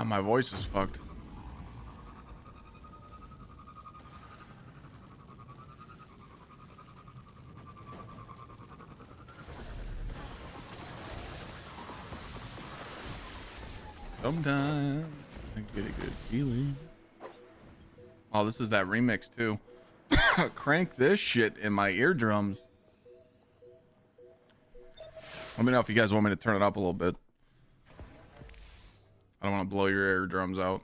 My voice is fucked. Sometimes I get a good feeling. Oh, this is that remix too. Crank this shit in my eardrums. Let me know if you guys want me to turn it up a little bit. I don't want to blow your eardrums out.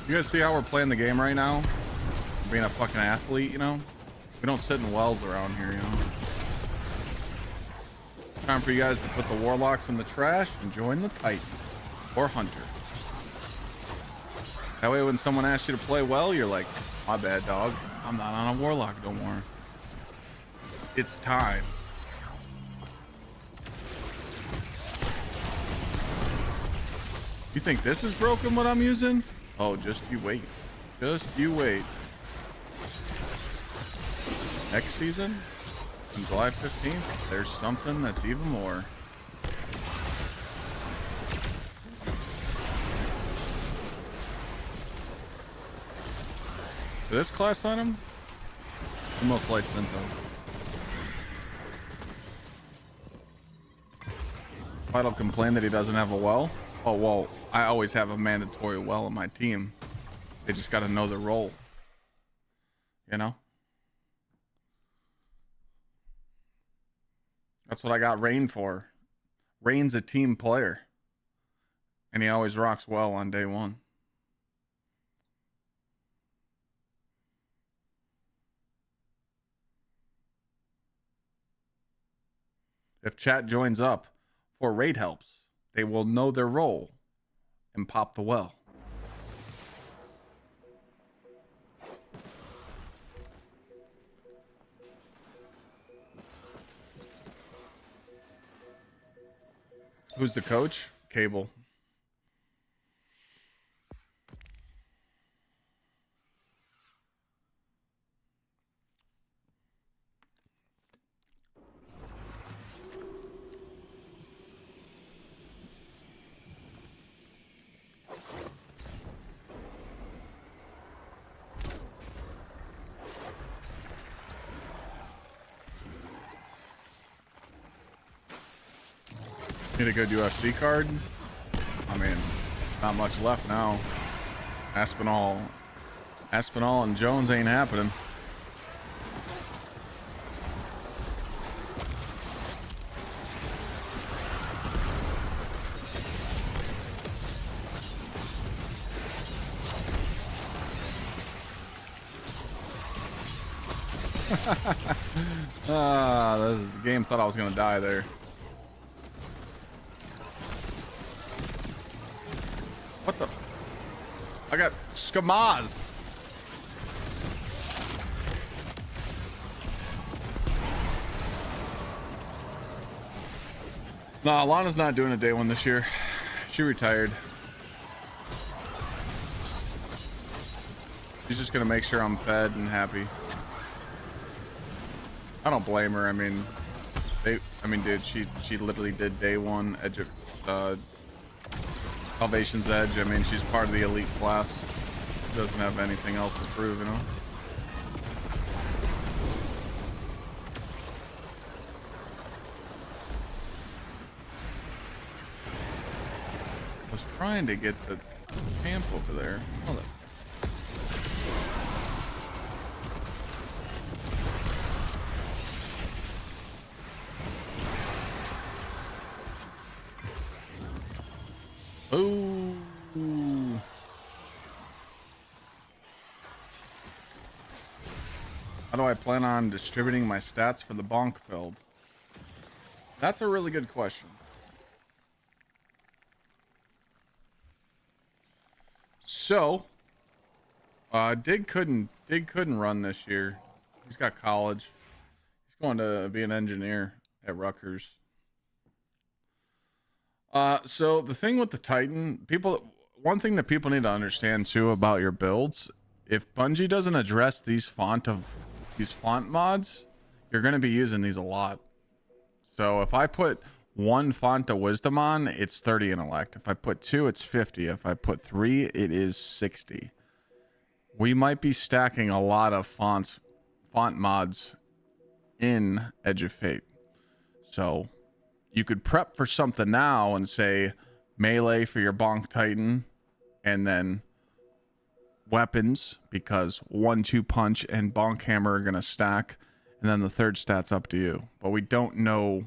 You guys see how we're playing the game right now? Being a fucking athlete, you know? We don't sit in wells around here, you know? Time for you guys to put the warlocks in the trash and join the Titan or Hunter. That way when someone asks you to play well, you're like, my bad, dog. I'm not on a warlock no more. It's time. You think this is broken, what I'm using? Oh, just you wait. Just you wait. Next season, on July 15th, there's something that's even more. For this class item, the most light symptom. Vital complain that he doesn't have a well. Oh, well, I always have a mandatory well on my team. They just got to know the role. You know? That's what I got Rain for. Rain's a team player. And he always rocks well on day one. If chat joins up for raid helps, they will know their role and pop the well. Who's the coach? Cable. Need a good UFC card. I mean, not much left now. Aspinall and Jones ain't happening. This game thought I was gonna die there. What the? I got skamazed. No, Alana's not doing a day one this year. She retired. She's just gonna make sure I'm fed and happy. I don't blame her. I mean, dude, she literally did day one edge of Salvation's Edge. I mean, she's part of the elite class. She doesn't have anything else to prove, you know. I was trying to get the camp over there. Hold on. Ooh. How do I plan on distributing my stats for the bonk build? That's a really good question. So, Dig couldn't run this year. He's got college. He's going to be an engineer at Rutgers. So the thing with the Titan, one thing that people need to understand too about your builds, if Bungie doesn't address these font mods, you're going to be using these a lot. So if I put one font of wisdom on, it's 30 intellect. If I put 2, it's 50. If I put 3, it is 60. We might be stacking a lot of font mods in Edge of Fate. So you could prep for something now and say melee for your bonk titan, and then weapons, because 1-2 punch and bonk hammer are going to stack, and then the third stat's up to you. But we don't know.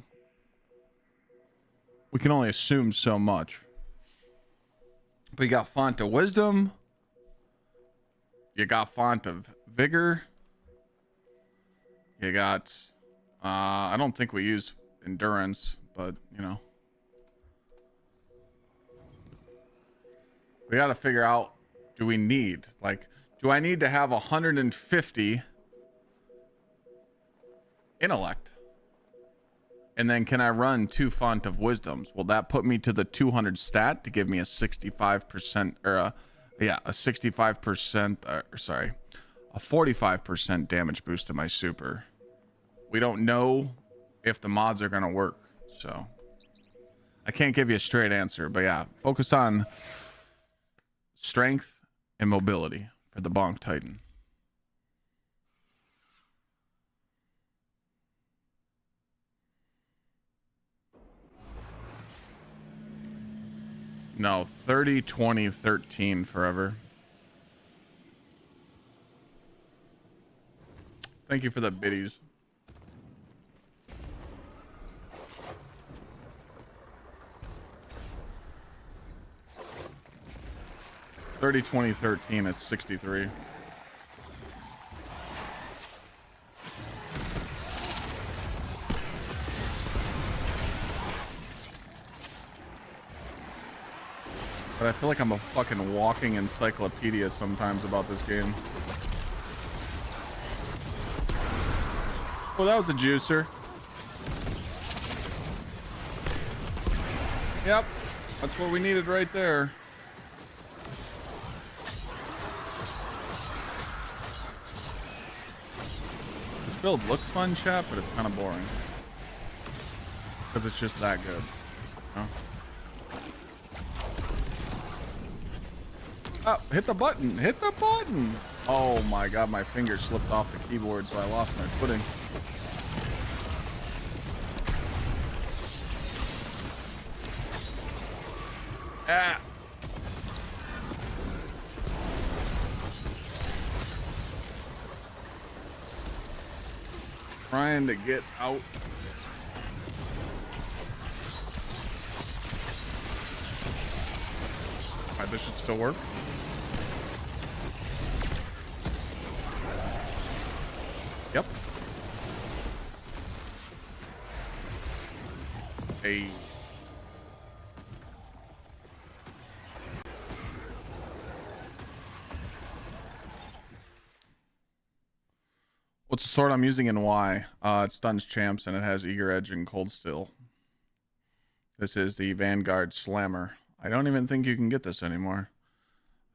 We can only assume so much. But you got font of wisdom. You got font of vigor. You got I don't think we use endurance, but you know, we got to figure out, do we need, like, do I need to have 150 intellect, and then can I run 2 font of wisdoms? Will that put me to the 200 stat to give me a 65% or a 65% sorry, a 45% damage boost to my super? We don't know if the mods are going to work, so I can't give you a straight answer. But yeah, focus on strength and mobility for the bonk titan. No, 30, 20, 13 forever. Thank you for the biddies. 30 2013, it's 63. But I feel like I'm a fucking walking encyclopedia sometimes about this game. Oh, that was a juicer. Yep, that's what we needed right there. This build looks fun, chat, but it's kind of boring. Because it's just that good. You know? Oh, hit the button! Hit the button! Oh my god, my finger slipped off the keyboard, so I lost my footing. Ah! Trying to get out. Alright, this should still work. Yep. Hey. What's the sword I'm using and why? It stuns champs and it has eager edge and cold steel. This is the Vanguard Slammer. I don't even think you can get this anymore.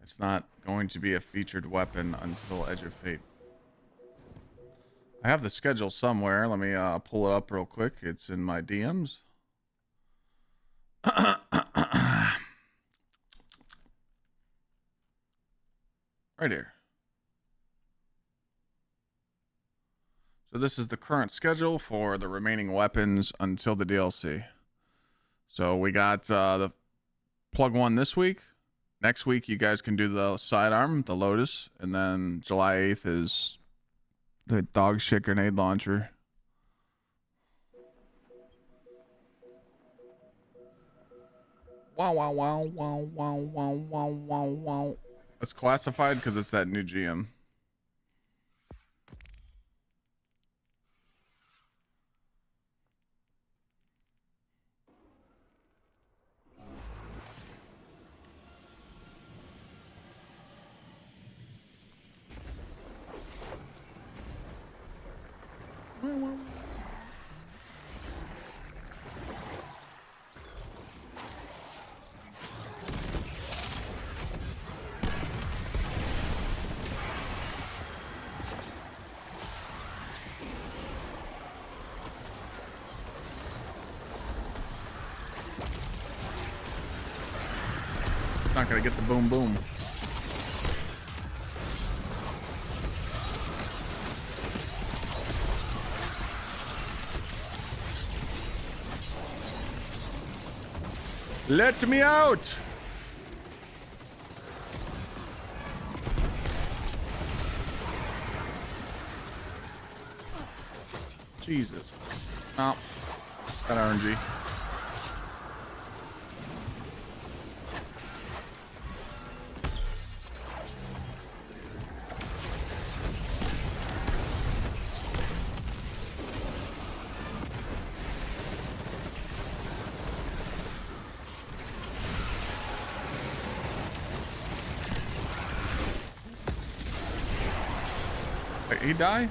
It's not going to be a featured weapon until Edge of Fate. I have the schedule somewhere. Let me pull it up real quick. It's in my DMs. Right here. So this is the current schedule for the remaining weapons until the DLC. So we got the plug one this week. Next week, you guys can do the sidearm, the Lotus. And then July 8th is the dog shit grenade launcher. Wow, wow, wow, wow, wow, wow, wow, wow, wow. It's classified because it's that new GM. Not gonna get the boom boom. Let me out! Jesus. Oh. Got RNG. Wait, he die?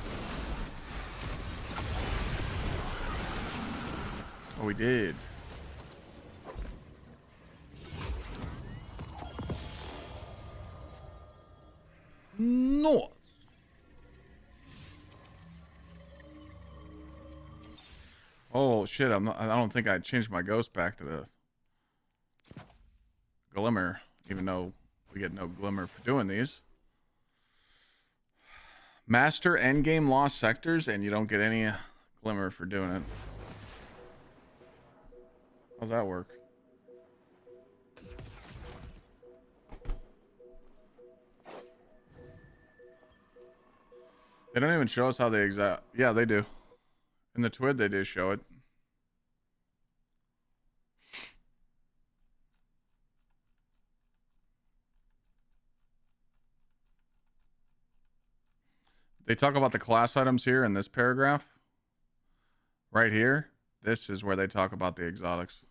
Oh, we did. North. Oh shit! I don't think I changed my ghost back to the glimmer, even though we get no glimmer for doing these. Master endgame lost sectors, and you don't get any glimmer for doing it. How's that work? They don't even show us how they exact. Yeah, they do. In the TWID, they do show it. They talk about the class items here in this paragraph. Right here. This is where they talk about the exotics.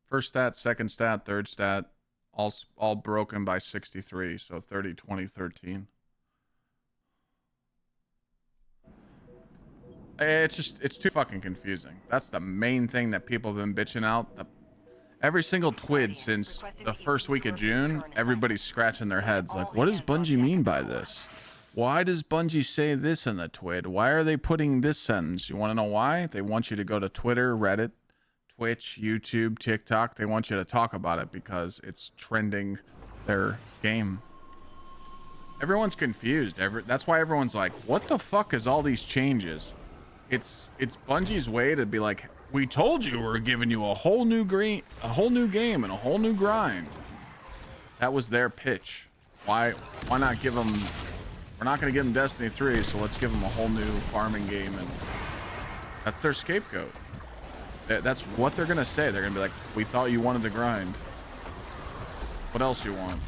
First stat, second stat, third stat, all broken by 63, so 30, 20, 13. It's too fucking confusing. That's the main thing that people have been bitching out. Every single twid since the first week of June, everybody's scratching their heads like, what does Bungie mean by this? Why does Bungie say this in the twid? Why are they putting this sentence? You want to know why? They want you to go to Twitter, Reddit, Twitch, YouTube, TikTok. They want you to talk about it because it's trending their game. Everyone's confused. That's why everyone's like, what the fuck is all these changes? It's Bungie's way to be like, we told you we're giving you a whole new game and a whole new grind. That was their pitch. Why not give them? We're not going to give them Destiny 3, so let's give them a whole new farming game, and that's their scapegoat. That's what they're going to say. They're going to be like, we thought you wanted to grind. What else you want?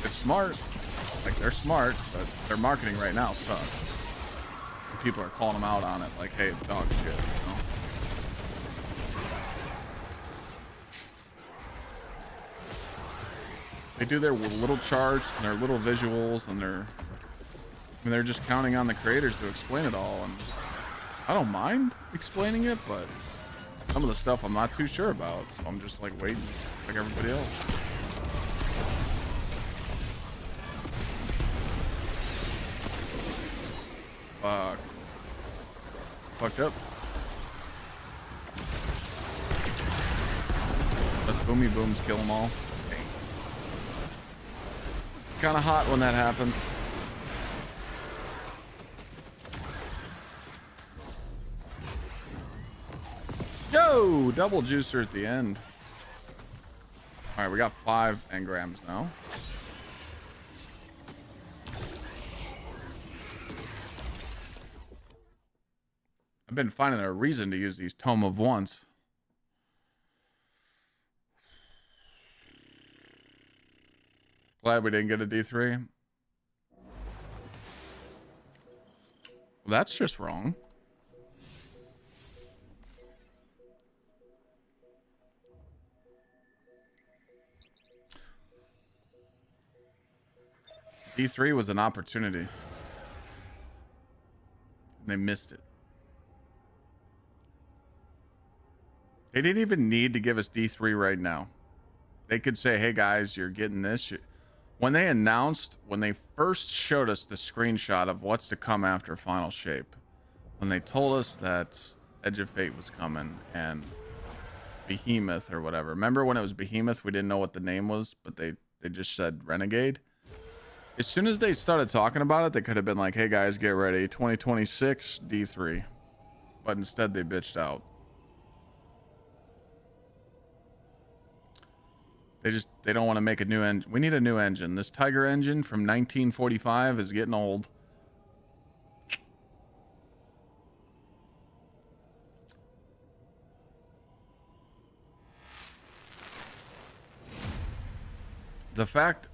It's smart. Like, they're smart, but their marketing right now sucks. And people are calling them out on it like, hey, it's dog shit, you know? They do their little charts and their little visuals, and they're just counting on the creators to explain it all. And I don't mind explaining it, but some of the stuff I'm not too sure about. So I'm just like waiting, like everybody else. Fuck. Fucked up. Let's boomy booms kill them all. Kind of hot when that happens. Yo, double juicer at the end. All right, we got 5 engrams now. I've been finding a reason to use these Tome of Once. Glad we didn't get a D3. Well, that's just wrong. D3 was an opportunity. They missed it. They didn't even need to give us D3 right now. They could say, hey guys, you're getting this. When they first showed us the screenshot of what's to come after Final Shape, when they told us that Edge of Fate was coming and Behemoth or whatever. Remember when it was Behemoth, we didn't know what the name was, but they just said Renegade. As soon as they started talking about it, they could have been like, hey guys, get ready, 2026 D3. But instead they bitched out. They don't want to make a new engine. We need a new engine. This Tiger engine from 1945 is getting old. The fact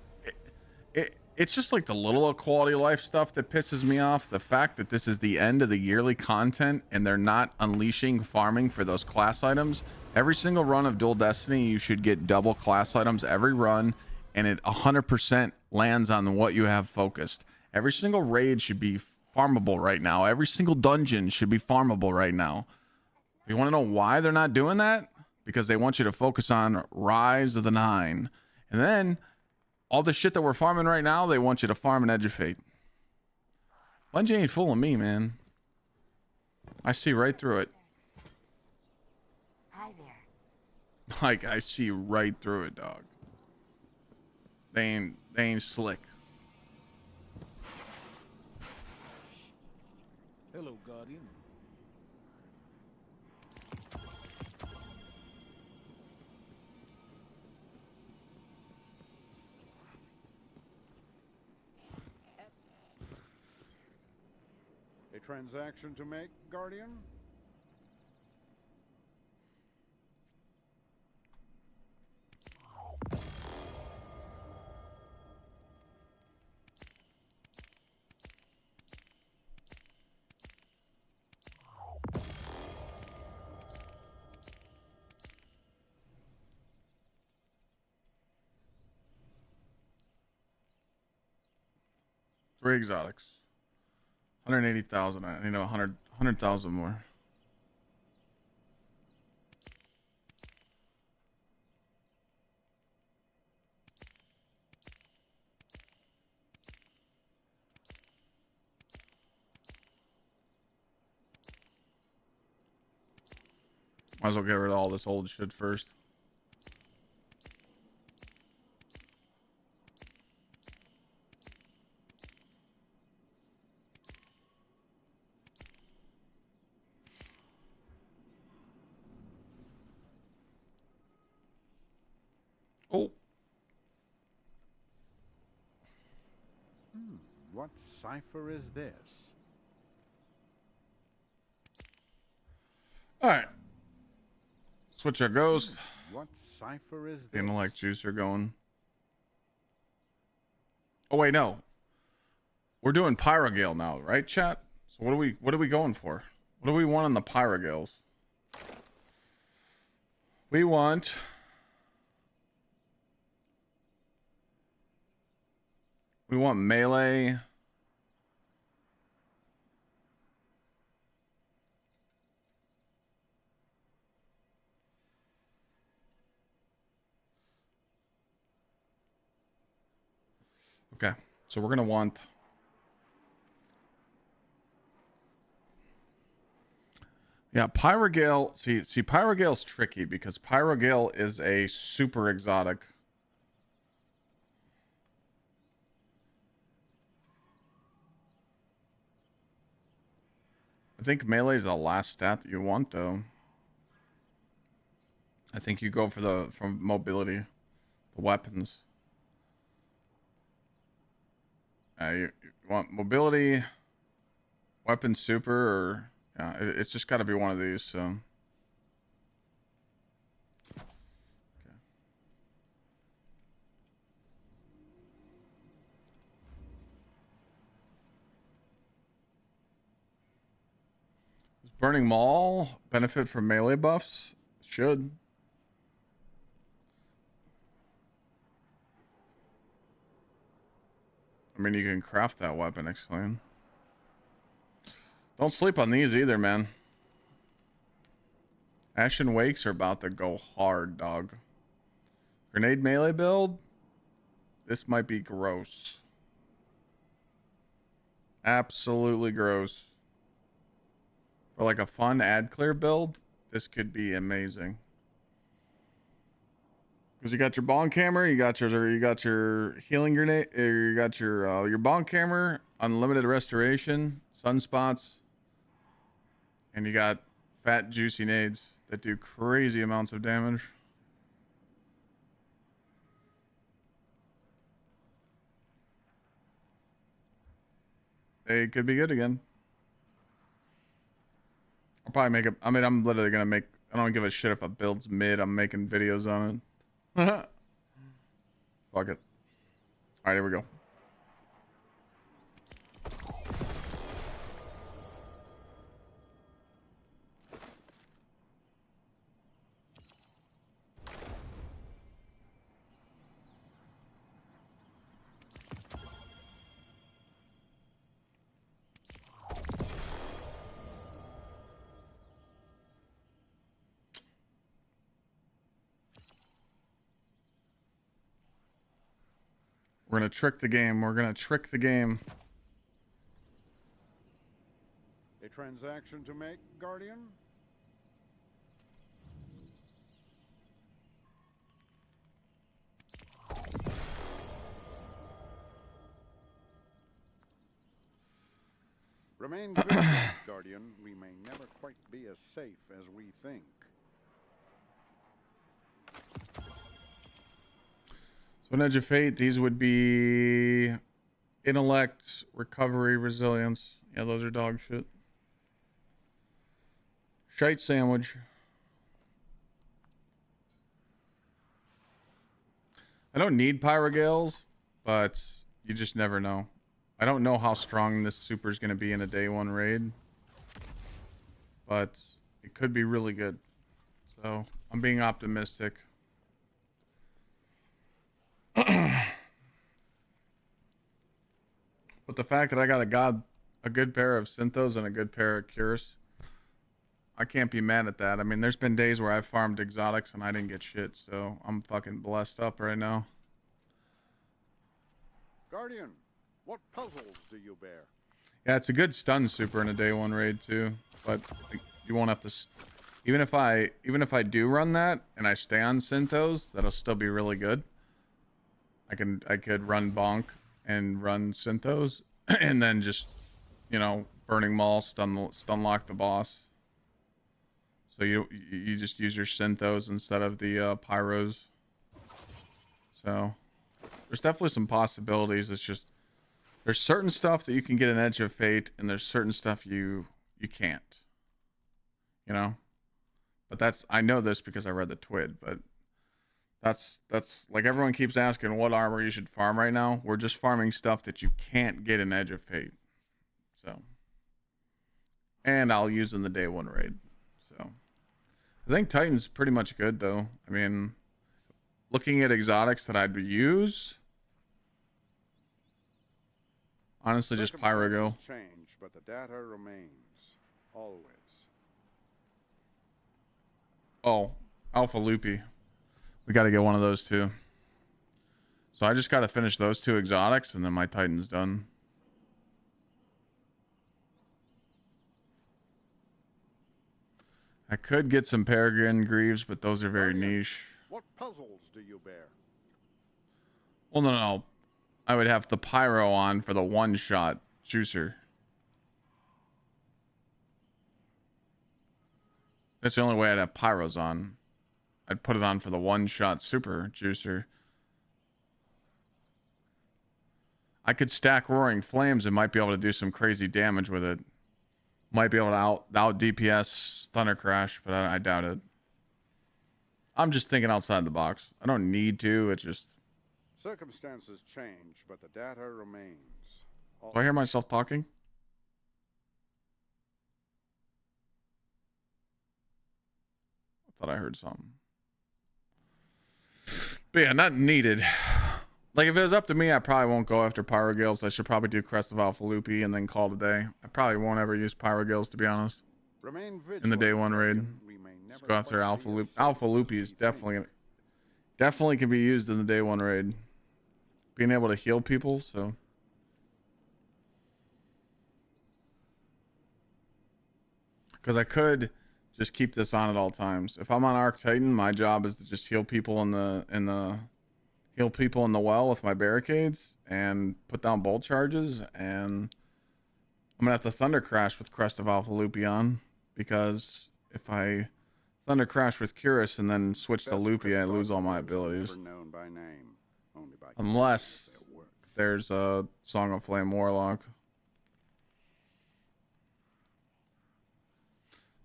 it's just like the little quality of life stuff that pisses me off. The fact that this is the end of the yearly content and they're not unleashing farming for those class items. Every single run of Dual Destiny, you should get double class items every run, and it 100% lands on what you have focused. Every single raid should be farmable right now. Every single dungeon should be farmable right now. You want to know why they're not doing that? Because they want you to focus on Rise of the Nine. And then, all the shit that we're farming right now, they want you to farm an Edge of Fate. Bungie ain't fooling me, man. I see right through it. Like, I see right through it, dog. They ain't slick. Hello, Guardian. A transaction to make, Guardian? 3 exotics. 180,000. I need 100,000 more. Might as well get rid of all this old shit first. Oh. What cipher is this? Alright. Switch our ghost. What cipher is The this? intellect juicer going. Oh wait, no. We're doing Pyrogale now, right, chat? So what are we going for? What do we want on the Pyrogales? We want melee. Okay, so we're gonna want Pyrogale. See, Pyrogale's tricky because Pyrogale is a super exotic. I think melee is the last stat that you want, though. I think you go for mobility, the weapons. You want mobility, weapon super, or yeah, it's just got to be one of these. So, okay. Does Burning Maul benefit from melee buffs? Should. I mean, you can craft that weapon, explain. Don't sleep on these either, man. Ashen Wakes are about to go hard, dog. Grenade melee build? This might be gross. Absolutely gross. For like a fun ad clear build, this could be amazing. Because you got your bong camera, you got your healing grenade, you got your bong camera, unlimited restoration, sunspots, and you got fat juicy nades that do crazy amounts of damage. They could be good again. I'll probably make it. I mean, I'm literally gonna make. I don't give a shit if a build's mid. I'm making videos on it. Fuck it. Alright, here we go. We're gonna trick the game. We're gonna trick the game. A transaction to make, Guardian? Remain vigilant, Guardian. We may never quite be as safe as we think. So in Edge of Fate, these would be intellect, recovery, resilience. Yeah, those are dog shit. Shite sandwich. I don't need Pyrogales, but you just never know. I don't know how strong this super is going to be in a day one raid, but it could be really good. So I'm being optimistic. But the fact that I got a good pair of Synthos and a good pair of Cures, I can't be mad at that. I mean, there's been days where I farmed exotics and I didn't get shit, so I'm fucking blessed up right now. Guardian, what puzzles do you bear? Yeah, it's a good stun super in a day one raid too, but like, you won't have to. Even if I do run that and I stay on Synthos, that'll still be really good. I could run Bonk and run Synthos, and then just, you know, Burning Maul stun lock the boss. So you just use your Synthos instead of the Pyros. So there's definitely some possibilities. It's just there's certain stuff that you can get an Edge of Fate, and there's certain stuff you can't. You know, but I know this because I read the TWID. But that's like everyone keeps asking what armor you should farm right now. We're just farming stuff that you can't get an Edge of Fate. So, and I'll use in the day one raid. So I think Titan's pretty much good though. I mean, looking at exotics that I'd use, honestly, just Pyrogo. Change, but the data remains always. Oh, Alpha Loopy. We got to get one of those too. So I just got to finish those two exotics, and then my Titan's done. I could get some Peregrine Greaves, but those are very niche. What puzzles do you bear? Well, no. I would have the Pyro on for the one-shot juicer. That's the only way I'd have Pyros on. I'd put it on for the one-shot super juicer. I could stack Roaring Flames and might be able to do some crazy damage with it. Might be able to out DPS Thunder Crash, but I doubt it. I'm just thinking outside the box. I don't need to. It's just... Circumstances change, but the data remains. Do I hear myself talking? I thought I heard something. But yeah, not needed. Like, if it was up to me, I probably won't go after Pyrogales. I should probably do Crest of Alpha Loopy and then call it a day. I probably won't ever use Pyrogales, to be honest. Remain vigilant, In the day one raid. Just go after Alpha Loop. Alpha Loopy is definitely can be used in the day one raid. Being able to heal people, so... Because I could just keep this on at all times. If I'm on Arc Titan, my job is to just heal people in the well with my barricades and put down bolt charges, and I'm gonna have to Thunder Crash with Crest of Alpha Loopy on, because if I Thunder Crash with Curus and then switch to Loopy, I lose all my abilities. Known by name, only by Unless there's a Song of Flame Warlock.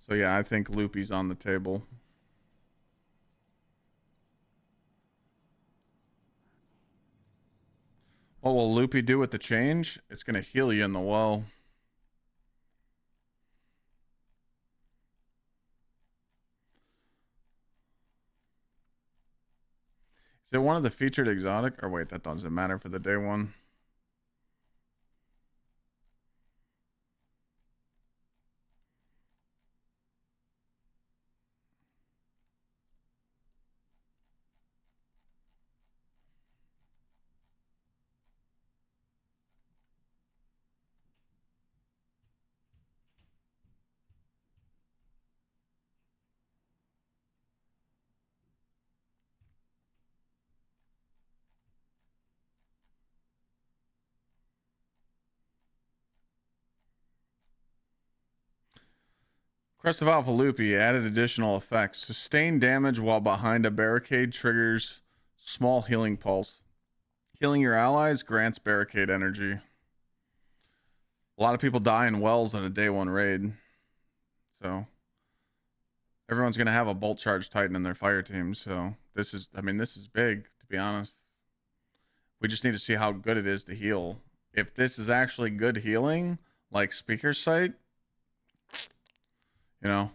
So yeah, I think Loopy's on the table. What will Loopy do with the change? It's going to heal you in the well. Is it one of the featured exotic? Or wait, that doesn't matter for the day one. Crest of Alpha Loopy added additional effects. Sustained damage while behind a barricade triggers small healing pulse. Healing your allies grants barricade energy. A lot of people die in wells in a day one raid. So everyone's going to have a bolt charge Titan in their fire team. So this is big, to be honest. We just need to see how good it is to heal. If this is actually good healing, like Speaker's Sight, you know.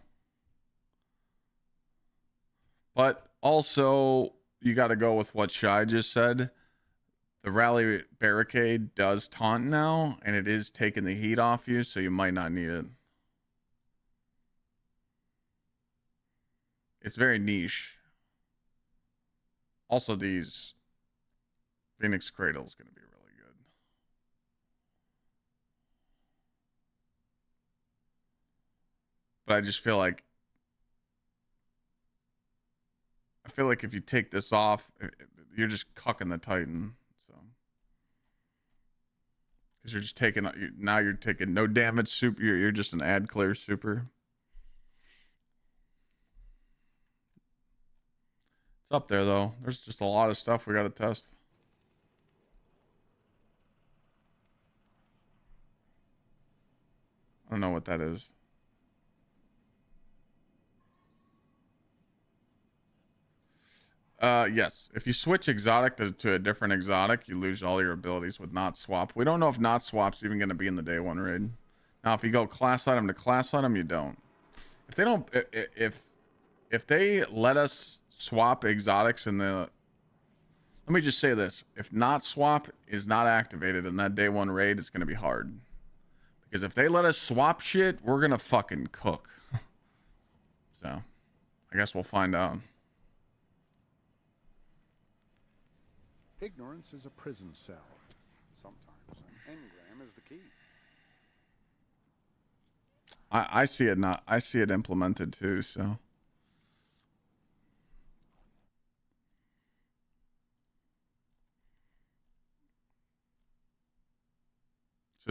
But also, you got to go with what Shai just said. The rally barricade does taunt now, and it is taking the heat off you, so you might not need it. It's very niche. Also, these Phoenix Cradle is going to be really good. But I just feel like if you take this off, you're just cucking the Titan. So because you're just taking now you're taking no damage super. You're just an ad clear super. It's up there though. There's just a lot of stuff we got to test. I don't know what that is. Yes. If you switch exotic to a different exotic, you lose all your abilities with not swap. We don't know if not swap's even going to be in the day one raid. Now, if you go class item to class item, you don't. If they don't, if they let us swap exotics in the, let me just say this: if not swap is not activated in that day one raid, it's going to be hard. Because if they let us swap shit, we're going to fucking cook. So, I guess we'll find out. Ignorance is a prison cell. Sometimes an engram is the key. I see it not. I see it implemented too. So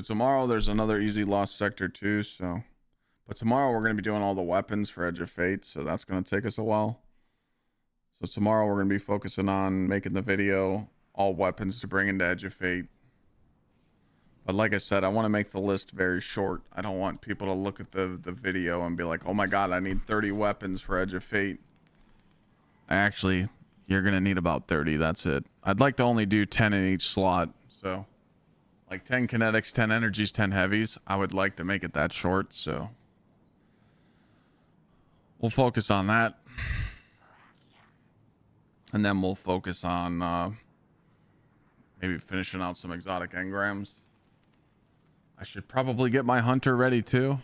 tomorrow there's another easy lost sector too. So, but tomorrow we're gonna be doing all the weapons for Edge of Fate. So that's gonna take us a while. So tomorrow we're gonna be focusing on making the video all weapons to bring into Edge of Fate. But like I said, I want to make the list very short. I don't want people to look at the video and be like, oh my god, I need 30 weapons for Edge of Fate. Actually, you're going to need about 30. That's it. I'd like to only do 10 in each slot. So, like 10 kinetics, 10 energies, 10 heavies. I would like to make it that short. So, we'll focus on that. And then we'll focus on maybe finishing out some exotic engrams. I should probably get my hunter ready too.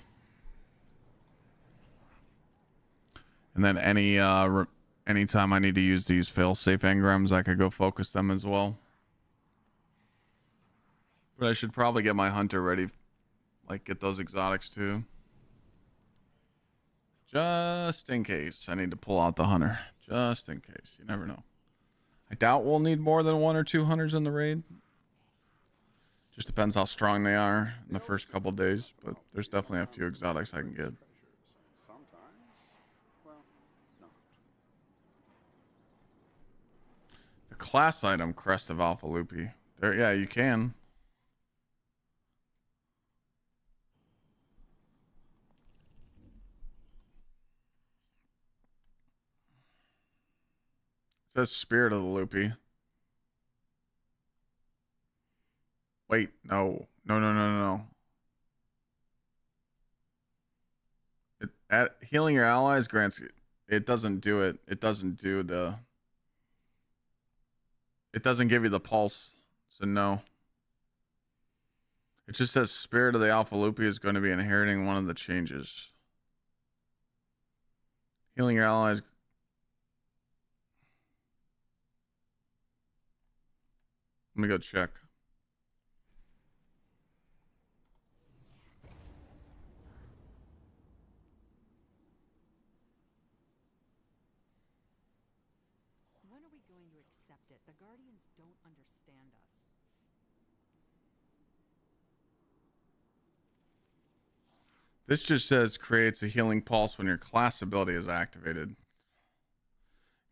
And then anytime I need to use these fail-safe engrams, I could go focus them as well. But I should probably get my hunter ready, like get those exotics too. Just in case I need to pull out the hunter. Just in case. You never know. I doubt we'll need more than 1 or 2 hunters in the raid. Just depends how strong they are in the first couple days, but there's definitely a few exotics I can get. Sometimes, well, not. The class item Crest of Alpha Loopy. There, yeah, you can. It says Spirit of the Loopy. Wait, no. No. Healing your allies grants it doesn't do it. It doesn't do the. It doesn't give you the pulse, so no. It just says Spirit of the Alpha Loopy is going to be inheriting one of the changes. Healing your allies. Let me go check. When are we going to accept it? The Guardians don't understand us. This just says creates a healing pulse when your class ability is activated.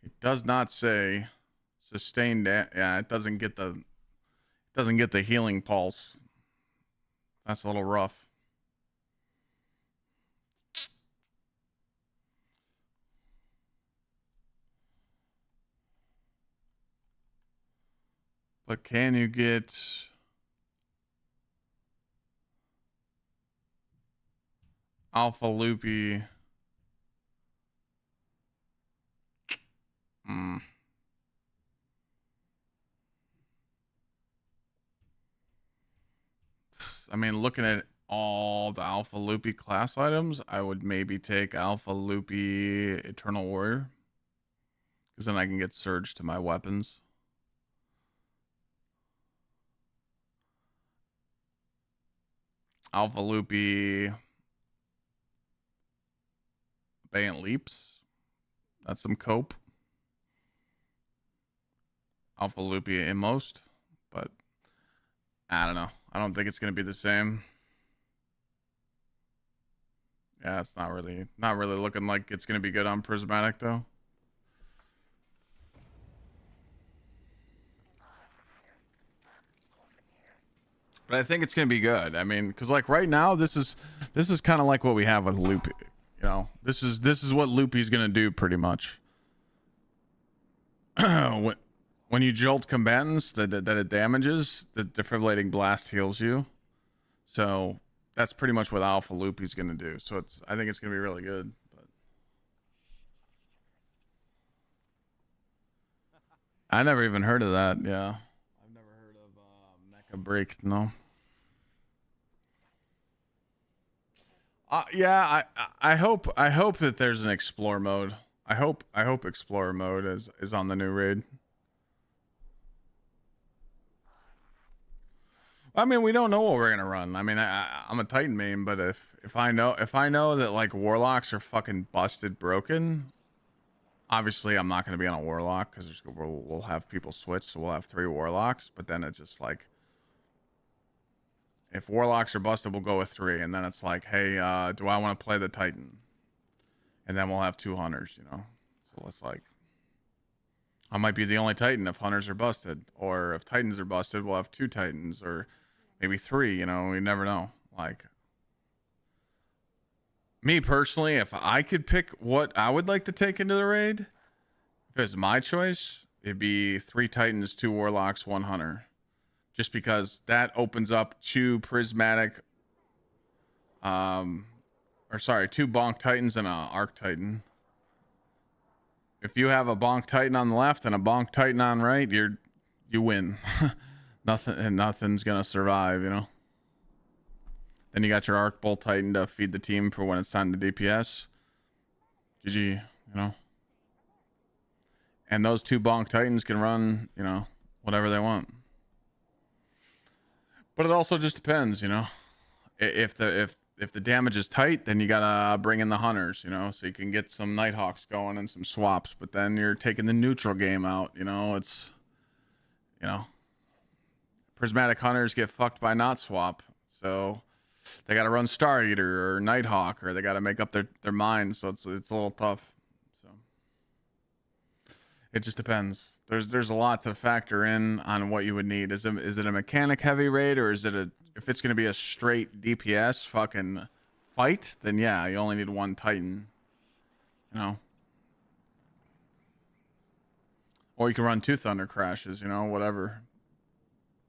It does not say sustained. Yeah, it doesn't get the healing pulse. That's a little rough. But can you get Alpha Loopy? I mean, looking at all the Alpha Loopy class items, I would maybe take Alpha Loopy Eternal Warrior. Because then I can get Surge to my weapons. Alpha Loopy Bayant Leaps. That's some cope. Alpha Loopy Immost. But I don't know. I don't think it's going to be the same. Yeah, it's not really looking like it's going to be good on Prismatic though. But I think it's going to be good. I mean, because like right now, this is kind of like what we have with Loopy. You know, this is what Loopy's going to do pretty much. When you jolt combatants that it damages, the defibrillating blast heals you. So that's pretty much what Alpha Loopy's going to do. So I think it's going to be really good. But I never even heard of that. Yeah. I've never heard of Mecha Break. No. Yeah, I hope that there's an explore mode. I hope explorer mode is on the new raid. I mean, we don't know what we're gonna run. I mean, I'm a Titan main, but if I know that like warlocks are fucking busted broken, obviously I'm not gonna be on a warlock because we'll have people switch, so we'll have 3 warlocks. But then it's just like, if warlocks are busted, we'll go with 3, and then it's like, hey, do I want to play the Titan? And then we'll have 2 hunters, you know. So it's like, I might be the only Titan if hunters are busted, or if Titans are busted, we'll have 2 Titans, or maybe 3. You know, we never know. Like, me personally, if I could pick what I would like to take into the raid, if it's my choice, it'd be 3 Titans, 2 warlocks, 1 hunter. Just because that opens up 2 prismatic, 2 bonk titans and a arc titan. If you have a bonk titan on the left and a bonk titan on right, you win. Nothing's gonna survive, you know. Then you got your arc bolt titan to feed the team for when it's time to DPS. GG, you know. And those 2 bonk titans can run, you know, whatever they want. But it also just depends, you know. If the damage is tight, then you gotta bring in the hunters, you know, so you can get some Nighthawks going and some swaps. But then you're taking the neutral game out, you know. It's, you know, prismatic hunters get fucked by not swap, so they gotta run Star Eater or Nighthawk, or they gotta make up their mind. So it's a little tough. So it just depends. There's a lot to factor in on what you would need. Is it a mechanic heavy raid, or is it if it's gonna be a straight DPS fucking fight, then yeah, you only need 1 Titan. You know. Or you can run 2 Thunder Crashes, you know, whatever.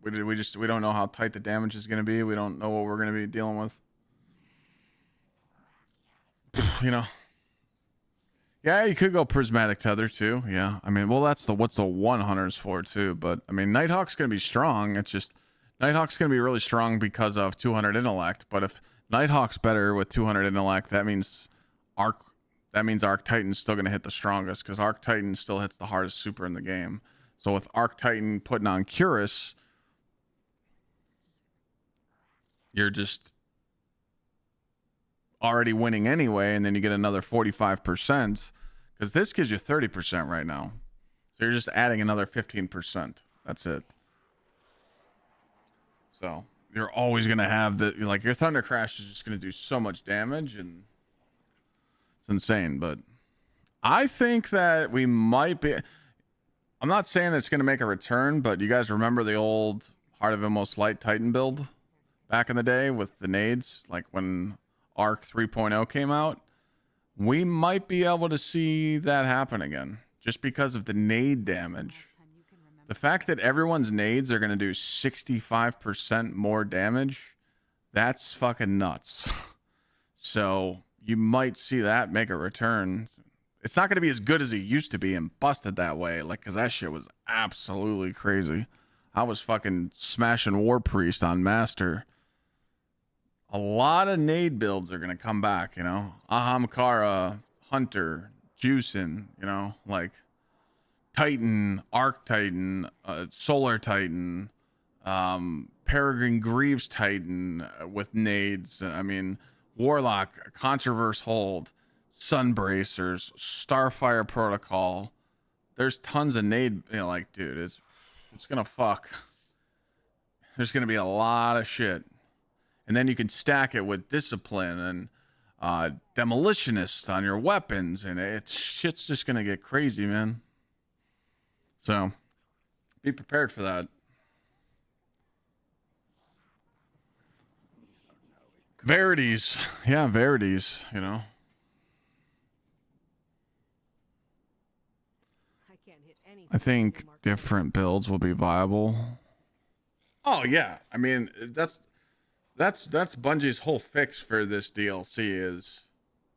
We don't know how tight the damage is gonna be. We don't know what we're gonna be dealing with. You know. Yeah, you could go prismatic tether too. Yeah, I mean, well, that's what's the 1 hunters for too. But I mean, Nighthawk's gonna be strong. It's just Nighthawk's gonna be really strong because of 200 intellect. But if Nighthawk's better with 200 intellect, that means Arc Titan's still gonna hit the strongest, because Arc Titan still hits the hardest super in the game. So with Arc Titan putting on Curus, you're just already winning anyway, and then you get another 45%, because this gives you 30% right now, so you're just adding another 15%. That's it. So you're always gonna have your Thunder Crash is just gonna do so much damage, and it's insane. But I think that we might be, I'm not saying it's gonna make a return, but you guys remember the old Heart of Immmost Light Titan build back in the day with the nades, like when Arc 3.0 came out? We might be able to see that happen again, just because of the nade damage. The fact that everyone's nades are going to do 65% more damage, that's fucking nuts. So you might see that make a return. It's not going to be as good as it used to be and busted that way, like, because that shit was absolutely crazy. I was fucking smashing War Priest on Master a lot of nade builds are gonna come back, you know. Ahamkara, Hunter, Juicin, you know, like Titan, Arc Titan, Solar Titan, Peregrine Greaves Titan with nades. I mean, Warlock, Controverse Hold, Sunbracers, Starfire Protocol. There's tons of nade, you know, like, dude, it's gonna fuck. There's gonna be a lot of shit. And then you can stack it with Discipline and Demolitionist on your weapons, and shit's just gonna get crazy, man. So be prepared for that. Verities. Yeah, Verities, you know. I think different builds will be viable. Oh yeah. I mean, that's Bungie's whole fix for this DLC is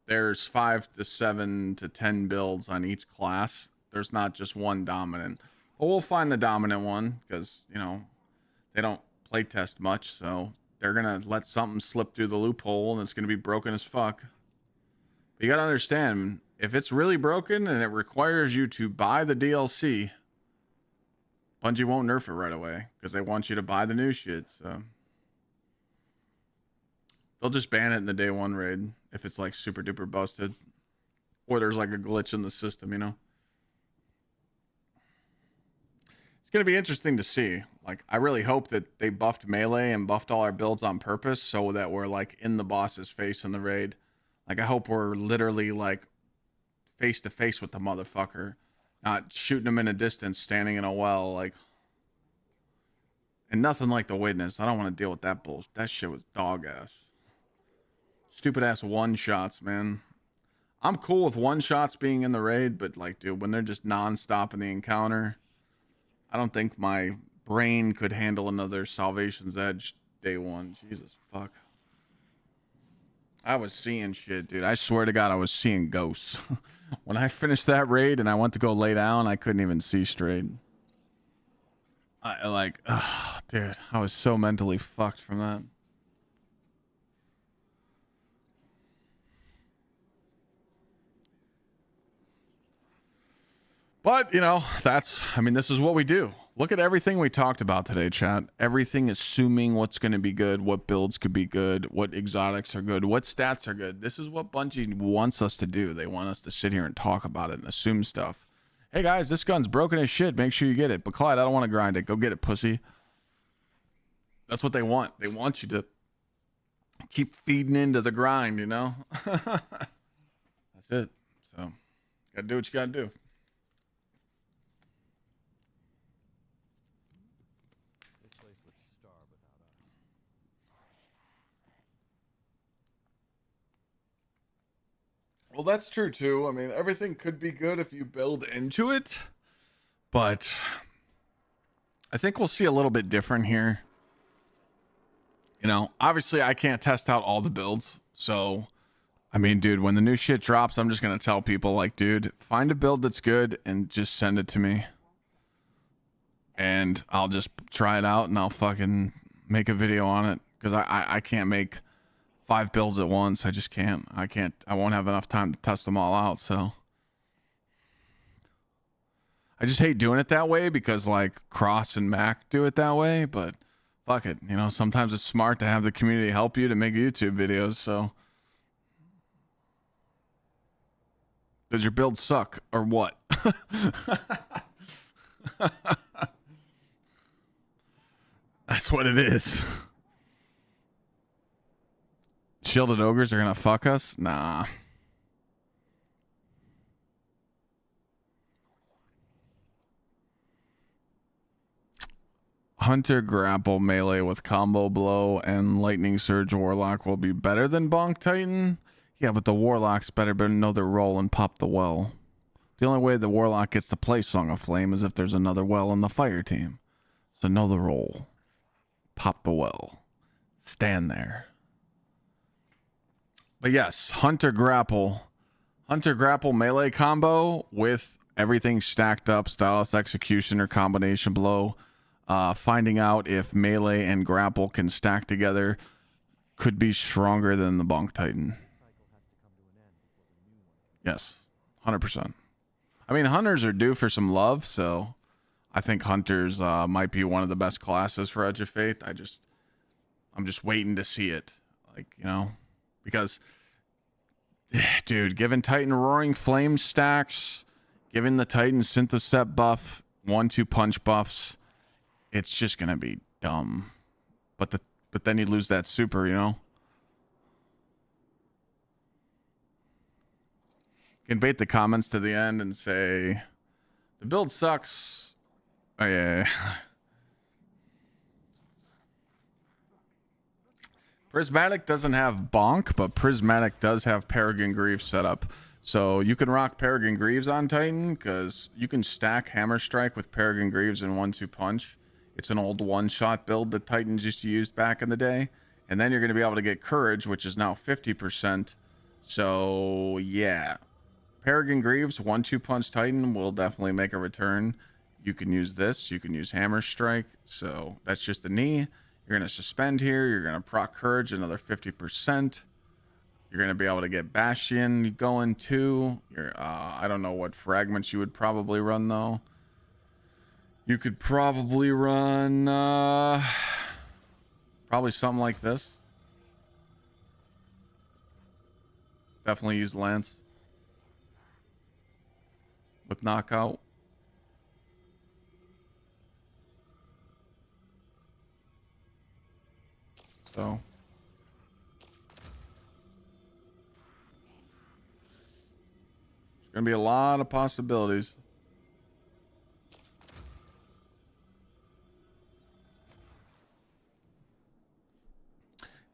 there's 5 to 7 to 10 builds on each class. There's not just one dominant. But we'll find the dominant one because, you know, they don't play test much, so they're gonna let something slip through the loophole and it's gonna be broken as fuck. But you gotta understand, if it's really broken and it requires you to buy the DLC, Bungie won't nerf it right away because they want you to buy the new shit. So they'll just ban it in the day one raid if it's like super duper busted or there's like a glitch in the system, you know. It's going to be interesting to see. Like, I really hope that they buffed melee and buffed all our builds on purpose so that we're like in the boss's face in the raid. Like, I hope we're literally like face to face with the motherfucker, not shooting him in a distance, standing in a well, like. And nothing like the Witness. I don't want to deal with that bullshit. That shit was dog ass. Stupid ass one shots, man. I'm cool with one shots being in the raid, but like, dude, when they're just non-stop in the encounter, I don't think my brain could handle another Salvation's Edge day one. Jesus fuck. I was seeing shit, dude. I swear to God, I was seeing ghosts. When I finished that raid and I went to go lay down, I couldn't even see straight. Dude, I was so mentally fucked from that. But, you know, this is what we do. Look at everything we talked about today, chat. Everything assuming what's going to be good, what builds could be good, what exotics are good, what stats are good. This is what Bungie wants us to do. They want us to sit here and talk about it and assume stuff. Hey, guys, this gun's broken as shit. Make sure you get it. But, Clyde, I don't want to grind it. Go get it, pussy. That's what they want. They want you to keep feeding into the grind, you know? That's it. So, got to do what you got to do. Well, that's true too. I mean, everything could be good if you build into it, but I think we'll see a little bit different here. You know, obviously I can't test out all the builds. So, I mean, dude, when the new shit drops, I'm just going to tell people like, dude, find a build that's good and just send it to me. And I'll just try it out and I'll fucking make a video on it. Because I can't make 5 builds at once. I just can't. I won't have enough time to test them all out. So I just hate doing it that way because like Cross and Mac do it that way, but fuck it. You know, sometimes it's smart to have the community help you to make YouTube videos. So does your build suck or what? That's what it is. Shielded ogres are gonna fuck us? Nah. Hunter grapple melee with combo blow and lightning surge warlock will be better than bonk titan. Yeah, but the warlock's better know their role and pop the well. The only way the warlock gets to play Song of Flame is if there's another well in the fire team. So know the role. Pop the well. Stand there. But yes, Hunter grapple melee combo with everything stacked up, stylus execution or combination blow. Finding out if melee and grapple can stack together could be stronger than the Bonk Titan. Yes, 100%. I mean, hunters are due for some love, so I think hunters might be one of the best classes for Edge of Fate. I'm just waiting to see it, like, you know, because, dude, giving Titan Roaring Flame stacks, giving the Titan Synthocept buff, 1-2 punch buffs, it's just gonna be dumb. But then you lose that super, you know. You can bait the comments to the end and say the build sucks. Oh yeah. Prismatic doesn't have Bonk, but Prismatic does have Peregrine Greaves set up. So you can rock Peregrine Greaves on Titan because you can stack Hammer Strike with Peregrine Greaves and 1-2 punch. It's an old one-shot build that Titans used to use back in the day. And then you're going to be able to get Courage, which is now 50%. So yeah. Peregrine Greaves, 1-2 punch Titan will definitely make a return. You can use this. You can use Hammer Strike. So that's just a knee. You're going to suspend here. You're going to proc Courage another 50%. You're going to be able to get Bastion going too. I don't know what fragments you would probably run though. You could probably run probably something like this. Definitely use Lance with knockout. So there's gonna be a lot of possibilities.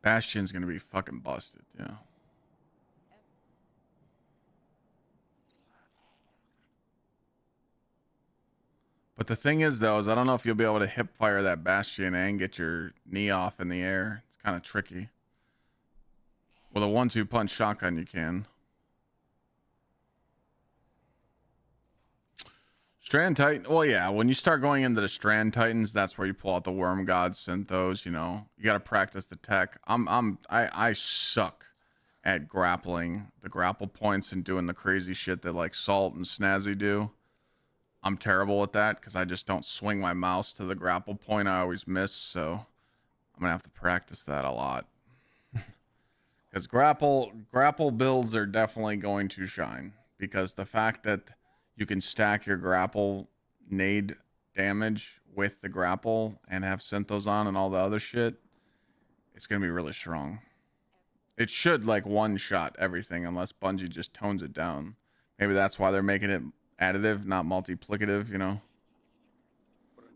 Bastion's gonna be fucking busted, yeah. But the thing is, though, is I don't know if you'll be able to hip fire that Bastion and get your knee off in the air. It's kind of tricky. With a 1-2 punch shotgun, you can. Strand Titan. Well, yeah, when you start going into the Strand Titans, that's where you pull out the Worm God Synthos, you know. You got to practice the tech. I suck at grappling the grapple points and doing the crazy shit that like Salt and Snazzy do. I'm terrible at that because I just don't swing my mouse to the grapple point. I always miss, so I'm gonna have to practice that a lot. Because grapple builds are definitely going to shine, because the fact that you can stack your grapple nade damage with the grapple and have Synthos on and all the other shit, it's gonna be really strong. It should like one shot everything unless Bungie just tones it down. Maybe that's why they're making it additive, not multiplicative, you know.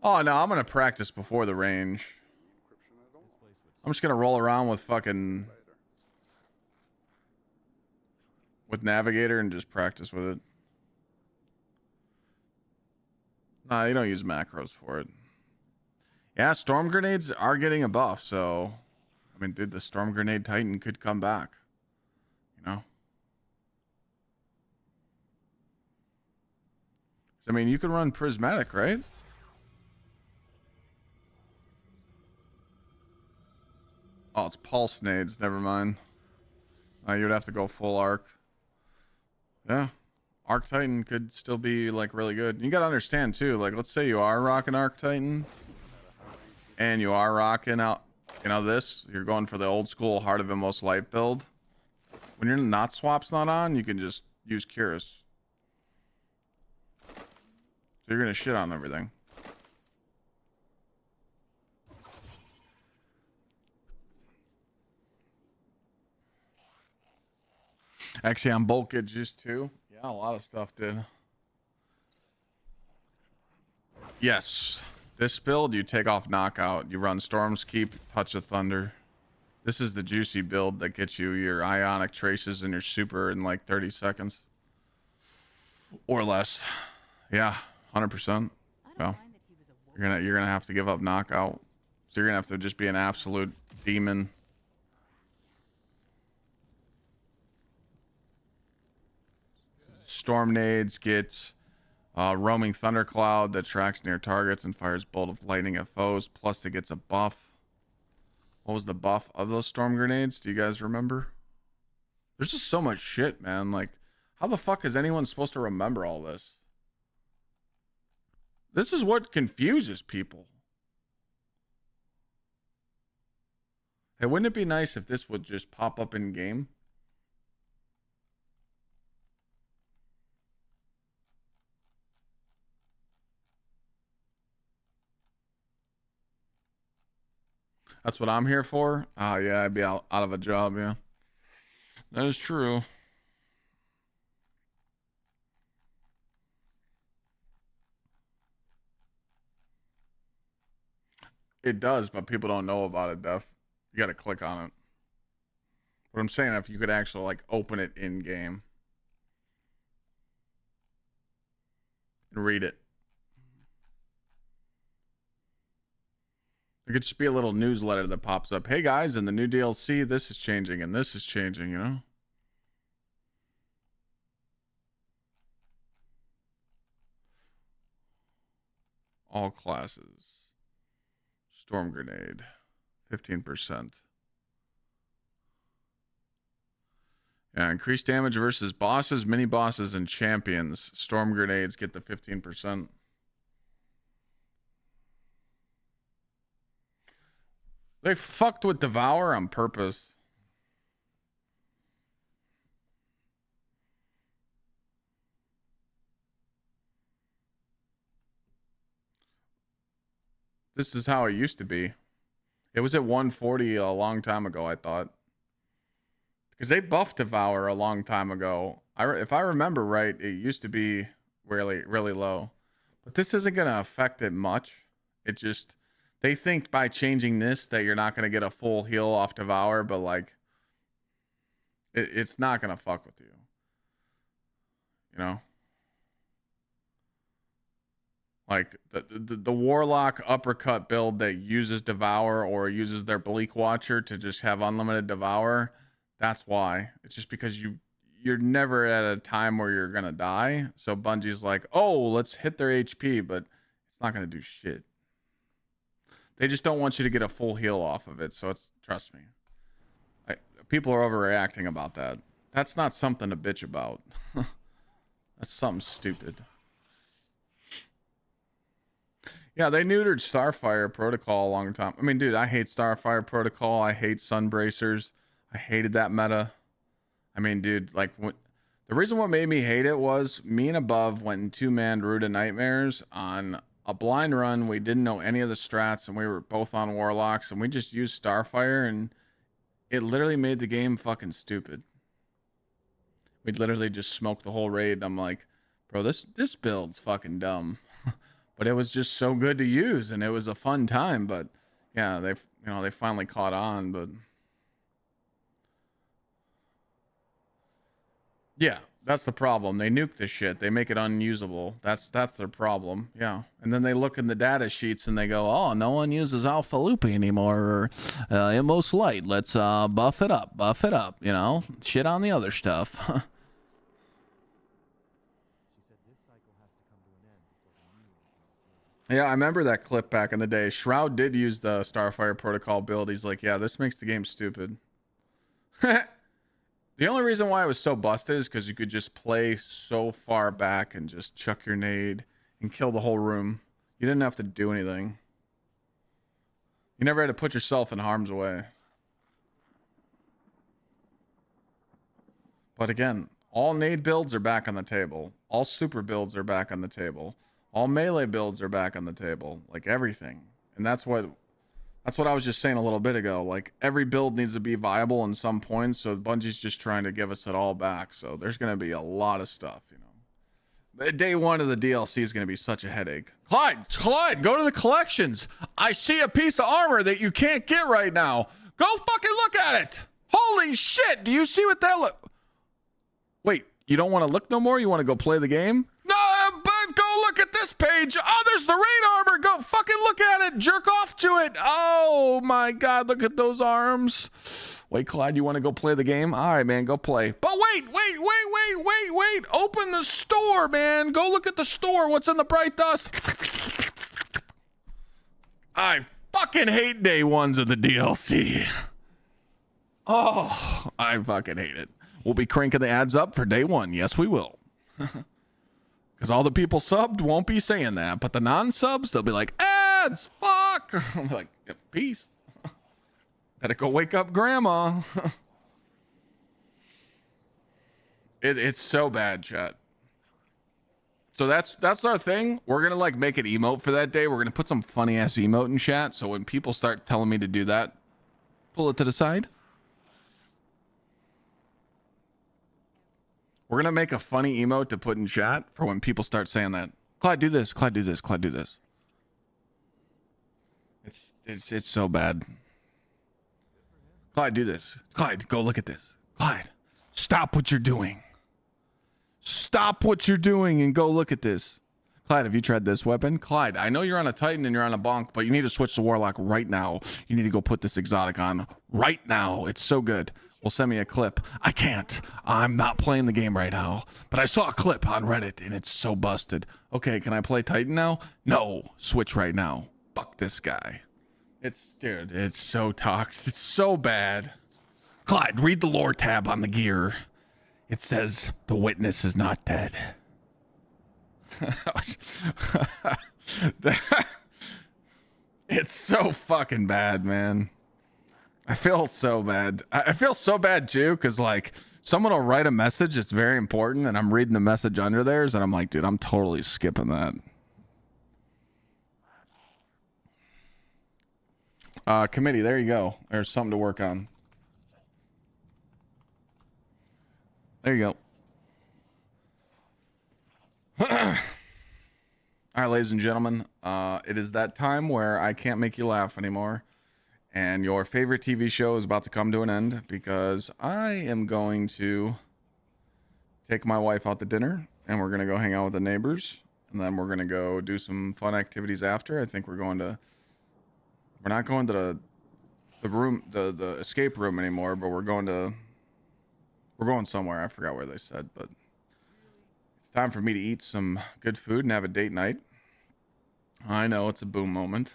Oh no, I'm gonna practice before the range. I'm just gonna roll around with fucking Navigator and just practice with it. Nah, you don't use macros for it. Yeah, Storm Grenades are getting a buff, so I mean, dude, the Storm Grenade Titan could come back, you know. I mean, you can run Prismatic, right? Oh, it's Pulse Nades. Never mind. You would have to go full Arc. Yeah. Arc Titan could still be, like, really good. You got to understand, too. Like, let's say you are rocking Arc Titan. And you are rocking out, you know, this. You're going for the old school Heart of Immmost Light build. When your Knot Swap's not on, you can just use Curious. So you're gonna shit on everything. Axion Bolt get juice too. Yeah, a lot of stuff did. Yes. This build, you take off Knockout. You run Storm's Keep, Touch of Thunder. This is the juicy build that gets you your Ionic Traces and your super in like 30 seconds. Or less. Yeah. 100%. Well, you're gonna have to give up Knockout, so you're gonna have to just be an absolute demon. Storm Nades get Roaming Thundercloud that tracks near targets and fires Bolt of Lightning at foes. Plus, it gets a buff. What was the buff of those storm grenades? Do you guys remember? There's just so much shit, man. Like, how the fuck is anyone supposed to remember all this? This is what confuses people. Hey, wouldn't it be nice if this would just pop up in game? That's what I'm here for? Oh, yeah, I'd be out of a job, yeah. That is true. It does, but people don't know about it, Def. You gotta click on it. But I'm saying, if you could actually, like, open it in-game. And read it. It could just be a little newsletter that pops up. Hey guys, in the new DLC, this is changing and this is changing, you know? All classes. Storm grenade. 15%. Yeah, increased damage versus bosses, mini bosses, and champions. Storm grenades get the 15%. They fucked with Devour on purpose. This is how it used to be. It was at 140 a long time ago, I thought. Because they buffed Devour a long time ago. If I remember right, it used to be really, really low. But this isn't going to affect it much. It just... They think by changing this that you're not going to get a full heal off Devour, but like, it's not going to fuck with you. You know? Like, the Warlock uppercut build that uses Devour or uses their Bleak Watcher to just have unlimited Devour, that's why. It's just because you're never at a time where you're going to die. So Bungie's like, oh, let's hit their HP, but it's not going to do shit. They just don't want you to get a full heal off of it. So it's, trust me. People are overreacting about that. That's not something to bitch about. That's something stupid. Yeah, they neutered Starfire Protocol a long time. I mean, dude, I hate Starfire Protocol. I hate Sunbracers. I hated that meta. I mean, dude, like, the reason what made me hate it was me and Above went in two-man Root of Nightmares on a blind run. We didn't know any of the strats, and we were both on Warlocks, and we just used Starfire, and it literally made the game fucking stupid. We'd literally just smoked the whole raid. I'm like, bro, this build's fucking dumb. But it was just so good to use, and it was a fun time. But yeah, they finally caught on. But yeah, that's the problem. They nuke this shit. They make it unusable. That's their problem. Yeah. And then they look in the data sheets and they go, oh, no one uses Alpha Loopy anymore, or Immos Light. Let's buff it up, you know? Shit on the other stuff. She said this cycle has to come to an end before the new one can begin. Yeah, I remember that clip back in the day. Shroud did use the Starfire Protocol build. He's like, yeah, this makes the game stupid. The only reason why it was so busted is because you could just play so far back and just chuck your nade and kill the whole room. You didn't have to do anything. You never had to put yourself in harm's way. But again, all nade builds are back on the table. All super builds are back on the table. All melee builds are back on the table. Like, everything. And that's what I was just saying a little bit ago. Like, every build needs to be viable in some points, so Bungie's just trying to give us it all back. So there's going to be a lot of stuff, you know. Day one of the DLC is going to be such a headache. Clyde, go to the collections. I see a piece of armor that you can't get right now. Go fucking look at it. Holy shit. Do you see what that look? Wait, you don't want to look no more? You want to go play the game? No, but go look at this page. Oh, there's the raid armor. Go fucking look at it. Jerk off to it. Oh my God, look at those arms. Wait, Clyde, you want to go play the game? All right, man, go play. But wait. Open the store, man. Go look at the store. What's in the bright dust? I fucking hate day ones of the DLC. Oh, I fucking hate it. We'll be cranking the ads up for day one. Yes, we will. Because all the people subbed won't be saying that. But the non-subs, they'll be like, ads, fuck. I'm like, yeah, peace. Gotta go wake up grandma. It's so bad, chat. So that's our thing. We're gonna like make an emote for that day. We're gonna put some funny ass emote in chat. So when people start telling me to do that, pull it to the side. We're gonna make a funny emote to put in chat for when people start saying that. Clyde, do this. Clyde, do this. Clyde, do this. It's so bad. Clyde, do this. Clyde, go look at this. Clyde, stop what you're doing. Stop what you're doing and go look at this. Clyde, have you tried this weapon? Clyde, I know you're on a Titan and you're on a Bonk, but you need to switch to Warlock right now. You need to go put this exotic on right now. It's so good. Well, send me a clip. I can't. I'm not playing the game right now. But I saw a clip on Reddit and it's so busted. Okay, can I play Titan now? No. Switch right now. Fuck this guy. Dude, it's so toxic. It's so bad. Clyde, read the lore tab on the gear. It says the witness is not dead. It's so fucking bad, man. I feel so bad. I feel so bad too, because like someone will write a message that's very important and I'm reading the message under theirs and I'm like, dude, I'm totally skipping that. Committee, there you go. There's something to work on. There you go. All right, ladies and gentlemen, it is that time where I can't make you laugh anymore. And your favorite TV show is about to come to an end because I am going to take my wife out to dinner and we're going to go hang out with the neighbors. And then we're going to go do some fun activities after. I think we're not going to the room, the escape room anymore, but we're going somewhere. I forgot where they said, but it's time for me to eat some good food and have a date night. I know it's a boom moment,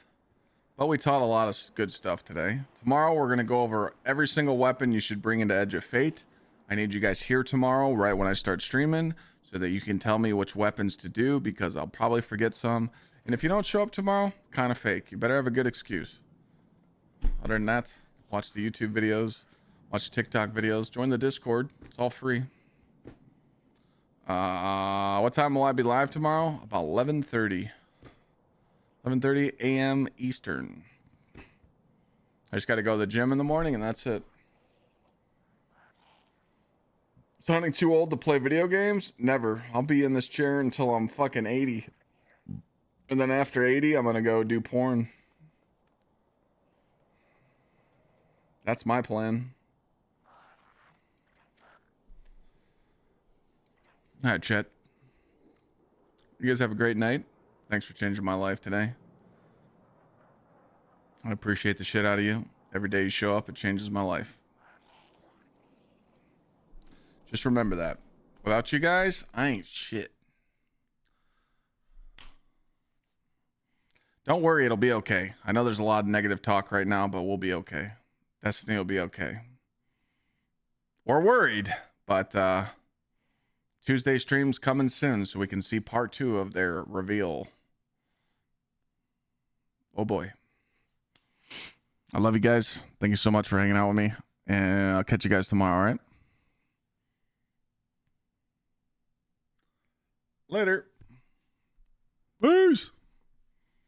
but we taught a lot of good stuff today. Tomorrow, we're going to go over every single weapon you should bring into Edge of Fate. I need you guys here tomorrow, right when I start streaming, so that you can tell me which weapons to do, because I'll probably forget some. And if you don't show up tomorrow, kind of fake. You better have a good excuse. Other than that, watch the YouTube videos, watch TikTok videos, join the Discord. It's all free. What time will I be live tomorrow? About 11:30 a.m. Eastern. I just got to go to the gym in the morning and that's it. Sounding too old to play video games? Never. I'll be in this chair until I'm fucking 80. And then after 80, I'm going to go do porn. That's my plan. All right, chat. You guys have a great night. Thanks for changing my life today. I appreciate the shit out of you. Every day you show up, it changes my life. Just remember that. Without you guys, I ain't shit. Don't worry, it'll be okay. I know there's a lot of negative talk right now, but we'll be okay. Destiny will be okay. We're worried, but Tuesday stream's coming soon so we can see part 2 of their reveal. Oh boy. I love you guys. Thank you so much for hanging out with me. And I'll catch you guys tomorrow, all right? Later. Peace.